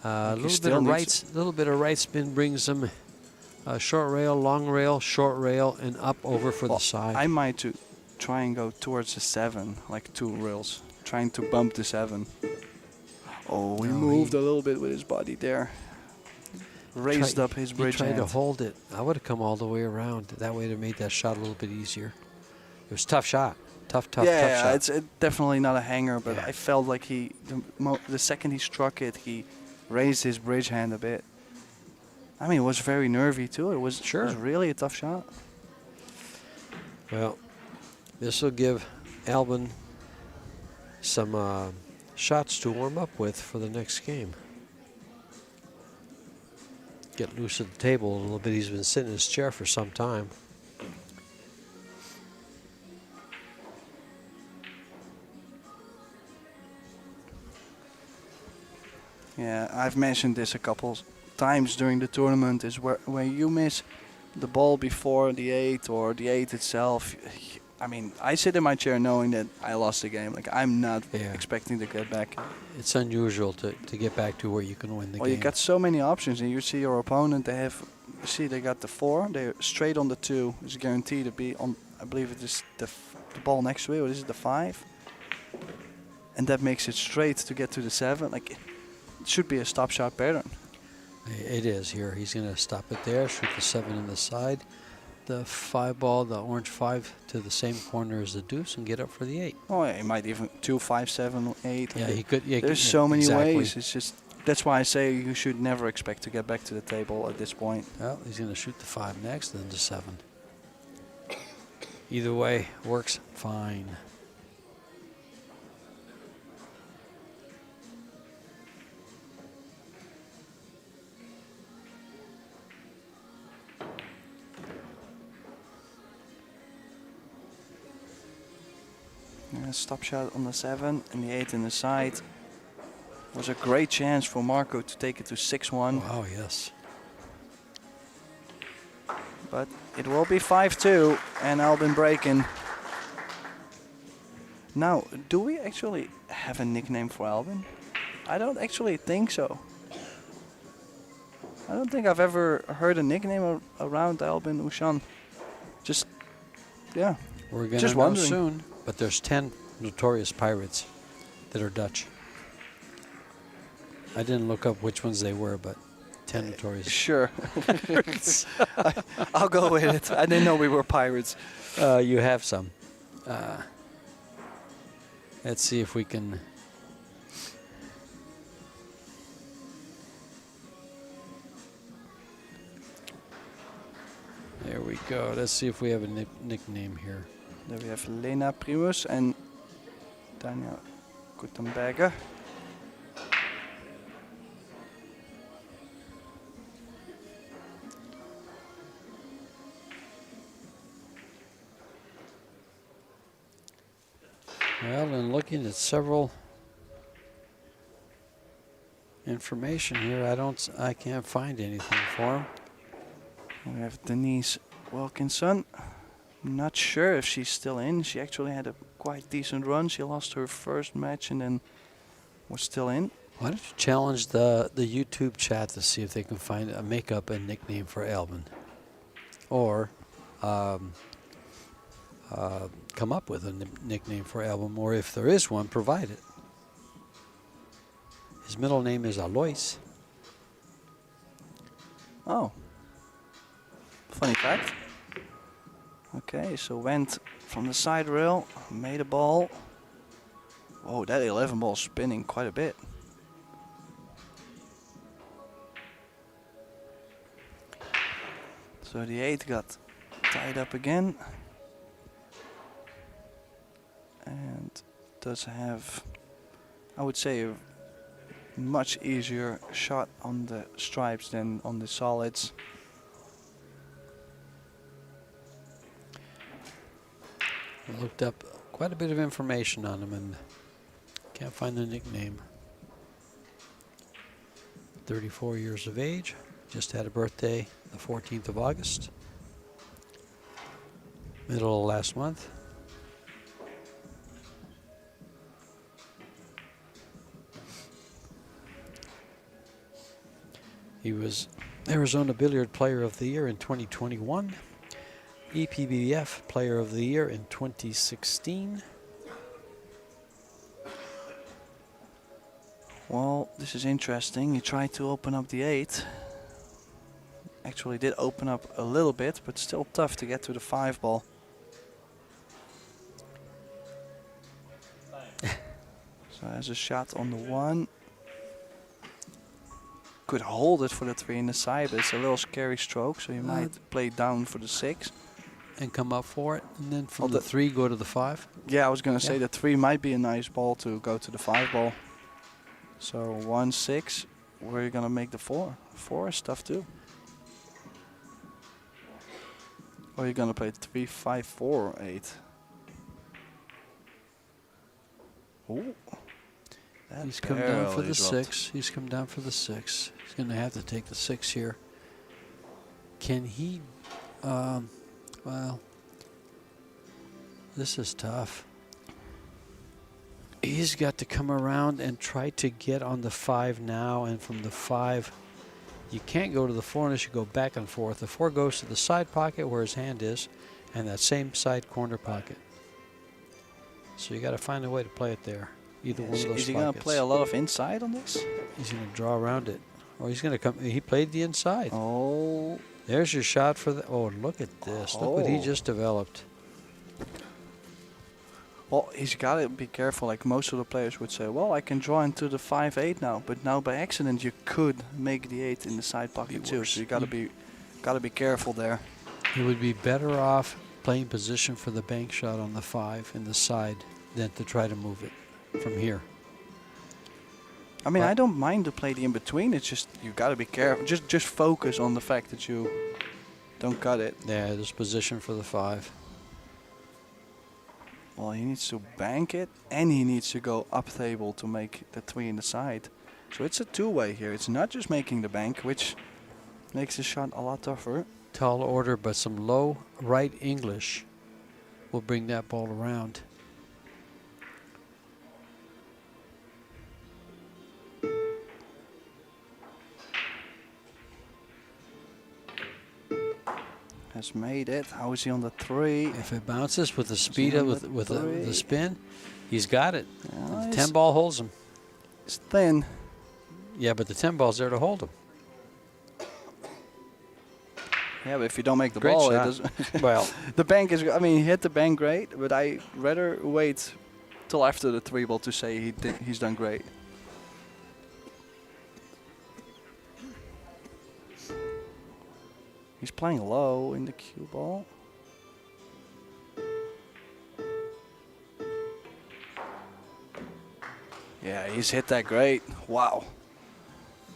A He little bit still of needs- little bit of right spin brings him short rail, long rail, short rail, and up over for Well, the side. I might to try and go towards the 7, like 2 rails, trying to bump the 7. Oh, he No, moved he- a little bit with his body there. Raised up his bridge He tried to hand. hold it. I would have come all the way around. That way to make that shot a little bit easier. It was a tough shot. Tough shot. It's definitely not a hanger, but Yeah. I felt like the second he struck it, he raised his bridge hand a bit. I mean, it was very nervy too. It was really a tough shot. Well, this will give Albin some shots to warm up with for the next game. Get loose at the table a little bit. He's been sitting in his chair for some time. Yeah, I've mentioned this a couple times during the tournament. Is where you miss the ball before the 8 or the 8 itself. I mean, I sit in my chair knowing that I lost the game. Like, I'm not Yeah. expecting to get back. It's unusual to get back to where you can win the Well, game. you got so many options, and you see your opponent. They got the 4. They're straight on the 2. It's guaranteed to be on. I believe it is the ball next to it. Or is it the 5? And that makes it straight to get to the 7. Like, it should be a stop shot pattern. It is here. He's going to stop it there, shoot the 7 in the side. The 5 ball, the orange 5, to the same corner as the deuce and get up for the 8. Oh, yeah, he might even 2, 5, 7, 8. Yeah, he could. Yeah, There's so many exactly. ways. It's just that's why I say you should never expect to get back to the table at this point. Well, he's going to shoot the 5 next, then the 7. Either way, works fine. Stop shot on the 7 and the 8 in the side. Was a great chance for Marco to take it to 6-1. Wow, yes. But it will be 5-2 and Albin breaking. Now, do we actually have a nickname for Albin? I don't actually think so. I don't think I've ever heard a nickname around Albin Ushan. Just, yeah. We're going Just to know wondering. soon, but there's 10 notorious pirates that are Dutch. I didn't look up which ones they were, but 10 notorious. Sure. I'll go with it. I didn't know we were pirates. You have some. Let's see if we can. There we go. Let's see if we have a nickname here. Then we have Lena Primus and Daniel Gutenberger. Well, and looking at several information here, I can't find anything for him. We have Denise Wilkinson. I'm not sure if she's still in. She actually had a quite decent run. She lost her first match and then was still in. Why don't you challenge the YouTube chat to see if they can make up a nickname for Albin, or come up with a nickname for Albin, or if there is one, provide it. His middle name is Alois. Oh. Funny fact. Okay, so went from the side rail, made a ball. Oh, that 11 ball spinning quite a bit. So the 8 got tied up again. And does have, I would say, a much easier shot on the stripes than on the solids. I looked up quite a bit of information on him and can't find the nickname. 34 years of age, just had a birthday the 14th of August, middle of last month. He was Arizona Billiard Player of the Year in 2021, EPBF Player of the Year in 2016. Well, this is interesting. He tried to open up the 8. Actually did open up a little bit, but still tough to get to the 5 ball. So has a shot on the 1. Could hold it for the 3 in the side, but it's a little scary stroke, so you might play down for the 6. And come up for it, and then from Oh, the 3 go to the 5. Yeah, I was going to say Yeah. the 3 might be a nice ball to go to the 5 ball. So 1, 6, where are you going to make the 4? 4 is tough too. Or you're going to play 3, 5, 4, 8. Ooh. That He's come down for barely the dropped. 6. He's come down for the 6. He's going to have to take the 6 here. Can he? Well, this is tough. He's got to come around and try to get on the 5 now, and from the 5, you can't go to the 4 unless you go back and forth. The 4 goes to the side pocket where his hand is, and that same side corner pocket. So you got to find a way to play it there. Either one of those Is he going to play a lot of inside on this? He's going to draw around it. Or he's going to come. He played the inside. Oh. There's your shot for the. Oh, look at this. Look what he Oh. just developed. Well, he's got to be careful. Like most of the players would say, well, I can draw into the 5-8 now. But now by accident, you could make the 8 in the side pocket too. So you got to be careful there. He would be better off playing position for the bank shot on the 5 in the side than to try to move it from here. I mean, But- I don't mind to play the in between. It's just you got to be careful. Just focus on the fact that you don't cut it. Yeah, there's position for the 5. Well, he needs to bank it, and he needs to go up table to make the 3 in the side. So it's a two-way here. It's not just making the bank, which makes the shot a lot tougher. Tall order, but some low right English will bring that ball around. Has made it. How is he on the 3? If it bounces with the speed on of the with three? the spin, he's got it. Yeah, The 10 ball holds him. It's thin. Yeah, but the 10 ball's there to hold him. Yeah, but if you don't make the Great ball, shot. it doesn't. Well, The bank is. I mean, he hit the bank great, but I rather wait till after the 3 ball to say he's done great. He's playing low in the cue ball. Yeah, he's hit that great. Wow.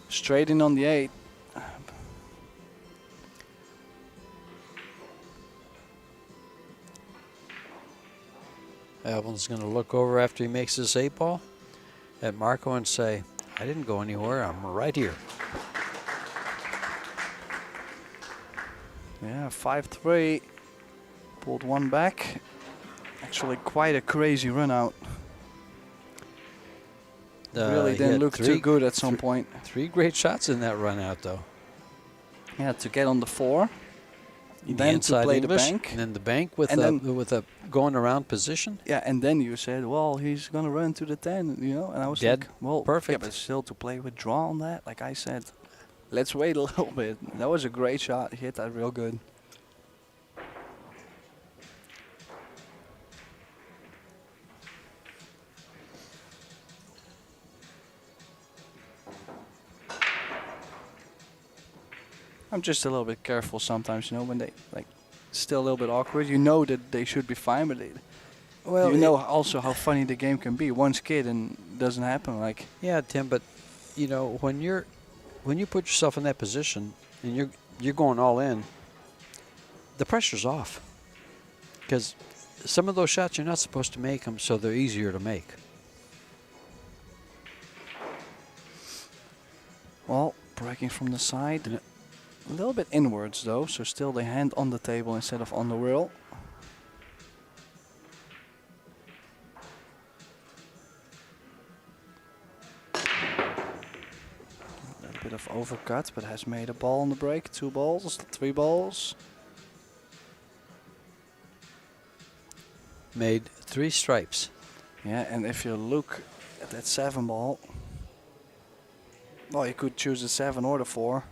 Straight in on the 8. Alvin's going to look over after he makes his 8 ball at Marco and say, I didn't go anywhere. I'm right here. Yeah, 5-3. Pulled 1 back. Actually, quite a crazy run out. Really He didn't had look too good at some point. 3 great shots in that run out, though. Yeah, to get on the 4. The Then to inside play English, the bank. and then the bank with And with a going around position. Yeah, and then you said, well, he's going to run to the 10, you know. And I was Dead. like, well, Perfect. Yeah, but still to play with draw on that, like I said, let's wait a little bit. That was a great shot. He hit that real good. I'm just a little bit careful sometimes, you know, when they like still a little bit awkward. You know that they should be fine, but Well, you know also how funny the game can be. One skid and it doesn't happen. Like Yeah, Tim, but you know when you put yourself in that position and you're going all in, the pressure's off because some of those shots you're not supposed to make them, so they're easier to make. Well, breaking from the side. A little bit inwards though, so still the hand on the table instead of on the wheel. A little bit of overcut, but has made a ball on the break. 2 balls, 3 balls. Made 3 stripes. Yeah, and if you look at that 7 ball, well, you could choose the 7 or the 4.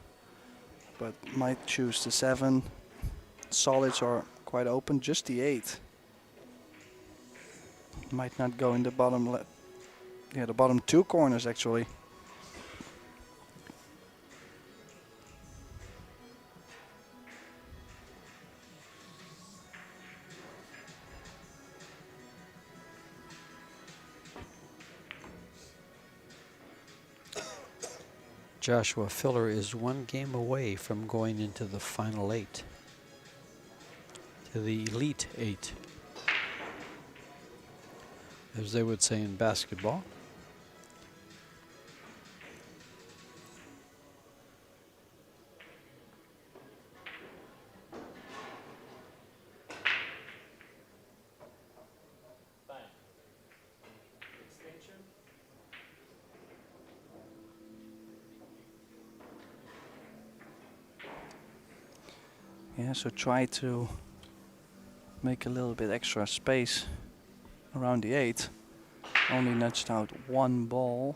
But might choose the 7. Solids are quite open, just the 8. Might not go in the bottom the bottom 2 corners actually. Joshua Filler is 1 game away from going into the final 8. To the Elite 8. As they would say in basketball. Yeah, so try to make a little bit extra space around the 8. Only nudged out 1 ball.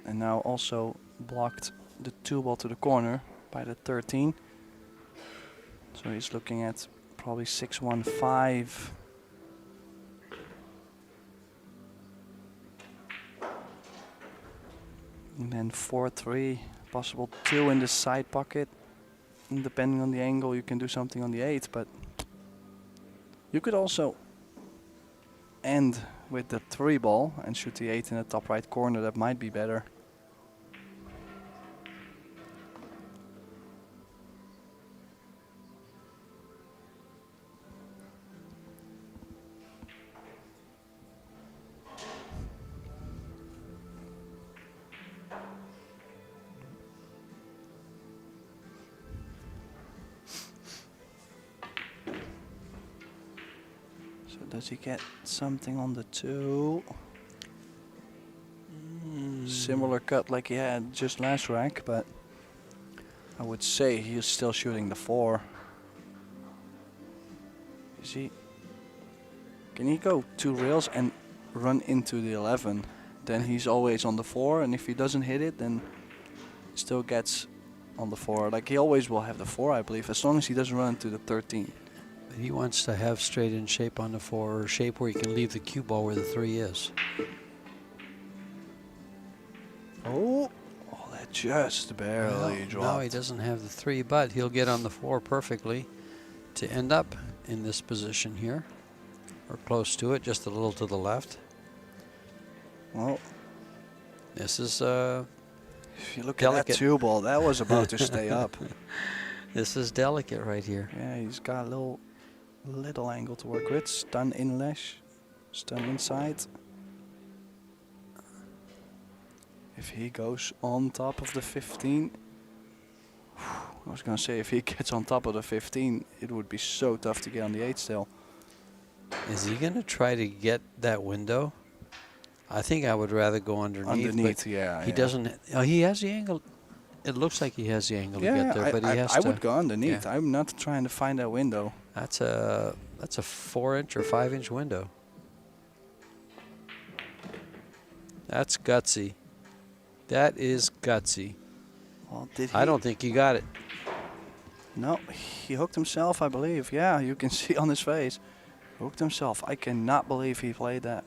And now also blocked the 2 ball to the corner by the 13. So he's looking at probably 6-1-5. And then 4-3. Possible 2 in the side pocket. And depending on the angle, you can do something on the 8, but you could also end with the 3 ball and shoot the 8 in the top right corner. That might be better. Does he get something on the 2? Similar cut like he had just last rack, but I would say he's still shooting the 4. Is he? Can he go 2 rails and run into the 11? Then he's always on the 4, and if he doesn't hit it, then still gets on the 4. Like he always will have the 4, I believe, as long as he doesn't run into the 13. He wants to have straight in shape on the 4, or shape where he can leave the cue ball where the 3 is. Oh, that just barely dropped. No, he doesn't have the 3, but he'll get on the 4 perfectly to end up in this position here, or close to it, just a little to the left. Well, this is if you look delicate. at that 2 ball, that was about to stay up. This is delicate right here. Yeah, he's got a little angle to work with. Stun in lash, stun inside. If he goes on top of the 15, I was gonna say if he gets on top of the 15, it would be so tough to get on the 8 still. Is he gonna try to get that window? I think I would rather go underneath. Underneath, yeah. He doesn't. Oh, he has the angle. It looks like he has the angle to get there, but he has I to. would go underneath. Yeah. I'm not trying to find that window. That's a 4-inch or 5-inch window. That's gutsy. That is gutsy. Well, did he? I don't think he got it. No, he hooked himself, I believe. Yeah, you can see on his face. Hooked himself. I cannot believe he played that.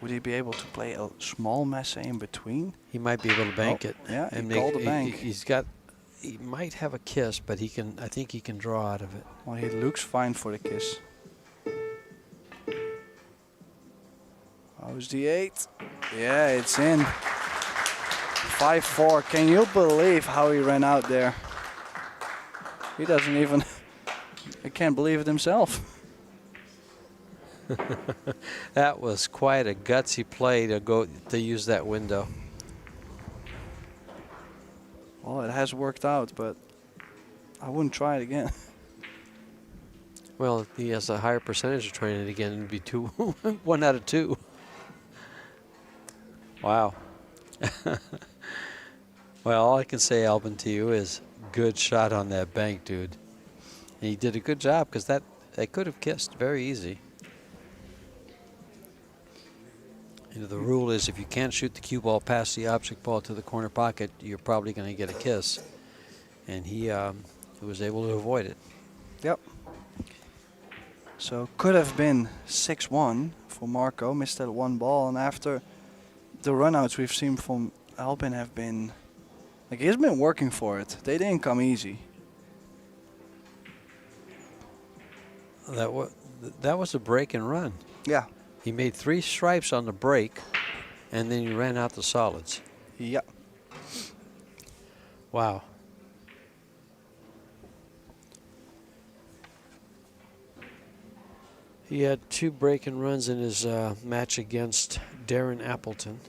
Would he be able to play a small Massé in between? He might be able to bank it. Yeah, and he called the bank. He might have a kiss, but he can. I think he can draw out of it. Well, he looks fine for the kiss. How's the 8? Yeah, it's in. 5-4. Can you believe how he ran out there? He doesn't even. He can't believe it himself. That was quite a gutsy play to use that window. Well, it has worked out, but I wouldn't try it again. Well, he has a higher percentage of trying it again. It'd be 1 out of 2. Wow. Well, all I can say, Albin, to you is good shot on that bank, dude. And he did a good job because that could have kissed very easy. You know, the rule is if you can't shoot the cue ball past the object ball to the corner pocket, you're probably going to get a kiss. And he was able to avoid it. Yep. So could have been 6-1 for Marco. Missed that 1 ball, and after the runouts we've seen from Albin have been, like, he's been working for it. They didn't come easy. That was a break and run. Yeah. He made 3 stripes on the break, and then he ran out the solids. Yeah. Wow. He had 2 break and runs in his match against Darren Appleton.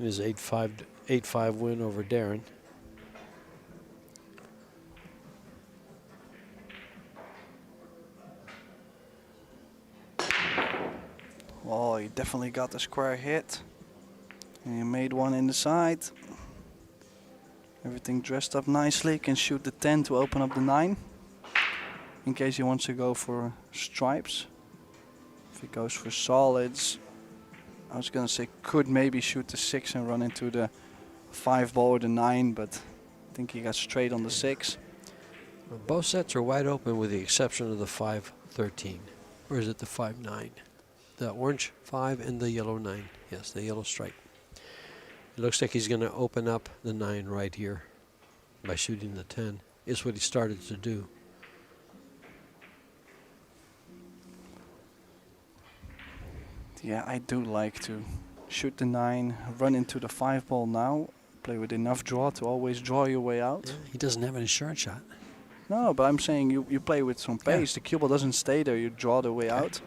In his 8-5 win over Darren. Oh, he definitely got the square hit. And he made 1 in the side. Everything dressed up nicely. Can shoot the 10 to open up the 9. In case he wants to go for stripes. If he goes for solids, I was gonna say could maybe shoot the 6 and run into the 5 ball or the 9, but I think he got straight on the 6. Well, both sets are wide open with the exception of the 5-13. Or is it the 5-9? The orange 5 and the yellow 9. Yes, the yellow stripe. It looks like he's going to open up the 9 right here by shooting the 10. Is what he started to do. Yeah, I do like to shoot the 9, run into the 5 ball now, play with enough draw to always draw your way out. Yeah, he doesn't have an insurance shot. No, but I'm saying you play with some pace. Yeah. The cue ball doesn't stay there, you draw the way out.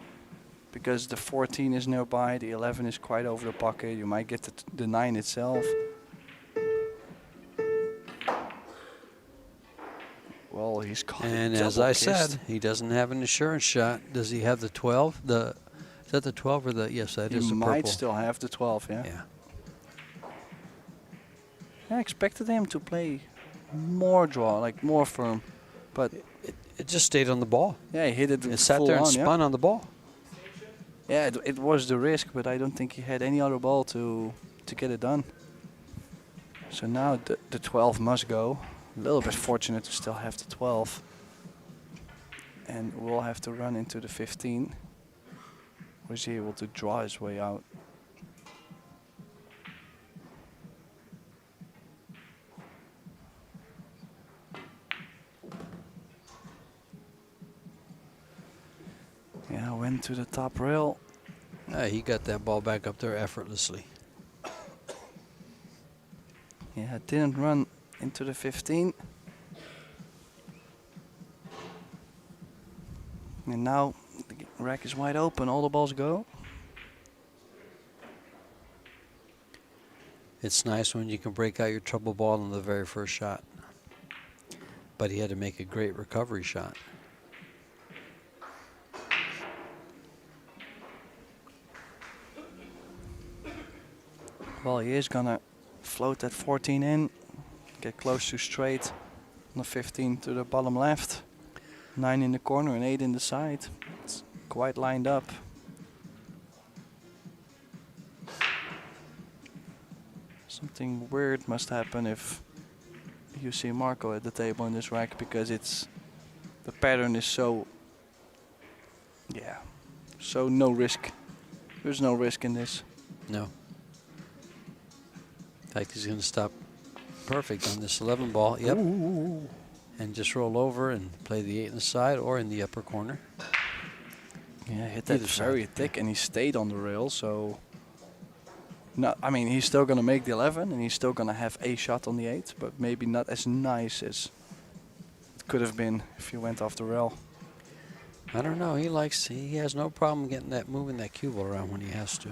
Because the 14 is nearby, the 11 is quite over the pocket, you might get the 9 itself. Well, he's caught. And as I said, he doesn't have an insurance shot. Does he have the 12? Is that the 12 or the? Yes, that is the purple. He might still have the 12, yeah. Yeah. I expected him to play more draw, like more firm, but It just stayed on the ball. yeah, he hit it. It sat full there and on, spun on the ball. Yeah, it was the risk, but I don't think he had any other ball to get it done. So now the 12 must go. A little bit fortunate to still have the 12. And we'll have to run into the 15. Was he able to draw his way out? Yeah, went to the top rail. He got that ball back up there effortlessly. Yeah, didn't run into the 15. And now the rack is wide open, all the balls go. It's nice when you can break out your trouble ball on the very first shot. But he had to make a great recovery shot. Well, he is gonna float that 14 in, get close to straight on the 15 to the bottom left. 9 in the corner and 8 in the side. It's quite lined up. Something weird must happen if you see Marco at the table in this rack, because the pattern is so, yeah, so no risk. There's no risk in this. No. In fact, he's going to stop perfect on this 11 ball. Yep. Ooh. And just roll over and play the 8 in the side or in the upper corner. Yeah, hit that Either side. very thick, and he stayed on the rail, so not. I mean, he's still gonna make the 11, and he's still gonna have a shot on the 8, but maybe not as nice as it could have been if he went off the rail. I don't know. He has no problem getting that, moving that cue ball around when he has to.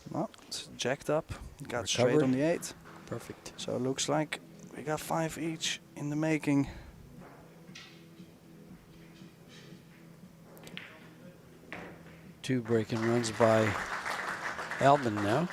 Well, it's jacked up. Got straight Recovered. on the 8. Perfect. So it looks like we got 5 each in the making. Two breaking runs by Albin now.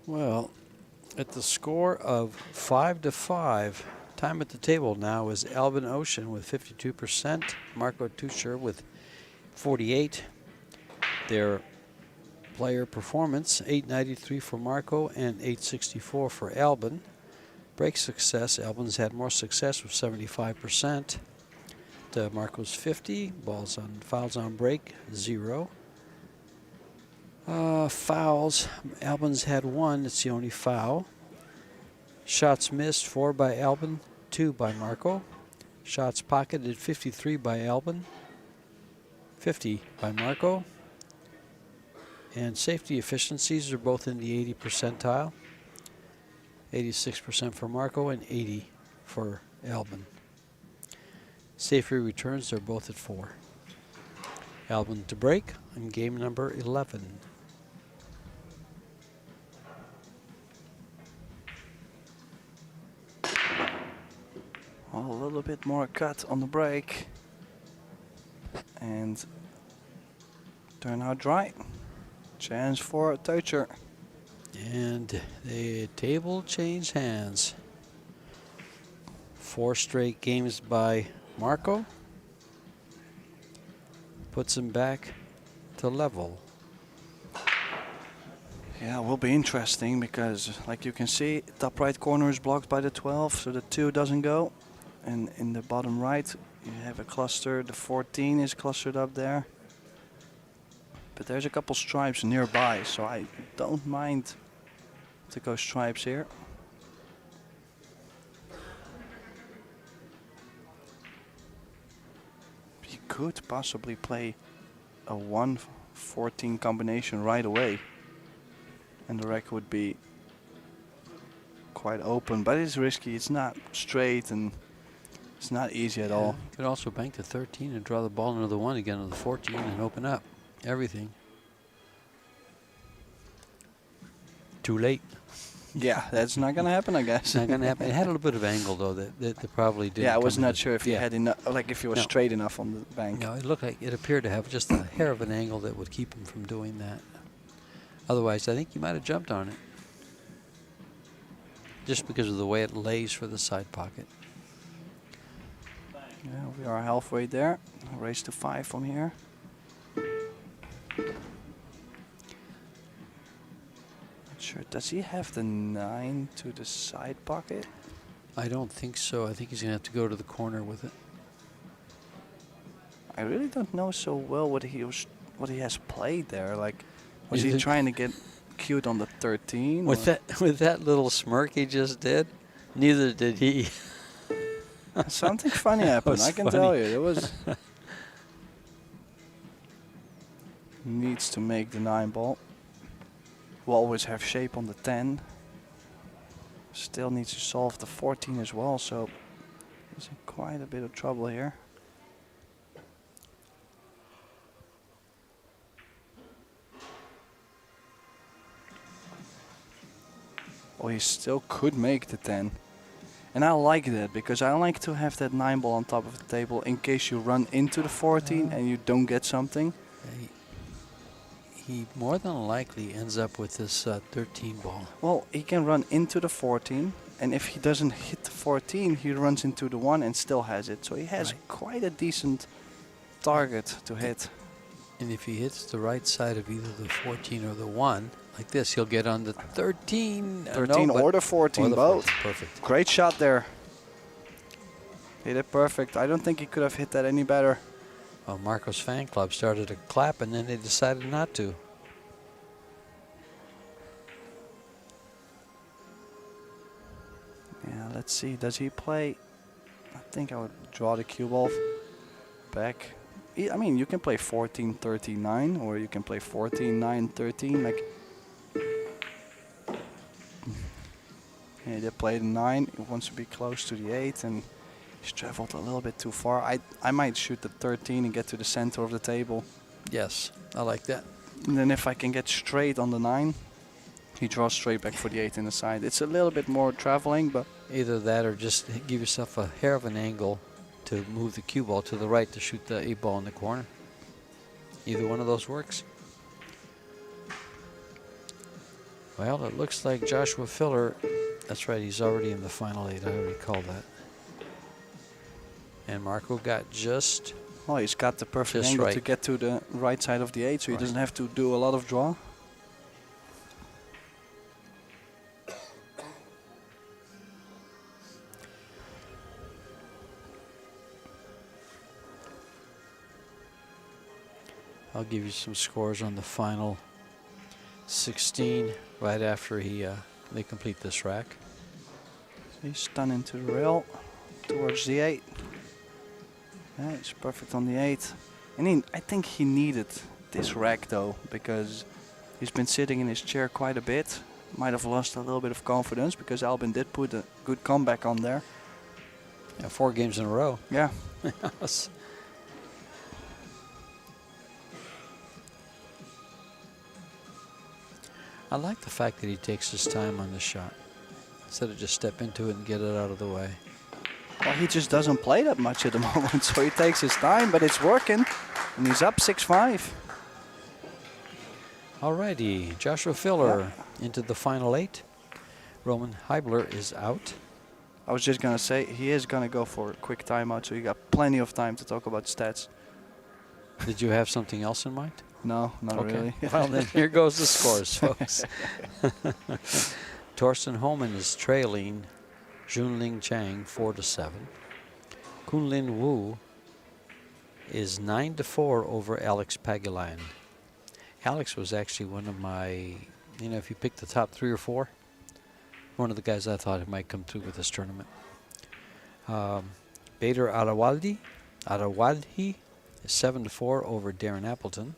Well, at the score of 5-5, time at the table now is Albin Ocean with 52%, Marco Tuscher with 48. Their player performance, 893 for Marco and 864 for Albin. Break success, Albin's had more success with 75%. Marco's 50, fouls on break, 0. Fouls, Albin's had 1, it's the only foul. Shots missed, 4 by Albin, 2 by Marco. Shots pocketed, 53 by Albin, 50 by Marco. And safety efficiencies are both in the 80 percentile. 86% for Marco and 80 for Albin. Safety returns are both at 4. Albin to break in game number 11. Well, a little bit more cut on the break. And turn out dry. Chance for Teucher. And the table changed hands. 4 straight games by Marco. Puts him back to level. Yeah, it will be interesting because, like you can see, top right corner is blocked by the 12, so the 2 doesn't go. And in the bottom right, you have a cluster. The 14 is clustered up there. But there's a couple stripes nearby, so I don't mind to go stripes here. You could possibly play a 1-14 combination right away. And the rack would be quite open, but it's risky. It's not straight and it's not easy at all. You could also bank to 13 and draw the ball into the 1 again to the 14 and open up everything. Too late. Yeah, that's not going to happen, I guess. It's not going to happen. It had a little bit of angle, though, that probably did. Yeah, I was not sure if he had enough, like if he was No. straight enough on the bank. No, it looked like it appeared to have just a hair of an angle that would keep him from doing that. Otherwise, I think he might have jumped on it. Just because of the way it lays for the side pocket. Yeah, we are halfway there. Race to 5 from here. Not sure. Does he have the 9 to the side pocket? I don't think so. I think he's going to have to go to the corner with it. I really don't know so well what he has played there. Like, was You he think- trying to get cute on the 13? With or- that little smirk he just did, neither did he. Something funny happened, was I can funny. tell you. It was. Needs to make the 9 ball. Will always have shape on the 10. Still needs to solve the 14 as well, so he's in quite a bit of trouble here. Oh, he still could make the 10. And I like that because I like to have that 9 ball on top of the table in case you run into the 14 and you don't get something. He more than likely ends up with this 13 ball. Well, he can run into the 14 And if he doesn't hit the 14, he runs into the 1 and still has it. So he has quite a decent target to hit. And if he hits the right side of either the 14 or the 1, like this, he'll get on the 13. 13 or the 14, or the both. 14, perfect. Great shot there. Hit it perfect. I don't think he could have hit that any better. Well, Marco's fan club started to clap, and then they decided not to. Yeah, let's see. Does he play? I think I would draw the cue ball back. I mean, you can play 14, 13, 9, or you can play 14, 9, 13. Like, yeah, they played 9. He wants to be close to the 8, and he's traveled a little bit too far. I might shoot the 13 and get to the center of the table. Yes, I like that. And then if I can get straight on the 9, he draws straight back for the 8 in the side. It's a little bit more traveling, but Either that or just give yourself a hair of an angle to move the cue ball to the right to shoot the 8 ball in the corner. Either one of those works. Well, it looks like Joshua Filler, that's right, he's already in the final 8. I already called that. And Marco got just... oh, he's got the perfect Just angle right. to get to the right side of the 8, so Right. he doesn't have to do a lot of draw. I'll give you some scores on the final 16 right after they complete this rack. He's done into the rail towards the 8. Yeah, it's perfect on the 8. And I think he needed this rack though, because he's been sitting in his chair quite a bit. Might have lost a little bit of confidence because Albin did put a good comeback on there. Yeah, 4 games in a row. Yeah. Yes. I like the fact that he takes his time on this shot instead of just step into it and get it out of the way. Well, he just doesn't play that much at the moment, so he takes his time, but it's working. And he's up 6-5. Alrighty, Joshua Filler into the final 8. Roman Heibler is out. I was just going to say, he is going to go for a quick timeout, so you got plenty of time to talk about stats. Did you have something else in mind? No, not really. Well, then here goes the scores, folks. Torsten Homan is trailing Junling Chang 4-7. Kunlin Wu is 9-4 over Alex Pagulayan. Alex was actually one of my, if you pick the top 3 or 4, one of the guys I thought might come through with this tournament. Bader Arawaldi is 7-4 over Darren Appleton.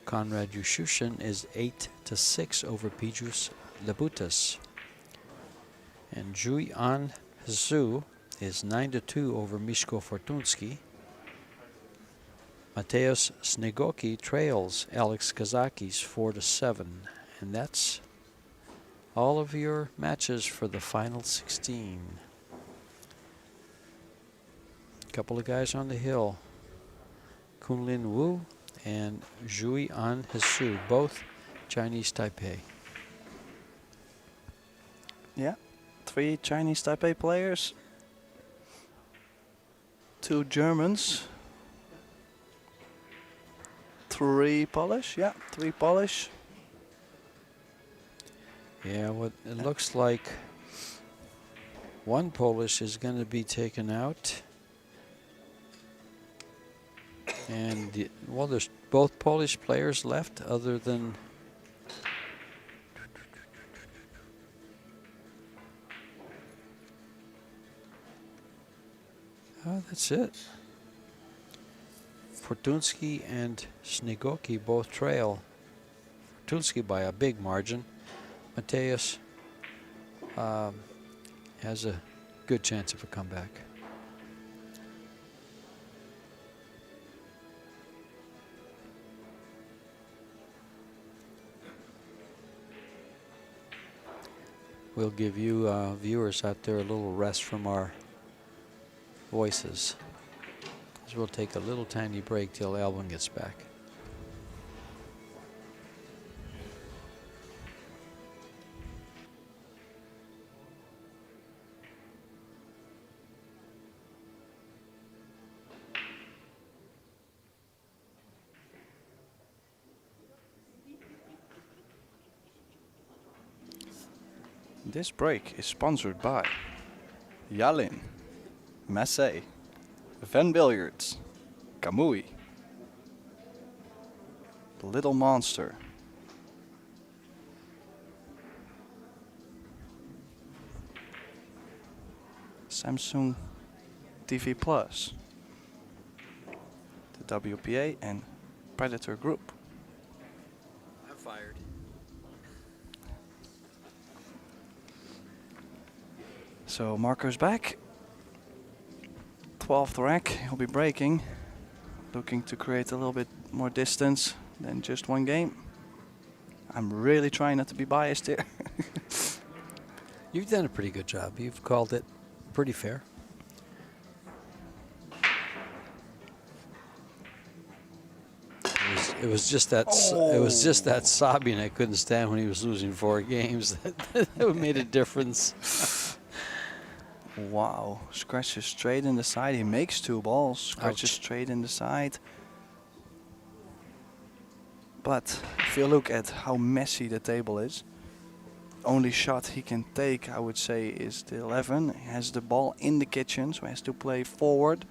Conrad Yushushin is 8-6 over Pijus Labutas. And Jui An Hsu is 9-2 over Mishko Fortunsky. Mateusz Snegoki trails Alex Kazakis 4-7. And that's all of your matches for the final 16. Couple of guys on the hill. Kunlin Wu and Zhui An Hsu, both Chinese Taipei. Yeah, 3 Chinese Taipei players. 2 Germans. 3 Polish, 3 Polish. Yeah, what it looks like, 1 Polish is going to be taken out. And, well, there's both Polish players left other than... Oh, that's it. Fortunsky and Snegoki both trail. Fortunsky by a big margin. Mateusz has a good chance of a comeback. We'll give you viewers out there a little rest from our voices, as we'll take a little tiny break till Alvin gets back. This break is sponsored by Yalin, Massé, Van Billiards, Kamui, Little Monster, Samsung TV Plus, the WPA and Predator Group. I'm fired. So Marco's back. 12th rack, he'll be breaking. Looking to create a little bit more distance than just one game. I'm really trying not to be biased here. You've done a pretty good job. You've called it pretty fair. It was just that it was just that sobbing I couldn't stand when he was losing 4 games that made a difference. Wow, scratches straight in the side. He makes 2 balls, scratches Ouch. straight in the side. But if you look at how messy the table is, only shot he can take, I would say, is the 11. He has the ball in the kitchen, so he has to play forward.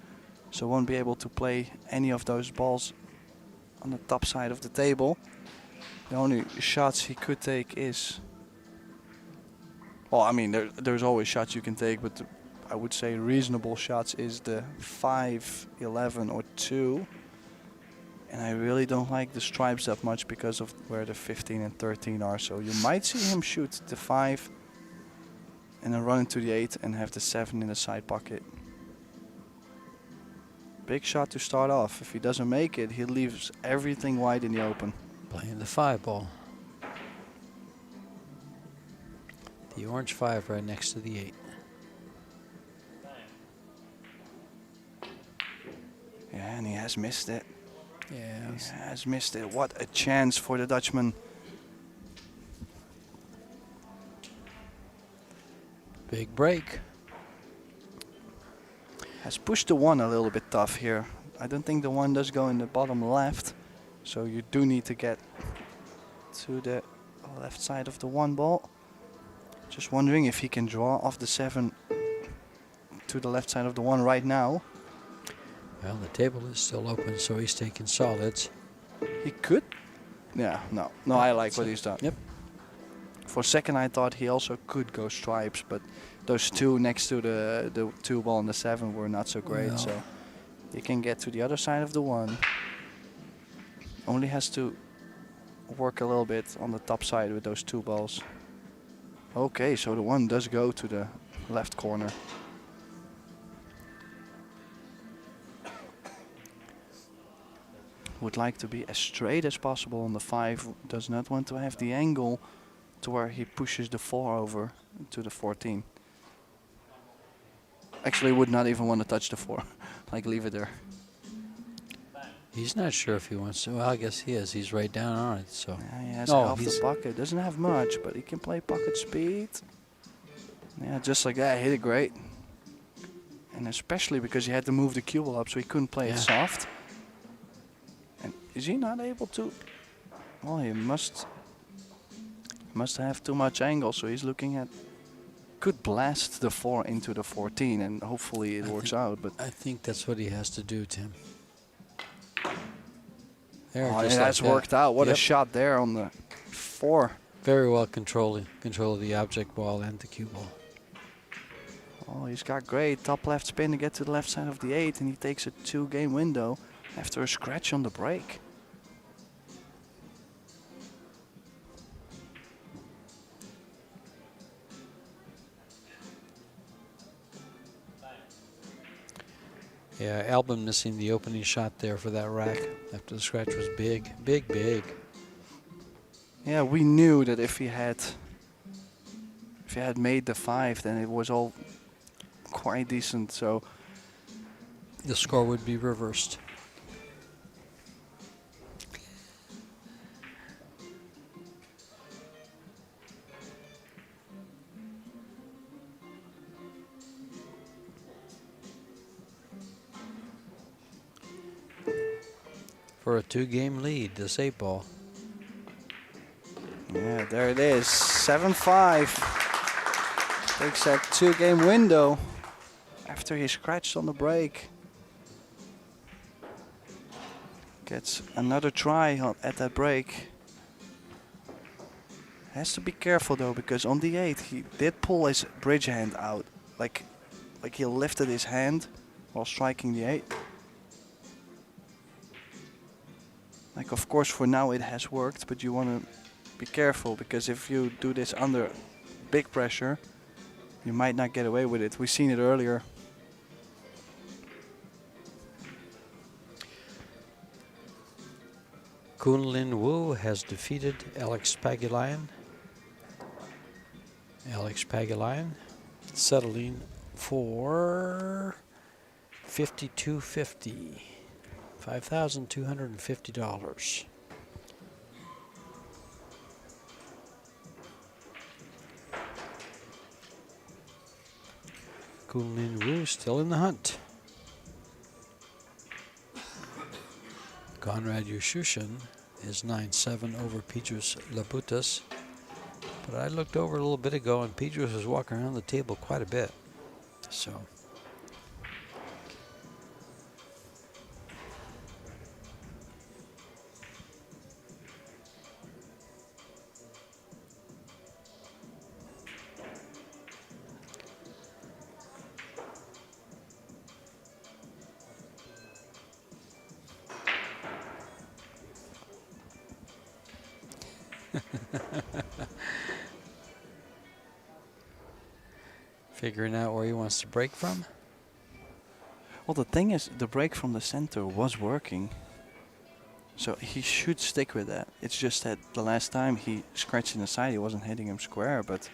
So won't be able to play any of those balls on the top side of the table. The only shots he could take is, well, I mean, there's always shots you can take, but I would say reasonable shots is the 5, 11 or 2. And I really don't like the stripes that much because of where the 15 and 13 are. So you might see him shoot the 5 and then run into the 8 and have the 7 in the side pocket. Big shot to start off. If he doesn't make it, he leaves everything wide in the open. Playing the 5 ball. The orange 5 right next to the 8. Yeah, and he has missed it. Yeah. He has missed it. What a chance for the Dutchman. Big break. Has pushed the 1 a little bit tough here. I don't think the 1 does go in the bottom left. So you do need to get to the left side of the 1 ball. Just wondering if he can draw off the 7 to the left side of the 1 right now. Well, the table is still open, so he's taking solids. He could. Yeah, no, I like what he's done. Yep. For a second, I thought he also could go stripes, but those 2 next to the 2 ball and the 7 were not so great. No. So he can get to the other side of the 1. Only has to work a little bit on the top side with those 2 balls. Okay, so the 1 does go to the left corner. Would like to be as straight as possible on the 5. Does not want to have the angle to where he pushes the 4 over to the 14. Actually would not even want to touch the 4. Like leave it there. He's not sure if he wants to. Well, I guess he is. He's right down on it. So Yeah, he has No, half the he's- pocket. Doesn't have much, but he can play pocket speed. Yeah, just like that, hit it great. And especially because he had to move the cue ball up, so he couldn't play it Yeah. soft. And is he not able to? Well, he must have too much angle, so he's looking at. Could blast the 4 into the 14, and hopefully it works out. But I think that's what he has to do, Tim. There, oh, it just like has that. worked out. What a Yep. shot there on the 4. Very well control of the object ball and the cue ball. Oh, he's got great top left spin to get to the left side of the 8, and he takes a 2-game window after a scratch on the break. Yeah, Albin missing the opening shot there for that rack after the scratch was big, big, big. Yeah, we knew that if he had made the 5, then it was all quite decent. So The score would be reversed. For a 2-game lead, this 8 ball. yeah, there it is, 7-5. Takes that 2-game window after he scratched on the break. Gets another try at that break. Has to be careful though, because on the 8 he did pull his bridge hand out, like he lifted his hand while striking the 8. Like, of course for now it has worked, but you want to be careful, because if you do this under big pressure, you might not get away with it. We've seen it earlier. Kunlin Wu has defeated Alex Pagulayan. Alex Pagulayan settling for $52.50. $5,250. Kunlin Wu still in the hunt. Konrad Yushushin is 9-7 over Pedros Labutas. But I looked over a little bit ago and Pedros was walking around the table quite a bit. So figuring out where he wants to break from. Well, the thing is, the break from the center was working, so he should stick with that. It's just that the last time he scratched in the side, he wasn't hitting him square, but...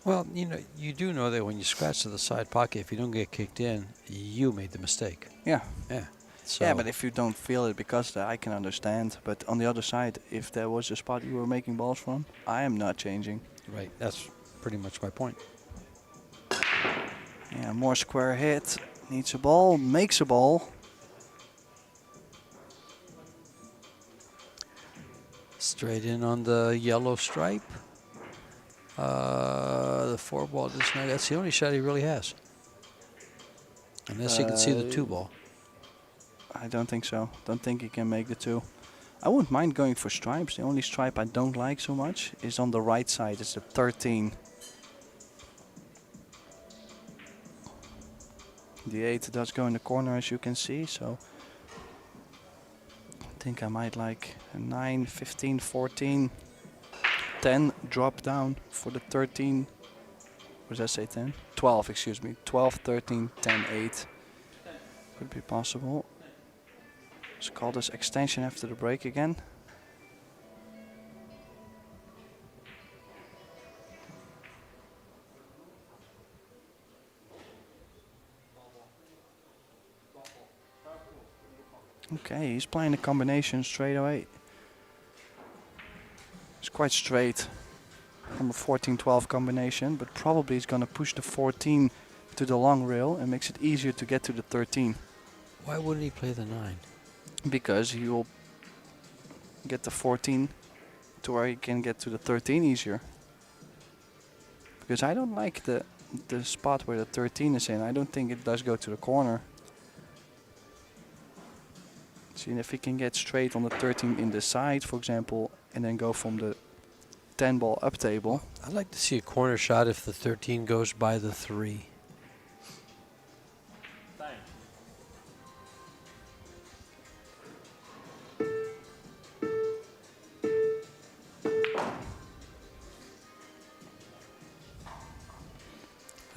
Well, you know, you do know that when you scratch to the side pocket, if you don't get kicked in, you made the mistake. Yeah. Yeah. So Yeah, but if you don't feel it because I can understand. But on the other side, if there was a spot you were making balls from, I am not changing. right, that's pretty much my point. Yeah, more square hit. Needs a ball, makes a ball. Straight in on the yellow stripe. The 4-ball just now. That's the only shot he really has. Unless he can see the 2-ball. I don't think so. Don't think he can make the 2. I wouldn't mind going for stripes. The only stripe I don't like so much is on the right side. It's the 13. The 8 does go in the corner, as you can see, so I think I might like a 9, 15, 14, 10 drop down for the 13. What did I say, 10? 12, excuse me. 12, 13, 10, 8. Could be possible. Let's call this extension after the break again. Okay, he's playing the combination straight away. It's quite straight from a 14-12 combination, but probably he's going to push the 14 to the long rail and makes it easier to get to the 13. Why wouldn't he play the 9? Because he will get the 14 to where he can get to the 13 easier. Because I don't like the spot where the 13 is in. I don't think it does go to the corner. See if he can get straight on the 13 in the side, for example, and then go from the 10 ball up table. I'd like to see a corner shot if the 13 goes by the 3.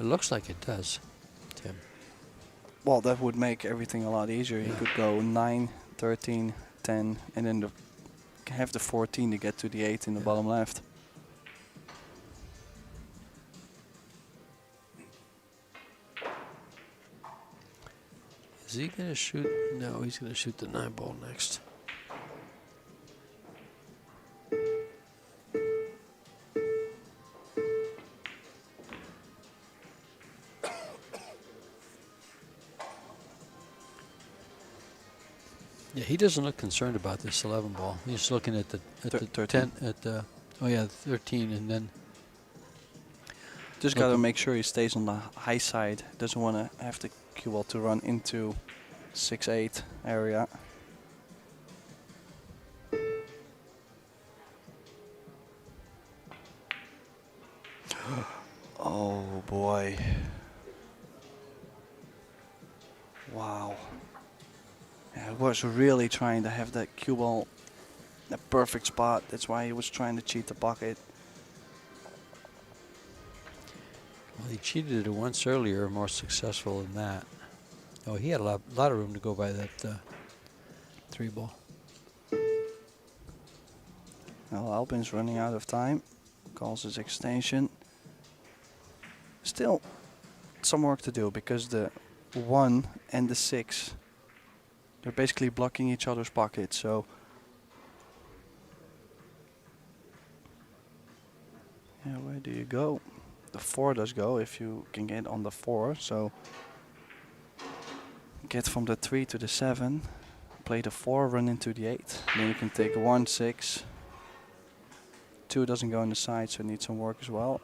It looks like it does, Tim. Well, that would make everything a lot easier. He could go 9, 13, 10, and then have the 14 to get to the 8 in the bottom left. Is he going to shoot? No, he's going to shoot the 9 ball next. Yeah, he doesn't look concerned about this 11 ball. He's looking at the 10 at the 13, and then Just got to make sure he stays on the high side. Doesn't want to have the cue ball to run into 6-8 area. Oh boy. Wow. Yeah, I was really trying to have that cue ball in a perfect spot. That's why he was trying to cheat the pocket. Well, he cheated it once earlier, more successful than that. Oh, he had a lot of room to go by that 3 ball. Well, Albin's running out of time. Calls his extension. Still some work to do because the 1 and the 6, they're basically blocking each other's pockets. So yeah, where do you go? The 4 does go if you can get on the 4. So get from the 3 to the 7, play the 4, run into the 8. Then you can take 1, 6. 2 doesn't go on the side, so it needs some work as well.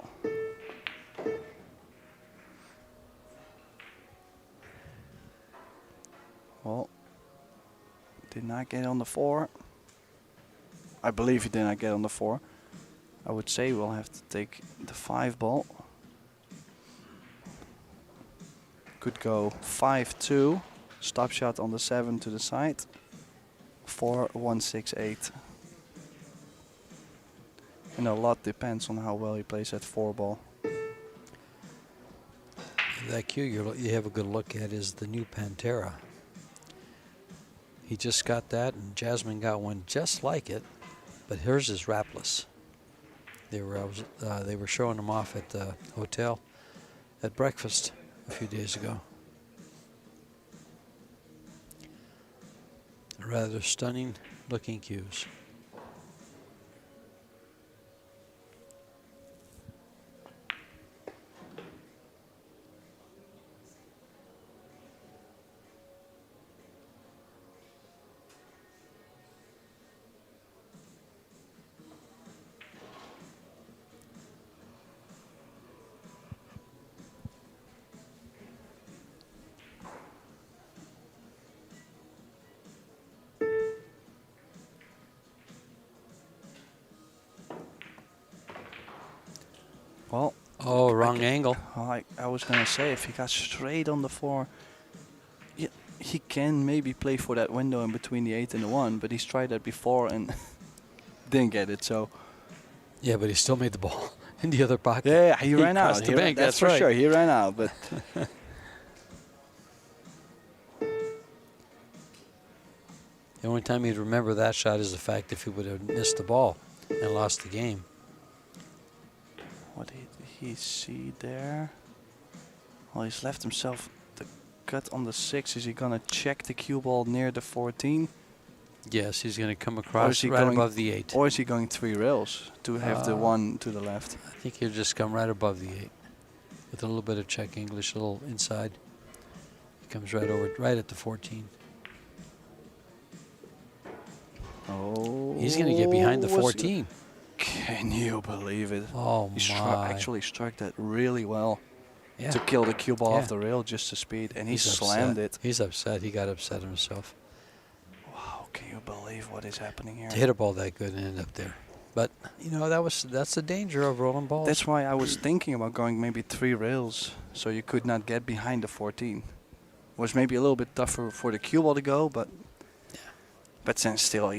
Well, did not get on the 4. I believe he did not get on the 4. I would say we'll have to take the 5 ball. Could go 5-2, stop shot on the 7 to the side. 4, 1, 6, 8. And a lot depends on how well he plays that 4 ball. That cue you have a good look at is the new Pantera. He just got that, and Jasmine got one just like it, but hers is wrapless. They were showing them off at the hotel at breakfast a few days ago. Rather stunning looking cues. Well, Oh, wrong angle. I was going to say, if he got straight on the 4, yeah, he can maybe play for that window in between the 8 and the 1, but he's tried that before and didn't get it, so. Yeah, but he still made the ball in the other pocket. Yeah, he ran out. crossed the bank, That's that's for right. sure. He ran out, but The only time he'd remember that shot is the fact if he would have missed the ball and lost the game. what did he see there? Well, he's left himself the cut on the 6. Is he going to check the cue ball near the 14? Yes, he's going to come Or is across he right going- above the 8. Or is he going 3 rails to have the 1 to the left? I think he'll just come right above the 8 with a little bit of check English, a little inside. He comes right over, right at the 14. Oh. He's going to get behind the was he- 14. Can you believe it? Oh, He my. actually struck that really well Yeah. to kill the cue ball Yeah. off the rail just to speed, and he He's slammed upset. it. He's upset. He got upset himself. Wow, can you believe what is happening here? To hit a ball that good and end up there. But, you know, that's the danger of rolling balls. That's why I was thinking about going maybe 3 rails, so you could not get behind the 14. Was maybe a little bit tougher for the cue ball to go, but then still,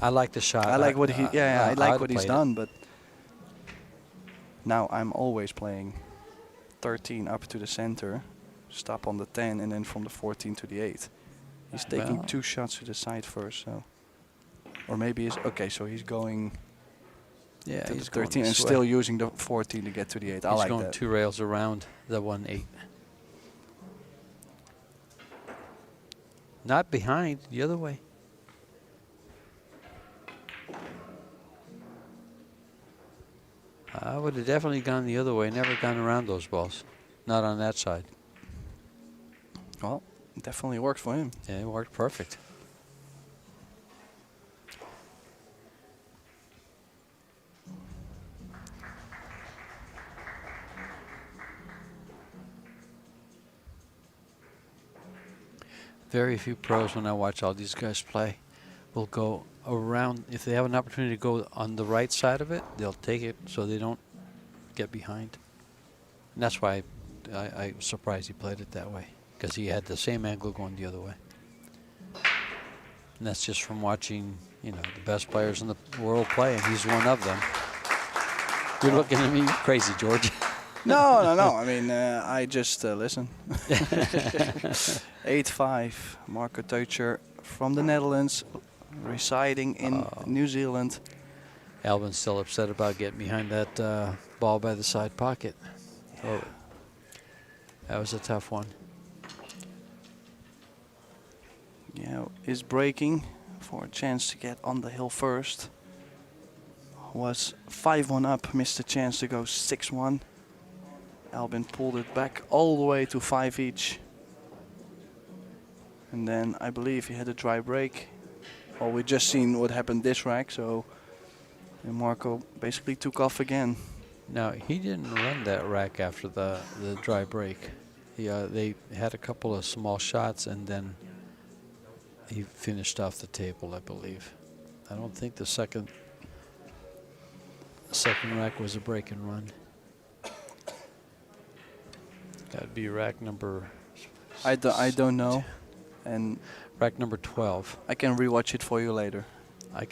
I like the shot. I like what he. Yeah, I like I'd what he's played it. done, but now I'm always playing 13 up to the center, stop on the 10, and then from the 14 to the 8. He's taking Well. 2 shots to the side first, so. Or maybe he's okay. So he's going Yeah, to the he's going 13 and this way. still using the 14 to get to the 8. I He's like going that. 2 rails around the 1-8. Not behind, the other way. I would have definitely gone the other way, never gone around those balls. Not on that side. Well, it definitely worked for him. Yeah, it worked perfect. Very few pros, when I watch all these guys play, will go around. If they have an opportunity to go on the right side of it, they'll take it so they don't get behind. And that's why I was surprised he played it that way, because he had the same angle going the other way. And that's just from watching, you know, the best players in the world play, and he's one of them. You're looking at me crazy, George. No. I mean, I just listen. 8-5. Marco Teucher from the Netherlands, residing in New Zealand. Albin's still upset about getting behind that ball by the side pocket. Yeah. Oh, that was a tough one. Yeah, is breaking for a chance to get on the hill first. Was 5-1 up, missed a chance to go 6-1. Albin pulled it back all the way to 5 each. And then I believe he had a dry break. Well, we just seen what happened this rack, so and Marco basically took off again. Now, he didn't run that rack after the dry break. They had a couple of small shots, and then he finished off the table, I believe. I don't think the second rack was a break and run. Got to be rack number... I don't know. And rack number 12. I can rewatch it for you later. I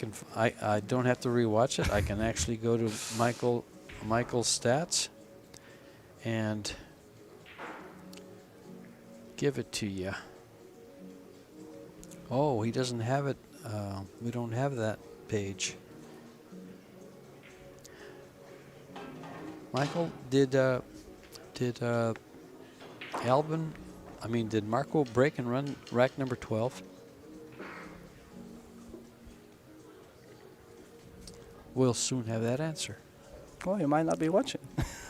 don't have to rewatch it. I can actually go to Michael's stats and give it to you. Oh, he doesn't have it. We don't have that page. Michael, did Albin, did Marco break and run rack number 12? We'll soon have that answer. Well, you might not be watching.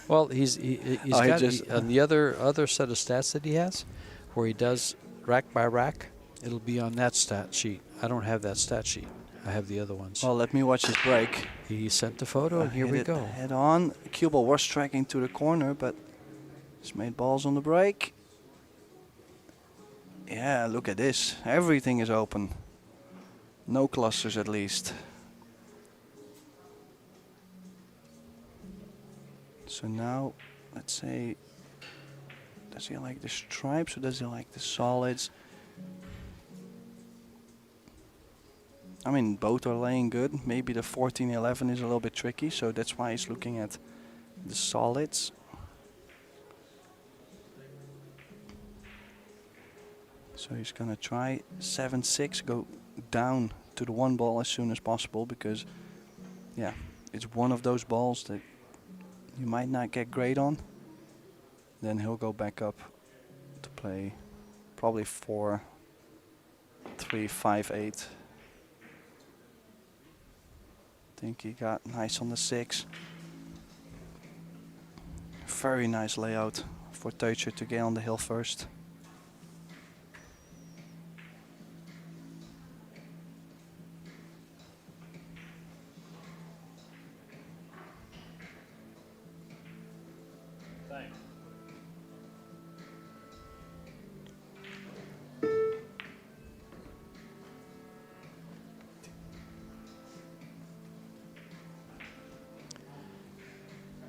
Well, he's Oh, got just- on the other set of stats that he has, where he does rack by rack. It'll be on that stat sheet. I don't have that stat sheet. I have the other ones. Well, let me watch his break. He sent the photo, and here we Hit it go. Head on. Cue ball was tracking to the corner, but he's made balls on the break. Yeah, look at this. Everything is open. No clusters at least. So now, let's say, does he like the stripes or does he like the solids? I mean, both are laying good. Maybe the 14-11 is a little bit tricky, so that's why he's looking at the solids. So he's gonna try 7-6, go down to the one ball as soon as possible, because, yeah, it's one of those balls that you might not get great on. Then he'll go back up to play probably 4-3, 5-8. I think he got nice on the 6. Very nice layout for Teucher to get on the hill first.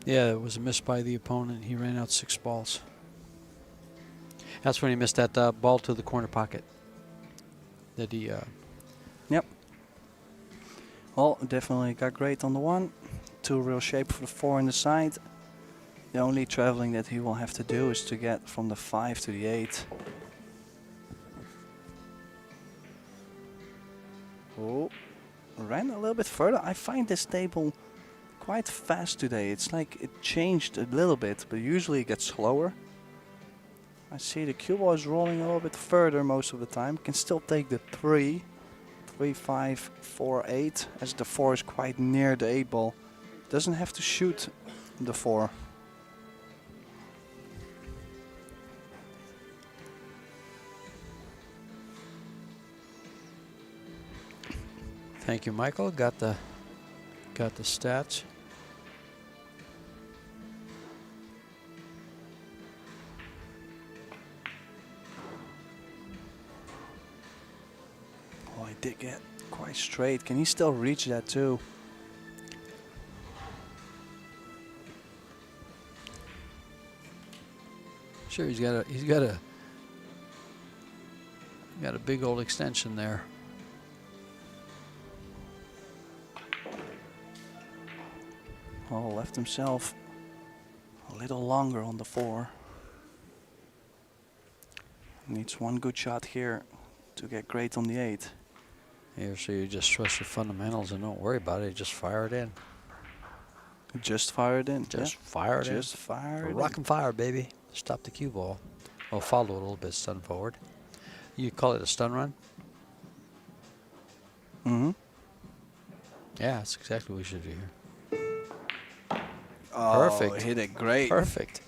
Yeah, it was a miss by the opponent. He ran out 6 balls. That's when he missed that ball to the corner pocket. That he. Yep. Well, definitely got great on the 1. 2 real shape for the 4 in the side. The only traveling that he will have to do is to get from the 5 to the 8. Oh, ran a little bit further. I find this table quite fast today. It's like it changed a little bit, but usually it gets slower. I see the cue ball is rolling a little bit further most of the time. Can still take the 3, 5, 4, 8, as the 4 is quite near the 8 ball. Doesn't have to shoot the 4. Thank you, Michael. Got the stats. did get quite straight. Can he still reach that too? Sure, he's got a big old extension there. Oh, left himself a little longer on the 4. Needs one good shot here to get great on the 8. Here, so you just trust your fundamentals and don't worry about it. You just fire it in. Just fired in. Just fire it in. Just fired. Rock and fire, baby. Stop the cue ball. Well, follow it a little bit, stun forward. You call it a stun run? Mm-hmm. Yeah, that's exactly what we should do here. Oh, Perfect. hit it great. Perfect.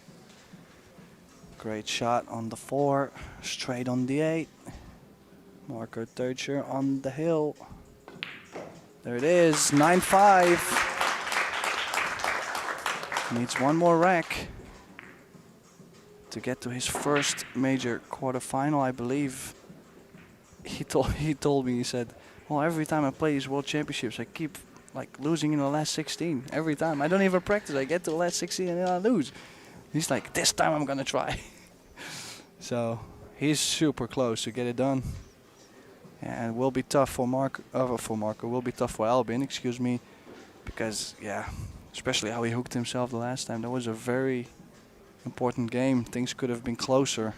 Great shot on the 4. Straight on the 8. Marco Teutscher on the hill. There it is. 9-5. Needs one more rack to get to his first major quarterfinal, I believe. He told me, he said, well, every time I play these World Championships, I keep like losing in the last 16. Every time. I don't even practice. I get to the last 16 and then I lose. He's like, this time I'm gonna try. So he's super close to get it done. And it will be tough for Marco. Will be tough for Albin, excuse me, because yeah, especially how he hooked himself the last time. That was a very important game. Things could have been closer.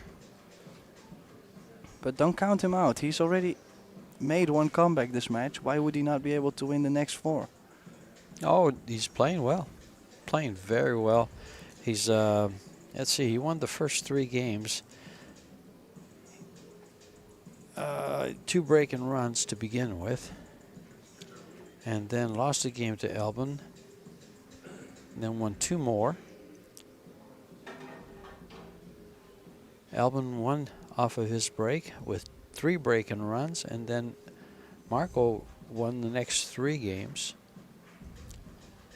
But don't count him out. He's already made one comeback this match. Why would he not be able to win the next 4? Oh, he's playing well. Playing very well. He's, let's see, he won the first 3 games. 2 break and runs to begin with. And then lost a game to Albin. And then won 2 more. Albin won off of his break with 3 break and runs, and then Marco won the next 3 games.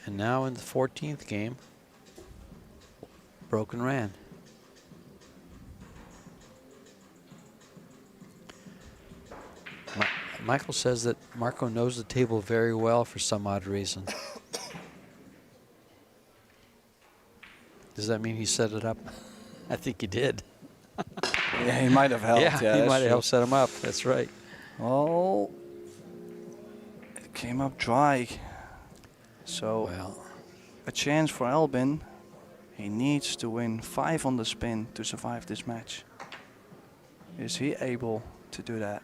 And now in the 14th game, broke and ran. Michael says that Marco knows the table very well for some odd reason. Does that mean he set it up? I think he did. Yeah, he might have helped. Yeah, he might have helped set him up. That's right. Oh, it came up dry. So Well, a chance for Albin. He needs to win 5 on the spin to survive this match. Is he able to do that?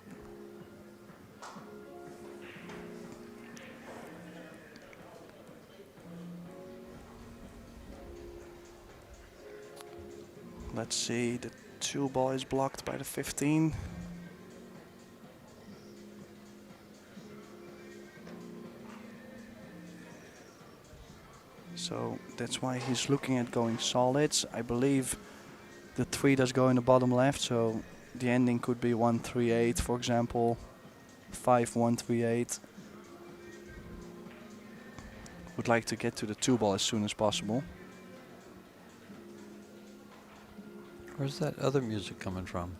Let's see, the 2 ball is blocked by the 15. So that's why he's looking at going solids. I believe the 3 does go in the bottom left, so the ending could be 1-3-8, for example, 5-1-3-8. Would like to get to the 2 ball as soon as possible. where's that other music coming from?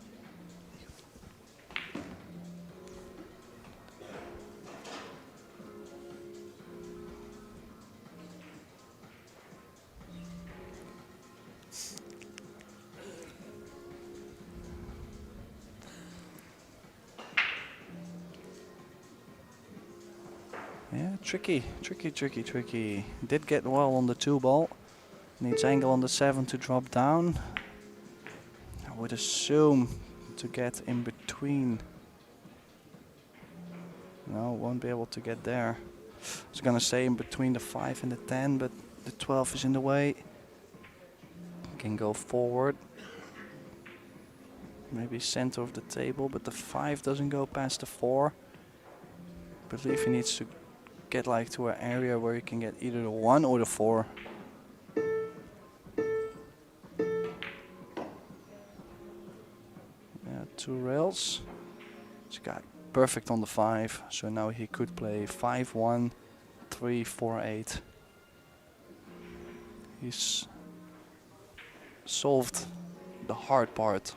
Yeah, tricky. Did get well on the 2 ball. Needs angle on the 7 to drop down. I would assume to get in between. No, won't be able to get there. I was gonna say in between the 5 and the 10, but the 12 is in the way. Can go forward. Maybe center of the table, but the 5 doesn't go past the 4. I believe he needs to get like to an area where you can get either the 1 or the 4. Yeah, 2 rails. He's got perfect on the 5, so now he could play 5-1, 3-4-8. He's solved the hard part.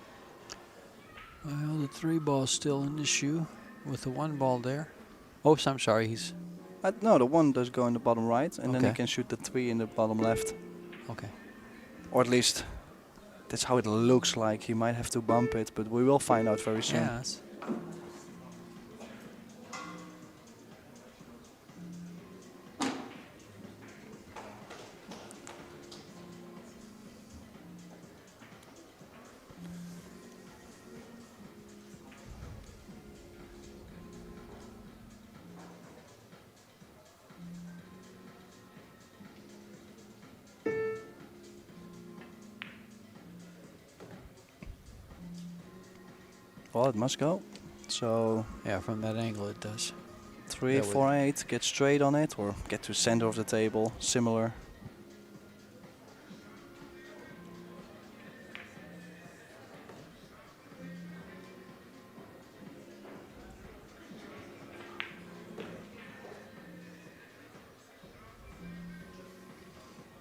Well, the 3 ball's still in the shoe. with the one ball there. Oh, so I'm sorry. He's No, the 1 does go in the bottom right, and then he Okay. can shoot the 3 in the bottom left. okay. Or at least that's how it looks like. He might have to bump it, but we will find out very soon. Yeah. That's, Well, it must go. So yeah, from that angle it does. 3, That would- 4, 8, get straight on it or get to center of the table, similar.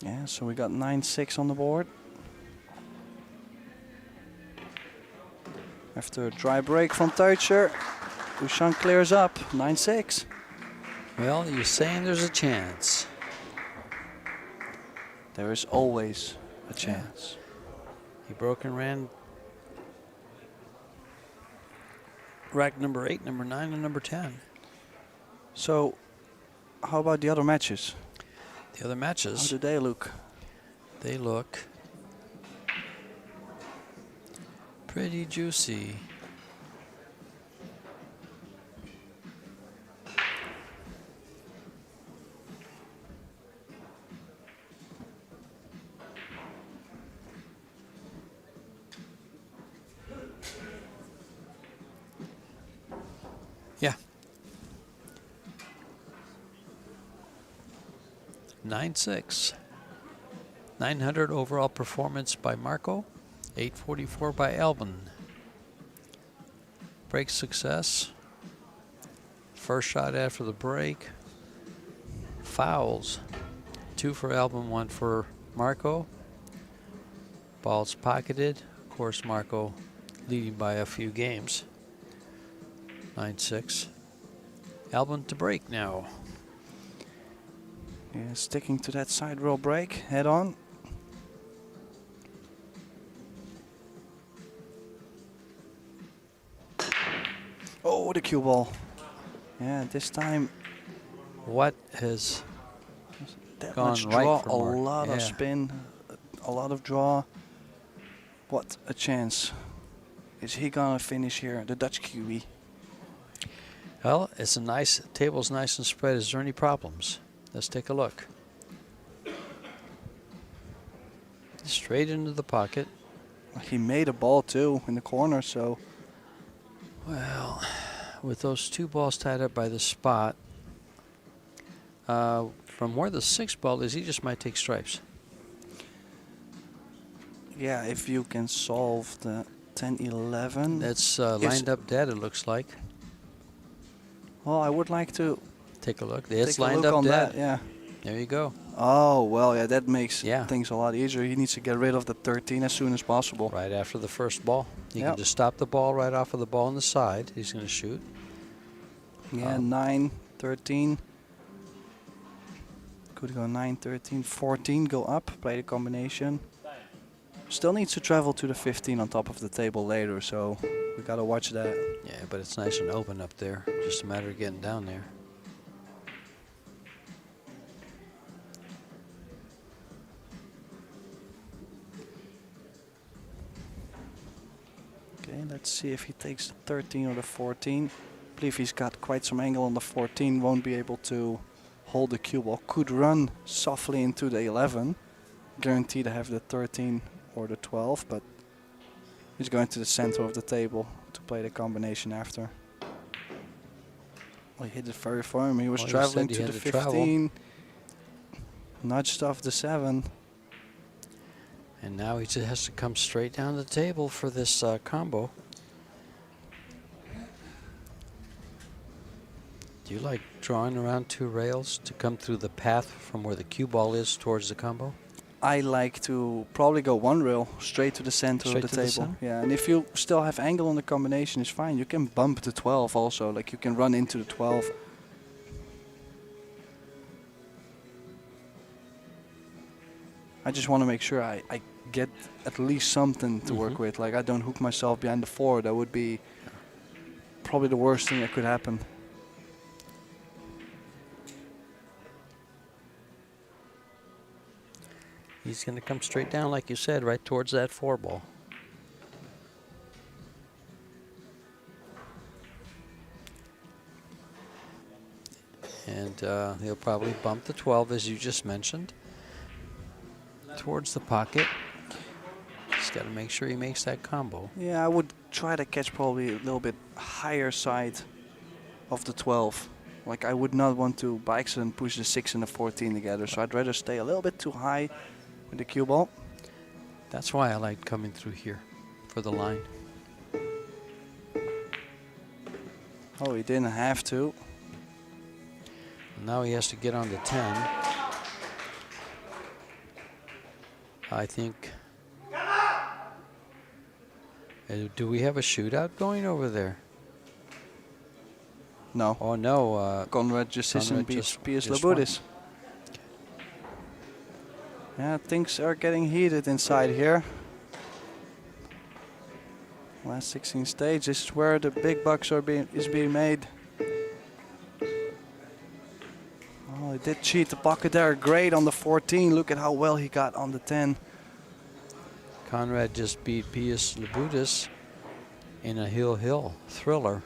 Yeah, so we got 9-6 on the board. After a dry break from Teutscher, Dushan clears up, 9-6. Well, you're saying there's a chance. There is always a chance. He broke and ran rack number 8, number 9, and number 10. So, how about the other matches? The other How matches, do they look? they look pretty juicy. Yeah. 9-6. 900 overall performance by Marco. 844 by Albin. Break success. First shot after the break. Fouls. 2 for Albin, 1 for Marco. Balls pocketed. Of course, Marco leading by a few games. 9-6. Albin to break now. Yeah, sticking to that side roll break, head on. Oh, the cue ball. Yeah, this time What has that Gone much right draw, for a Mark. lot of Yeah. spin, a lot of draw. What a chance. Is he gonna finish here? The Dutch Kiwi. Well, it's a nice, table's nice and spread. Is there any problems? Let's take a look. Straight into the pocket. He made a ball too in the corner, so Well, with those 2 balls tied up by the spot, from where the 6th ball is, he just might take stripes. yeah, if you can solve the 10-11. That's Yes. lined up dead, it looks like. Well, I would like to Take a look. It's take a lined look up on dead. that. Yeah. There you go. Oh, well, yeah, that makes Yeah. things a lot easier. He needs to get rid of the 13 as soon as possible. Right after the first ball. You Yep. can just stop the ball right off of the ball on the side. He's going to shoot. Yeah, 9, 13. Could go 9, 13, 14, go up, play the combination. Still needs to travel to the 15 on top of the table later, so we gotta watch that. Yeah, but it's nice and open up there. Just a matter of getting down there. Okay, let's see if he takes the 13 or the 14. I believe he's got quite some angle on the 14, won't be able to hold the cue ball. Could run softly into the 11, guaranteed to have the 13 or the 12, but he's going to the center of the table to play the combination after. Well, he hit it very firm. He was Well, he traveling said he to had the to travel. 15, nudged off the 7. And now he just has to come straight down the table for this combo. Do you like drawing around 2 rails to come through the path from where the cue ball is towards the combo? I like to probably go one rail straight to the center Straight of the to the table. center? Yeah, and if you still have angle on the combination, it's fine. You can bump the 12 also, like you can run into the 12. I just want to make sure I get at least something to work with. Like I don't hook myself behind the 4. That would be probably the worst thing that could happen. He's going to come straight down, like you said, right towards that 4 ball. And he'll probably bump the 12, as you just mentioned, towards the pocket. Just got to make sure he makes that combo. Yeah, I would try to catch probably a little bit higher side of the 12. Like I would not want to by accident push the 6 and the 14 together, so I'd rather stay a little bit too high with the cue ball. That's why I like coming through here for the line. Oh, he didn't have to. Now he has to get on the 10. I think. Do we have a shootout going over there? No. Oh no. Conrad Justissen Conrad beats just Piers won. Labudis. Yeah, things are getting heated inside here. Last 16 stage, this is where the big bucks are being made. Oh, he did cheat the pocket there. Great on the 14. Look at how well he got on the 10. Conrad just beat Piers Labudis in a hill thriller.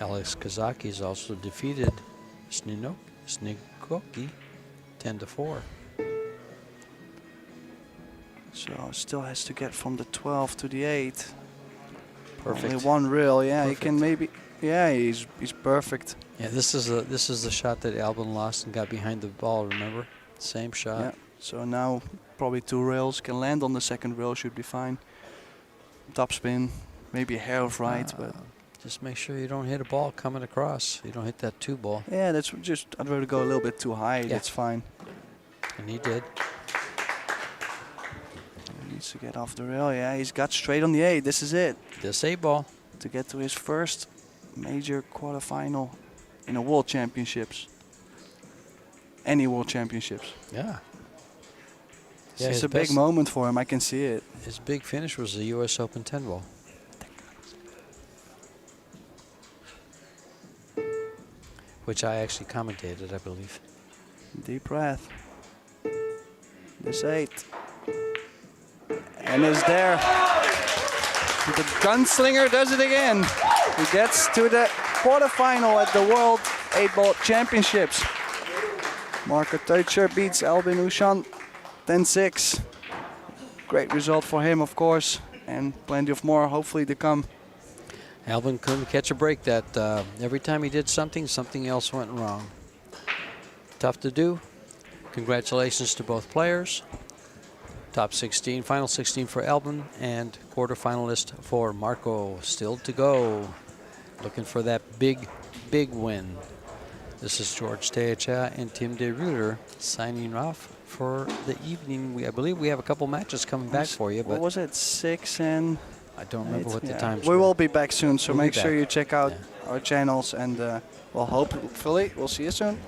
Alex Kazaki's also defeated Snikoki 10-4. So still has to get from the 12 to the 8. Perfect. Only one reel, yeah. Perfect. He can maybe, yeah, he's perfect. Yeah, this is the shot that Albin lost and got behind the ball. Remember, same shot. Yeah. So now probably 2 rails can land on the second rail, should be fine. Top spin, maybe a hair of right, but just make sure you don't hit a ball coming across. You don't hit that 2 ball. yeah, that's just, I'd rather go a little bit too high. Yeah. That's fine. And he did. He needs to get off the rail. Yeah, he's got straight on the 8. This is it This 8 ball. to get to his first major quarterfinal in a World Championships. Any World Championships. Yeah. This Yeah, is his a big best- moment for him. I can see it. His big finish was the U.S. Open 10 ball. Which I actually commentated, I believe. Deep breath. This 8. And is there. The gunslinger does it again. He gets to the quarterfinal at the World 8-Ball Championships. Marco Teutscher beats Albin Ushan 10-6. Great result for him, of course, and plenty of more hopefully to come. Albin couldn't catch a break. That every time he did something, something else went wrong. Tough to do. Congratulations to both players. Top 16, final 16 for Albin, and quarterfinalist for Marco. Still to go. Looking for that big win. This is George Teacha and Tim de Ruyter signing off for the evening. I believe we have a couple matches coming back for you, What but was it, 6 and I don't remember 8? what the Yeah. times We were. will be back soon, so We'll be make sure back. you check out Yeah. our channels, and well, hopefully we'll see you soon.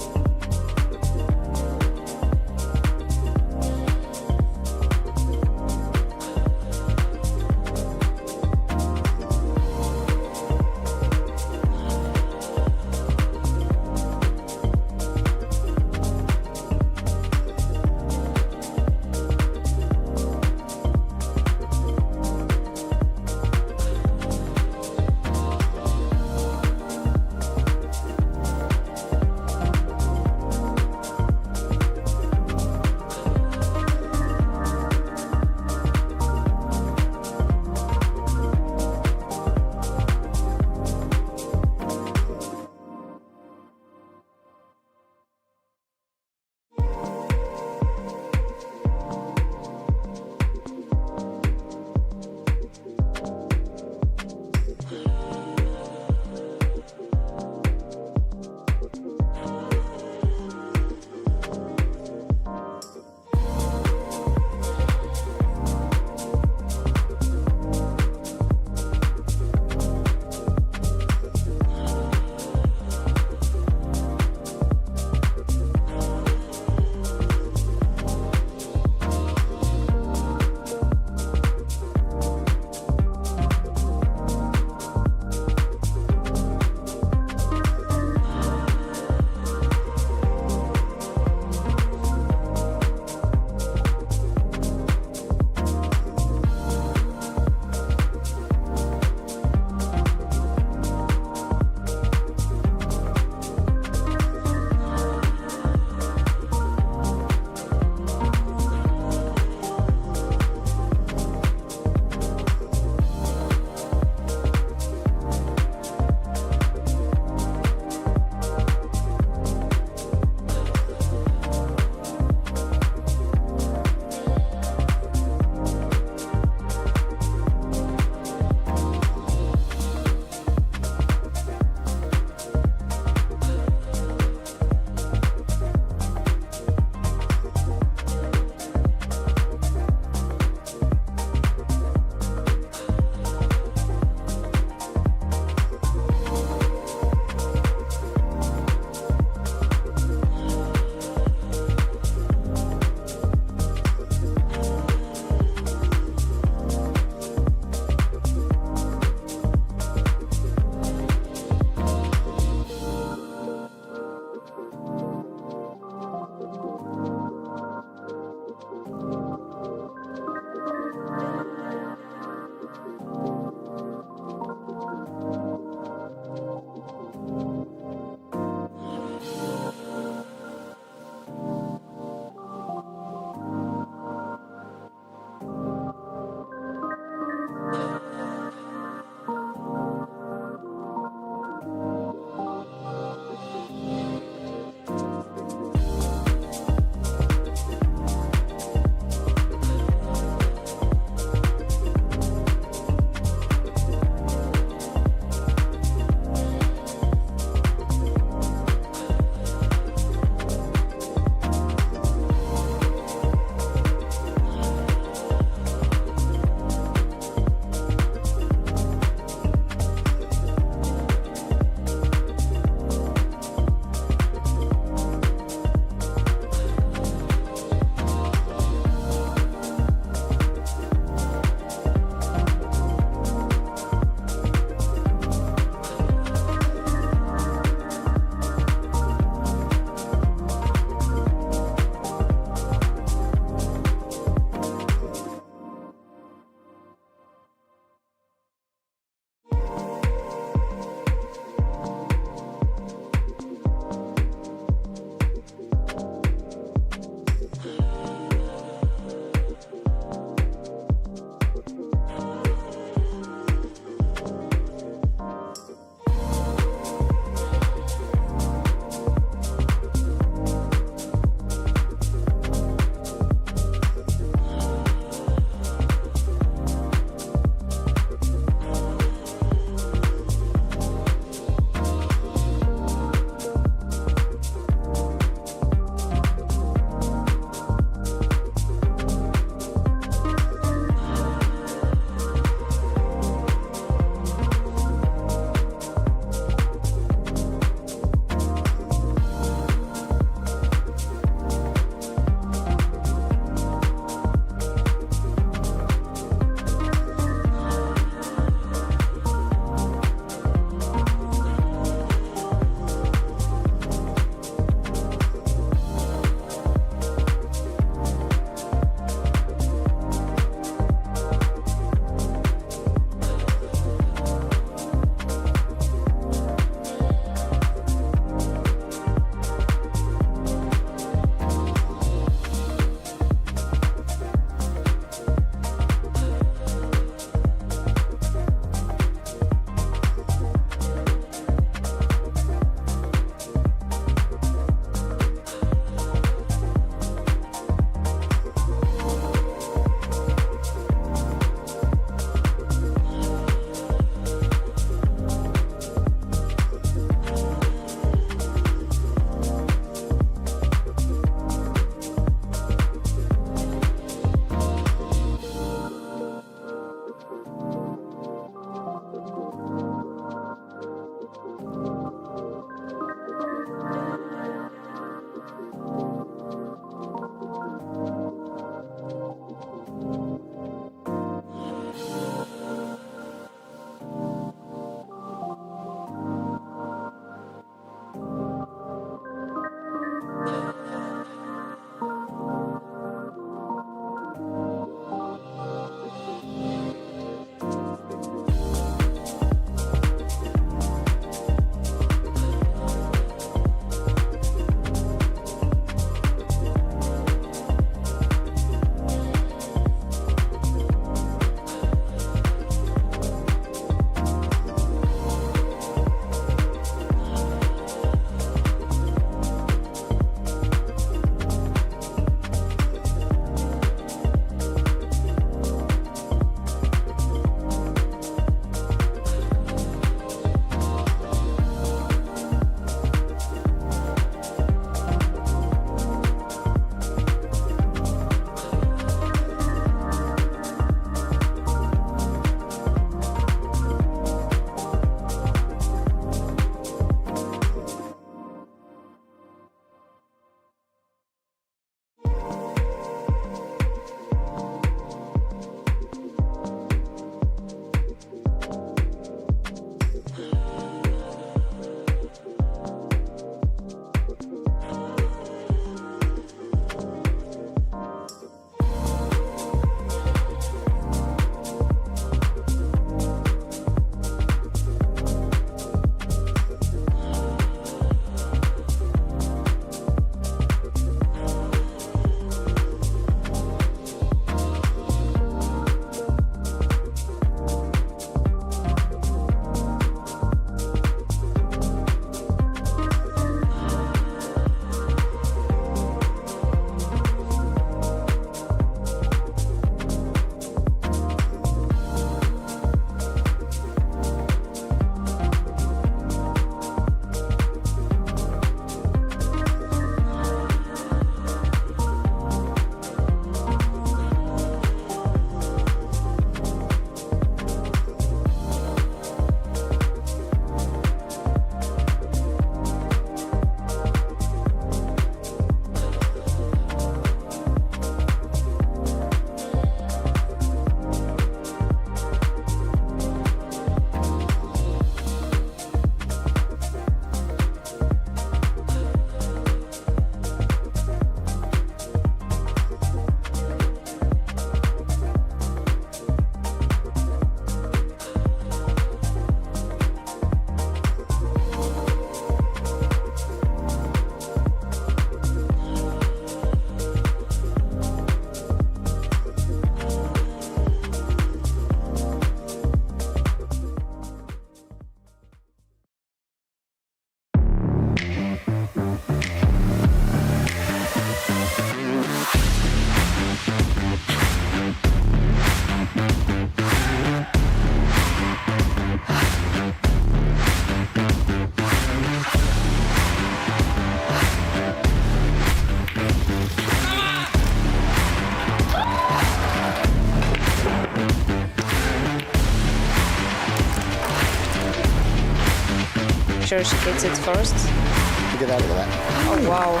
sure she hits it first. To get out of that. Oh, wow.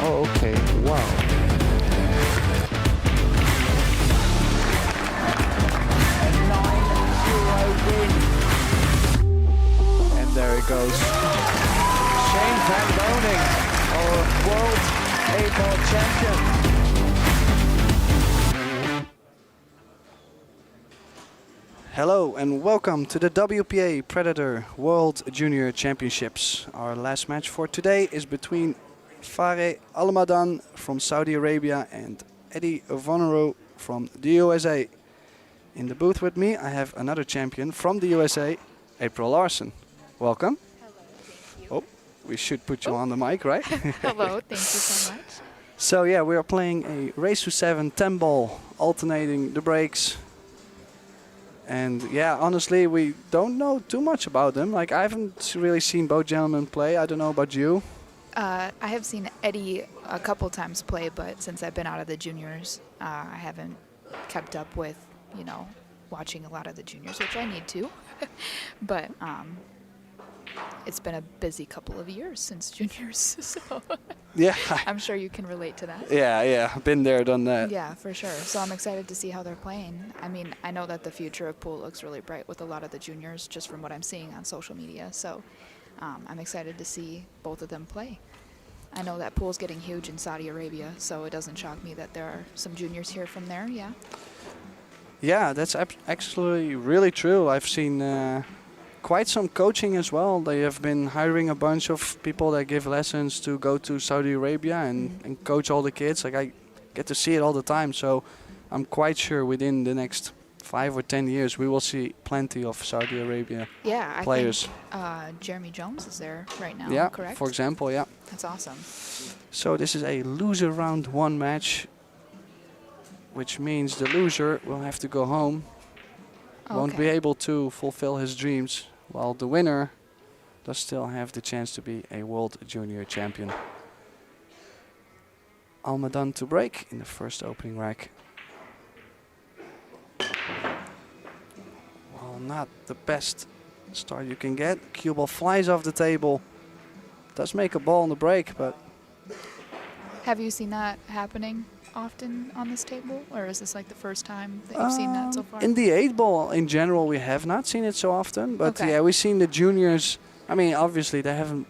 Oh, okay. Wow. A 9-0 win. And there it goes. Shane Van Boning, our world A-ball champion. Hello and welcome to the WPA Predator World Junior Championships. Our last match for today is between Fareh Almadan from Saudi Arabia and Eddie Vonero from the USA. In the booth with me I have another champion from the USA, April Larson. Welcome. Hello, thank you. Oh, we should put you on the mic, right? Hello, thank you so much. So yeah, we are playing a race to 7 10 ball, alternating the breaks. And yeah, honestly, we don't know too much about them. Like, I haven't really seen both gentlemen play. I don't know about you. I have seen Eddie a couple times play, but since I've been out of the juniors, I haven't kept up with, you know, watching a lot of the juniors, which I need to. But it's been a busy couple of years since juniors, so Yeah. I'm sure you can relate to that. Yeah, been there, done that. Yeah, for sure. So I'm excited to see how they're playing. I mean, I know that the future of pool looks really bright with a lot of the juniors, just from what I'm seeing on social media. So I'm excited to see both of them play. I know that pool's getting huge in Saudi Arabia, so it doesn't shock me that there are some juniors here from there, yeah. Yeah, that's actually really true. I've seen quite some coaching as well. They have been hiring a bunch of people that give lessons to go to Saudi Arabia and coach all the kids. Like, I get to see it all the time, so I'm quite sure within the next 5 or 10 years we will see plenty of Saudi Arabia Yeah, I players. think Jeremy Jones is there right now, Yeah, correct? for example, yeah. That's awesome. So this is a loser round 1 match, which means the loser will have to go home. Won't be Okay. able to fulfill his dreams, while the winner does still have the chance to be a world junior champion. Almadan to break in the first opening rack. Well, not the best start you can get. Cue ball flies off the table. Does make a ball on the break, but Have you seen that happening often on this table, or is this like the first time that you've seen that so far? in the 8 ball in general we have not seen it so often, but Okay. yeah, we've seen the juniors. I mean, obviously they haven't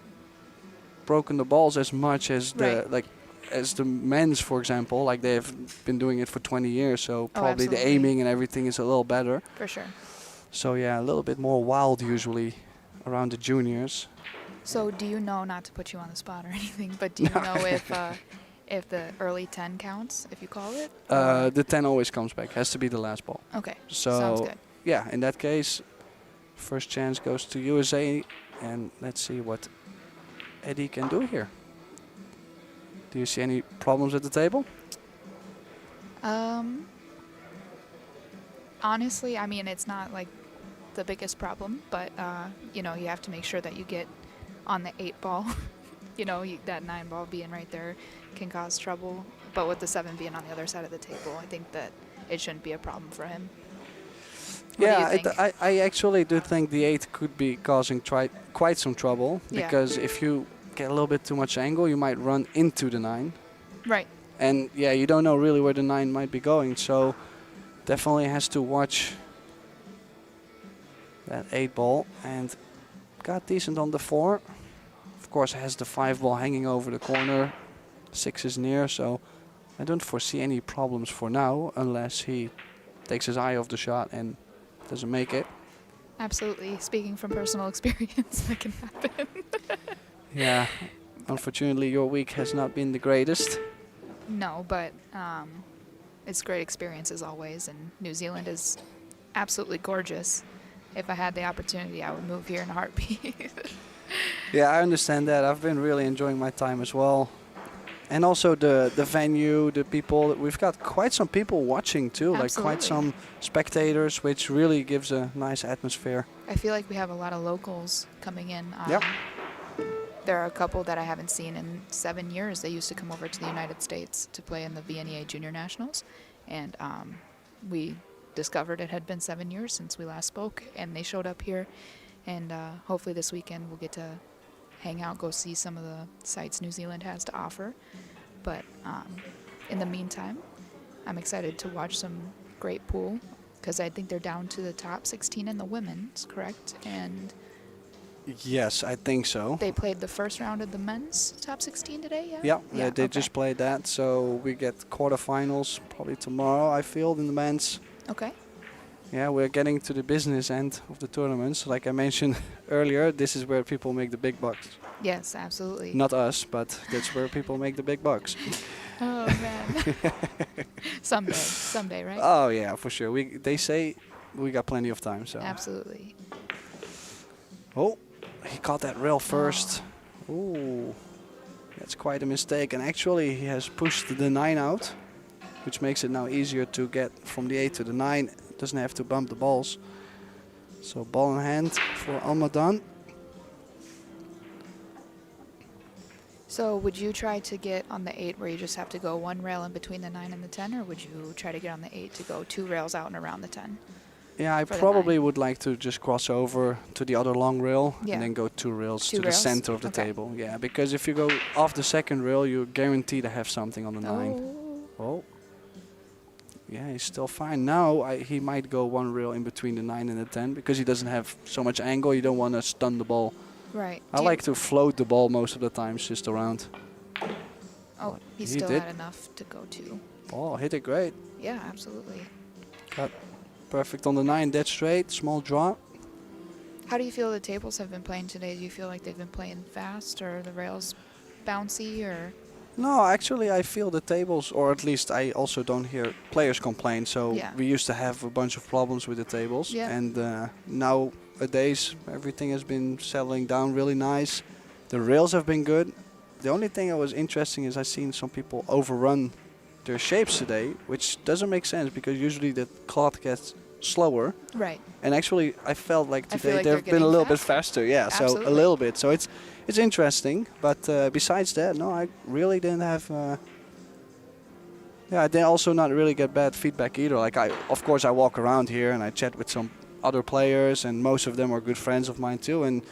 broken the balls as much as Right. as the men's, for example. Like, they have been doing it for 20 years, so probably the absolutely. aiming and everything is a little better. For sure. So yeah, a little bit more wild usually around the juniors. So do you know, not to put you on the spot or anything, but do you know if the early 10 counts, if you call it? or- The 10 always comes back, has to be the last ball. Okay, So sounds good. yeah, in that case, first chance goes to USA, and let's see what Eddie can do here. Do you see any problems at the table? Honestly, I mean, it's not like the biggest problem, but you know, you have to make sure that you get on the 8 ball. You know, that 9 ball being right there can cause trouble, but with the 7 being on the other side of the table, I think that it shouldn't be a problem for him. What do you Yeah, think? I actually do think the 8 could be causing quite some trouble, Yeah. because if you get a little bit too much angle, you might run into the 9. Right. And yeah, you don't know really where the 9 might be going, so definitely has to watch that 8 ball. And got decent on the 4. Of course, has the 5 ball hanging over the corner. 6 is near, so I don't foresee any problems for now, unless he takes his eye off the shot and doesn't make it. Absolutely. Speaking from personal experience, that can happen. Yeah, unfortunately your week has not been the greatest. No, but it's great experience as always, and New Zealand is absolutely gorgeous. If I had the opportunity, I would move here in a heartbeat. Yeah, I understand that. I've been really enjoying my time as well. And also the venue, the people. We've got quite some people watching too, like quite Absolutely. some spectators, which really gives a nice atmosphere. I feel like we have a lot of locals coming in. Yep. There are a couple that I haven't seen in 7 years. They used to come over to the United States to play in the VNEA Junior Nationals, and we discovered it had been 7 years since we last spoke, and they showed up here, and hopefully this weekend we'll get to hang out, go see some of the sites New Zealand has to offer. But in the meantime, I'm excited to watch some great pool, because I think they're down to the top 16 in the women's, correct? And Yes, I think so. they played the first round of the men's top 16 today, yeah? Yeah, they okay. just played that. So we get quarterfinals probably tomorrow, I feel, in the men's. Okay. Yeah, we're getting to the business end of the tournaments. Like I mentioned earlier, this is where people make the big bucks. Yes, absolutely. Not us, but that's where people make the big bucks. Oh, man. Someday, right? Oh yeah, for sure. They say we got plenty of time. So. Absolutely. Oh, he caught that rail first. Ooh, that's quite a mistake. And actually, he has pushed the 9 out, which makes it now easier to get from the 8 to the 9. Doesn't have to bump the balls. So ball in hand for Almadan. So would you try to get on the 8 where you just have to go 1 rail in between the 9 and the 10, or would you try to get on the 8 to go 2 rails out and around the 10? Yeah, I for the probably 9? would like to just cross over to the other long rail Yeah. and then go 2 rails 2 to rails? the center of the Okay. table. Yeah, because if you go off the second rail, you're guaranteed to have something on the 9. Oh. Oh. Yeah, he's still fine. Now he might go 1 rail in between the 9 and the 10 because he doesn't have so much angle. You don't want to stun the ball. Right. I like to float the ball most of the times just around. Oh, he He still did. had enough to go 2. Oh, hit it great. Yeah, absolutely. Got perfect on the 9, dead straight, small draw. How do you feel the tables have been playing today? Do you feel like they've been playing fast, or the rails bouncy, or? No, actually I feel the tables, or at least I also don't hear players complain. So Yeah. we used to have a bunch of problems with the tables. Yeah. And nowadays everything has been settling down really nice. The rails have been good. The only thing that was interesting is I seen some people overrun their shapes today, which doesn't make sense because usually the cloth gets slower. Right. And actually I felt like I feel today like they're they've been a getting little bit faster. Yeah, so a Absolutely. little bit. So it's interesting. But besides that, no, I really didn't have... I did also not really get bad feedback either. Like of course I walk around here and I chat with some other players, and most of them are good friends of mine too. And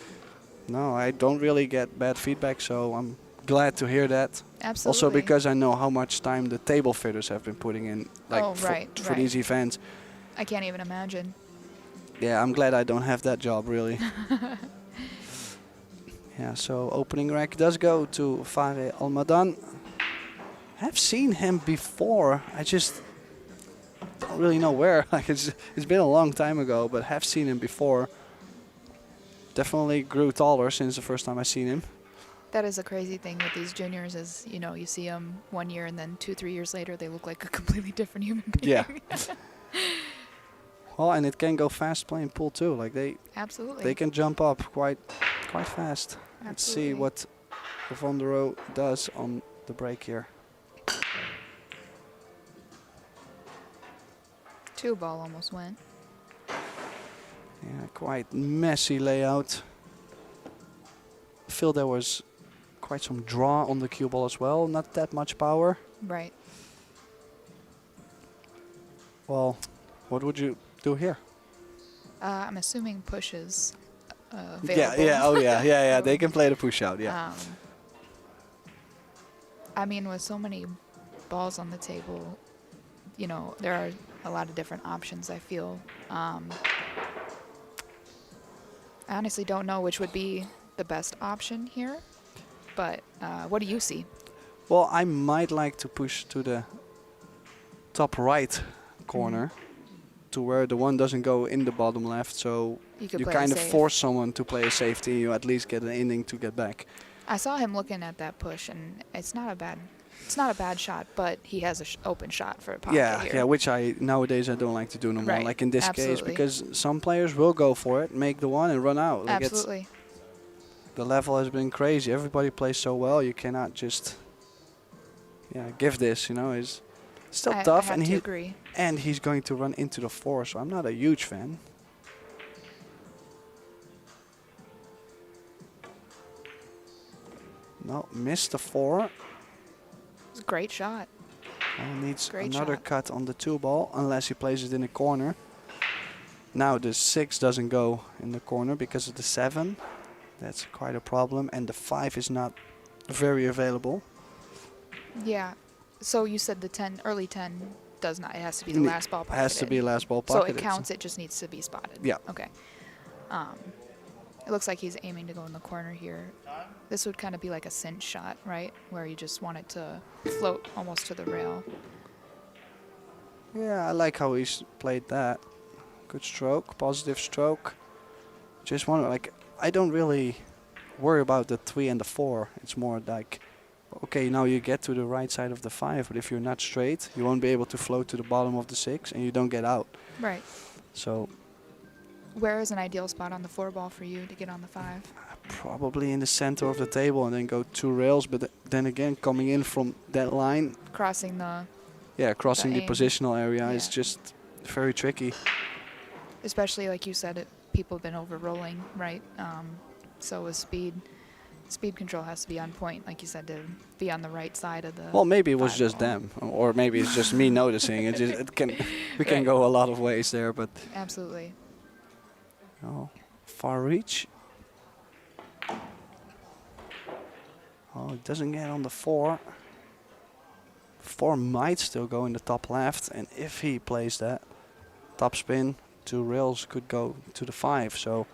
no, I don't really get bad feedback, so I'm glad to hear that. Absolutely. Also because I know how much time the table fitters have been putting in, like Oh, right, for right. these events. I can't even imagine. Yeah, I'm glad I don't have that job really. Yeah, so opening rack does go to Fare Almadan. I've seen him before. I just don't really know where. Like it's been a long time ago, but have seen him before. Definitely grew taller since the first time I seen him. That is a crazy thing with these juniors is, you see them 1 year and then 2-3 years later they look like a completely different human being. Yeah. Well, and it can go fast playing pool too. Like Absolutely. they can jump up quite fast. Let's see Absolutely. what Van der Rohe does on the break here. 2 ball almost went. Yeah, quite messy layout. I feel there was quite some draw on the cue ball as well. Not that much power. Right. Well, what would you do here? I'm assuming pushes Yeah, available. yeah, oh yeah. They can play the push out, yeah. I mean, with so many balls on the table, there are a lot of different options, I feel. I honestly don't know which would be the best option here, but what do you see? Well, I might like to push to the top right corner to where the one doesn't go in the bottom left, so You could you play kind it of safe. force someone to play a safety. You at least get an inning to get back. I saw him looking at that push, and it's not a bad shot, but he has a open shot for a pocket Yeah, here. yeah, which nowadays I don't like to do no more. Right, Like in this case, absolutely. because some players will go for it, make the one and run out. Like Absolutely. the level has been crazy. Everybody plays so well. You cannot just give this. It's still I tough, have and to agree. and he's going to run into the 4, so I'm not a huge fan. No, missed the 4. It's a great shot. Needs Great another shot. cut on the 2 ball, unless he plays it in a corner. Now the 6 doesn't go in the corner because of the 7. That's quite a problem, and the 5 is not very available. Yeah. So you said the 10, early 10 does not. It has to be the Ne- last ball It pocketed. has to be last ball So pocketed. it counts. It just needs to be spotted. Yeah. Okay. It looks like he's aiming to go in the corner here. This would kind of be like a cinch shot, right? Where you just want it to float almost to the rail. Yeah, I like how he's played that. Good stroke, positive stroke. Just want to, like, I don't really worry about the 3 and the 4. It's more like, okay, now you get to the right side of the 5, but if you're not straight, you won't be able to float to the bottom of the 6, and you don't get out. Right. So Where is an ideal spot on the 4 ball for you to get on the 5? probably in the center of the table and then go 2 rails, but then again, coming in from that line, Crossing the, yeah, crossing the aim. positional area is Yeah. just very tricky. especially like you said, people have been over rolling, right? So with speed control has to be on point, like you said, to be on the right side of the. Well, maybe it was 5 just ball. them, or maybe it's just me noticing. We can go a lot of ways there, but Absolutely. oh, far reach. Oh, it doesn't get on the 4. 4 might still go in the top left, and if he plays that top spin, 2 rails could go to the 5. So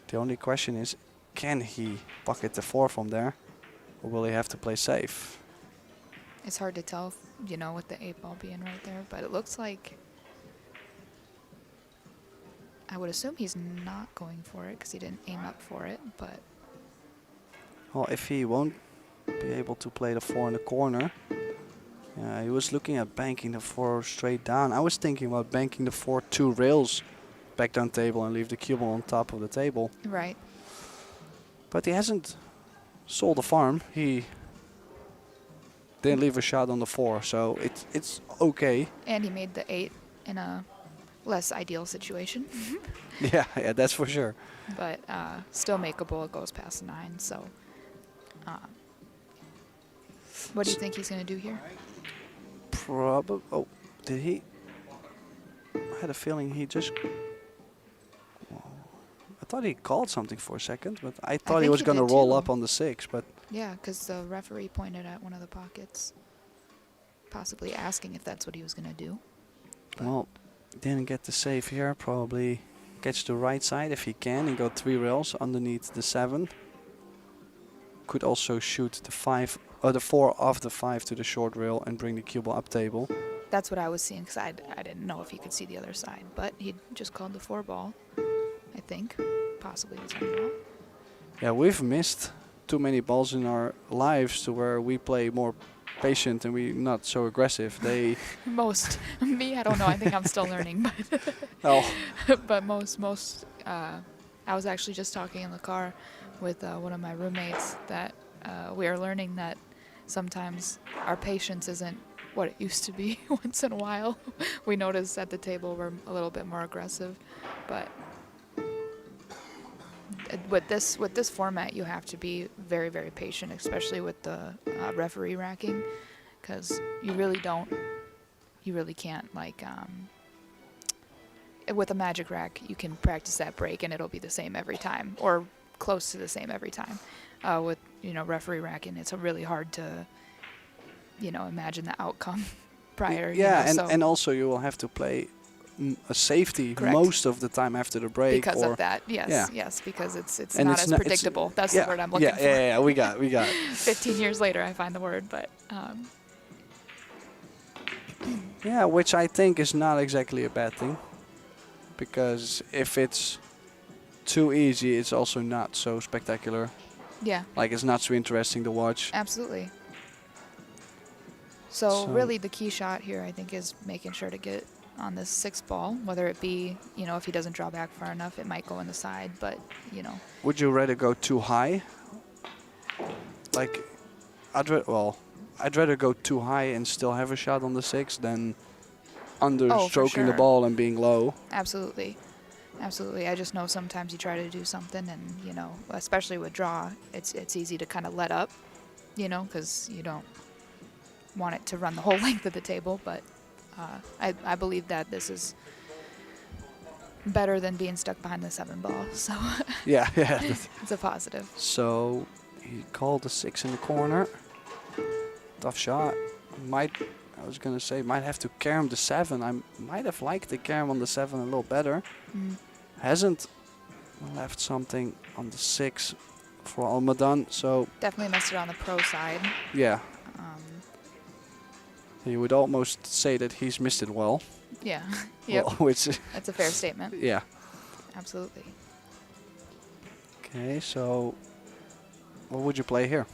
the only question is, can he pocket the 4 from there, or will he have to play safe? It's hard to tell, with the 8 ball being right there, but it looks like. I would assume he's not going for it because he didn't aim up for it, but. Well, if he won't be able to play the 4 in the corner, he was looking at banking the 4 straight down. I was thinking about banking the 4 2 rails back down table and leave the cue ball on top of the table. Right. But he hasn't sold the farm. He didn't leave a shot on the 4, so it's okay. And he made the 8 in a less ideal situation, Yeah, that's for sure. but still makeable. It goes past the 9, so. What do you think he's going to do here? Probably. Oh, did he? I had a feeling he just. I thought he called something for a second, but I thought he think was he going to did roll too. up on the 6. But Yeah, because the referee pointed at one of the pockets, possibly asking if that's what he was going to do. well, didn't get the save here. Probably catch the right side if he can and go 3 rails underneath the 7. Could also shoot the 5 or the 4 off the 5 to the short rail and bring the cue ball up table. That's what I was seeing because I didn't know if he could see the other side, but he just called the 4 ball, I think, possibly the 10 ball. Yeah, we've missed too many balls in our lives to where we play more patient and we not so aggressive. They Me, I don't know. I think I'm still learning, but oh but most. I was actually just talking in the car with one of my roommates that we are learning that sometimes our patience isn't what it used to be. Once in a while, we notice at the table we're a little bit more aggressive, but with this format, you have to be very, very patient, especially with the referee racking, because you really can't, like, with a magic rack, you can practice that break and it'll be the same every time, or close to the same every time. With, referee racking, it's really hard to, imagine the outcome prior. yeah, so and also you will have to play a safety Correct. most of the time after the break. because or of that, yes, yeah. yes, because it's And not it's as not- it's- predictable. That's yeah, the word I'm looking for. yeah, we got it. 15 years later, I find the word, but Yeah, which I think is not exactly a bad thing, because if it's too easy, it's also not so spectacular. yeah, Like, it's not so interesting to watch. absolutely. So- So really, the key shot here, I think, is making sure to get on this 6 ball. Whether it be, if he doesn't draw back far enough, it might go in the side. But Would you rather go too high? Like, I'd rather go too high and still have a shot on the 6 than under Oh, for stroking the sure. ball and being low. absolutely, absolutely. I just know sometimes you try to do something, and especially with draw, it's easy to kind of let up, because you don't want it to run the whole length of the table, but I believe that this is better than being stuck behind the 7 ball, so Yeah, yeah. it's a positive. So he called the 6 in the corner. Tough shot. I was gonna say might have to carom the 7. I might have liked the carom on the 7 a little better. Hasn't left something on the 6 for Almadan, so Definitely missed it on the pro side. yeah. You would almost say that he's missed it well. Yeah, yep, Well, which that's a fair statement. yeah. Absolutely. Okay, so what would you play here?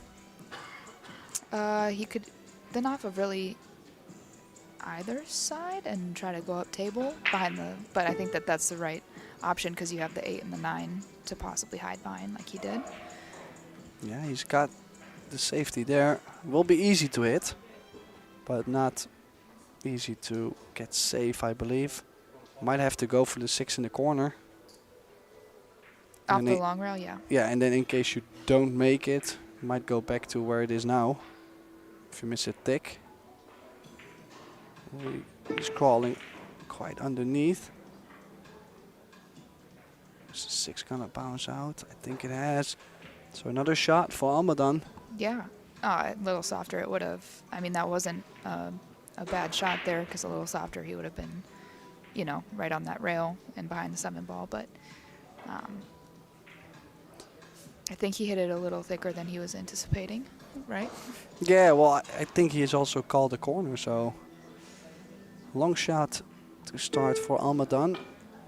He could then off of really either side and try to go up table behind the, but I think that that's the right option because you have the 8 and the 9 to possibly hide behind like he did. Yeah, he's got the safety there. Will be easy to hit, but not easy to get safe, I believe. Might have to go for the 6 in the corner. Off And the it- long rail, yeah. Yeah, and then in case you don't make it, might go back to where it is now. If you miss it thick. He's crawling quite underneath. Is the 6 gonna bounce out? I think it has. So another shot for Almadan. Yeah, a little softer it would have. I mean, that wasn't a bad shot there because a little softer he would have been, you know, right on that rail and behind the 7 ball. But I think he hit it a little thicker than he was anticipating, right? Yeah, well, I think he has also called a corner, so long shot to start for Almadan.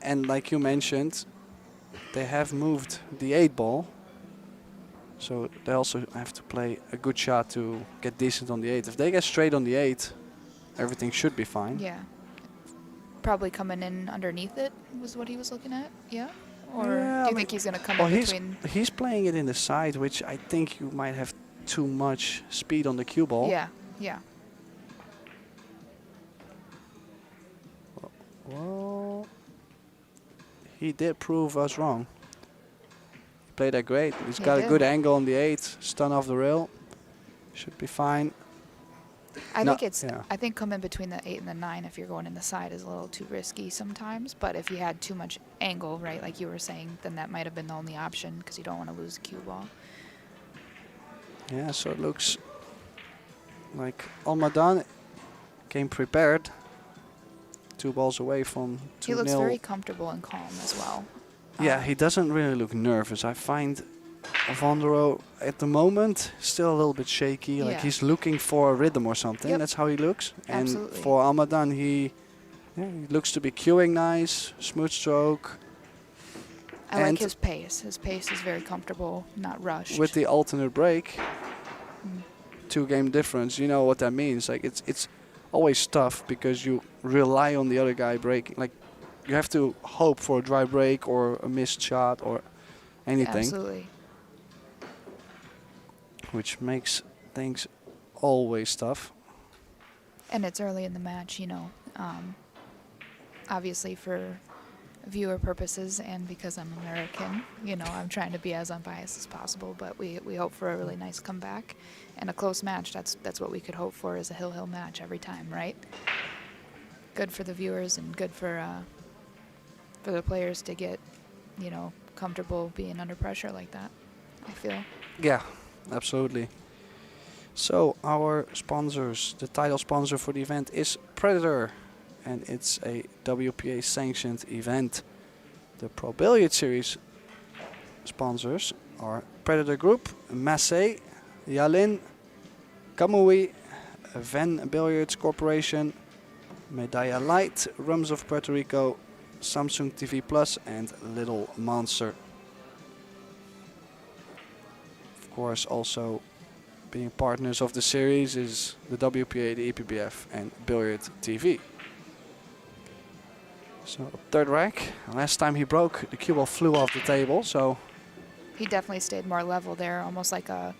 And like you mentioned, they have moved the 8 ball, so they also have to play a good shot to get decent on the 8. If they get straight on the 8, everything should be fine. Yeah. Probably coming in underneath it was what he was looking at, yeah? Or Yeah, do I you mean- think he's going to come Well, in he's between? he's playing it in the side, which I think you might have too much speed on the cue ball. Yeah, yeah. Well, he did prove us wrong. He played that great. He's He got a did. good angle on the 8, stun off the rail. Should be fine. I No, think it's. yeah. I think coming between the 8 and the 9, if you're going in the side, is a little too risky sometimes. But if you had too much angle, right, like you were saying, then that might have been the only option because you don't want to lose the cue ball. Yeah, so it looks like Almadan came prepared. 2 balls away from 2-0. He looks very comfortable and calm as well. Yeah, he doesn't really look nervous. I find Vondero at the moment still a little bit shaky. Like Yeah. he's looking for a rhythm or something. Yep. That's how he looks. And Absolutely. for Almadan, he looks to be cueing nice, smooth stroke. I like and his pace. His pace is very comfortable, not rushed. with the alternate break, 2-game difference. You know what that means. Like it's always tough because you rely on the other guy breaking. Like you have to hope for a dry break or a missed shot or anything. Absolutely. Which makes things always tough. And it's early in the match, you know. Obviously for viewer purposes and because I'm American, you know, I'm trying to be as unbiased as possible, but we hope for a really nice comeback and a close match. That's what we could hope for is a hill match every time, right? Good for the viewers and good for the players to get, you know, comfortable being under pressure like that, I feel. Yeah, absolutely. So our sponsors, the title sponsor for the event is Predator, and it's a WPA sanctioned event. The Pro Billiard Series sponsors are Predator Group, Massé, Yalin, Kamui, Van Billiards Corporation, Medalla Light, Rums of Puerto Rico, Samsung TV Plus, and Little Monster. Of course, also being partners of the series is the WPA, the EPBF, and Billiard TV. So third rack. Last time he broke, the cue ball flew off the table. So He definitely stayed more level there, almost like a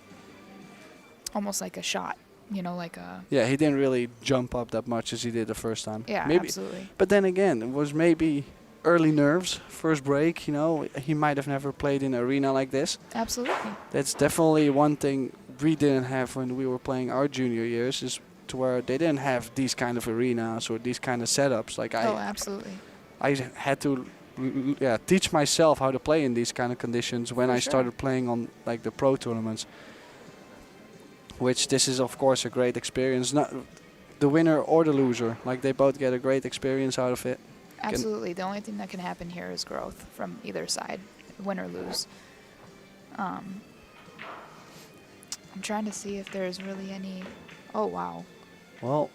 shot, you know, like a yeah, he didn't really jump up that much as he did the first time. yeah, maybe. absolutely. But then again, it was maybe early nerves, first break. You know, he might have never played in an arena like this. Absolutely. That's definitely one thing we didn't have when we were playing our junior years. Is to where they didn't have these kind of arenas or these kind of setups. Like Oh, absolutely. I had to teach myself how to play in these kind of conditions when For I sure. started playing on like the pro tournaments. Which this is of course a great experience. Not the winner or the loser. Like they both get a great experience out of it. Absolutely. The only thing that can happen here is growth from either side, win or lose. I'm trying to see if there's really any. Oh, wow. Well,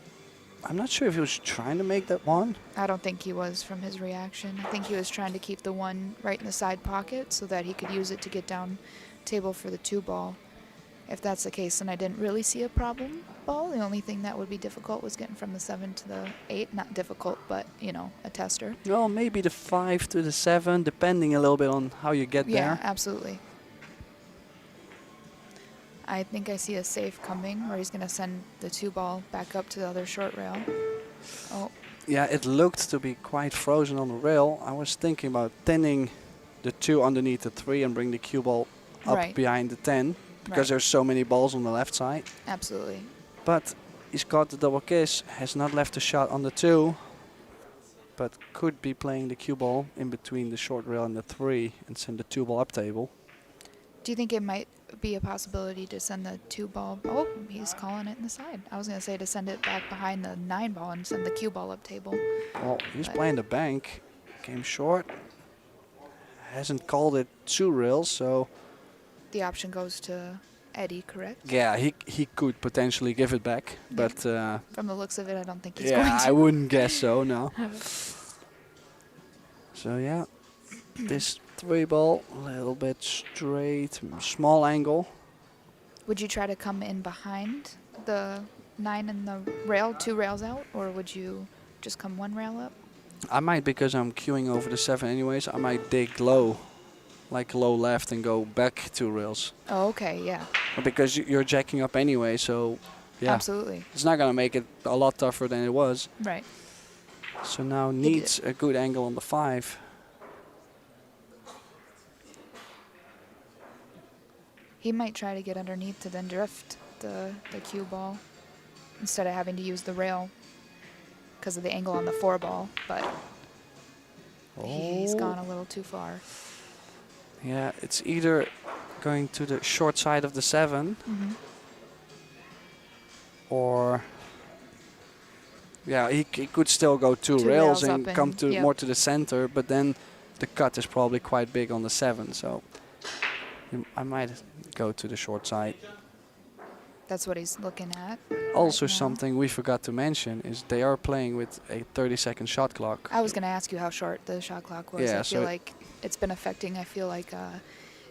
I'm not sure if he was trying to make that one. I don't think he was from his reaction. I think he was trying to keep the one right in the side pocket so that he could use it to get down table for the 2-ball. If that's the case, then I didn't really see a problem ball. The only thing that would be difficult was getting from the 7 to the 8. Not difficult, but, you know, a tester. Well, maybe the 5 to the 7, depending a little bit on how you get Yeah, there. absolutely. I think I see a safe coming where he's going to send the 2-ball back up to the other short rail. Oh, Yeah, it looked to be quite frozen on the rail. I was thinking about thinning the 2 underneath the 3 and bring the cue ball up Right. behind the 10 because Right. there's so many balls on the left side. absolutely. But he's got the double kiss, has not left a shot on the 2, but could be playing the cue ball in between the short rail and the 3 and send the 2 ball up table. Do you think it might be a possibility to send the 2-ball? Oh, he's calling it in the side. I was going to say to send it back behind the 9-ball and send the cue ball up table. Well, he's But- playing the bank, came short, hasn't called it 2 rails, so The option goes to Eddie, correct? yeah, he could potentially give it back, Yeah. but From the looks of it, I don't think he's yeah, going to. I wouldn't guess so, no. So yeah, this 3-ball, a little bit straight, small angle. Would you try to come in behind the 9 and the rail, 2 rails out, or would you just come 1 rail up? I might, because I'm queuing over the 7 anyways, I might dig low, like low left and go back 2 rails. Oh, okay, yeah. Because you're jacking up anyway, so yeah, Absolutely. it's not gonna make it a lot tougher than it was. Right. So now needs a good angle on the 5. He might try to get underneath to then drift the cue ball instead of having to use the rail because of the angle on the 4-ball, but he's gone a little too far. Yeah, it's either going to the short side of the 7 Mm-hmm. or yeah, he could still go 2 2 rails rails and up come and- to yep. more to the center, but then the cut is probably quite big on the 7, so I might go to the short side. That's what he's looking at. Also, now. something we forgot to mention is they are playing with a 30-second shot clock. I was going to ask you how short the shot clock was. Yeah, I feel so like it's been affecting,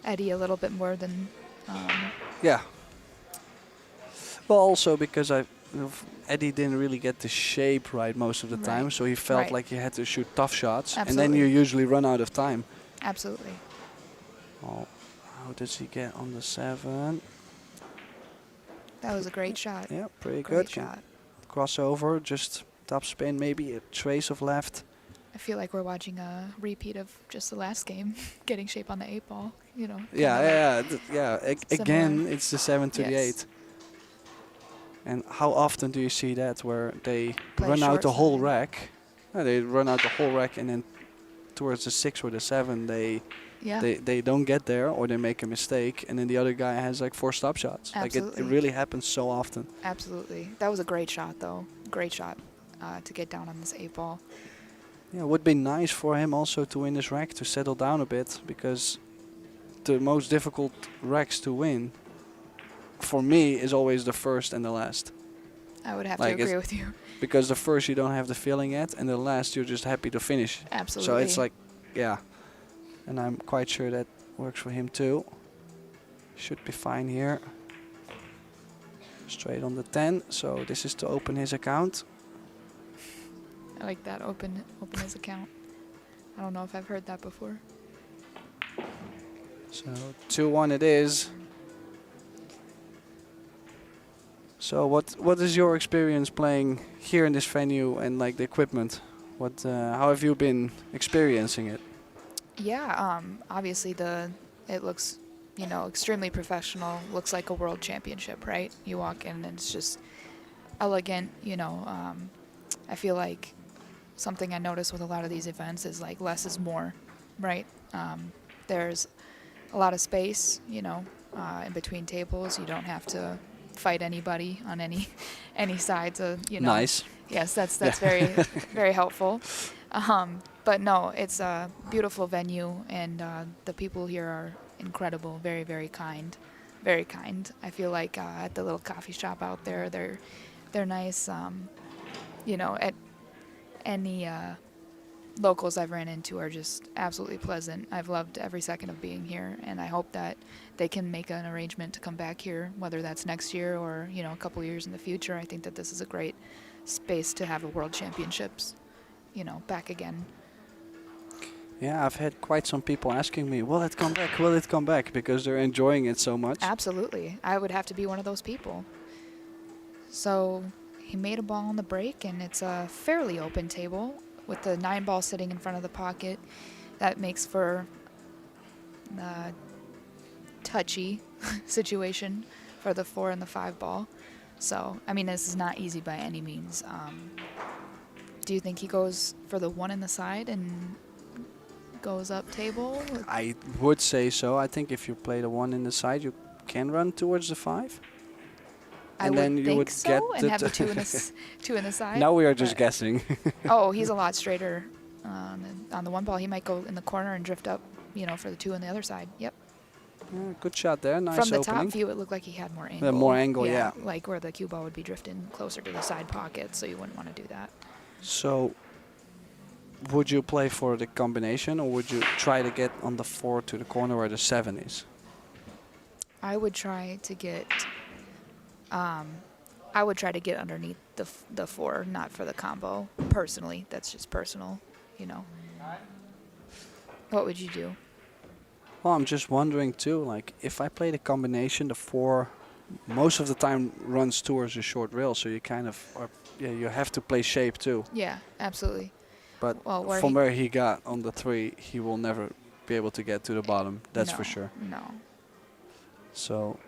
Eddie a little bit more than... Yeah. Well, also because Eddie didn't really get the shape right most of the time, Right. so he felt Right. like he had to shoot tough shots, and then Absolutely. you usually run out of time. Absolutely. Oh, how does he get on the 7? That was a great shot. Yeah, pretty Great good. shot. Crossover, just top spin, maybe a trace of left. I feel like we're watching a repeat of just the last game, getting shape on the 8-ball, you know. Again, Similar. it's the 7 to the Yes. 8. And how often do you see that where they Play run out short the whole side. rack? They run out the whole rack, and then towards the 6 or the 7, Yeah. they don't get there, or they make a mistake, and then the other guy has like 4 stop shots. Like it Absolutely. really happens so often. Absolutely. That was a great shot, though. Great shot to get down on this 8-ball. Yeah, it would be nice for him also to win this rack, to settle down a bit, because the most difficult racks to win for me is always the first and the last. I would have Like to agree it's- with you. Because the first you don't have the feeling yet, and the last you're just happy to finish. Absolutely. So it's like, yeah. And I'm quite sure that works for him too. Should be fine here. Straight on the 10, so this is to open his account. I like that. Open his account. I don't know if I've heard that before. So 2-1 it is. So what is your experience playing here in this venue and like the equipment? How have you been experiencing it? Yeah, obviously it looks, extremely professional. Looks like a world championship, right? You walk in and it's just elegant. You know, I feel like something I notice with a lot of these events is like less is more, right? There's a lot of space, you know, in between tables. You don't have to fight anybody on any sides of, you know. Nice. Yes, that's very very helpful. But no, it's a beautiful venue, and the people here are incredible. Very very kind, very kind. I feel like at the little coffee shop out there, they're nice. You know, at any locals I've ran into are just absolutely pleasant. I've loved every second of being here, and I hope that they can make an arrangement to come back here, whether that's next year or, you know, a couple years in the future. I think that this is a great space to have a World Championships, you know, back again. Yeah, I've had quite some people asking me, will it come back? Will it come back? Because they're enjoying it so much. Absolutely. I would have to be one of those people. So he made a ball on the break, and it's a fairly open table with the 9 ball sitting in front of the pocket. That makes for a touchy situation for the 4 and the 5 ball. So, I mean, this is not easy by any means. Do you think he goes for the 1 in the side and goes up table? I would say so. I think if you play the 1 in the side, you can run towards the 5. I And would then you think would so, get and the have the 2 in the, 2 in the side. Now we are just but- guessing. Oh, he's a lot straighter on the 1 ball. He might go in the corner and drift up, you know, for the 2 on the other side. Yep. Yeah, good shot there. Nice From the opening. top view, it looked like he had more angle. More angle, yeah. Like where the cue ball would be drifting closer to the side pocket, so you wouldn't want to do that. So, would you play for the combination, or would you try to get on the 4 to the corner where the 7 is? I would try to get underneath the 4, not for the combo. Personally, that's just personal, you know. What would you do? Well, I'm just wondering too, like, if I play the combination, the 4 most of the time runs towards a short rail, so you kind of are, yeah, you have to play shape too. Yeah, absolutely. But Well, where he got on the 3, he will never be able to get to the bottom, that's for sure. No. So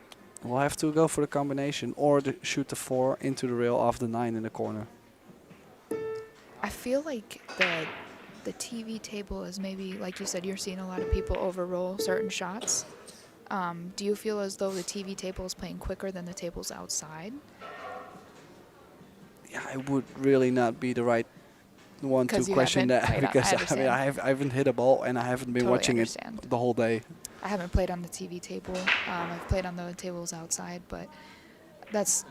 we'll have to go for the combination, or shoot the 4 into the rail off the 9 in the corner. I feel like the TV table is maybe, like you said, you're seeing a lot of people overroll certain shots. Do you feel as though the TV table is playing quicker than the tables outside? Yeah, I would really not be the right one to 'Cause you question haven't that played on- because I I mean understand. I haven't hit a ball and I haven't been Totally watching understand. it the whole day. I haven't played on the TV table. I've played on the tables outside, but that's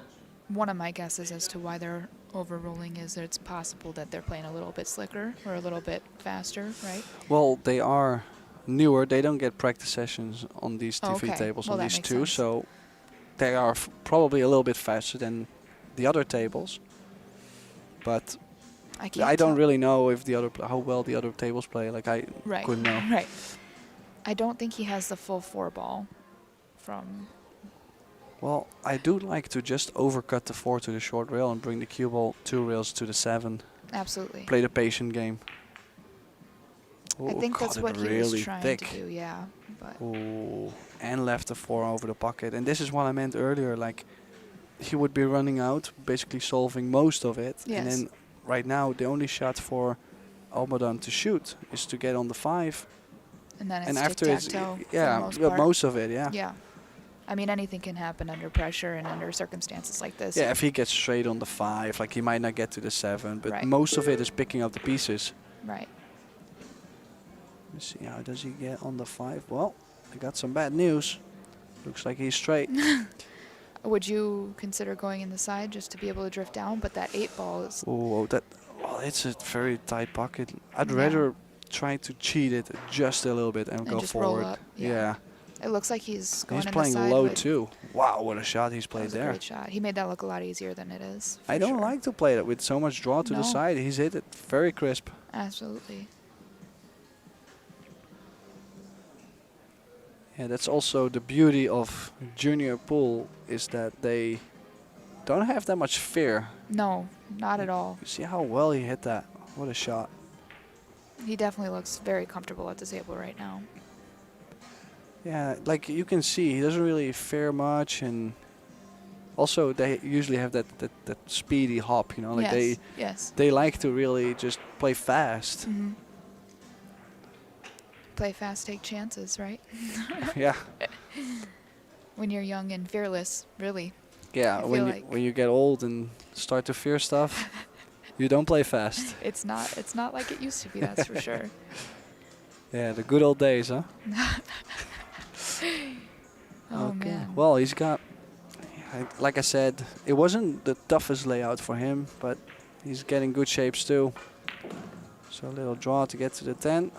one of my guesses as to why they're overrolling is that it's possible that they're playing a little bit slicker or a little bit faster, right? Well, they are newer. They don't get practice sessions on these TV Okay. tables, Well, on that these makes 2, sense. so they are probably a little bit faster than the other tables. But I can't I don't tell. really know if how well the other tables play. Like I Right. couldn't know. Right. I don't think he has the full 4 ball from. Well, I do like to just overcut the 4 to the short rail and bring the cue ball 2 rails to the 7. Absolutely. Play the patient game. I Ooh, think caught that's it what he really was trying thick. to do, yeah. But Ooh, and left the 4 over the pocket. And this is what I meant earlier. Like, he would be running out, basically solving most of it. Yes. And then right now, the only shot for Almadan to shoot is to get on the 5. and then it's And after it's, tic-tac-toe for the yeah, most yeah, part. most of it, yeah. Yeah. I mean, anything can happen under pressure and under circumstances like this. Yeah, if he gets straight on the 5, like he might not get to the 7, but Right. most of it is picking up the pieces. Right. Let's see, how does he get on the 5? Well, I got some bad news. Looks like he's straight. Would you consider going in the side just to be able to drift down? But that 8 ball is. Oh, well, it's a very tight pocket. I'd Yeah. rather try to cheat it just a little bit and go just roll forward. up, Yeah. yeah. It looks like he's going He's in playing the side. low but too. Wow, what a shot he's that played was a there. great shot. He made that look a lot easier than it is. I for don't sure. like to play that with so much draw to the No. side. He's hit it very crisp. Absolutely. Yeah, that's also the beauty of junior pool is that they don't have that much fear. No, not at all. You see how well he hit that. What a shot. He definitely looks very comfortable at the table right now. Yeah, like you can see, he doesn't really fear much, and Also, they usually have that speedy hop, you know, like yes. they like to really just play fast. Hmm. Play fast, take chances, right? Yeah, When you're young and fearless, really. yeah. I When feel you like- when you get old and start to fear stuff, you don't play fast. It's not like it used to be, that's for sure. Yeah, the good old days, huh? Oh man. Well, he's got, like I said, it wasn't the toughest layout for him, but he's getting good shapes too. So a little draw to get to the 10.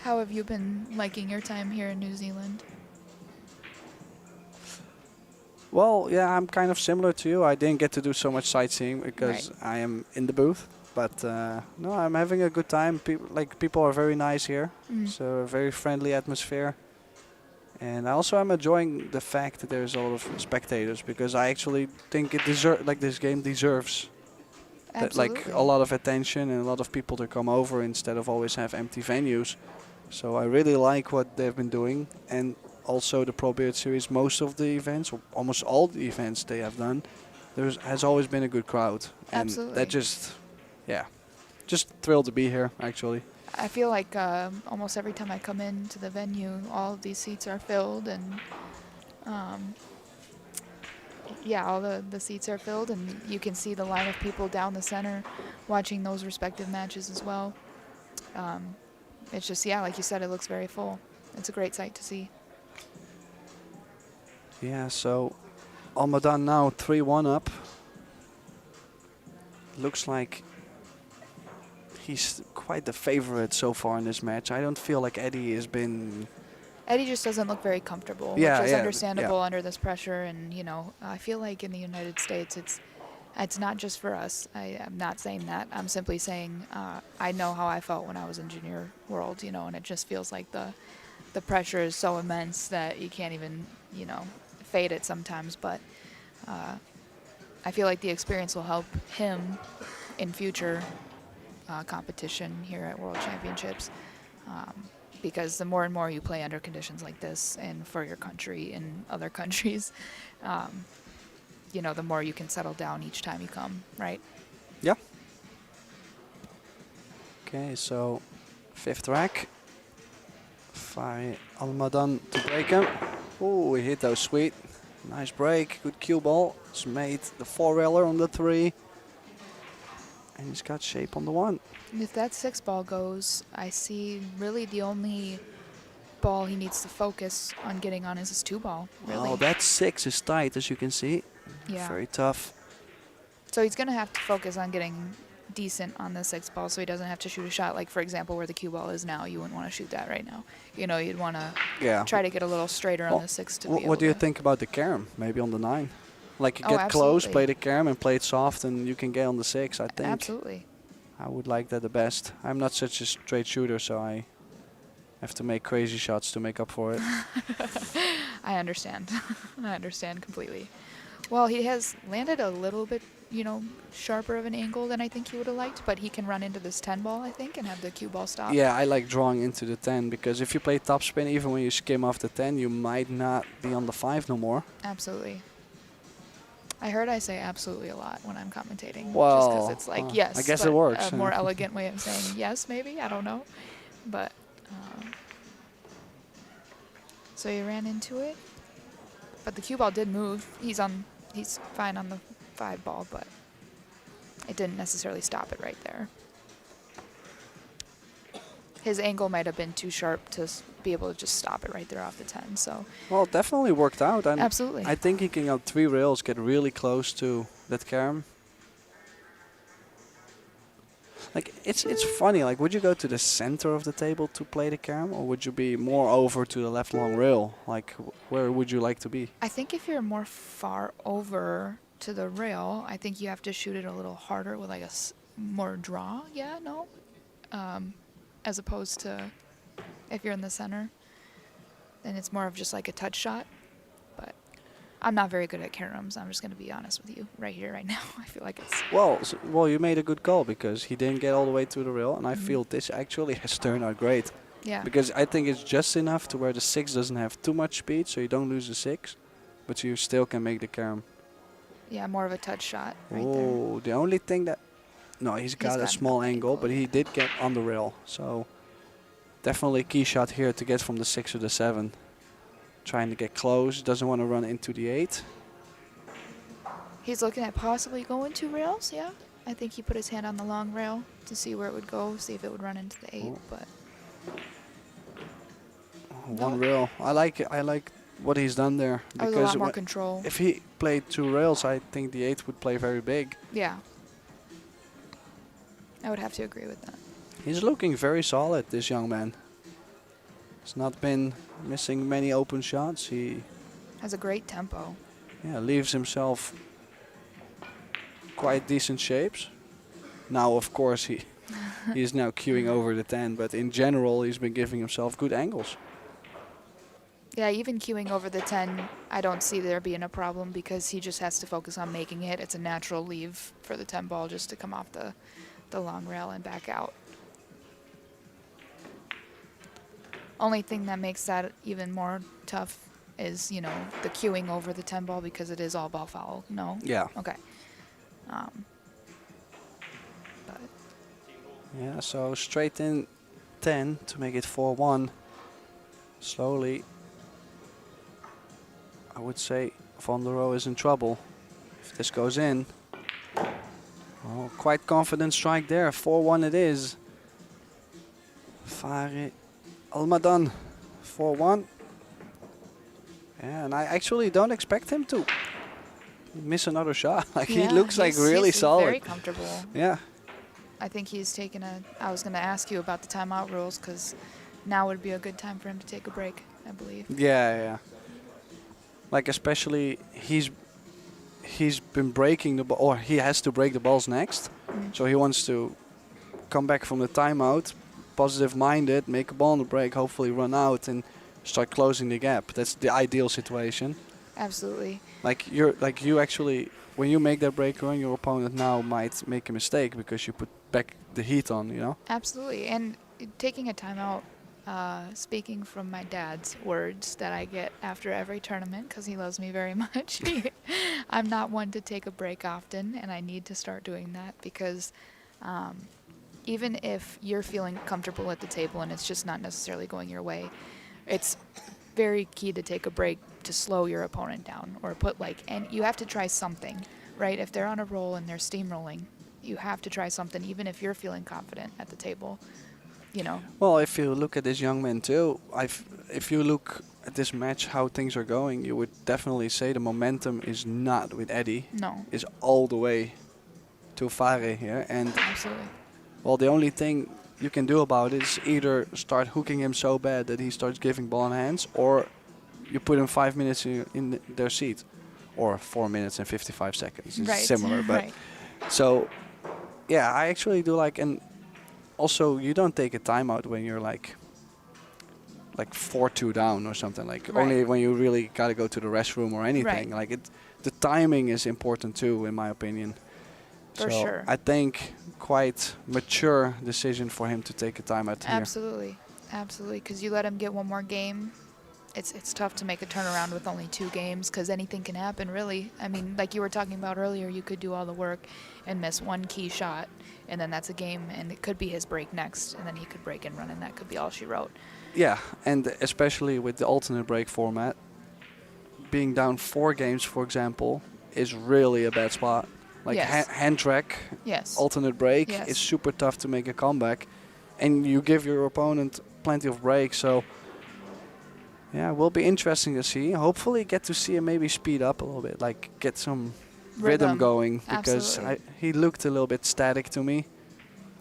How have you been liking your time here in New Zealand? Well, yeah, I'm kind of similar to you. I didn't get to do so much sightseeing because I am in the booth. But no, I'm having a good time. People are very nice here. Mm. So a very friendly atmosphere. And also I'm enjoying the fact that there's a lot of spectators because I actually think this game deserves Absolutely. a lot of attention and a lot of people to come over instead of always have empty venues. So I really like what they've been doing, and also the Pro Beard Series, most of the events, or almost all the events they have done, there has always been a good crowd. And Absolutely. that just thrilled to be here, actually. I feel like almost every time I come into the venue, all of these seats are filled, and all the seats are filled, and you can see the line of people down the center watching those respective matches as well. It's just, like you said, it looks very full. It's a great sight to see. Yeah, so Almadan now 3-1 up. Looks like he's quite the favorite so far in this match. I don't feel like Eddie has been... Eddie just doesn't look very comfortable, Yeah, which is yeah, understandable yeah. under this pressure. And, I feel like in the United States, it's not just for us. I'm not saying that. I'm simply saying I know how I felt when I was in junior world, and it just feels like the pressure is so immense that you can't even, fade it sometimes. But I feel like the experience will help him in future competition here at World Championships. Because the more and more you play under conditions like this and for your country and other countries, the more you can settle down each time you come, right? Yeah. Okay, so 5th rack. Almadan to break him. Oh, he hit those sweet. Nice break, good cue ball. It's made the 4-railer on the 3. And he's got shape on the 1. If that 6 ball goes, I see really the only ball he needs to focus on getting on is his 2 ball, really. Oh, that 6 is tight, as you can see. Yeah. Very tough. So he's going to have to focus on getting decent on the 6 ball so he doesn't have to shoot a shot. Like, for example, where the cue ball is now, you wouldn't want to shoot that right now. You'd want to try to get a little straighter on the 6 to be able What do you to- think about the carom? Maybe on the 9? Like, you Oh, get close, absolutely. play the carom and play it soft, and you can get on the 6, I think. Absolutely. I would like that the best. I'm not such a straight shooter, so I have to make crazy shots to make up for it. I understand. I understand completely. Well, he has landed a little bit, sharper of an angle than I think he would have liked, but he can run into this 10 ball, I think, and have the cue ball stop. Yeah, I like drawing into the 10, because if you play topspin, even when you skim off the 10, you might not be on the 5 no more. Absolutely. I heard I say absolutely a lot when I'm commentating. Well, just because it's like, yes. I guess but it works. A more elegant way of saying yes, maybe. I don't know. But, so he ran into it. But the cue ball did move. He's fine on the 5 ball, but it didn't necessarily stop it right there. His angle might have been too sharp to be able to just stop it right there off the 10. So Well, it definitely worked out. And absolutely. I think he can, on 3 rails, get really close to that carom. Like, it's funny. Like, would you go to the center of the table to play the carom, or would you be more over to the left long rail? Like, where would you like to be? I think if you're more far over to the rail, I think you have to shoot it a little harder with like more draw. Yeah, no? As opposed to if you're in the center, then it's more of just like a touch shot. But I'm not very good at caroms. I'm just going to be honest with you right here, right now. I feel like it's... Well, you made a good call because he didn't get all the way to the rail, and I feel this actually has turned out great. Yeah. Because I think it's just enough to where the 6 doesn't have too much speed, so you don't lose the 6, but you still can make the carom. Yeah, more of a touch shot right Oh, the only thing that... No, he's got a got small an angle, but yeah. he did get on the rail. So definitely key shot here to get from the 6 to the 7. Trying to get close, doesn't want to run into the 8. He's looking at possibly going 2 rails, yeah. I think he put his hand on the long rail to see where it would go, see if it would run into the 8, Oh. but One rail. I like it. I like what he's done there. that was a lot more control. if he played 2 rails, I think the 8 would play very big. Yeah. I would have to agree with that. He's looking very solid, this young man. He's not been missing many open shots. He Has a great tempo. leaves himself quite decent shapes. Now, of course, he is now queuing over the 10, but in general, he's been giving himself good angles. Yeah, even queuing over the 10, I don't see there being a problem because he just has to focus on making it. It's a natural leave for the 10 ball just to come off the long rail and back out. Only thing that makes that even more tough is, you know, the queuing over the 10 ball because it is all ball foul. No? Yeah. Okay. But Yeah, so straight in 10 to make it 4-1. Slowly, I would say Van der Rohe is in trouble if this goes in. Oh, quite confident strike there. 4-1 it is. Fari Almadan, 4-1. Yeah, and I actually don't expect him to miss another shot. Like he yeah, looks like really he's solid. very comfortable. Yeah. I think he's taken a... I was going to ask you about the timeout rules because now would be a good time for him to take a break, I believe. Yeah. Like especially he's been breaking the ball, or he has to break the balls next. So he wants to come back from the timeout, positive-minded, make a ball on the break, hopefully run out and start closing the gap. That's the ideal situation. Absolutely. Like you actually, when you make that break run, your opponent now might make a mistake because you put back the heat on, you know? Absolutely. And taking a timeout, speaking from my dad's words that I get after every tournament because he loves me very much, I'm not one to take a break often, and I need to start doing that because even if you're feeling comfortable at the table and it's just not necessarily going your way, it's very key to take a break to slow your opponent down or and you have to try something, right? If they're on a roll and they're steamrolling, you have to try something even if you're feeling confident at the table, you know. Well, if you look at this young man too, if you look at this match, how things are going, you would definitely say the momentum is not with Eddie. No. Is all the way to Fare here. And Absolutely. well, the only thing you can do about it is either start hooking him so bad that he starts giving ball in hands, or you put him 5 minutes in their seat, or 4 minutes and 55 seconds. It's Right. similar, but Right. so yeah, I actually do like, and also you don't take a timeout when you're like 4-2 down or something, like Right. only when you really gotta go to the restroom or anything. Right. Like the timing is important too, in my opinion. For so sure. I think quite mature decision for him to take a timeout here. Absolutely. Absolutely. Because you let him get one more game, it's tough to make a turnaround with only 2 games because anything can happen, really. I mean, like you were talking about earlier, you could do all the work and miss one key shot, and then that's a game, and it could be his break next, and then he could break and run, and that could be all she wrote. Yeah, and especially with the alternate break format, being down 4 games, for example, is really a bad spot. Like Yes. hand track, Yes. alternate break Yes. is super tough to make a comeback, and you give your opponent plenty of breaks. So yeah, it will be interesting to see. Hopefully get to see him maybe speed up a little bit, like get some rhythm going, because Absolutely. he looked a little bit static to me.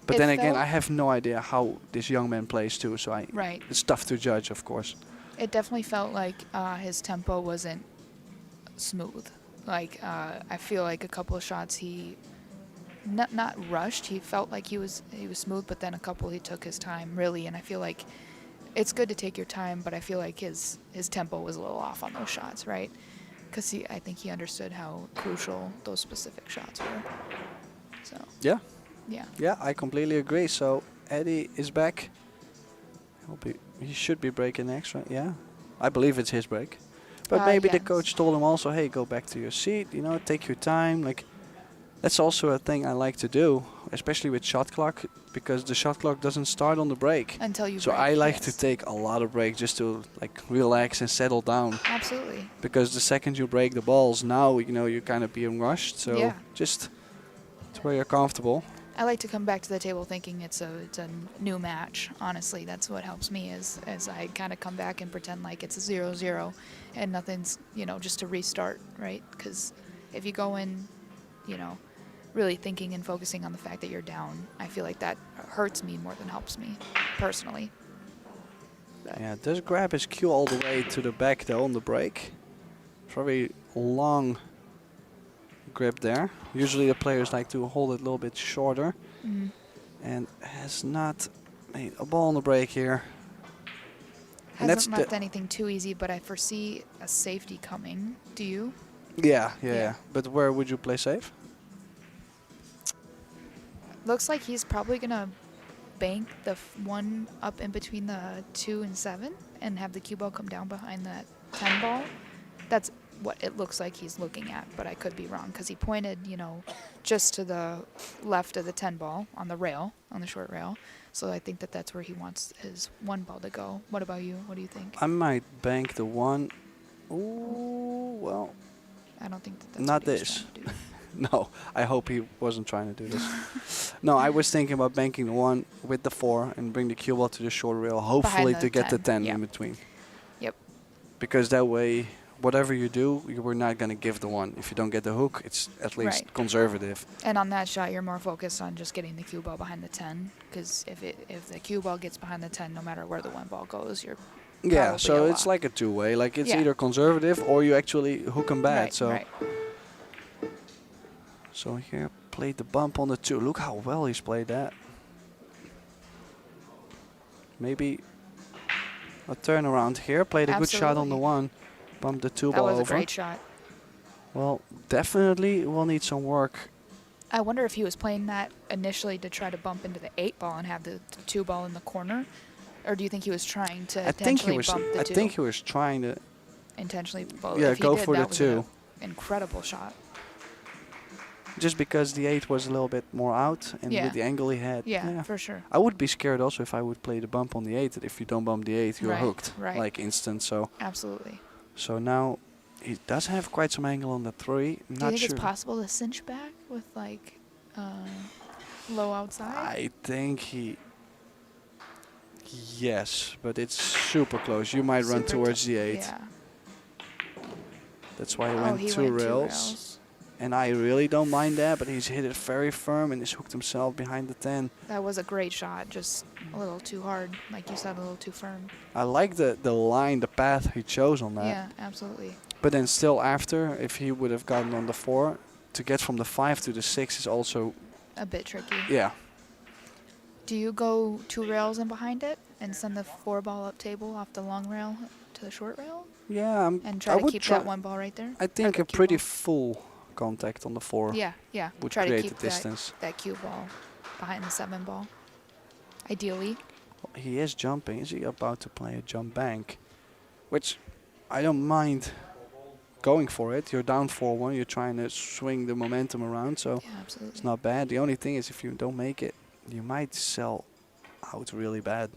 But It then again, felt- I have no idea how this young man plays too, so Right. it's tough to judge, of course. It definitely felt like his tempo wasn't smooth. Like I feel like a couple of shots he not rushed. He felt like he was smooth, but then a couple he took his time really. And I feel like it's good to take your time, but I feel like his tempo was a little off on those shots, right? Because I think he understood how crucial those specific shots were. So Yeah. yeah. Yeah, I completely agree. So Eddie is back. He should be breaking next, right? Yeah, I believe it's his break. But maybe the yes. coach told him also, hey, go back to your seat. You know, take your time. Like, that's also a thing I like to do, especially with shot clock, because the shot clock doesn't start on the break. Until you So break, I like yes. to take a lot of breaks just to like relax and settle down. Absolutely. Because the second you break the balls, now you know you're kind of being rushed. So Yeah. just to where you're comfortable. I like to come back to the table thinking it's a new match. Honestly, that's what helps me is as I kind of come back and pretend like it's a 0-0 and nothing's, you know, just to restart, right? Because if you go in, you know, really thinking and focusing on the fact that you're down, I feel like that hurts me more than helps me personally. Yeah, does grab his cue all the way to the back though on the break. Very long grip there. Usually the players like to hold it a little bit shorter. Mm. And has not made a ball on the break here. And Hasn't left anything too easy, but I foresee a safety coming. Do you? Yeah. But where would you play safe? Looks like he's probably going to bank the one up in between the 2 and 7 and have the cue ball come down behind that 10 ball. That's what it looks like he's looking at, but I could be wrong because he pointed, you know, just to the left of the 10 ball on the rail, on the short rail. So I think that that's where he wants his 1 ball to go. What about you? What do you think? I might bank the 1. Ooh, well, I don't think that that's not what he was this. trying to do. No, I hope he wasn't trying to do this. No, I was thinking about banking the 1 with the 4 and bring the cue ball to the short rail, hopefully the to get the 10, 10 yeah. in between. Yep. Because that way, whatever you do, you were not going to give the 1. If you don't get the hook, it's at least Right. conservative. And on that shot, you're more focused on just getting the cue ball behind the 10, because if the cue ball gets behind the 10, no matter where the 1 ball goes, you're Yeah, probably so a it's lock. like a two-way. Like it's Yeah. either conservative or you actually hook them bad. right, So right. so here played the bump on the 2. Look how well he's played that. Maybe a turnaround here. Played a good shot on the Absolutely. 1. Bumped the 2 That ball was over. a great shot. Well, definitely will need some work. I wonder if he was playing that initially to try to bump into the 8 ball and have the 2 ball in the corner, or do you think he was trying to I think he intentionally was. bump the 2? I think he was trying to. Intentionally. Well, Yeah, if he go did, for the that was 2. an incredible shot. Just because the 8 was a little bit more out and Yeah. with the angle he had. Yeah, for sure. I would be scared also if I would play the bump on the 8. That if you don't bump the 8, you're Right, hooked. right. Like instant. Absolutely. So now he does have quite some angle on the 3. I'm Do you not think sure. it's possible to cinch back with like low outside? I think he. Yes, but it's super close. You might run Super towards t- the 8. Yeah. That's why he Oh, went he 2 went 2 rails. And I really don't mind that, but he's hit it very firm and he's hooked himself behind the 10. That was a great shot, just a little too hard, like you said, a little too firm. I like the line, the path he chose on that. Yeah, absolutely. But then still after, if he would have gotten on the 4, to get from the 5 to the 6 is also, A bit tricky. yeah. Do you go 2 rails in behind it and send the 4 ball up table off the long rail to the short rail Yeah, and I try to would keep try. that 1 ball right there? I think the a cue pretty ball. full contact on the 4 Yeah, yeah. would Try to create keep the distance. that cue ball behind the 7 ball. Ideally. He is jumping. Is he about to play a jump bank? Which I don't mind going for it. You're down 4-1. You're trying to swing the momentum around, so Yeah, absolutely. it's not bad. The only thing is if you don't make it, you might sell out really bad.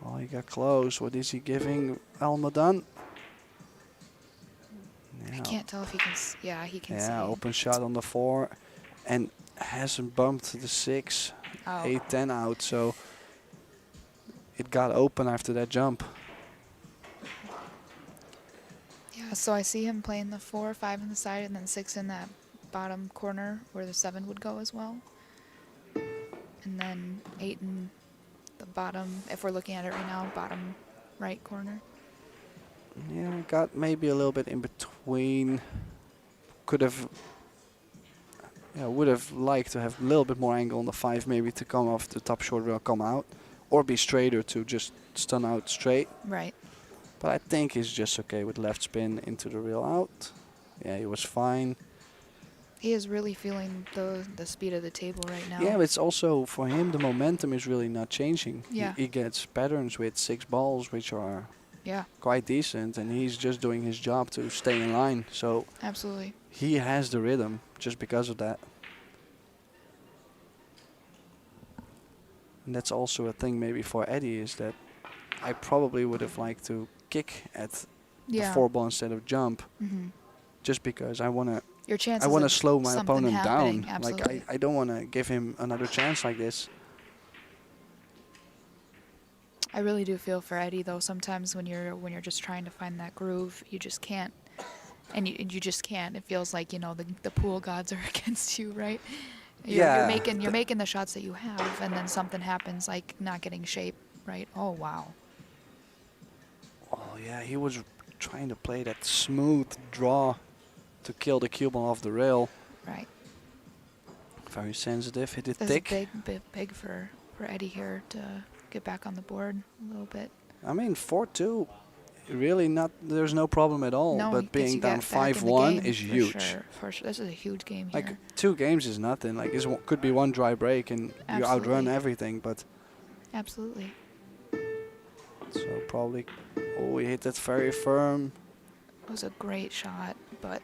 Oh, he got close. What is he giving Almadan? I can't tell if he can. Yeah, he can see. Yeah, open shot on the 4 and hasn't bumped the 6, Oh. 8, 10 out, so it got open after that jump. Yeah, so I see him playing the 4, 5 on the side, and then 6 in that bottom corner where the 7 would go as well. And then 8 in the bottom, if we're looking at it right now, bottom right corner. Yeah, got maybe a little bit in between. Could have, yeah, would have liked to have a little bit more angle on the 5, maybe to come off the top short rail, come out, or be straighter to just stun out straight. Right. But I think he's just okay with left spin into the rail out. Yeah, he was fine. He is really feeling the speed of the table right now. Yeah, but it's also for him the momentum is really not changing. Yeah. He gets patterns with 6 balls, which are Yeah, quite decent, and he's just doing his job to stay in line. So absolutely. he has the rhythm just because of that. And that's also a thing maybe for Eddie is that I probably would have liked to kick at the Yeah. 4 ball instead of jump, Mm-hmm. just because I wanna Your chances. I wanna of slow my something opponent happening, down. Absolutely. Like I don't wanna give him another chance like this. I really do feel for Eddie though. Sometimes when you're just trying to find that groove, you just can't, and you just can't. It feels like the pool gods are against you, right? Yeah, You're making the shots that you have, and then something happens like not getting shape, right? Oh wow. Oh yeah, he was trying to play that smooth draw to kill the cue ball off the rail. Right. Very sensitive, hit it This thick. is big for Eddie here to get back on the board a little bit. I mean, 4-2, really not. There's no problem at all. No, But it gets being you down back in the 5-1 game, is for huge. Sure, for sure. This is a huge game here. Like 2 games is nothing. Like it could be one dry break and you outrun Absolutely. everything. But Absolutely. so probably, oh, he hit that very firm. It was a great shot, but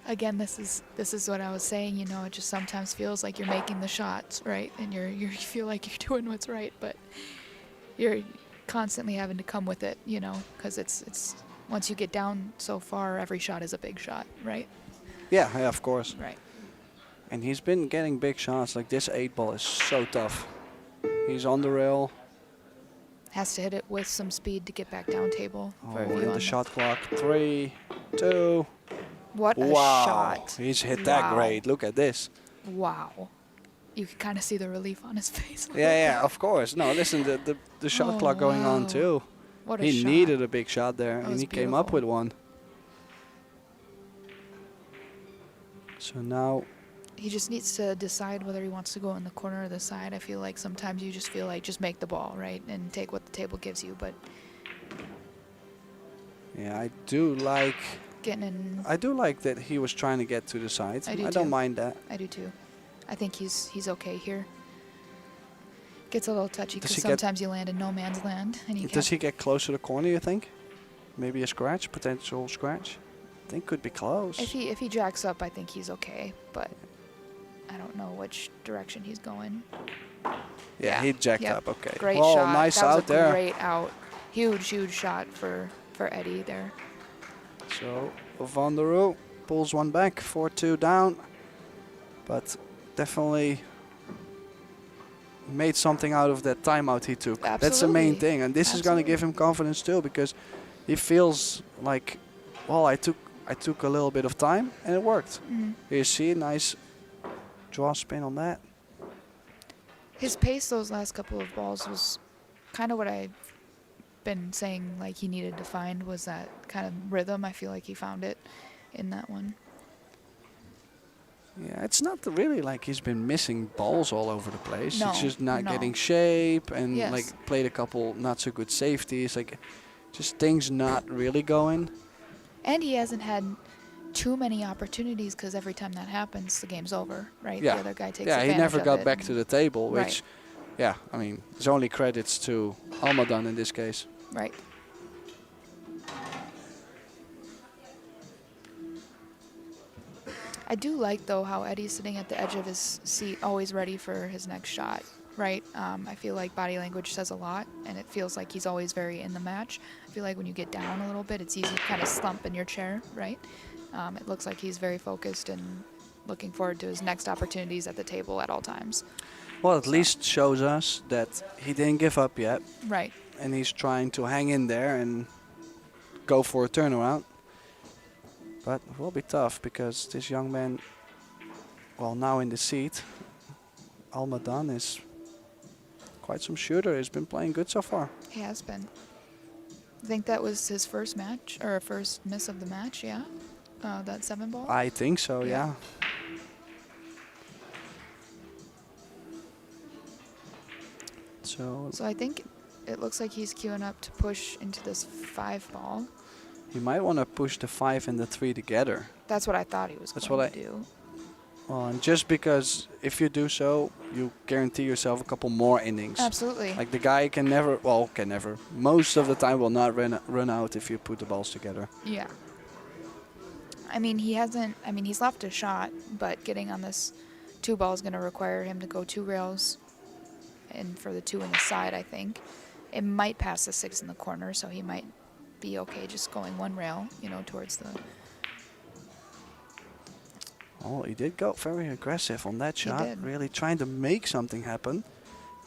again, this is what I was saying. It just sometimes feels like you're making the shots, right? And you feel like you're doing what's right, but you're constantly having to come with it, because it's once you get down so far, every shot is a big shot, right? Yeah, of course. Right. And he's been getting big shots. Like this 8 ball is so tough. He's on the rail. Has to hit it with some speed to get back down table. Oh, for a view and on the shot clock. 3, 2. What a Wow, shot! he's hit that Wow. great. Look at this. Wow. You can kind of see the relief on his face. Yeah, of course. No, listen, the shot Oh, clock going on wow. too. What a He shot. needed a big shot there, That and was he came up with beautiful. one. So now, He just needs to decide whether he wants to go in the corner or the side. I feel like sometimes you just feel like just make the ball, right? And take what the table gives you. But yeah, I do like getting in, that he was trying to get to the side. I do don't too. mind that. I do too. I think he's okay here. Gets a little touchy Does because he get- sometimes you land in no man's land. And you Does can't. he get close to the corner, you think? Maybe a scratch, potential scratch? I think could be close. If he jacks up, I think he's okay. But I don't know which direction he's going. Yeah, he jacked Yep. up, okay. Great oh, shot. nice that was out a there. Great out. Huge shot for Eddie there. So Van der Rohe pulls one back, 4-2 down, but definitely made something out of that timeout he took. That's the main Absolutely. thing, and this is going to give him confidence too, because he feels like, well, I took a little bit of time and it worked. Mhm. Here you see, nice draw spin on that. His pace those last couple of balls was kind of what I've been saying like he needed to find, was that kind of rhythm. I feel like he found it in that one. Yeah, it's not really like he's been missing balls all over the place. No, He's just not no. getting shape and Yes. like played a couple not so good safeties. Like just things not really going. And he hasn't had too many opportunities because every time that happens, the game's over, right? Yeah. The other guy takes Yeah, he advantage never of got it back and- to the table, which, Right. yeah, I mean, there's only credits to Almadan in this case. Right. I do like, though, how Eddie's sitting at the edge of his seat, always ready for his next shot, right? I feel like body language says a lot, and it feels like he's always very in the match. I feel like when you get down a little bit, it's easy to kind of slump in your chair, right? It looks like he's very focused and looking forward to his next opportunities at the table at all times. Well, at least shows us that he didn't give up yet, Right. and he's trying to hang in there and go for a turnaround. But it will be tough because this young man, well, now in the seat, Almadan is quite some shooter. He's been playing good so far. He has been. I think that was his first match, or first miss of the match, yeah? That 7-ball? I think so, yeah. So So I think it looks like he's queuing up to push into this 5-ball. He might want to push the 5 and the 3 together. That's what I thought he was That's going what to do. Well, and just because if you do so, you guarantee yourself a couple more innings. Absolutely. Like the guy can never, well, can never, most of the time will not run out if you put the balls together. Yeah. I mean, he's left a shot, but getting on this 2 ball is going to require him to go 2 rails. And for the 2 in the side, I think. It might pass the 6 in the corner, so he might be okay just going 1 rail, you know, towards the... Oh, he did go very aggressive on that shot. did. Really trying to make something happen.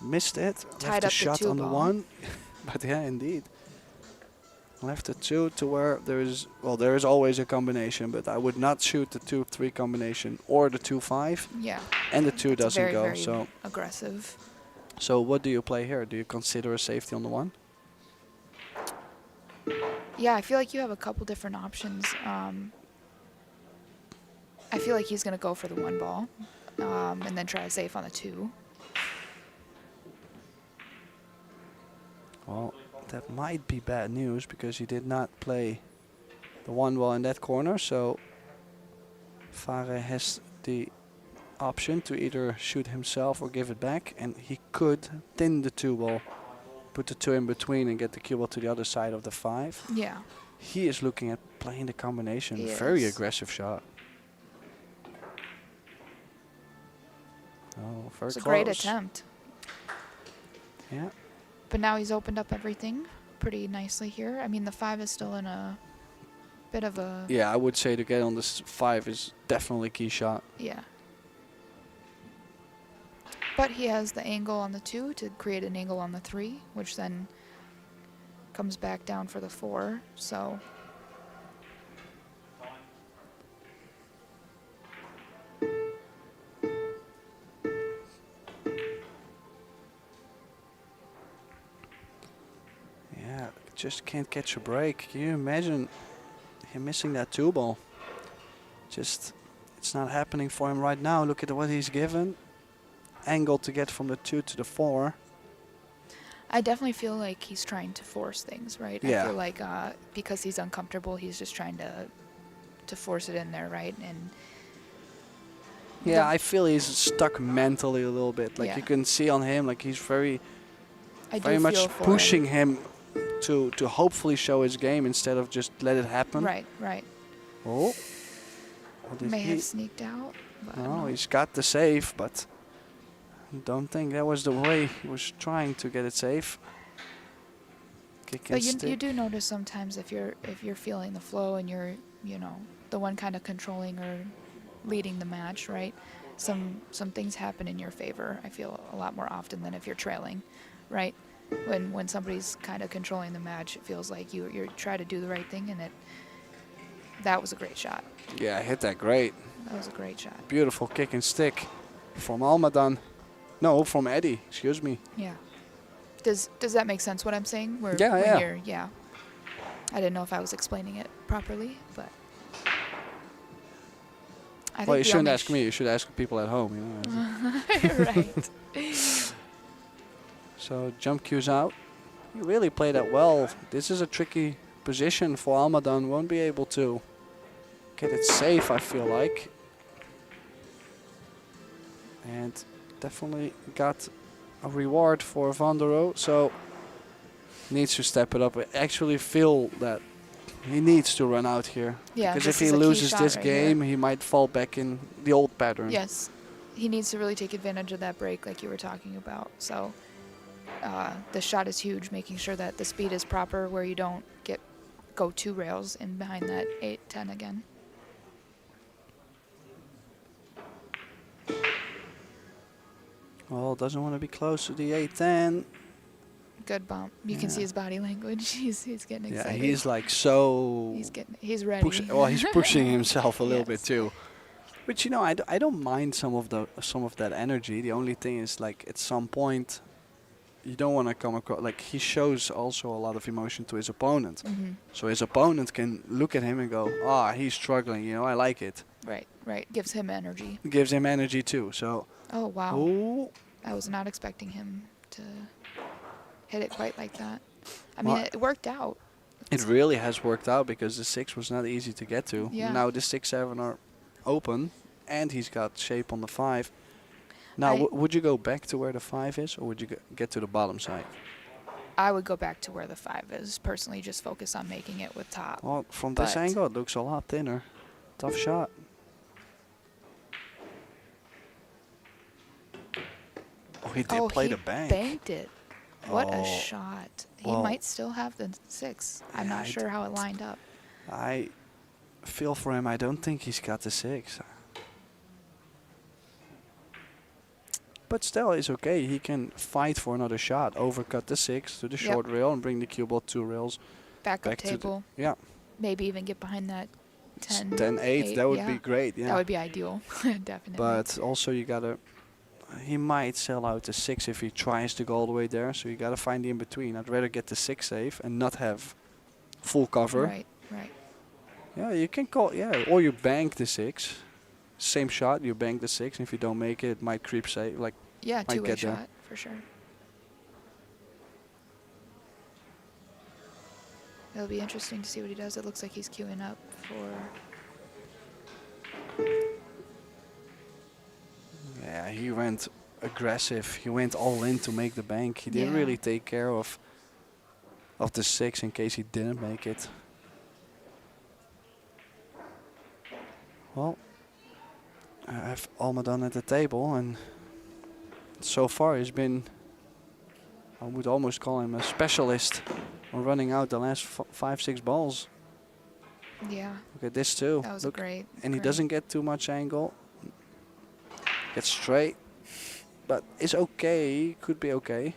Missed it. Tied Left the up the shot 2 on the ball. 1. But yeah, indeed. Left the 2 to where there is, well, there is always a combination, but I would not shoot the 2-3 combination or the 2-5. Yeah. And the 2 That's doesn't very, go. very So, aggressive. so what do you play here? Do you consider a safety on the 1? Yeah, I feel like you have a couple different options. I feel like he's going to go for the 1 ball and then try to safe on the 2. Well, that might be bad news because he did not play the 1 ball in that corner. So Fare has the option to either shoot himself or give it back. And he could thin the 2 ball, put the 2 in between and get the cue ball to the other side of the 5. Yeah. He is looking at playing the combination. He Very is. aggressive shot. Oh, very It's a close. great attempt. Yeah. But now he's opened up everything pretty nicely here. I mean, the 5 is still in a bit of a... Yeah, I would say to get on this 5 is definitely key shot. Yeah. But he has the angle on the 2 to create an angle on the 3, which then comes back down for the 4. So... Yeah, just can't catch a break. Can you imagine him missing that 2 ball? Just, it's not happening for him right now. Look at what he's given. Angle to get from the 2 to the 4. I definitely feel like he's trying to force things, right? Yeah. I feel like because he's uncomfortable, he's just trying to force it in there, right? And Yeah, I feel he's stuck mentally a little bit. Like Yeah. you can see on him, like he's very I very do much feel for pushing him to hopefully show his game instead of just let it happen. Right, right. Oh. What did May he? have sneaked out. But I don't No, know. he's got the save, but I don't think that was the way he was trying to get it safe. Kick and But you stick. do notice sometimes if you're feeling the flow and you're the one kind of controlling or leading the match, right? Some things happen in your favor. I feel a lot more often than if you're trailing, right? When somebody's kind of controlling the match, it feels like you're trying to do the right thing, and that was a great shot. Yeah, hit that great. That was a great shot. Beautiful kick and stick from Almadan. No, from Eddie. Excuse me. Yeah. Does that make sense what I'm saying? Yeah, when yeah. Yeah. I didn't know if I was explaining it properly, but I think Well, you the shouldn't only ask me. You should ask people at home. You know. right. So jump cues out. You really played that well. This is a tricky position for Almadan. Won't be able to get it safe, I feel like. And definitely got a reward for Van der Rohe. So needs to step it up. I actually feel that he needs to run out here. Yeah, because this if he is a key loses shot this right game, here. he might fall back in the old pattern. Yes. He needs to really take advantage of that break like you were talking about. So the shot is huge, making sure that the speed is proper where you don't go 2 rails in behind that 8-10 again. Well, doesn't want to be close to the 8-10. Good bump. You can see Yeah. his body language. He's getting Yeah, excited. he's like so... He's ready. He's pushing himself a little bit Yes. too. But you know, I don't mind some of that energy. The only thing is like at some point, you don't want to come across like he shows also a lot of emotion to his opponent. Hmm. So his opponent can look at him and go, he's struggling. You know, I like it. Right. Gives him energy. Gives him energy too. So, Oh, wow. ooh, I was not expecting him to hit it quite like that. I mean, Well, it worked out it really has worked out because the 6 was not easy to get to. Yeah. Now the 6, 7 are open, and he's got shape on the 5. Now, would you go back to where the 5 is, or would you get to the bottom side? I would go back to where the 5 is. Personally, just focus on making it with top. Well, from this But- angle, it looks a lot thinner. Tough shot. Oh, he did play the bank. Banked it. What Oh. a shot. He Well- might still have the 6. I'm Yeah, not sure how it lined up. I feel for him. I don't think he's got the 6. But still, it's okay. He can fight for another shot. Overcut the 6 to the Yep. short rail and bring the cue ball 2 rails Backup back to the... table. Yeah, Maybe even get behind that 10. 10-8. That would yeah. be great. Yeah. That would be ideal. Definitely. But also you gotta, he might sell out the 6 if he tries to go all the way there. So you gotta find the in between. I'd rather get the 6 safe and not have full cover. Right, right. Yeah, you can call, yeah, or you bank the 6. Same shot, you bank the 6, and if you don't make it, it might creep safe. Like, Yeah, might two-way get there. shot for sure. It'll be interesting to see what he does. It looks like he's queuing up for. yeah, he went aggressive. He went all in to make the bank. He didn't Yeah. really take care of the 6 in case he didn't make it. Well, I have Almadan at the table, and so far he's been, I would almost call him a specialist on running out the last 5, 6 balls. Yeah, Look at this too. that was Look, great. and he great. doesn't get too much angle. Gets straight, but it's okay. Could be okay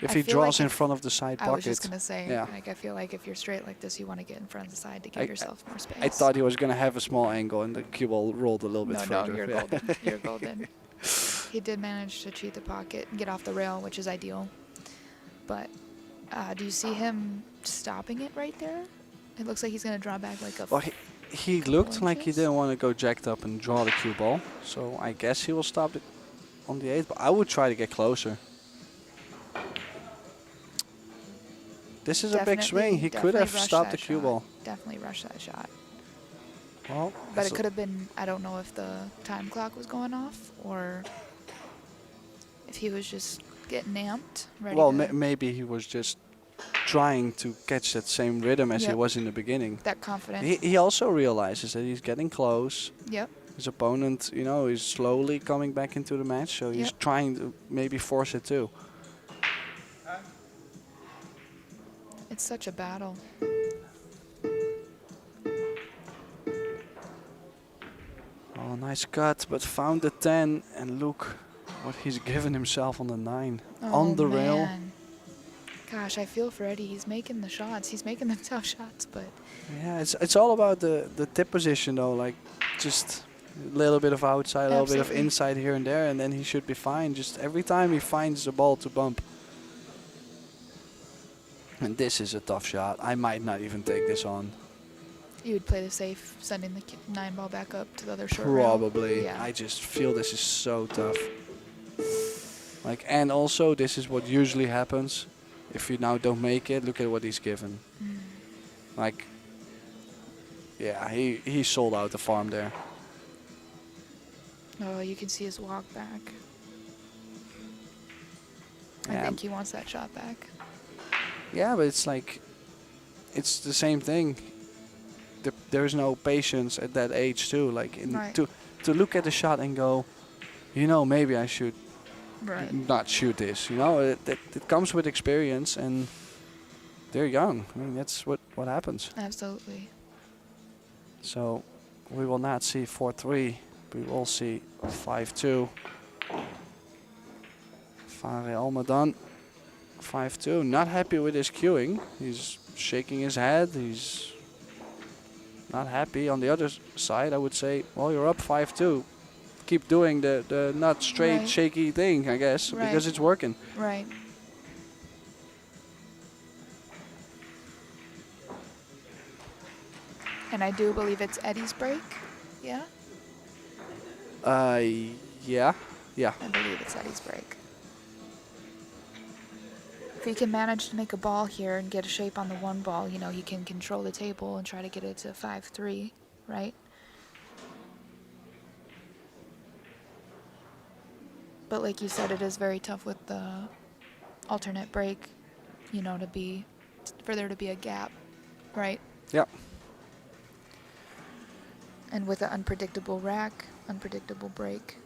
if I he feel draws like in if- front of the side I pocket. was just gonna say, Yeah. like I feel like if you're straight like this, you want to get in front of the side to give yourself more space. I thought he was gonna have a small angle, and the cue ball rolled a little bit No, further. you're Yeah. golden. You're golden. He did manage to cheat the pocket and get off the rail, which is ideal. But do you see him stopping it right there? It looks like he's gonna draw back like a. Well, he looked like he inches? didn't want to go jacked up and draw the cue ball, so I guess he will stop it on the 8. But I would try to get closer. This is a big swing. He could have rushed stopped the that cue shot. ball. Definitely rushed that shot. Well, But that's it could have been, I don't know if the time clock was going off or if he was just getting amped. Ready well, to, maybe he was just trying to catch that same rhythm as he Yep. was in the beginning. that confidence. He also realizes that he's getting close. Yep. His opponent, you know, is slowly coming back into the match, so he's Yep. trying to maybe force it too. It's such a battle. Oh, nice cut, but found the 10, and look what he's given himself on the 9. On the rail. Man. Gosh, I feel for Eddie. He's making the shots. He's making the tough shots, but Yeah, it's all about the tip position though, like just a little bit of outside, a little bit of Absolutely. inside here and there, and then he should be fine. Just every time he finds the ball to bump. And this is a tough shot. I might not even take this on. you would play the safe, sending the 9 ball back up to the other short rail. Probably. Yeah. I just feel this is so tough. Like, and also this is what usually happens. If you now don't make it, look at what he's given. Mm. Like, yeah, he sold out the farm there. Oh, you can see his walk back. I Yeah. think he wants that shot back. Yeah, but it's like, it's the same thing. There's no patience at that age too. Like, Right. to look at the shot and go, you know, maybe I should Right. not shoot this. You know, it comes with experience, and they're young. I mean, that's what happens. Absolutely. So we will not see 4-3. We will see 5-2. Fare Almadan, 5-2. Not happy with his cueing. He's shaking his head. He's not happy. On the other side, I would say, well, you're up 5-2. Keep doing the not straight, Right. shaky thing, I guess, Right. because it's working. Right. And I do believe it's Eddie's break. Yeah? Yeah. I believe it's Eddie's break. If you can manage to make a ball here and get a shape on the one ball, you know, you can control the table and try to get it to 5-3, right? But like you said, it is very tough with the alternate break, you know, for there to be a gap, right? Yeah. And with an unpredictable rack, unpredictable break.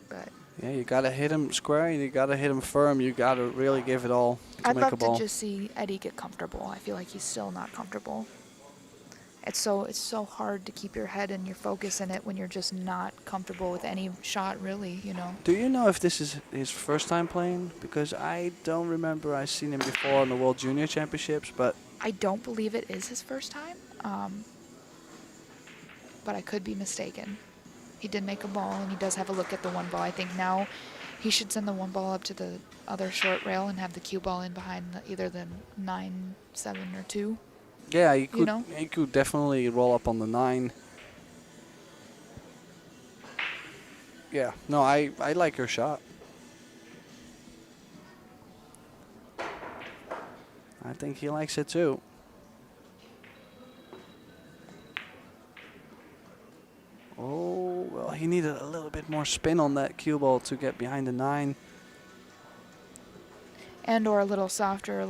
But Yeah, you gotta hit him square. You gotta hit him firm. You gotta really give it all to I'd make a love ball. to just see Eddie get comfortable. I feel like he's still not comfortable. It's so hard to keep your head and your focus in it when you're just not comfortable with any shot, really, you know. Do you know if this is his first time playing? Because I don't remember I seen him before on the World Junior Championships, but I don't believe it is his first time, but I could be mistaken. He did make a ball, and he does have a look at the one ball. I think now he should send the one ball up to the other short rail and have the cue ball in behind either the 9, 7, or 2. yeah, he could, You know? he could definitely roll up on the 9. Yeah, no, I like your shot. I think he likes it too. Oh, well, he needed a little bit more spin on that cue ball to get behind the 9. And or a little softer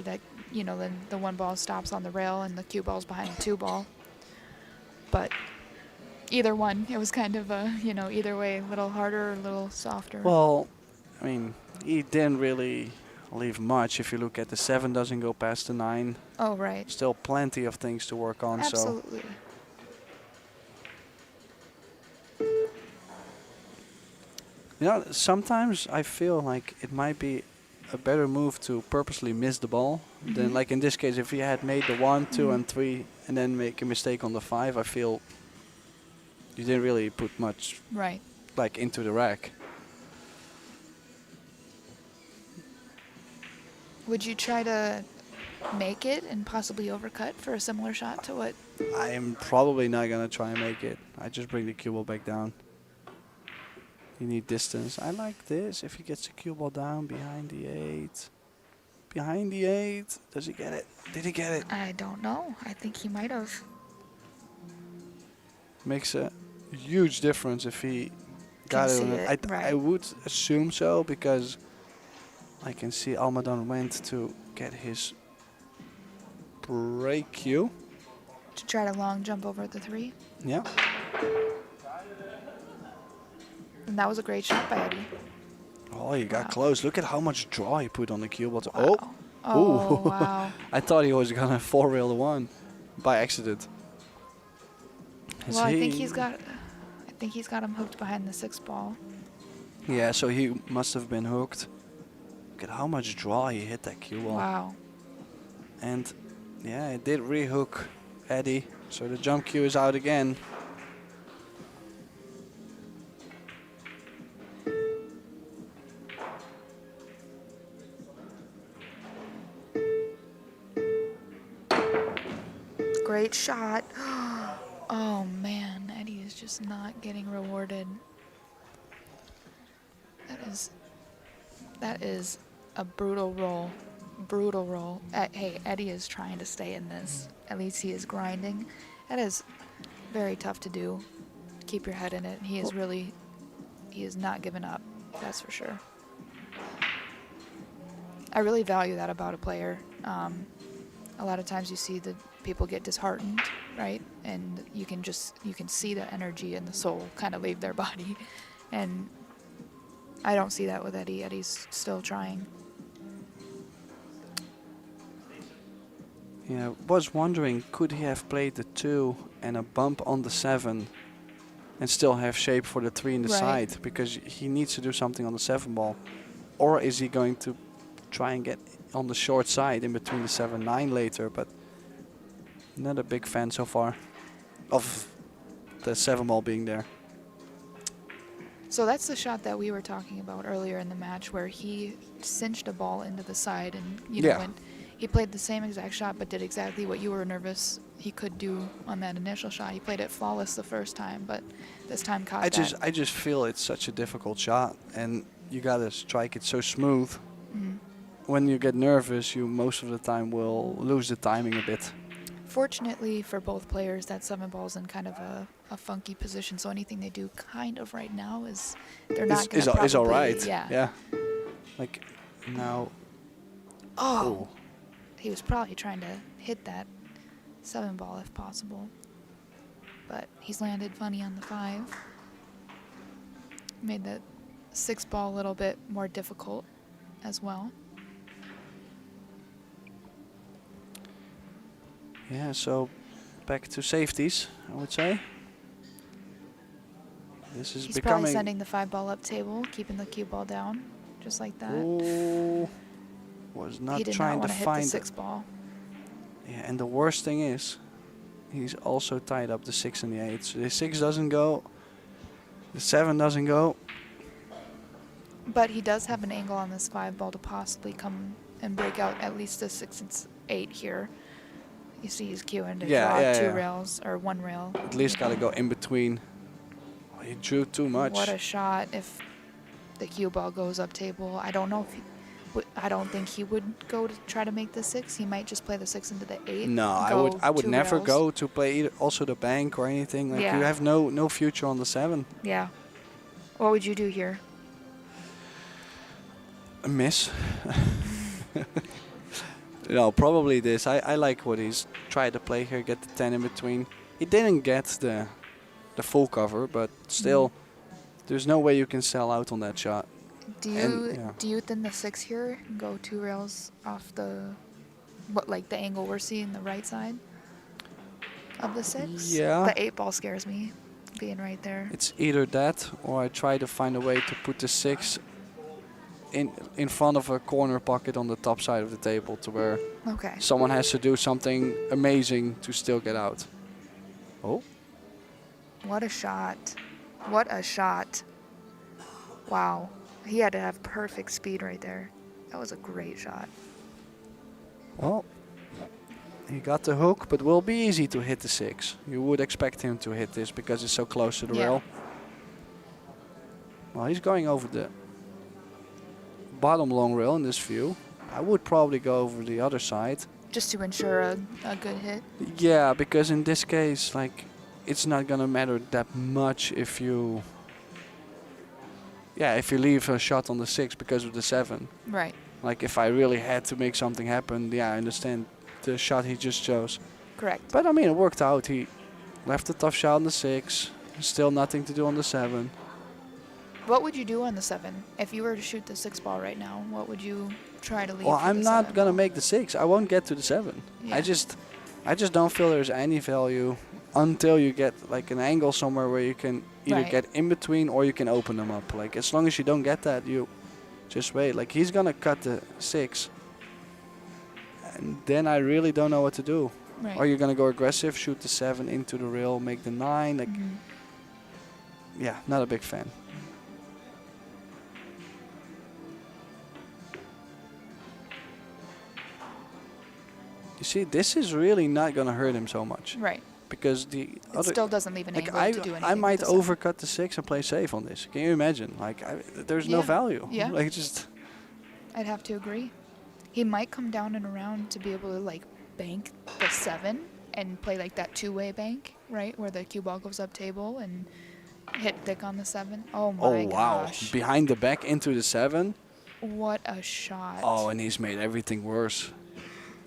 that, you know, then the one ball stops on the rail and the cue ball's behind the 2 ball. But either one, it was kind of a, you know, either way, a little harder or a little softer. Well, I mean, he didn't really leave much. If you look at the 7 doesn't go past the 9. Oh, right. Still plenty of things to work on. Absolutely. So you know, sometimes I feel like it might be a better move to purposely miss the ball than, like in this case, if he had made the 1, 2, and 3 and then make a mistake on the 5. I feel you didn't really put much Right. like into the rack. Would you try to make it and possibly overcut for a similar shot to what? I am probably not gonna try and make it. I just bring the cue ball back down. You need distance. I like this. If he gets the cue ball down behind the 8. Behind the 8. Does he get it? Did he get it? I don't know. I think he might have. Makes a huge difference if he got Can it. see it, I right. would assume so because I can see Almadon went to get his break cue. To try to long jump over the 3. Yeah. And that was a great shot by Eddie. Oh, he got Wow. close. Look at how much draw he put on the cue ball. Wow. Oh. Oh, Ooh. wow. I thought he was gonna 4-rail the 1 by accident. Is Well, I think he- he's got him hooked behind the 6 ball. Yeah, so he must have been hooked. Look at how much draw he hit that cue ball. Wow. And yeah, it did rehook Eddie. So the jump cue is out again. Great shot. Oh man, Eddie is just not getting rewarded. That is a brutal roll. Brutal roll. Hey, Eddie is trying to stay in this. At least he is grinding. That is very tough to do. Keep your head in it. He is not giving up. That's for sure. I really value that about a player. A lot of times you see the people get disheartened, right? And you can see the energy and the soul kind of leave their body. And I don't see that with Eddie. Eddie's still trying. Yeah, was wondering, could he have played the 2 and a bump on the 7 and still have shape for the 3 in the Right. side? Because he needs to do something on the 7 ball. Or is he going to try and get on the short side in between the 7-9 later? But not a big fan so far of the 7 ball being there. So that's the shot that we were talking about earlier in the match where he cinched a ball into the side and, you know, Yeah. when he played the same exact shot but did exactly what you were nervous he could do on that initial shot. He played it flawless the first time, but this time caught I that. just feel it's such a difficult shot, and you gotta strike it so smooth. Mhm. When you get nervous, you most of the time will lose the timing a bit. Fortunately for both players, that 7 ball's in kind of a funky position, so anything they do kind of right now is they're not going to probably... Is all right. Yeah. Yeah. Like now. Oh. He was probably trying to hit that 7 ball if possible. But he's landed funny on the 5. Made the 6 ball a little bit more difficult as well. Yeah, so back to safeties, I would say. This is He's becoming... probably sending the 5 ball up table, keeping the cue ball down, just like that. Ooh, was not He did trying not to want to hit find the 6 ball. Yeah, and the worst thing is, he's also tied up the 6 and the 8. So the 6 doesn't go, the 7 doesn't go. But he does have an angle on this 5 ball to possibly come and break out at least the 6 and 8 here. You see he's queuing to draw 2 rails, or 1 rail. At least gotta go in between. Oh, he drew too much. What a shot if the cue ball goes up table. I don't know if he... I don't think he would go to try to make the 6. He might just play the 6 into the 8. No, I would 2 never rails. go to play either also the bank or anything. Like Yeah. you have no future on the 7. Yeah. What would you do here? A miss. No, probably this. I like what he's tried to play here, get the 10 in between. He didn't get the full cover, but still, there's no way you can sell out on that shot. Do you thin the 6 here and go 2 rails off the like the angle we're seeing the right side of the 6? Yeah. The 8 ball scares me, being right there. It's either that or I try to find a way to put the 6 in front of a corner pocket on the top side of the table to where Okay. someone has to do something amazing to still get out. Oh. What a shot. What a shot. Wow. He had to have perfect speed right there. That was a great shot. Well, he got the hook, but will be easy to hit the 6. You would expect him to hit this because it's so close to the rail. Well, he's going over the bottom long rail in this view. I would probably go over the other side. Just to ensure a good hit. Yeah, because in this case, like, it's not gonna matter that much if you... Yeah, if you leave a shot on the 6 because of the 7. Right. Like, if I really had to make something happen, yeah, I understand the shot he just chose. Correct. But, I mean, it worked out. He left a tough shot on the 6. Still nothing to do on the 7. What would you do on the 7? If you were to shoot the 6 ball right now, what would you try to leave? Well, for I'm the not 7 gonna ball? make the 6. I won't get to the 7. Yeah. I just don't feel there's any value until you get like an angle somewhere where you can either Right. get in between or you can open them up. Like as long as you don't get that, you just wait. Like he's gonna cut the 6, and then I really don't know what to do. Right. Or you're gonna go aggressive, shoot the 7 into the rail, make the 9. Like, yeah, not a big fan. You see, this is really not gonna hurt him so much. Right. Because the It other, still doesn't leave an like angle to do anything. I might with the 7. overcut the 6 and play safe on this. Can you imagine? Like, there's no Yeah. value. Yeah. Like, just I'd have to agree. He might come down and around to be able to like bank the 7 and play like that 2-way bank, right, where the cue ball goes up table and hit thick on the 7. Oh my wow! gosh! Behind the back into the 7. What a shot! Oh, and he's made everything worse.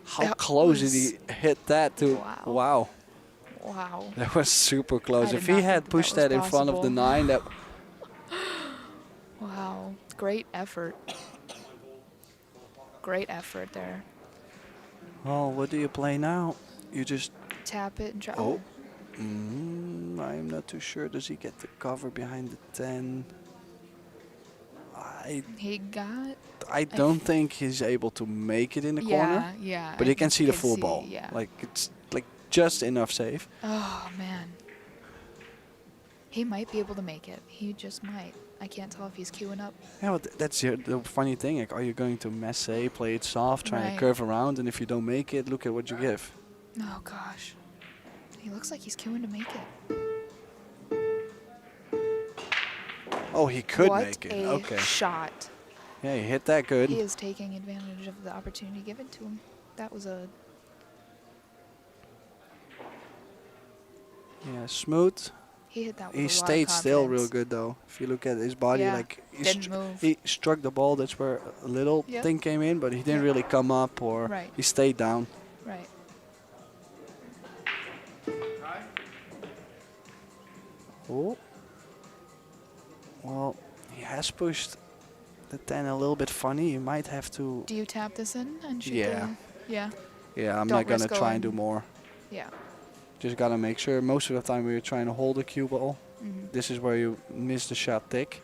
How That close did was- he hit that to? Wow. Wow. Wow! That was super close. I If did he not had think pushed that that was in front of the possible. 9, that Wow! Great effort. Great effort there. oh, what do you play now? You just Tap it and try. oh. I'm not too sure. Does he get the cover behind the 10? He got. I don't think he's able to make it in the Yeah, corner, yeah. but I he can think see you the full see, ball. Yeah. Like it's like just enough safe. Oh man. He might be able to make it. He just might. I can't tell if he's queuing up. Yeah, but that's the funny thing. Like, are you going to Massé, play it soft, try Right. and curve around, and if you don't make it, look at what you give. Oh gosh. He looks like he's queuing to make it. Oh, he could what make it. a Okay. shot. Yeah, he hit that good. He is taking advantage of the opportunity given to him. That was a Yeah, smooth. he hit that with He a lot of stayed still real confidence. good though. If you look at his body, Yeah, like didn't move. he struck the ball. That's where a little Yep. thing came in, but he didn't Yep. really come up or Right. he stayed down. Right. Oh. Well, he has pushed the 10 a little bit funny. You might have to. Do you tap this in and shoot Yeah. the yeah. Yeah, I'm Don't not gonna risk try and do going- more. Yeah. Just gotta make sure. Most of the time we're trying to hold the cue ball. Mhm. This is where you miss the shot thick.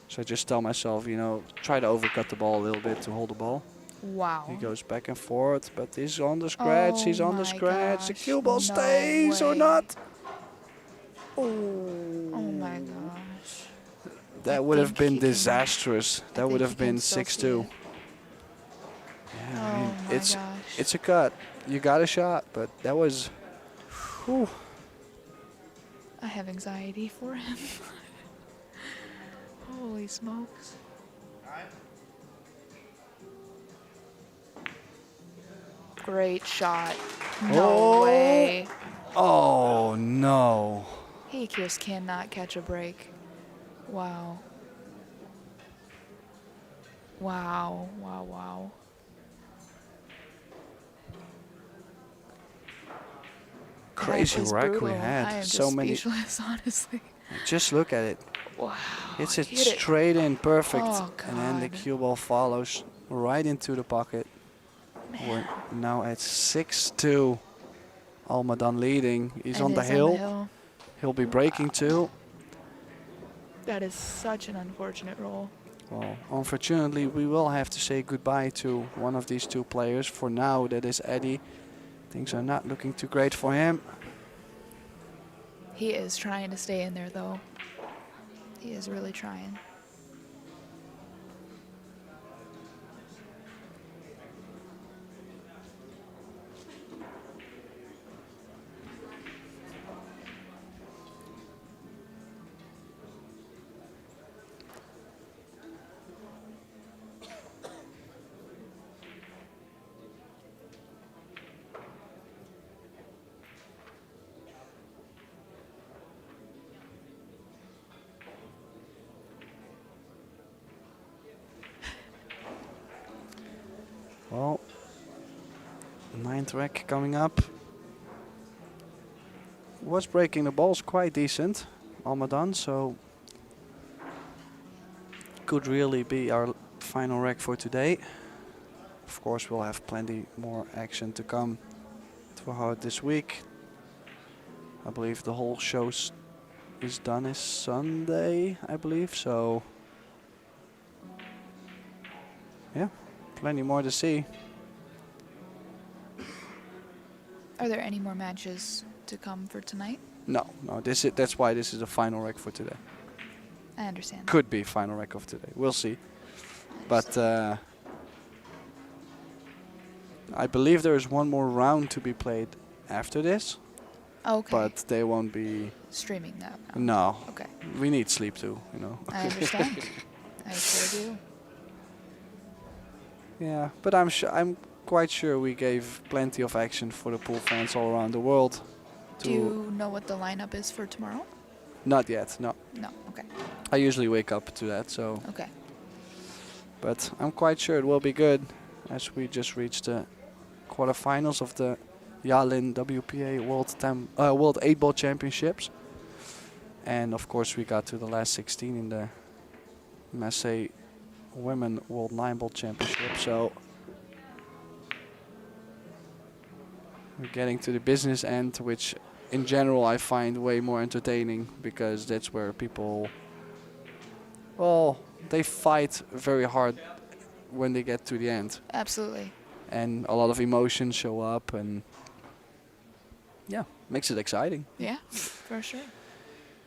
So I just tell myself, you know, try to overcut the ball a little bit to hold the ball. Wow. He goes back and forth, but he's on the scratch. He's on the my scratch. The gosh, cue ball no stays or way. not. Oh my gosh. That I would have think been he can- disastrous. I That would think have he can been still 6-2. see it. Yeah, I Oh mean, my it's gosh. it's a cut. You got a shot, but that was. Whew. I have anxiety for him. Holy smokes. Great shot. No Oh. way. Oh no. He just cannot catch a break. Wow. Wow. Wow, wow. Crazy That was rack we brutal. had. I am So just many. speechless, honestly. Just look at it. Wow. Hits it hit it. straight in, perfect, Oh, and then the God. cue ball follows right into the pocket. Man. We're now at 6-2. Almadan leading. He's And on the it's hill. He'll be breaking too. That is such an unfortunate roll. Well, unfortunately, we will have to say goodbye to one of these two players. For now, that is Eddie. Things are not looking too great for him. He is trying to stay in there, though. He is really trying. Well, 9th rack coming up. Was breaking the balls quite decent, Almadan, so could really be our final rack for today. Of course, we'll have plenty more action to come throughout this week. I believe the whole show is done is Sunday, I believe, so yeah, plenty more to see. Are there any more matches to come for tonight? No, that's why this is the final rack for today. I understand. Could be final rack of today. We'll see. But I believe there is one more round to be played after this, Okay. but they won't be. Streaming that now. No, Okay. we need sleep too, you know. I understand. I sure do. Yeah, but I'm quite sure we gave plenty of action for the pool fans all around the world. Do you know what the lineup is for tomorrow? Not yet, no. No. Okay. I usually wake up to that, so. Okay. But I'm quite sure it will be good, as we just reached the quarterfinals of the Yalin WPA World 8-Ball Championships. And of course we got to the last 16 in the Massé Women World 9-Ball Championship. So we're getting to the business end, which in general I find way more entertaining, because that's where people, well, they fight very hard when they get to the end. Absolutely. And a lot of emotions show up, and yeah, makes it exciting. Yeah, for sure.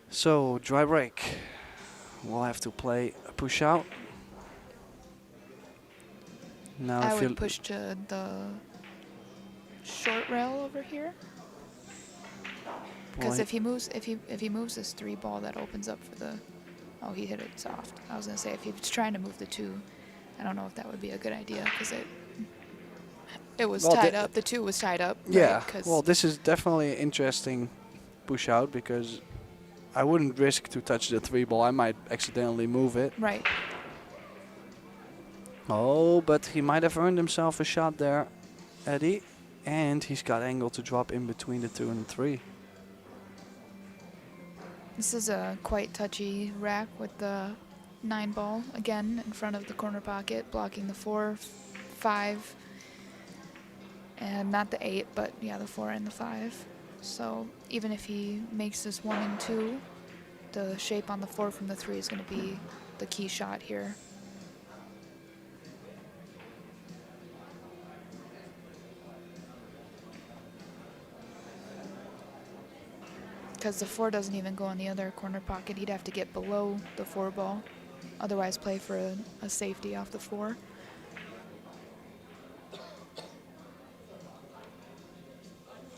So, dry break. We'll have to play a push out. Now I if you would push to the short rail over here. Because Well, if he moves this 3 ball, that opens up for the Oh, he hit it soft. I was going to say, if he was trying to move the 2, I don't know if that would be a good idea because it was Well, tied the- up. The 2 was tied up. Yeah. Right? 'Cause Well, this is definitely an interesting push out because I wouldn't risk to touch the 3 ball. I might accidentally move it. right. Oh, but he might have earned himself a shot there, Eddie. And he's got angle to drop in between the 2 and the 3. This is a quite touchy rack with the 9 ball again in front of the corner pocket, blocking the 4, 5, and not the 8, but yeah, the 4 and the 5. So even if he makes this 1 and 2, the shape on the 4 from the 3 is going to be the key shot here. Because the 4 doesn't even go in the other corner pocket. He'd have to get below the 4 ball. Otherwise play for a safety off the 4.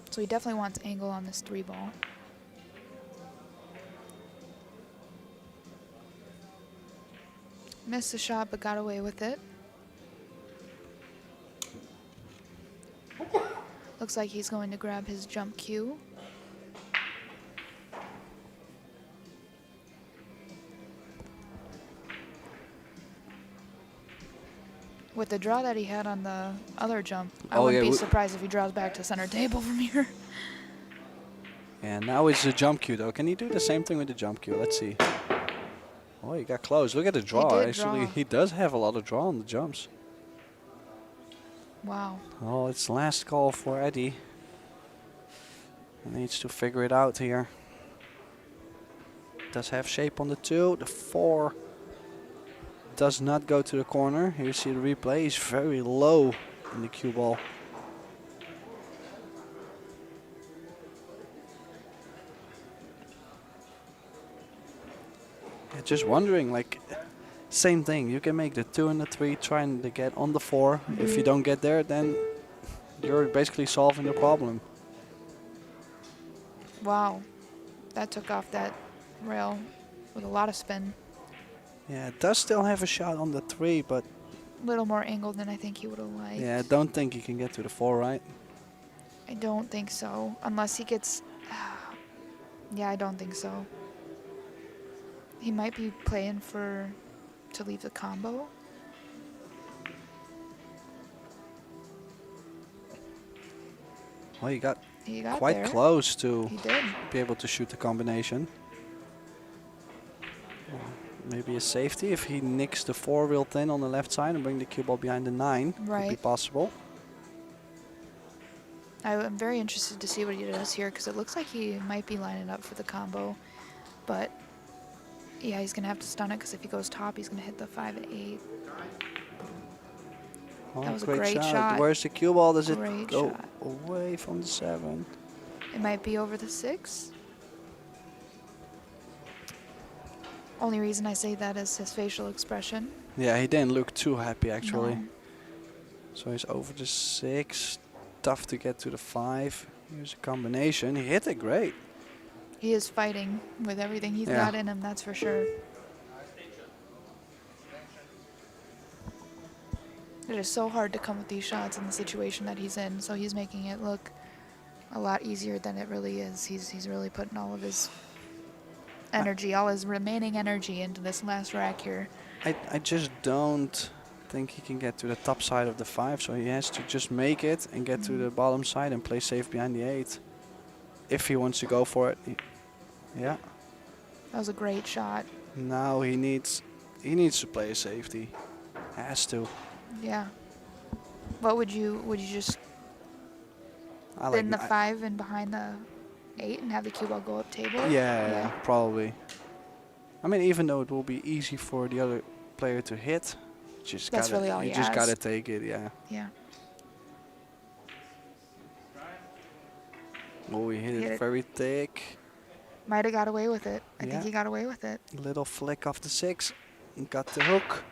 So he definitely wants angle on this 3 ball. Missed the shot but got away with it. Looks like he's going to grab his jump cue. With the draw that he had on the other jump, I Oh, wouldn't yeah, be surprised if he draws back to center table from here. And now it's a jump cue though. Can he do the same thing with the jump cue? Let's see. Oh, he got close. Look at the draw. did Actually, draw. he does have a lot of draw on the jumps. Wow. Oh, it's last call for Eddie. He needs to figure it out here. Does have shape on the 2. The 4 does not go to the corner. Here you see the replay. He's very low in the cue ball. Yeah, just wondering, like, same thing. You can make the 2 and the 3 trying to get on the 4. If you don't get there, then you're basically solving the problem. Wow. That took off that rail with a lot of spin. Yeah, it does still have a shot on the 3, but A little more angle than I think he would have liked. yeah, I don't think he can get to the 4, right? I don't think so. Unless he gets... yeah, I don't think so. He might be playing to leave the combo. Well, he got He got quite there. close to He did. be able to shoot the combination. Maybe a safety if he nicks the 4 real thin on the left side and bring the cue ball behind the 9. Could be Right. possible. I'm very interested to see what he does here because it looks like he might be lining up for the combo. But yeah, he's going to have to stun it because if he goes top, he's going to hit the 5 and 8. Oh, That was a great shot. Where's the cue ball? Does it Great go shot. away from the 7? It might be over the 6. Only reason I say that is his facial expression. Yeah, he didn't look too happy actually. No. So he's over the 6. Tough to get to the 5. Here's a combination. He hit it great. He is fighting with everything he's Yeah. got in him, that's for sure. It is so hard to come with these shots in the situation that he's in, so he's making it look a lot easier than it really is. He's really putting all of his energy, all his remaining energy into this last rack here. I just don't think he can get to the top side of the 5, so he has to just make it and get to the bottom side and play safe behind the 8. If he wants to go for it. Yeah. That was a great shot. Now he needs to play a safety. Has to. Yeah. What would you just I spin the I- 5 and behind the 8 and have the cue ball go up table? Yeah, probably. I mean, even though it will be easy for the other player to hit, just That's gotta, really all you he just has. gotta take it. Yeah. Yeah. Oh, he hit Hit it it. very thick. Might have got away with it. I Yeah. think he got away with it. Little flick off the 6. And got the hook.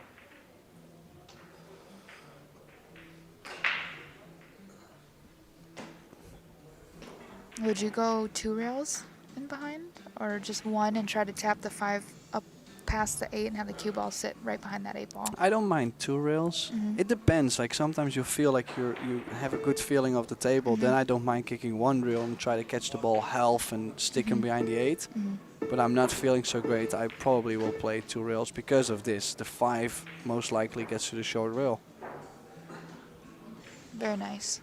Would you go 2 rails in behind? Or just 1 and try to tap the 5 up past the 8 and have the cue ball sit right behind that 8 ball. I don't mind 2 rails. It depends. Like sometimes you feel like you have a good feeling of the table. Then I don't mind kicking 1 rail and try to catch the ball half and stick him behind the 8. But I'm not feeling so great. I probably will play 2 rails because of this. The 5 most likely gets to the short rail. Very nice.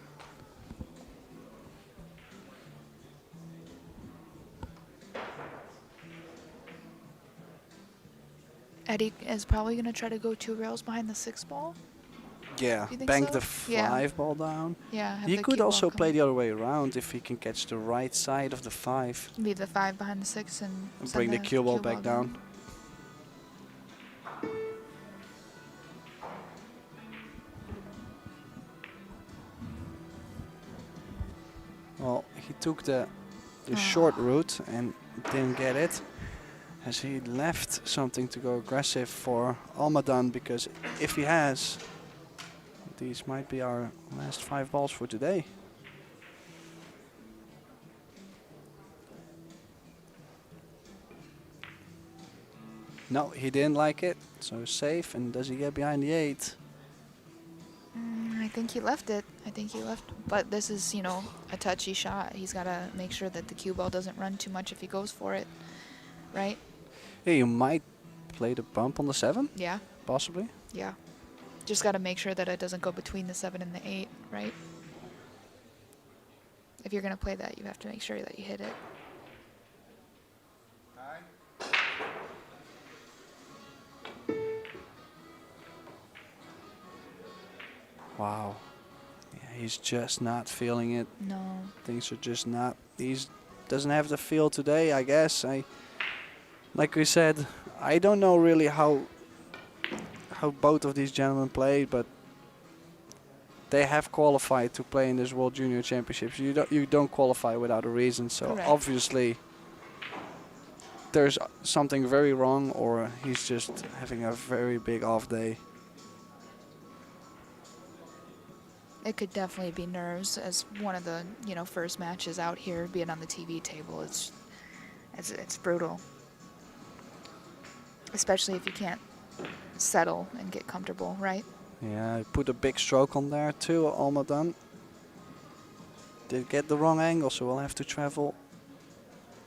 Eddie is probably going to try to go 2 rails behind the 6 ball. Yeah, You think bank so? the 5 Yeah. ball down. Yeah. have He the could cue ball also come play the other way around if he can catch the right side of the 5 Leave the 5 behind the 6 and and send bring the cue ball back down. Well, he took the short route and didn't get it, as he left something to go aggressive for Almadan, because if he has, these might be our last 5 balls for today. No, he didn't like it, so safe. And does he get behind the 8? I think he left it. I think he left. But this is, you know, a touchy shot. He's got to make sure that the cue ball doesn't run too much if he goes for it. Right? Yeah, you might play the bump on the 7, Yeah. possibly. Yeah. Just got to make sure that it doesn't go between the 7 and the 8, right? If you're going to play that, you have to make sure that you hit it. Wow. Yeah, he's just not feeling it. No. Things are just not. He's doesn't have the feel today, I guess. Like we said, I don't know really how both of these gentlemen played, but they have qualified to play in this World Junior Championships. You don't qualify without a reason. So Correct. obviously there's something very wrong, or he's just having a very big off day. It could definitely be nerves, as one of the, you know, first matches out here, being on the TV table. It's brutal, especially if you can't settle and get comfortable, right? Yeah, he put a big stroke on there too, Almadan. Did get the wrong angle, so we'll have to travel.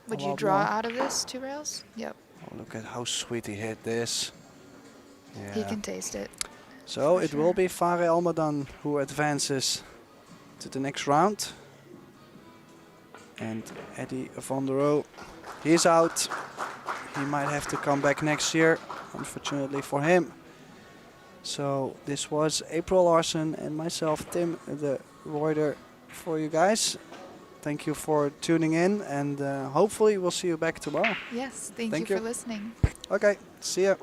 Would a you lot draw more. out of this 2 rails? Yep. Oh, look at how sweet he hit this. Yeah. He can taste it. So for it will sure. be Fare Almadan who advances to the next round. And Eddie van der Rohe, he's out. He might have to come back next year, unfortunately for him. So this was April Larsen and myself, Tim de Ruyter, for you guys. Thank you for tuning in, and hopefully we'll see you back tomorrow. Yes, thank Thank you you. for listening. Okay, see ya.